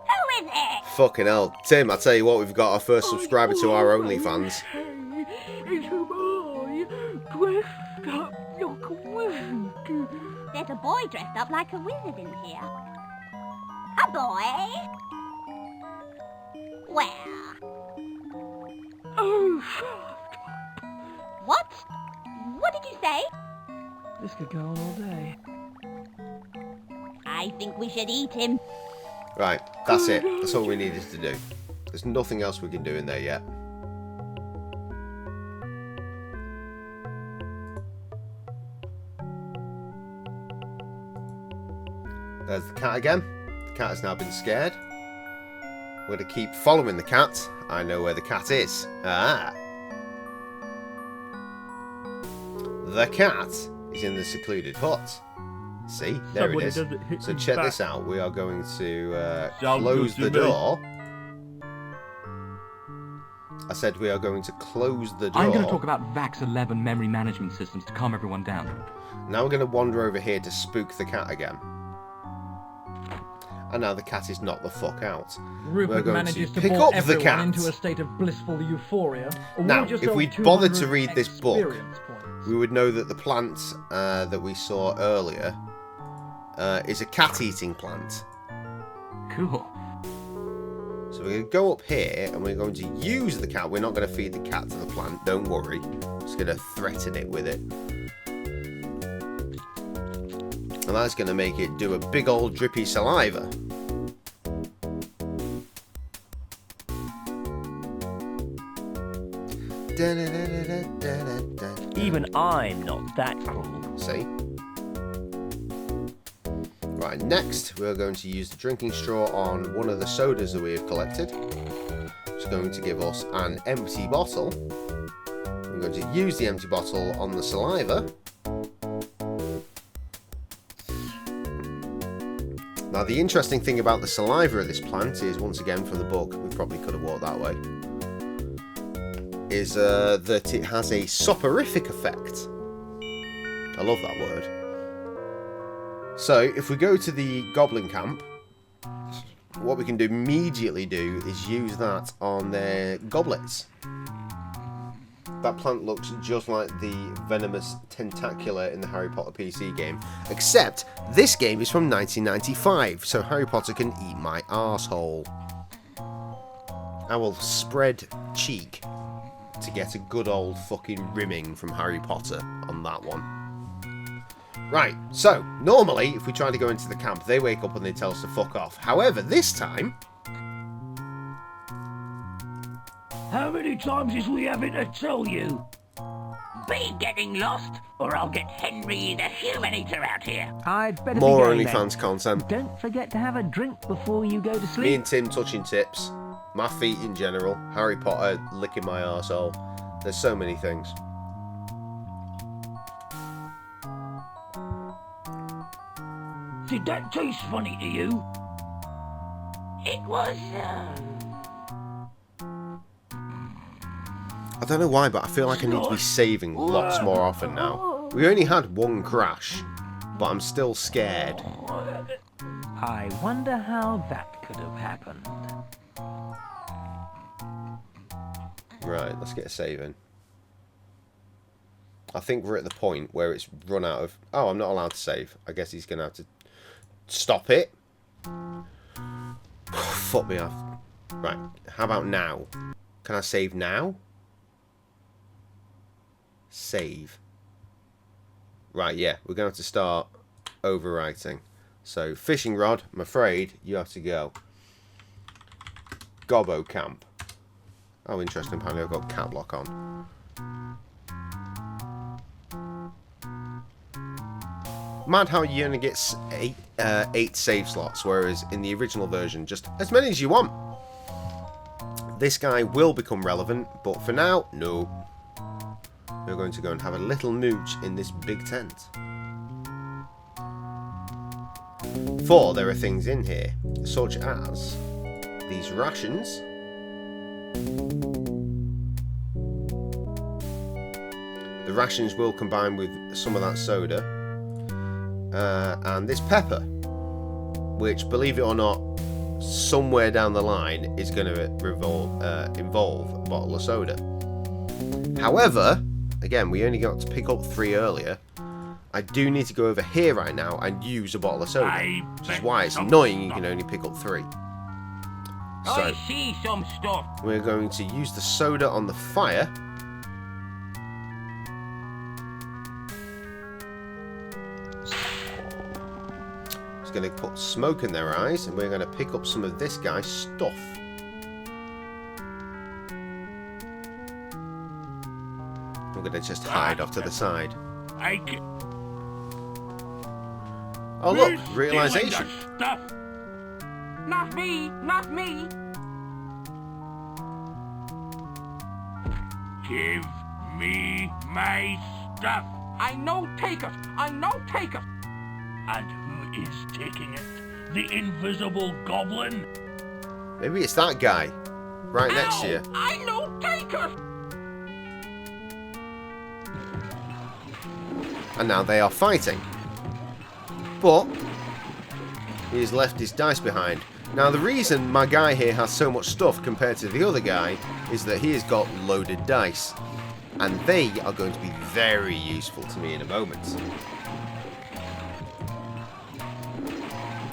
Who is it? Fucking hell. Tim, I tell you what, we've got our first subscriber to our OnlyFans. It's a boy dressed up like a wizard. There's a boy dressed up like a wizard in here. A boy? Where? Oh, What? What did you say? This could go on all day. I think we should eat him. Right, that's it. That's all we needed to do. There's nothing else we can do in there yet. There's the cat again. The cat has now been scared. We're going to keep following the cat. I know where the cat is. Ah! The cat is in the secluded hut. See? There it is. So check this out. We are going to close the door. I said we are going to close the door. I'm going to talk about VAX 11 memory management systems to calm everyone down. Now we're going to wander over here to spook the cat again. And now the cat is knocked the fuck out. Rupert manages to pick bore up the everyone cat. into a state of blissful euphoria. Now, Award if yourself we'd bothered to 200 read this book, experience points. we would know that the plant that we saw earlier is a cat-eating plant. Cool. So we're going to go up here and we're going to use the cat. We're not going to feed the cat to the plant, don't worry. Just going to threaten it with it. And that's going to make it do a big old drippy saliva. Even I'm not that cruel. See? Right, next we're going to use the drinking straw on one of the sodas that we have collected. It's going to give us an empty bottle. We're going to use the empty bottle on the saliva. Now the interesting thing about the saliva of this plant is, once again from the book, we probably could have walked that way, is that it has a soporific effect. I love that word. So if we go to the goblin camp, what we can immediately do is use that on their goblets. That plant looks just like the venomous tentacula in the Harry Potter PC game, except this game is from 1995, so Harry Potter can eat my arsehole. I will spread cheek to get a good old fucking rimming from Harry Potter on that one. Right, so normally if we try to go into the camp, they wake up and they tell us to fuck off. However, this time, How many times is we having to tell you? Be getting lost, or I'll get Henry the Human Eater out here. I'd better more be going OnlyFans then. content. Don't forget to have a drink before you go to sleep. Me and Tim touching tips, my feet in general, Harry Potter licking my arsehole. There's so many things. Did that taste funny to you? It was, I don't know why, but I feel like I need to be saving lots more often now. We only had one crash, but I'm still scared. I wonder how that could have happened. Right, let's get a save in. I think we're at the point where it's run out of... Oh, I'm not allowed to save. I guess he's going to have to stop it. Fuck me off. Right, how about now? Can I save now? Save. Right, yeah, we're going to have to start overwriting. So, fishing rod, I'm afraid you have to go. Gobbo camp. Oh, interesting, apparently I've got cat lock on. Mad how you only get 8 save slots, whereas in the original version, just as many as you want. This guy will become relevant, but for now, no. We're going to go and have a little mooch in this big tent. For there are things in here, such as these rations. The rations will combine with some of that soda. And this pepper, which, believe it or not, somewhere down the line is going to involve a bottle of soda. However, again, we only got to pick up 3 earlier. I do need to go over here right now and use a bottle of soda, which is why it's annoying you can only pick up 3. So, I see some stuff. we're going to use the soda on the fire. It's going to put smoke in their eyes, and we're going to pick up some of this guy's stuff. We're going to just hide off to the side. Oh look, realization. Not me, not me. Give me my stuff. I know take it. I know take it. And who is taking it? The invisible goblin? Maybe it's that guy, right next to you. I know take it. And now they are fighting. But he has left his dice behind. Now, the reason my guy here has so much stuff compared to the other guy is that he has got loaded dice. And they are going to be very useful to me in a moment.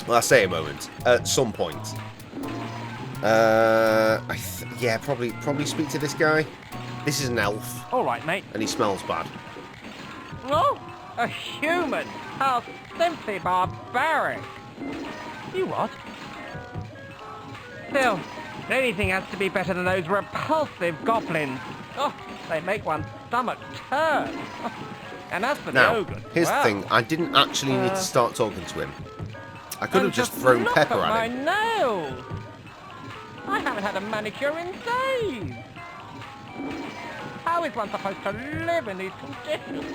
Well, I say a moment. At some point. Yeah, probably speak to this guy. This is an elf. All right, mate. And he smells bad. Oh, a human? How simply barbaric. You what? Still, anything has to be better than those repulsive goblins. Oh, they make one's stomach turn. And as for the Now, ogre, here's well, the thing. I didn't actually need to start talking to him. I could have just thrown pepper at him. my nails. I haven't had a manicure in days. How is one supposed to live in these conditions?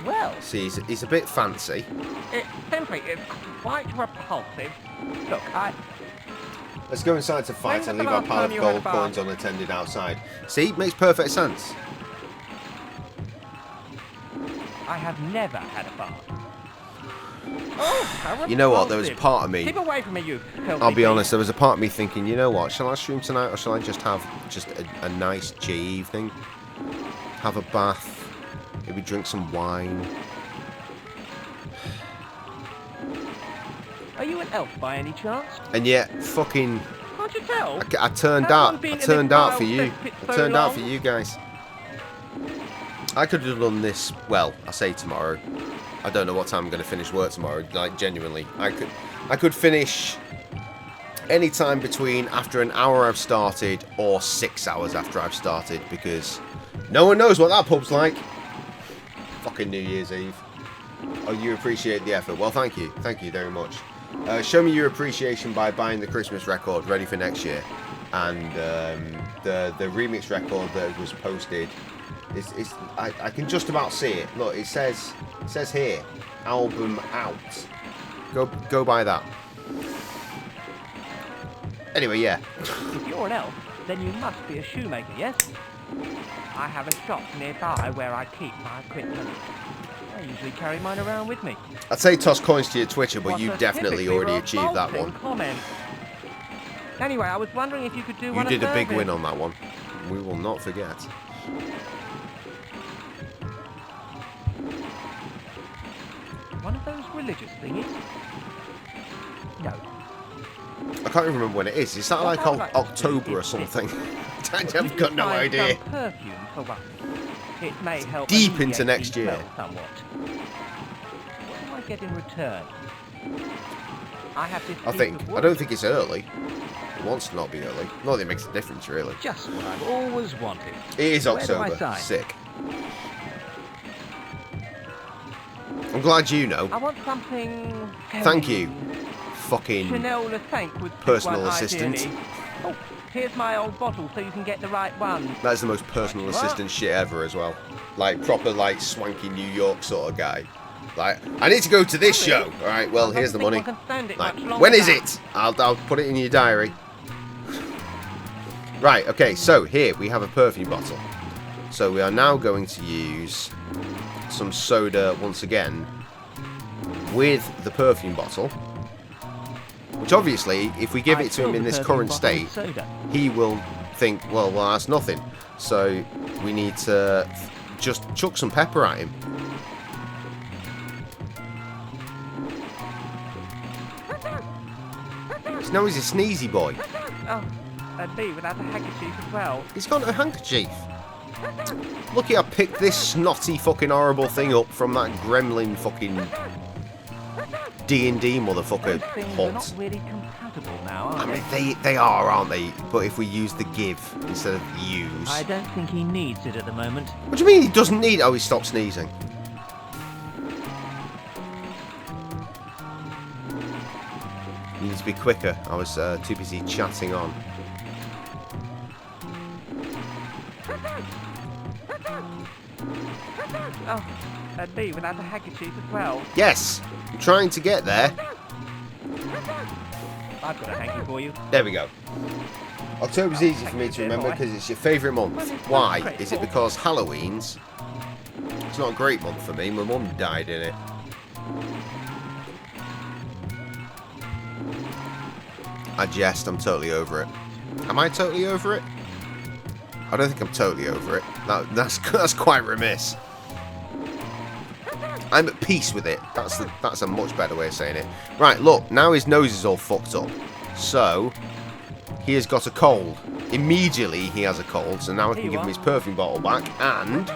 Well, See, he's a bit fancy. it simply is quite repulsive. Look, Let's go inside to fight When and was leave the our last pile time of you had a gold bath? coins unattended outside. See, makes perfect sense. I have never had a bath. Oh, how You know what, there was a repulsive. part of me... Keep away from me, you filthy I'll be beast. honest, there was a part of me thinking, you know what, shall I stream tonight or shall I just have a nice J evening? Have a bath, maybe drink some wine. Are you an elf by any chance? And yet, fucking... Can't you tell? I turned Has out. one been I in this turned out vile for you. cesspit I so turned out for long? you guys. I could have done this, well, I say tomorrow. I don't know what time I'm going to finish work tomorrow, like, genuinely. I could finish any time between after an hour I've started or 6 hours after I've started, because no one knows what that pub's like. Fucking New Year's Eve. Oh, you appreciate the effort. Well, thank you. Thank you very much. Show me your appreciation by buying the Christmas record ready for next year. And the remix record that was posted, I can just about see it. Look, it says here, album out. Go buy that. Anyway, yeah. If you're an elf, then you must be a shoemaker, yes? I have a shop nearby where I keep my equipment. I usually carry mine around with me. I'd say toss coins to your Twitcher, but What you a definitely typically already achieved that revolting one. Comment. Anyway, I was wondering if you could do You one did a big service. win on that one. We will not forget. One of those religious thingies? No. I can't even remember when it is. Is that like I'd like to do October or is something? Would I've you got no find idea. Some perfume for one. It may help Deep alleviate into next the year. smell somewhat. What do I get in return? I have this piece of I wood. don't think it's early. It wants to not be early. Not that it makes a difference, really. Just what I've always wanted. It is Where do I October. sign? Sick. I'm glad you know. I want something. Thank you. Fucking Chanel Le Saint would fit personal one assistant. ideally. Oh, here's my old bottle so you can get the right one. That is the most personal assistant shit ever as well. Like, proper, like, swanky New York sort of guy. Like, I need to go to this show. Alright, well, here's the money. Like, when is it? I'll put it in your diary. Right, okay, so here we have a perfume bottle. So we are now going to use some soda once again with the perfume bottle. Which obviously, if we give it to him in this current state, he will think, well, that's nothing. So we need to just chuck some pepper at him. Now he's a sneezy boy. Oh, and me without a handkerchief as well. He's got a handkerchief. Lucky I picked this snotty fucking horrible thing up from that gremlin fucking D&D motherfucker Things are not hut. really compatible now, are I mean, they? they are, aren't they? But if we use the give instead of use. I don't think he needs it at the moment. What do you mean he doesn't need? Oh, he stopped sneezing. You need to be quicker. I was too busy chatting on. Oh, and me without a handkerchief as well. Yes, I'm trying to get there. I've got a hanky for you. There we go. October's easy for me to remember because it's your favourite month. Why? Is it because Halloween's? It's not a great month for me. My mum died in it. I jest, I'm totally over it. Am I totally over it? I don't think I'm totally over it. That's quite remiss. I'm at peace with it. That's a much better way of saying it. Right, look, now his nose is all fucked up. So, he has got a cold. Immediately, he has a cold, so now I can give him his perfume bottle back, and...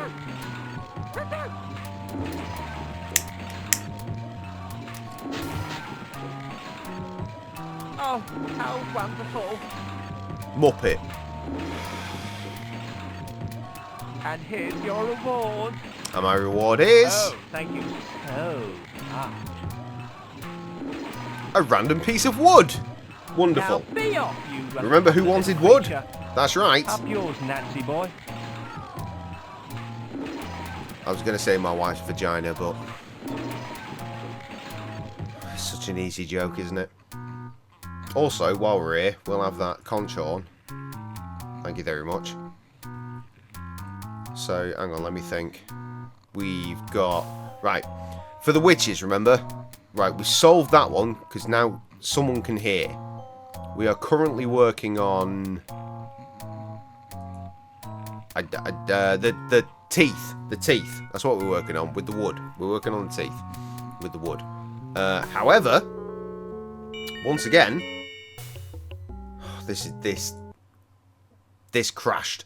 Oh, how wonderful. Muppet. And here's your reward. And my reward is... Oh, thank you so much. a random piece of wood. Wonderful. Now be off, you Remember who wanted wood? That's right. Up yours, Nancy boy. I was going to say my wife's vagina, but... it's such an easy joke, isn't it? Also, while we're here, we'll have that conch horn. Thank you very much. So, hang on, let me think. We've got... right, for the witches, remember? Right, we solved that one, because now someone can hear. We are currently working on... the teeth. The teeth. That's what we're working on, with the wood. We're working on the teeth with the wood. However, once again... This crashed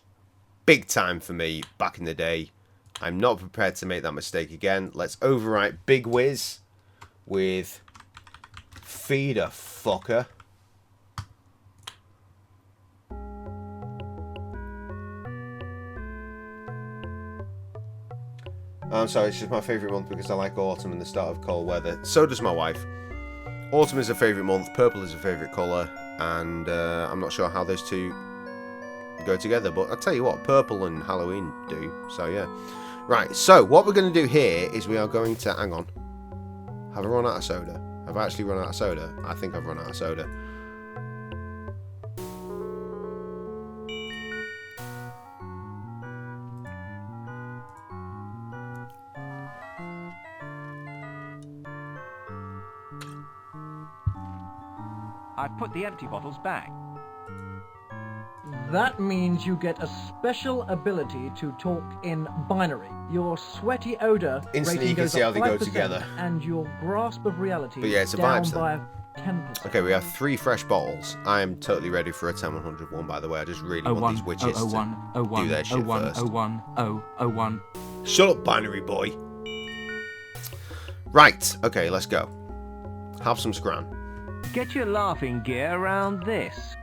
big time for me back in the day. I'm not prepared to make that mistake again. Let's overwrite Big Whiz with Feed a Fucker. I'm sorry, it's just my favourite month because I like autumn and the start of cold weather. So does my wife. Autumn is a favourite month, purple is a favourite colour, and I'm not sure how those two go together, but I'll tell you what, purple and Halloween do, so yeah. Right, so what we're going to do here is we are going to, hang on, have I run out of soda? Have I actually run out of soda? I think I've run out of soda. I've put the empty bottles back. That means you get a special ability to talk in binary. Your sweaty odor instantly you can see how they go together, and your grasp of reality but yeah, it's a down vibes by then. 10%. Okay, we have 3 fresh bottles. I am totally ready for a 10-100 one, by the way. I just really want these witches to do their shit first. 01. Shut up, binary boy. Right, okay, let's go. Have some scran. Get your laughing gear around this.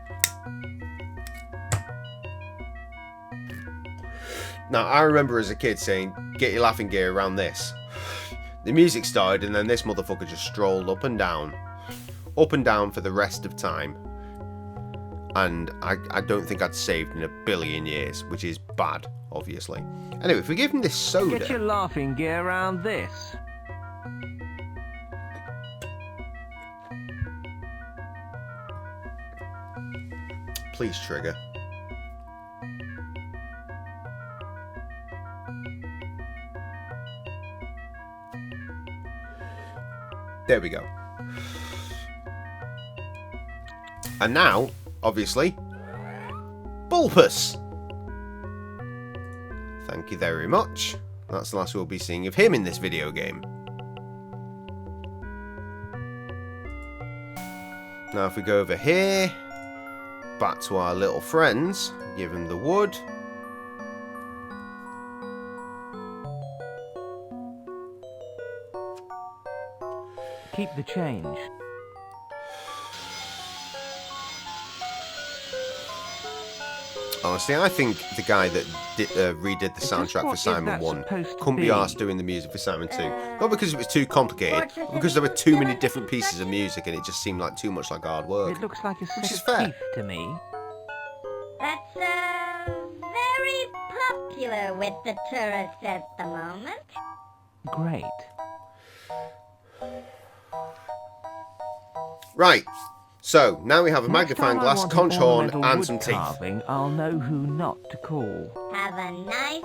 Now, I remember as a kid saying, get your laughing gear around this. The music started and then this motherfucker just strolled up and down for the rest of time. And I don't think I'd saved in a billion years, which is bad, obviously. Anyway, if we give him this soda... Get your laughing gear around this. Please trigger. There we go. And now, obviously, Bulbous. Thank you very much. That's the last we'll be seeing of him in this video game. Now if we go over here, back to our little friends, give him the wood. Keep the change. Honestly, I think the guy that redid the soundtrack for Simon 1 couldn't be arsed doing the music for Simon 2. Not because it was too complicated, but because there were too many different pieces of music and it just seemed like too much like hard work. It looks like a which is set fair. of teeth to me. That's very popular with the tourists at the moment. Great. Right, so now we have a Next magnifying time I glass, want an conch horn, ornamental and wood some teeth. carving, I'll know who not to call. Have a nice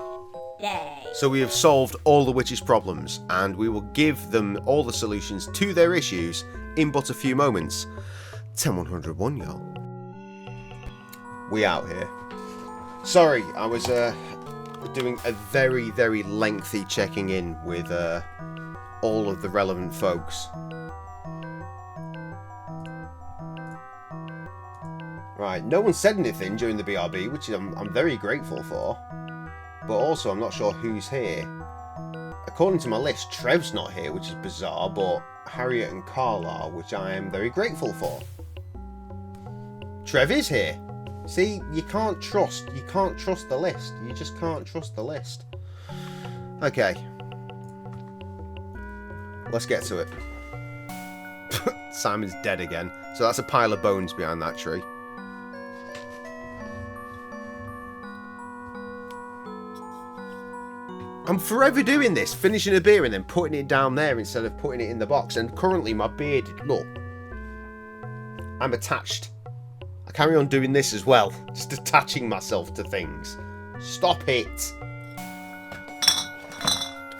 day. So we have solved all the witches' problems, and we will give them all the solutions to their issues in but a few moments. 10101, y'all. We out here. Sorry, I was doing a very, very lengthy checking in with all of the relevant folks. Right, no one said anything during the BRB, which I'm very grateful for. But also, I'm not sure who's here. According to my list, Trev's not here, which is bizarre, but Harriet and Carl are, which I am very grateful for. Trev is here. See, you can't trust the list. You just can't trust the list. Okay. Let's get to it. Simon's dead again. So that's a pile of bones behind that tree. I'm forever doing this, finishing a beer and then putting it down there instead of putting it in the box. And currently my beard, look, I'm attached. I carry on doing this as well, just attaching myself to things. Stop it.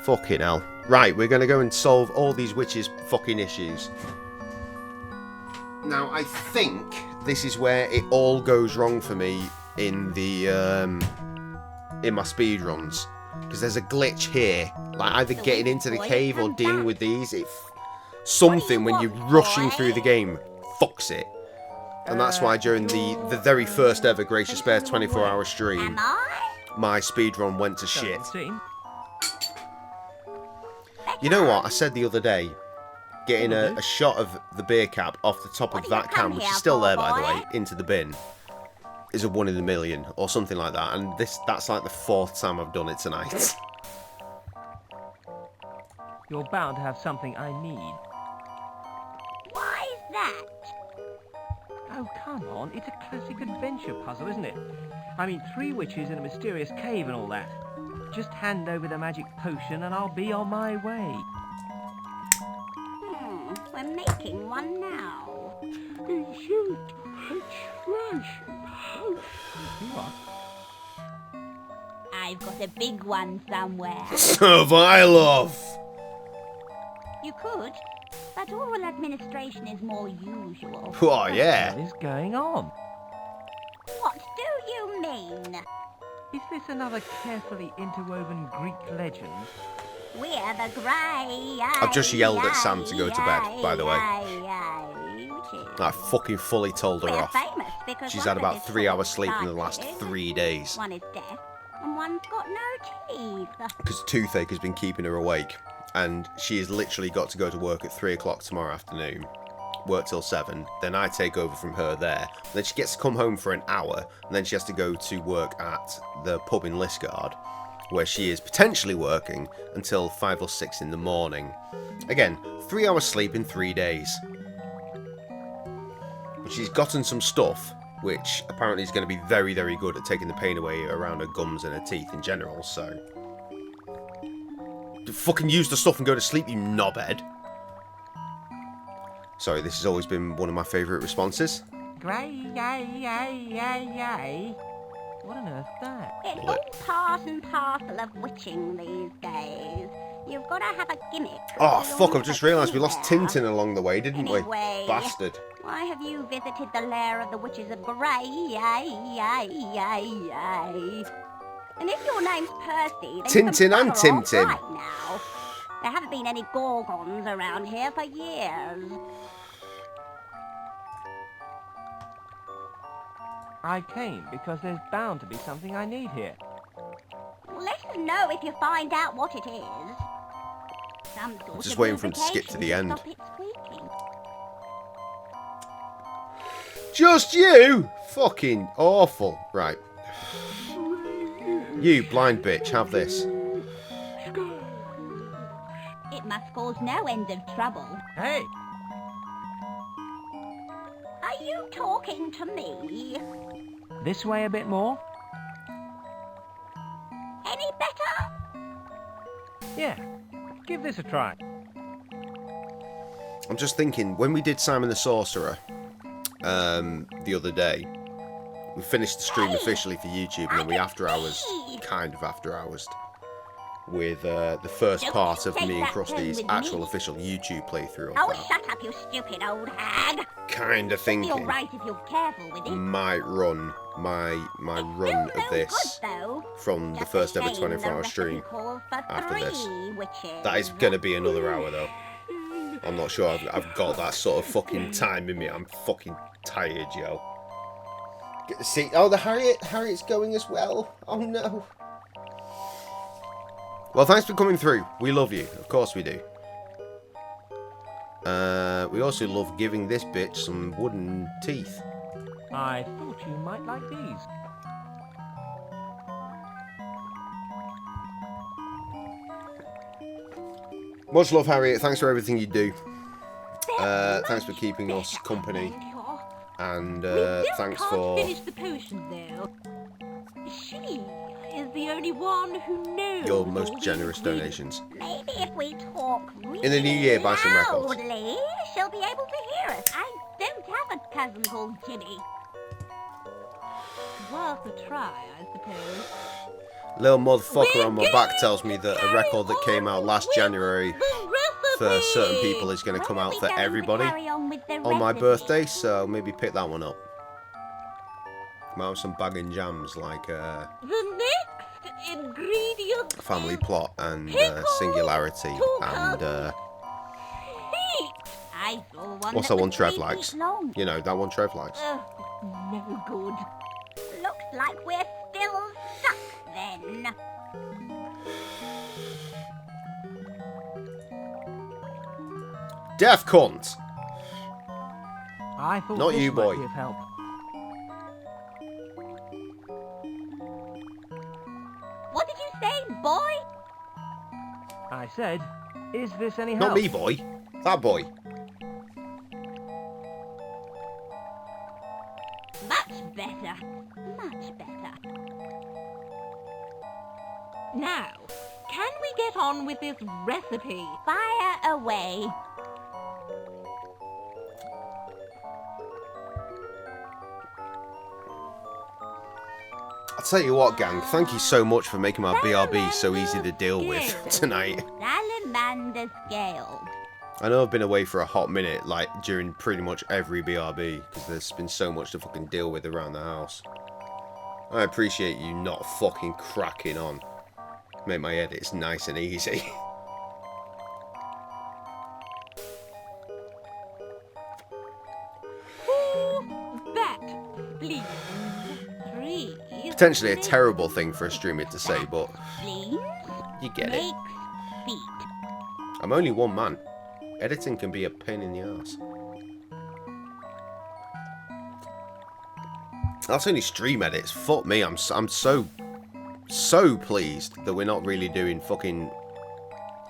Fucking hell. Right, we're going to go and solve all these witches' fucking issues. Now, I think this is where it all goes wrong for me in the in my speedruns. Because there's a glitch here, like either getting into the cave or dealing with these. Something when you're rushing through the game fucks it. And that's why during the very first ever Gracious Bear 24-hour stream, my speedrun went to shit. You know what? I said the other day, getting a shot of the beer cap off the top of that can, which is still there by the way, into the bin, is a 1 in a million or something like that. And that's like the 4th time I've done it tonight. You're bound to have something I need. Why is that? Oh, come on. It's a classic adventure puzzle, isn't it? I mean, 3 witches in a mysterious cave and all that. Just hand over the magic potion and I'll be on my way. We're making one now. Shoot, trash potion. What? I've got a big one somewhere. Survival. You could, but oral administration is more usual. Oh, yeah. What is going on? What do you mean? Is this another carefully interwoven Greek legend? We're the grey. I've just yelled at Sam to go to bed, by the way. I fucking fully told her We're off. famous because She's one had of about us is 3 hours tall, sleep in the aren't last we? 3 days. One is deaf and one's got no teeth. Because toothache has been keeping her awake. And she has literally got to go to work at 3 o'clock tomorrow afternoon. Work till 7. Then I take over from her there. Then she gets to come home for an hour. And then she has to go to work at the pub in Liskeard, where she is potentially working until 5 or 6 in the morning. Again, 3 hours sleep in 3 days. But she's gotten some stuff, which apparently is going to be very, very good at taking the pain away around her gums and her teeth in general, so... Fucking use the stuff and go to sleep, you knobhead. Sorry, this has always been one of my favourite responses. Grey, What on earth that? It's all part and parcel of witching these days. You've got to have a gimmick. Oh, fuck, I've just realised we lost Tintin along the way, didn't Anyway, we? Bastard. Why have you visited the lair of the witches of Grey? And if your name's Percy, then Tintin you can and bugger off Tim. right now. There haven't been any gorgons around here for years. I came because there's bound to be something I need here. Let us know if you find out what it is. Some sort Just of waiting for him to skip to the lubrication end. stop it squeaking. Just you? Fucking awful. Right. You, blind bitch, have this. It must cause no end of trouble. Hey! Are you talking to me? This way a bit more? Any better? Yeah. Give this a try. I'm just thinking, when we did Simon the Sorcerer the other day, we finished the stream officially for YouTube, and then we kind of after-hoursed with the first part of me and Krusty's actual official YouTube playthrough of Oh, that. shut up, you stupid old hag! kind of It'll be thinking alright if you're careful with it. might run my run of this from the first ever 24-hour stream after this. That is going to be another hour though. I'm not sure I've got that sort of fucking time in me. I'm fucking tired, yo. See, oh, the Harriet's going as well. Oh no. Well, thanks for coming through. We love you. Of course we do. We also love giving this bitch some wooden teeth. I thought you might like these. Much love, Harriet. Thanks for everything you do. Thanks for keeping us company. And thanks for... finish the potion, though. She is the only one who knows your most generous donations. Maybe if we talk really in the new year, buy some records. loudly, she'll be able to hear us. I don't have a cousin called Jimmy. Worth a try, I suppose. Little motherfucker on my back tells me that a record that came out last January for certain people is going to come out for everybody on my birthday, so maybe pick that one up. Might have some bagging jams like the next ingredient Family Plot and Singularity and what's that one Trev likes? You know, that one Trev likes. No good. Looks like we're still stuck then. Deaf cunt! I thought not this you, might boy. be of help. What did you say, boy? I said, is this any help? Not me, boy. That boy. Much better. Much better. Now, can we get on with this recipe? Fire away. I'll tell you what, gang, thank you so much for making my BRB so easy to deal with tonight. Salamander scale. I know I've been away for a hot minute, like, during pretty much every BRB, because there's been so much to fucking deal with around the house. I appreciate you not fucking cracking on. Make my edits nice and easy. That, please. Three. Potentially a terrible thing for a streamer to say, but you get it. I'm only one man. Editing can be a pain in the ass. That's only stream edits. Fuck me, I'm so pleased that we're not really doing fucking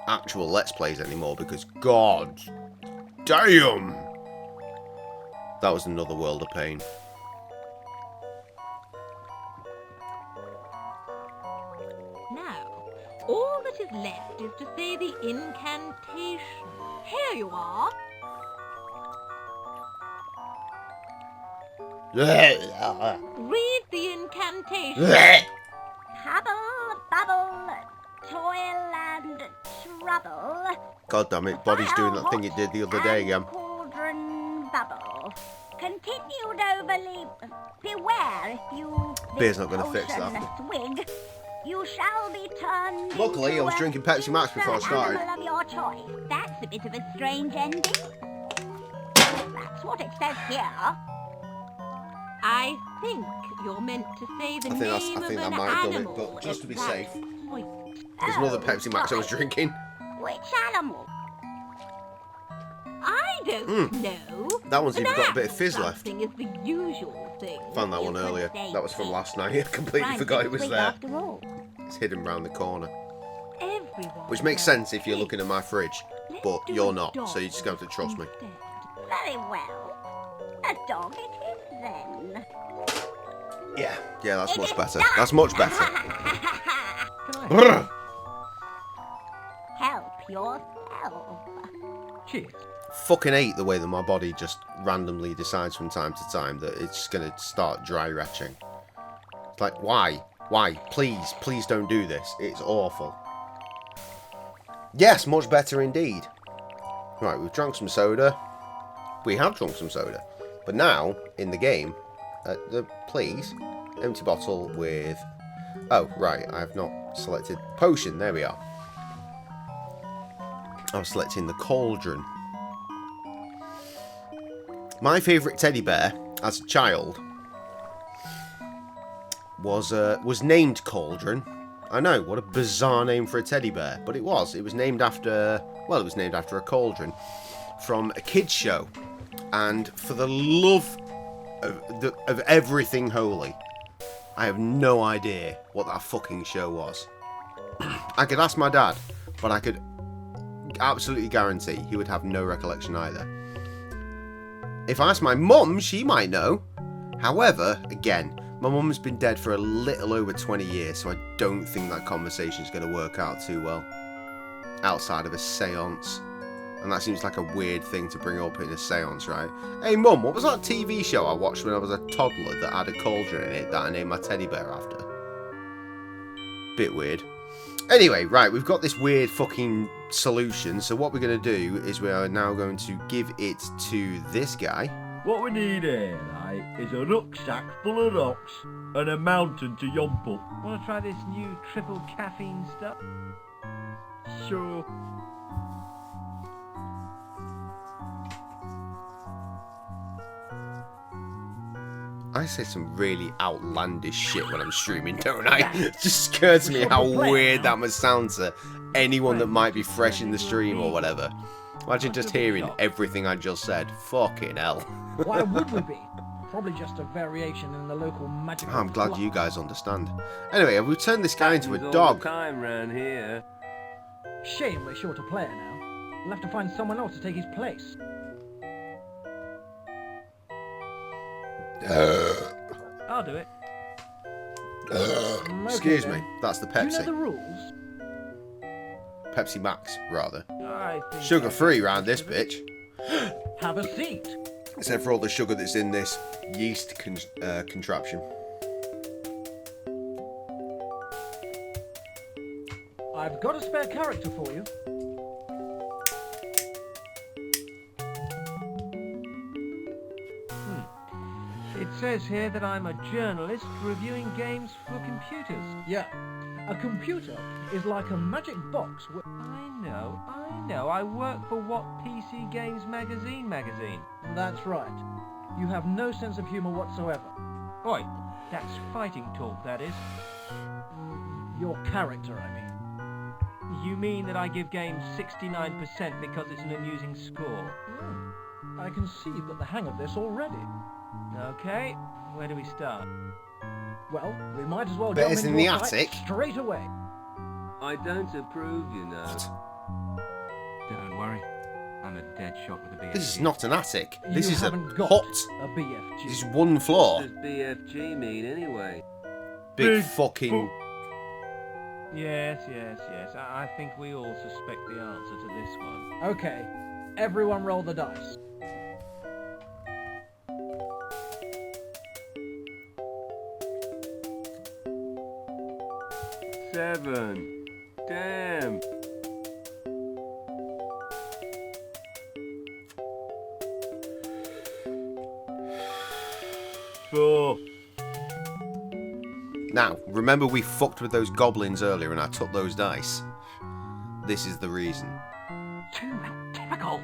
actual Let's Plays anymore, because god damn, that was another world of pain. Now, all that is left is to say the incantation. Here you are. Read the incantation. Hubble, bubble, toil and trouble. God damn it, body's doing that thing it did the other day again. Cauldron bubble. Continued overly. Beware if you. Beer's not going to fix that. Swig. You shall be turned. Luckily, I was drinking Pepsi Max before I started. Animal of your choice. That's a bit of a strange ending. That's what it says here. I think you're meant to say the name of an animal. I think that might have done it, but just to be safe. There's another Pepsi Max I was drinking. Which animal? I don't know. That one's even got a bit of fizz left. Is the usual thing. Found that one earlier. That was from last night. I completely forgot it was there. It's hidden round the corner. Which makes sense if you're looking at my fridge, but you're not, so you're just going to have to trust me. Very well. A dog it is then. Yeah, that's much better. That's much better. Help yourself. Cheers. Fucking hate the way that my body just randomly decides from time to time that it's just going to start dry retching. It's like, why? Why? Please don't do this. It's awful. Yes, much better indeed. Right, we've drunk some soda. We have drunk some soda. But now, in the game, please, empty bottle with... Oh, right, I have not selected potion. There we are. I was selecting the cauldron. My favourite teddy bear, as a child, was named Cauldron. I know, what a bizarre name for a teddy bear, but it was. It was named after, well, it was named after a cauldron from a kids show. And for the love of everything holy, I have no idea what that fucking show was. I could ask my dad, but I could absolutely guarantee he would have no recollection either. If I asked my mum, she might know. However, again, my mum's been dead for a little over 20 years, so I don't think that conversation's going to work out too well. Outside of a seance. And that seems like a weird thing to bring up in a seance, right? Hey mum, what was that TV show I watched when I was a toddler that had a cauldron in it that I named my teddy bear after? Bit weird. Anyway, right, we've got this weird fucking solution, so what we're going to do is we are now going to give it to this guy. What we need here, right, is a rucksack full of rocks and a mountain to yomp up. Want to try this new triple caffeine stuff? Sure. I say some really outlandish shit when I'm streaming, don't I? It just occurs to me how weird that must sound to anyone that might be fresh in the stream or whatever. Imagine just hearing everything I just said. Fucking hell. Why would we be? Probably just a variation in the local magical I'm glad plot. you guys understand. Anyway, we turned this guy into a dog. Time round here. Shame we're short a player now. We'll have to find someone else to take his place. I'll do it. Excuse me, that's the Pepsi. Do you know the rules? Pepsi Max, rather. I think Sugar-free round this bitch. Have a seat. Except for all the sugar that's in this yeast contraption. I've got a spare character for you. It says here that I'm a journalist reviewing games for computers. Yeah. A computer is like a magic box with... I know. I work for What PC Games magazine. That's right. You have no sense of humour whatsoever. Oi, that's fighting talk, that is. Your character, I mean. You mean that I give games 69% because it's an amusing score? I can see you've got the hang of this already. Okay, where do we start? Well, we might as well Bet jump it's into in the a fight attic. straight away. I don't approve, you know. Don't worry, I'm a dead shot with a BFG. This is not an attic. This You is a haven't got hut. a BFG. This is one floor. What does BFG mean anyway? Big fucking... Yes. I think we all suspect the answer to this one. Okay, everyone roll the dice. 7. Damn. Four. Now, remember we fucked with those goblins earlier and I took those dice? This is the reason. Too typical.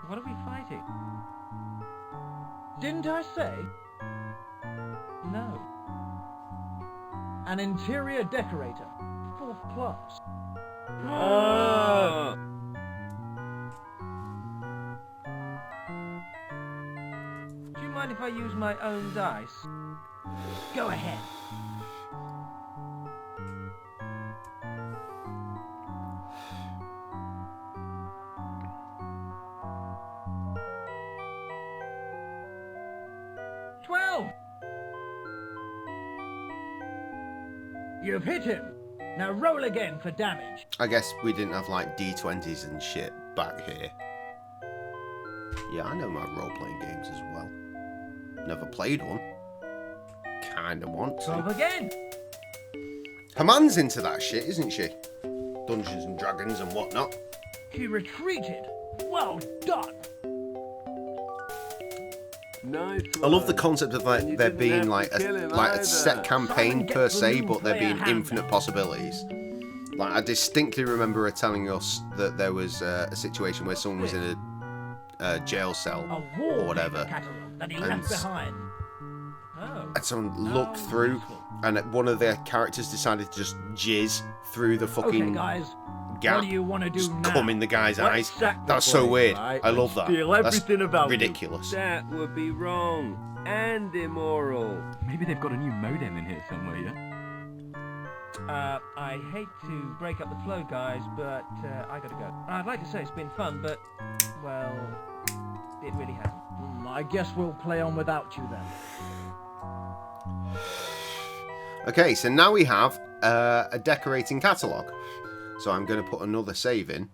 What are we fighting? Didn't I say? No. An interior decorator. 4th class. Do you mind if I use my own dice? Go ahead. You've hit him. Now roll again for damage. I guess we didn't have like D20s and shit back here. Yeah, I know my role-playing games as well. Never played one. Kinda want to. 12 again. Herman's into that shit, isn't she? Dungeons and Dragons and whatnot. He retreated. Well done. I love the concept of like there being like a set campaign per se, but there being infinite possibilities. Like I distinctly remember her telling us that there was a situation where someone was in a jail cell or whatever, and someone looked through, and one of their characters decided to just jizz through the fucking guys. gap, What do you want to do just now? come in the guy's Let's eyes. sack That's the so place, weird. right? I love that. Steal That's everything about you. ridiculous. That would be wrong and immoral. Maybe they've got a new modem in here somewhere, yeah? I hate to break up the flow, guys, but I gotta go. I'd like to say it's been fun, but, well, it really hasn't. I guess we'll play on without you then. Okay, so now we have a decorating catalogue. So I'm going to put another save in.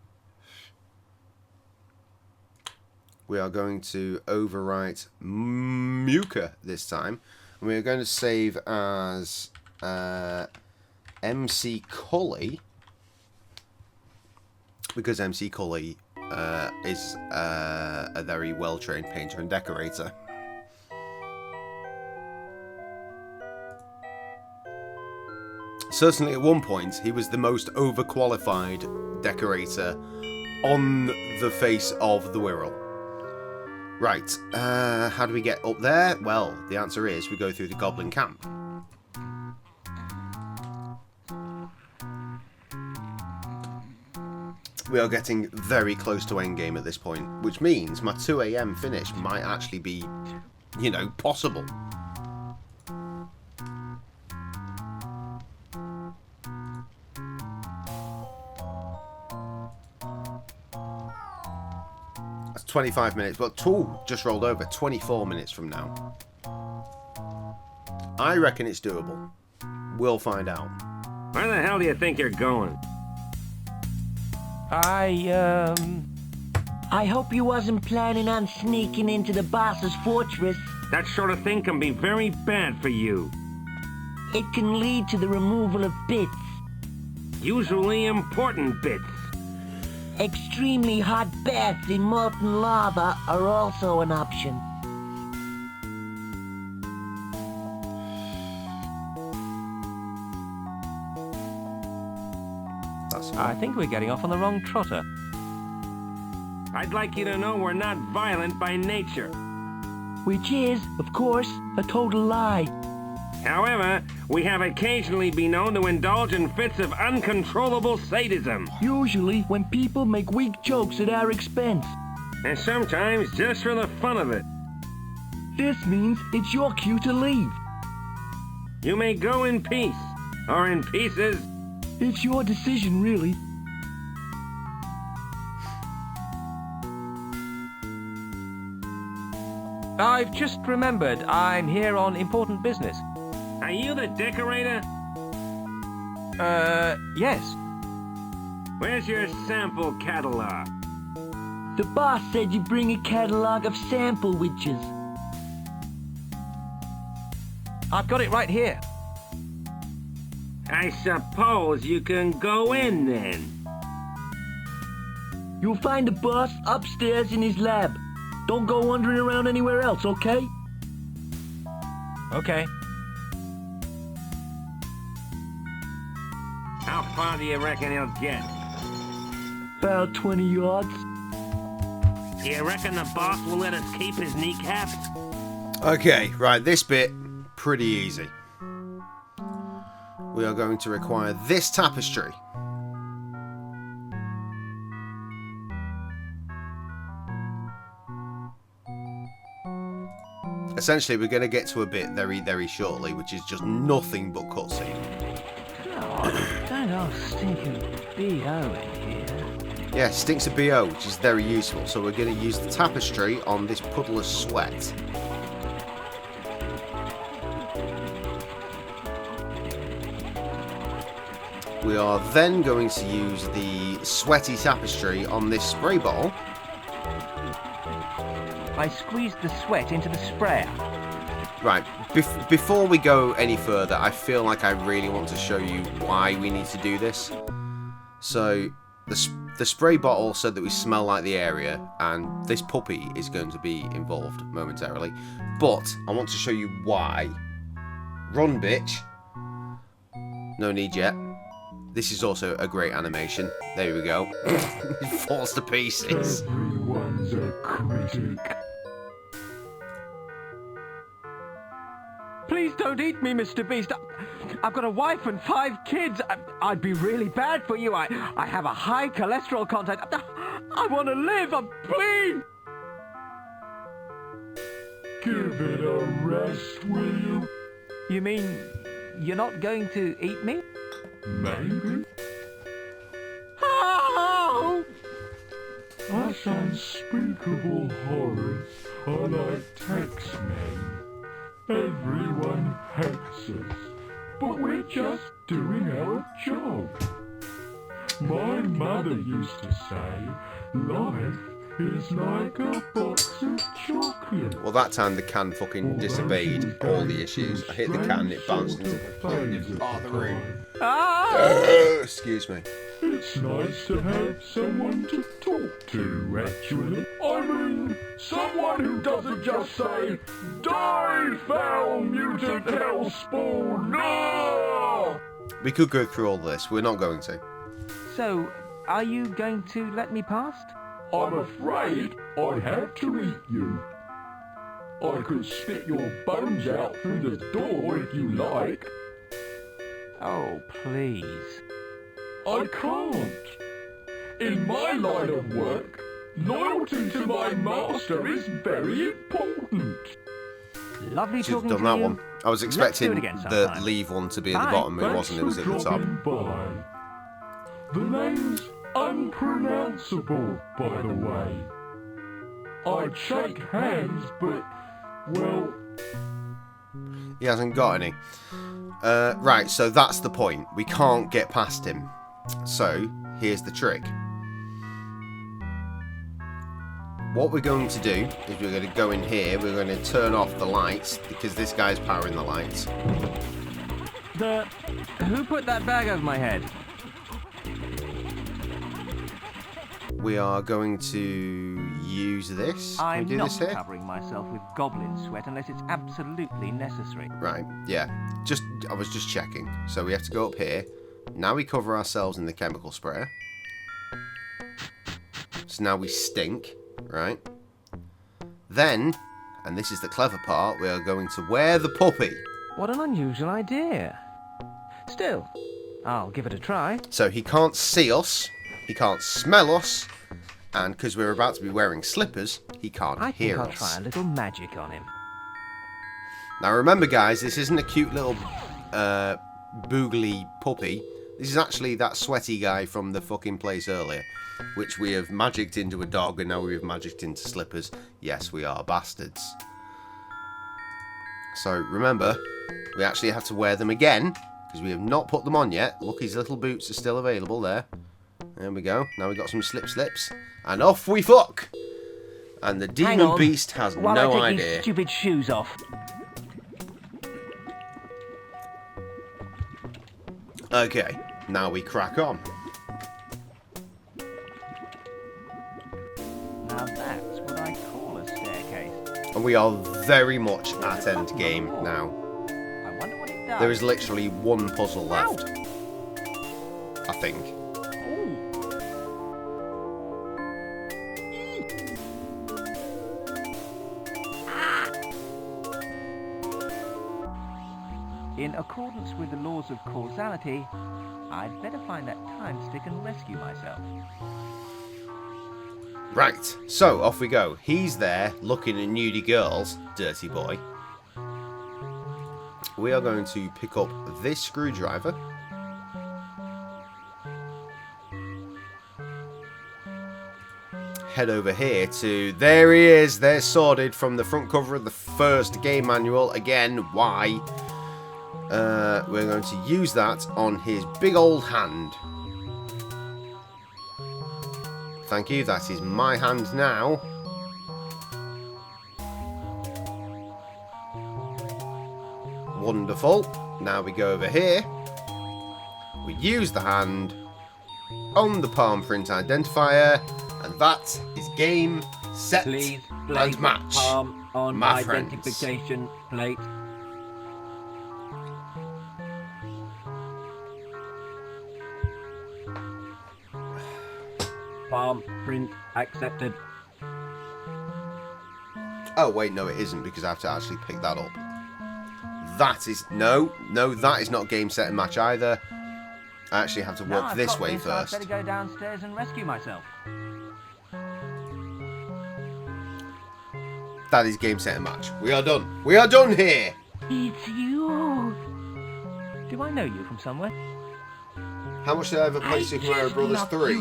We are going to overwrite Muka this time. And we are going to save as MC Cully. Because MC Cully is a very well-trained painter and decorator. Certainly at one point, he was the most overqualified decorator on the face of the Wirral. Right, how do we get up there? Well, the answer is we go through the Goblin Camp. We are getting very close to endgame at this point, which means my 2 AM finish might actually be, you know, possible. That's 25 minutes, but just rolled over, 24 minutes from now. I reckon it's doable. We'll find out. Where the hell do you think you're going? I hope you wasn't planning on sneaking into the boss's fortress. That sort of thing can be very bad for you. It can lead to the removal of bits. Usually important bits. Extremely hot baths in molten lava are also an option. I think we're getting off on the wrong trotter. I'd like you to know we're not violent by nature. Which is, of course, a total lie. However, we have occasionally been known to indulge in fits of uncontrollable sadism. Usually when people make weak jokes at our expense. And sometimes just for the fun of it. This means it's your cue to leave. You may go in peace, or in pieces. It's your decision, really. I've just remembered I'm here on important business. Are you the decorator? Yes. Where's your sample catalog? The boss said you bring a catalog of sample witches. I've got it right here. I suppose you can go in then. You'll find the boss upstairs in his lab. Don't go wandering around anywhere else, okay? Okay. How far do you reckon he'll get? About 20 yards. Do you reckon the boss will let us keep his kneecaps? Okay, right, this bit, pretty easy. We are going to require this tapestry. Essentially, we're going to get to a bit very, very shortly, which is just nothing but cutscene. That old stinking B.O. in here. Yeah, stinks of BO, which is very useful. So we're going to use the tapestry on this puddle of sweat. We are then going to use the sweaty tapestry on this spray bottle. I squeezed the sweat into the sprayer. Right, before we go any further, I feel like I really want to show you why we need to do this. So, the spray bottle said that we smell like the area, and this puppy is going to be involved momentarily. But I want to show you why. Run, bitch. No need yet. This is also a great animation. There we go. It falls to pieces. Everyone's a critic. Please don't eat me, Mr. Beast. I've got a wife and 5 kids. I'd be really bad for you. I have a high cholesterol content. I want to live. Please. Give it a rest, will you? You mean you're not going to eat me? Maybe. Oh! Us unspeakable horrors are like taxmen. Everyone hates us, but we're just doing our job. My mother used to say, life is like a box of chocolate. Well, that time the can fucking disobeyed all the issues. I hit the can, it bounced into part of the room. Excuse me. It's nice to have someone to talk to, actually. I mean, someone who doesn't just say, die, foul mutant hellspawn, no! We could go through all this. We're not going to. So, are you going to let me past? I'm afraid I have to eat you. I could spit your bones out through the door if you like. Oh, please. I can't. In my line of work, loyalty to my master is very important. Lovely Should have talking done to that you. one. I was expecting Let's do it again the sometime. leave one to be at the Bye. bottom. It wasn't. It was at the top. By. The name's unpronounceable, by the way. I'd shake hands, but, well... He hasn't got any. Right, so that's the point. We can't get past him. So, here's the trick. What we're going to do is we're going to go in here, we're going to turn off the lights, because this guy's powering the lights. Who put that bag over my head? We are going to use this. Can I'm we do not this here? covering myself with goblin sweat unless it's absolutely necessary. Right, yeah. I was just checking. So we have to go up here. Now we cover ourselves in the chemical sprayer. So now we stink, right? Then, and this is the clever part, we are going to wear the puppy. What an unusual idea. Still, I'll give it a try. So he can't see us, he can't smell us, and because we're about to be wearing slippers, he can't hear I think I'll us. try a little magic on him. Now remember guys, this isn't a cute little boogly puppy. This is actually that sweaty guy from the fucking place earlier, which we have magicked into a dog and now we have magicked into slippers. Yes, we are bastards. So remember, we actually have to wear them again, because we have not put them on yet. Look, his little boots are still available there. There we go. Now we've got some slips. And off we fuck! And the Hang demon on, beast has while no I take idea. these stupid shoes off. Okay, now we crack on. Now that's what I call a staircase. And we are very much at end game now. I wonder what it does. There is literally one puzzle left. I think. In accordance with the laws of causality, I'd better find that time stick and rescue myself. Right, so off we go. He's there looking at nudie girls, dirty boy. We are going to pick up this screwdriver. Head over here to... There he is! There's Sorted from the front cover of the first game manual. Again, why? We're going to use that on his big old hand. Thank you, that is my hand now. Wonderful. Now we go over here. We use the hand. on the palm print identifier, and that is game, set, Please and match. palm on my friends. identification plate. Palm print accepted. Oh wait, no, it isn't, because I have to actually pick that up. That is no, that is not game, set, and match either. I actually have to Now walk I've this got way I'd first. better go downstairs and rescue myself. That is game, set, and match. We are done. We are done here. It's you. Do I know you from somewhere? How much did I ever play Super Mario Brothers 3?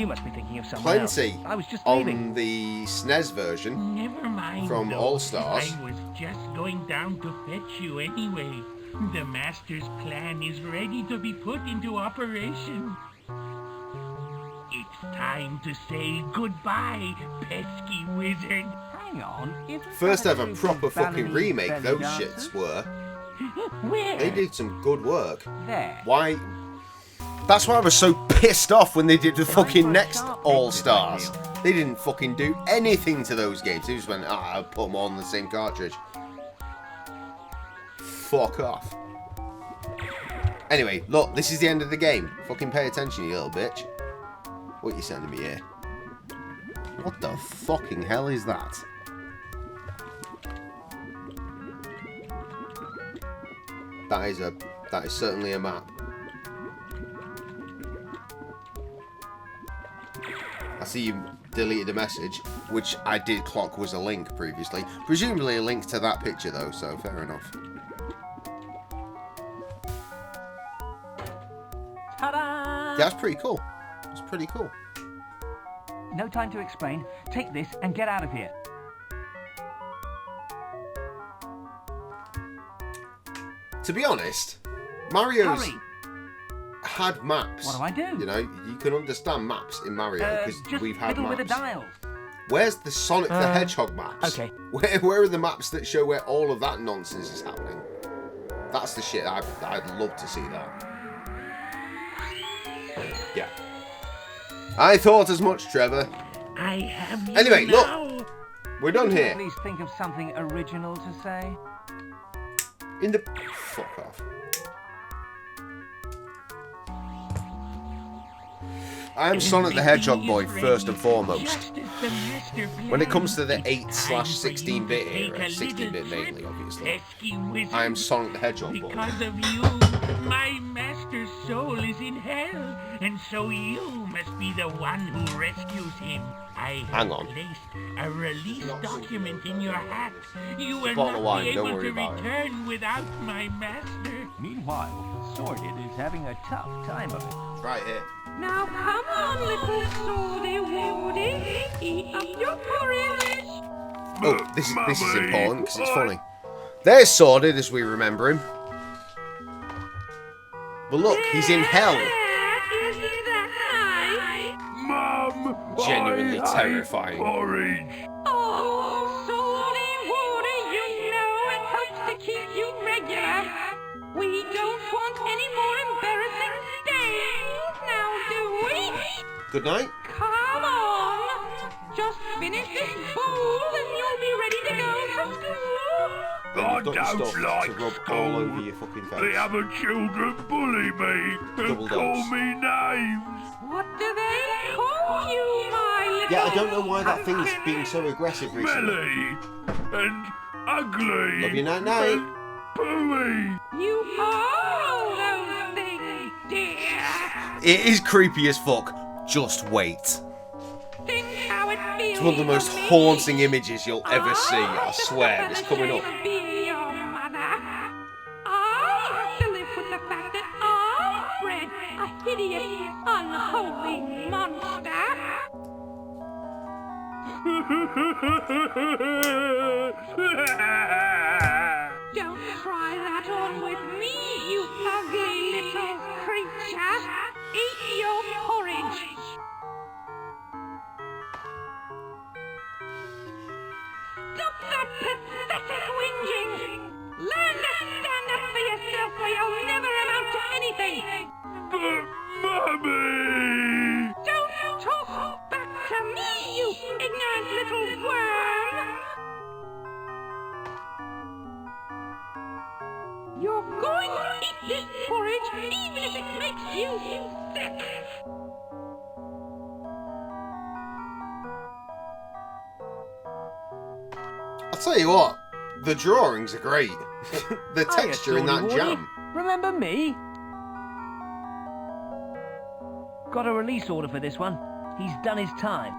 You must be thinking of someone Plenty. else. I was just On leaving. the SNES version. Never mind. From though. All Stars. I was just going down to fetch you anyway. The Master's plan is ready to be put into operation. It's time to say goodbye, pesky wizard. Hang on. First ever proper fucking remake, those shits were. Where? They did some good work. There. Why? That's why I was so pissed off when they did the fucking next All Stars. They didn't fucking do anything to those games. They just went, I'll put them all on the same cartridge. Fuck off. Anyway, look, this is the end of the game. Fucking pay attention, you little bitch. What are you sending me here? What the fucking hell is that? That is certainly a map. I see you deleted a message, which I did clock was a link previously. Presumably a link to that picture though, so fair enough. Ta-da! Yeah, that's pretty cool. That's pretty cool. No time to explain. Take this and get out of here. To be honest, Mario's Hurry. had maps. What do I do? You know, you can understand maps in Mario because Just we've had fiddle maps. with the dials. Where's the Sonic the Hedgehog maps? Okay. Where are the maps that show where all of that nonsense is happening? That's the shit. I'd love to see that. Yeah. I thought as much, Trevor. I have you Anyway, now. look. We're done here. Please think of something original to say. In the... Fuck off. I am Sonic the Hedgehog boy, first and foremost. When it comes to the 8/16-bit era, 16-bit mainly, obviously, I am Sonic the Hedgehog boy. Because of you, my master's soul is in hell, and so you must be the one who rescues him. I have placed a release document in your hat. You will Bottle of not wine, be don't able worry to about it. return without my master. Meanwhile, Sorted is having a tough time of it. Right here. Now come on, little Sordy Woody. Eat up your porridge. Oh, this is important because it's funny. There's Sordid as we remember him. But look, he's in hell. Isn't that nice? Mum, Genuinely terrifying. Porridge. Oh, Sordy Woody, you know it helps to keep you regular. We don't want any more embarrassing stays, now do we? Good night. Come on. Just finish this bowl and you'll be ready to go from school. I You've got your stuff don't like to rub all over your fucking face. The other children bully me Double and call dose. me names. What do they call you, my little... Yeah, I don't know why that thing's being so aggressive recently. Smelly and ugly. Love you, night night. and Pooey. You are all those things, dear. It is creepy as fuck. Just wait. Think how it feels. It's one of the most to me. haunting images you'll ever see. I swear, it's coming up. To be your mother. I have to live with the fact that I bred a hideous, unholy monster. Don't try that on with me, you ugly little creature. Eat your porridge. Stop that pathetic whinging. Learn to stand up for yourself or you'll never amount to anything. But, Mum, You're going to eat this porridge even if it makes you sick. I'll tell you what, the drawings are great. The Hiya, texture in that Tawny jam. Wardy. Remember me? Got a release order for this one. He's done his time.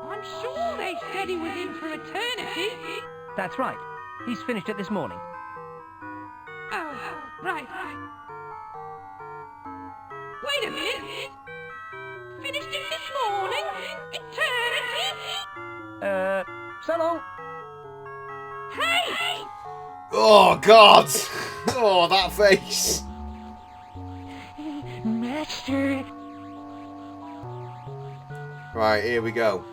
I'm sure they said he was in for eternity. That's right. He's finished it this morning. Oh, right. Wait a minute. Finished it this morning? Eternity? So long. Hey! Oh, God! Oh, that face! Master. Right, here we go.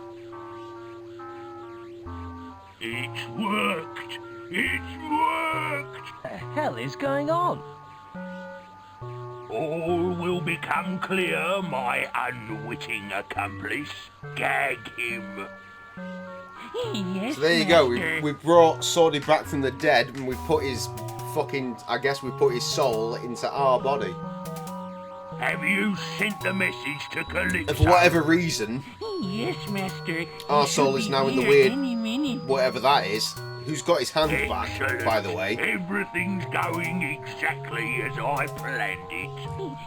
It's worked. It's worked. What the hell is going on? All will become clear, my unwitting accomplice. Gag him. Yes, So there you go, we've brought Swordy back from the dead and we've put his fucking, I guess we put his soul into our body. Have you sent the message to Calypso? And for whatever reason, Yes, Master. our He soul should is be now in the here weird, any minute. whatever that is, who's got his hand back, Excellent. by the way. Everything's going exactly as I planned it.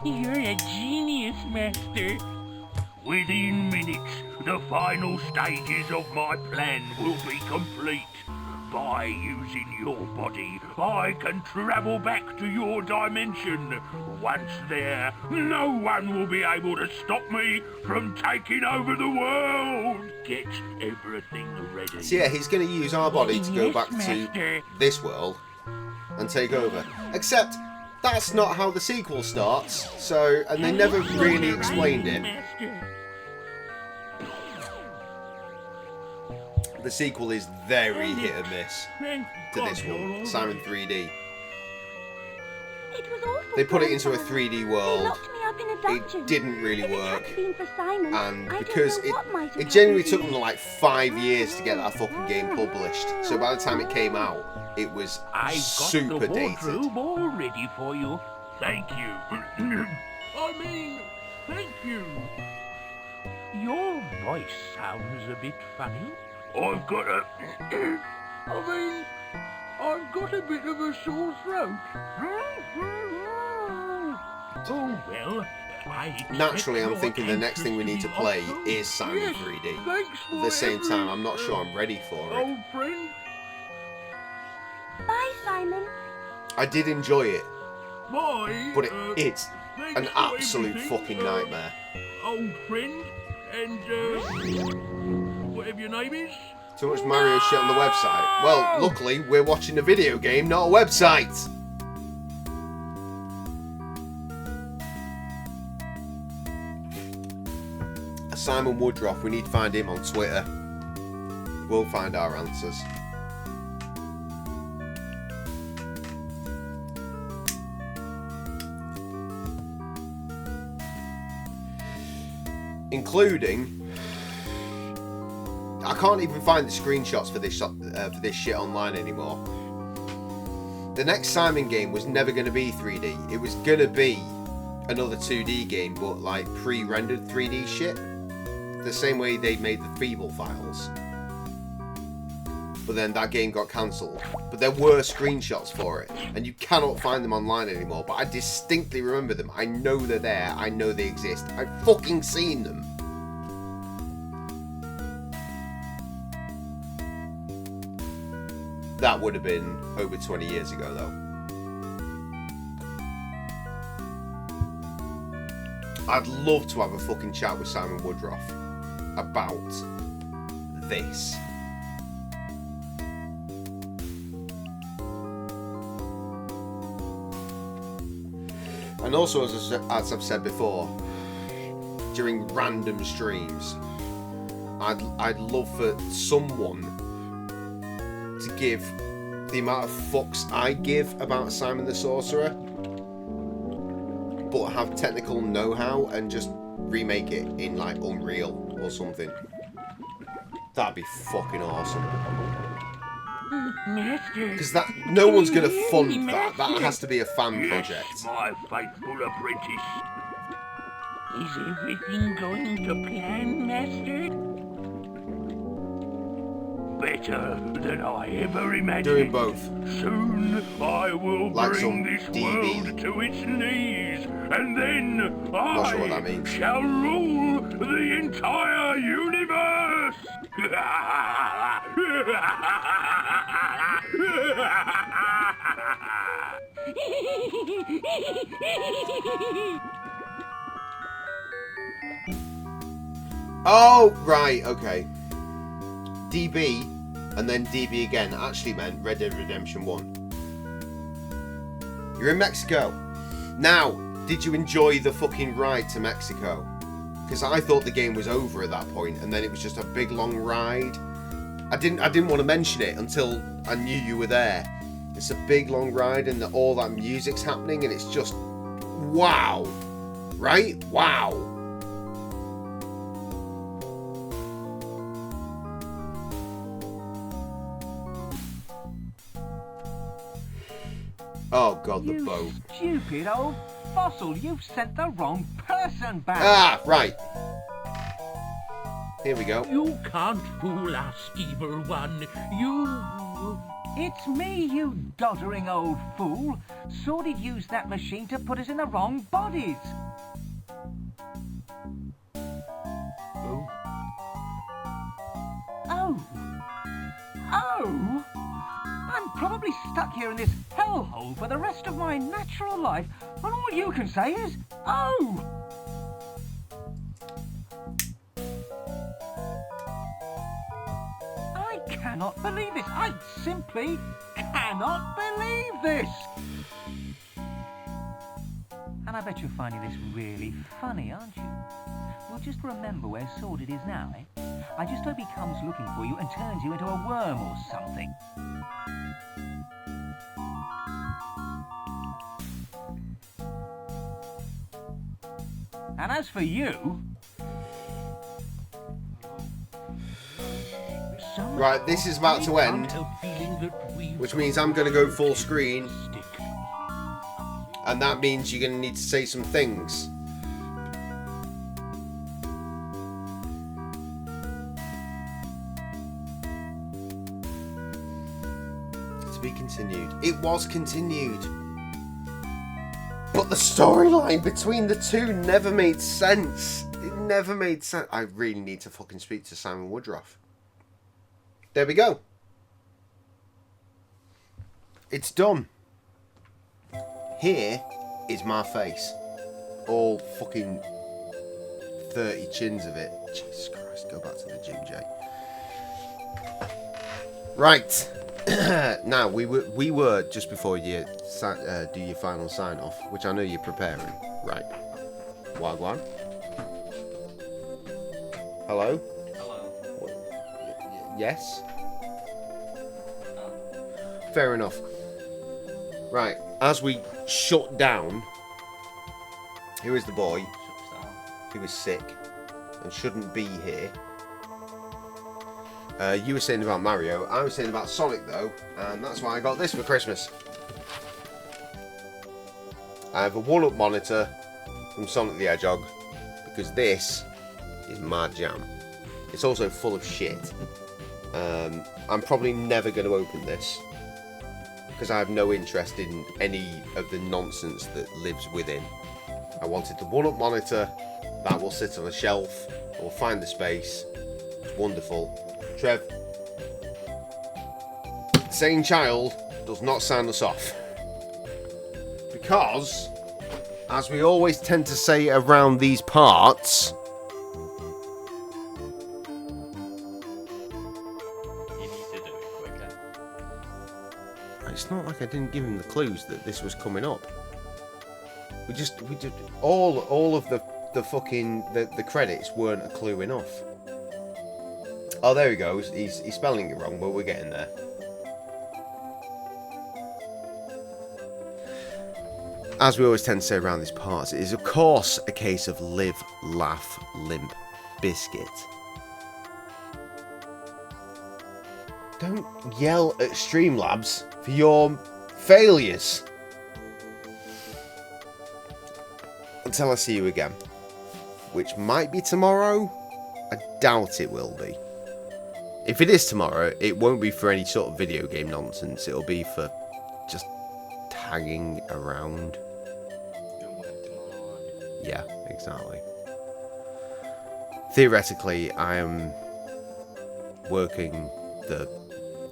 You're a genius, Master. Within minutes, the final stages of my plan will be complete. By using your body, I can travel back to your dimension. Once there, no one will be able to stop me from taking over the world. Get everything ready. So yeah, he's going to use our body to go Yes, back to Master. this world and take over. Except, that's not how the sequel starts, so, and they never really explained it. Master. The sequel is very hit and miss Thank to God this you're all one, Simon 3D. It was awful. They put it into a Grandpa. 3D They world. locked me up in a dungeon. It didn't really If it work. hadn't been for Simon, And I because don't know what might have it genuinely happened took to them like 5 years to get that fucking game published. So by the time it came out, it was I've got super the dated. wardrobe all ready for you. Thank you. Thank you. Your voice sounds a bit funny. I've got a... I've got a bit of a sore throat. Oh, well, Naturally, I'm thinking the next thing we need to play is Simon 3D. At the same time, I'm not sure I'm ready for it. Old friend. Bye, Simon. I did enjoy it, Bye. but it's thanks an for absolute everything, fucking nightmare. Old friend. And, whatever your name is. Too much Mario shit on the website. Well, luckily, we're watching a video game, not a website. Simon Woodruff, we need to find him on Twitter. We'll find our answers. Including, I can't even find the screenshots for this shit online anymore. The next Simon game was never going to be 3D. It was going to be another 2D game, but like pre-rendered 3D shit. The same way they made the Feeble files. But then that game got cancelled. But there were screenshots for it, and you cannot find them online anymore. But I distinctly remember them. I know they're there. I know they exist. I've fucking seen them. That would have been over 20 years ago, though. I'd love to have a fucking chat with Simon Woodruff about this. And also, as I've said before, during random streams, I'd love for someone to give the amount of fucks I give about Simon the Sorcerer, but have technical know-how and just remake it in like Unreal or something. That'd be fucking awesome. Because that no one's going to fund that. That has to be a fan project. Yes, my faithful apprentice. Is everything going to plan, Master? Better than I ever imagined. Doing both. Soon I will Like bring some this DB. world to its knees, and then Not sure what that I means. shall rule the entire universe. Oh, right, okay. DB and then DB again actually meant Red Dead Redemption 1. You're in Mexico. Now, did you enjoy the fucking ride to Mexico? Because I thought the game was over at that point, and then it was just a big long ride. I didn't want to mention it until I knew you were there. It's a big long ride, and all that music's happening, and it's just wow, right? Wow. Oh god, the boat. Stupid old fossil, you've sent the wrong person back. Ah, right. Here we go. You can't fool us, evil one. You... It's me, you doddering old fool. Sordid used that machine to put us in the wrong bodies. Oh! I'm probably stuck here in this hellhole for the rest of my natural life, and all you can say is, oh! I cannot believe this. I simply cannot believe this. And I bet you're finding this really funny, aren't you? Well, just remember where Sordid is now, eh? I just hope he comes looking for you and turns you into a worm or something. And as for you... Right, this is about to end, which means I'm going to go full screen, and that means you're going to need to say some things. To be continued. It was continued. But the storyline between the two never made sense. It never made sense. I really need to fucking speak to Simon Woodruff. There we go. It's done. Here is my face. All fucking 30 chins of it. Jesus Christ, go back to the gym, Jay. Right. Now, we were just before you do your final sign-off, which I know you're preparing. Right. Wagwan. Hello? Yes? Fair enough. Right, as we shut down, here is the boy who is sick and shouldn't be here. You were saying about Mario, I was saying about Sonic though, and that's why I got this for Christmas. I have a 1-up monitor from Sonic the Hedgehog, because this is my jam. It's also full of shit. I'm probably never going to open this because I have no interest in any of the nonsense that lives within. I wanted the 1-up monitor that will sit on a shelf. I will find the space. It's wonderful. Trev, saying child does not sound us off, because as we always tend to say around these parts, it's not like I didn't give him the clues that this was coming up. We did all of the fucking the credits weren't a clue enough. Oh, there he goes. He's spelling it wrong, but we're getting there. As we always tend to say around these parts, it is of course a case of live, laugh, limp, biscuit. Don't yell at Streamlabs for your failures. Until I see you again. Which might be tomorrow. I doubt it will be. If it is tomorrow, it won't be for any sort of video game nonsense. It'll be for just hanging around. Yeah, exactly. Theoretically, I am working the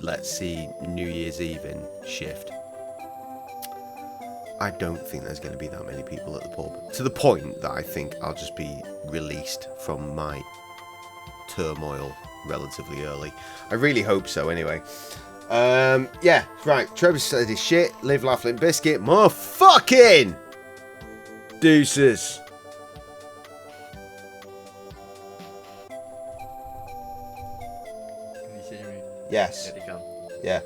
let's see New Year's Eve in shift. I don't think there's going to be that many people at the pub. To the point that I think I'll just be released from my turmoil relatively early. I really hope so anyway. Yeah, right. Trevor said his shit. Live, laugh, limp biscuit. More fucking deuces. Can you see me? Yes. Steady cam. Yeah.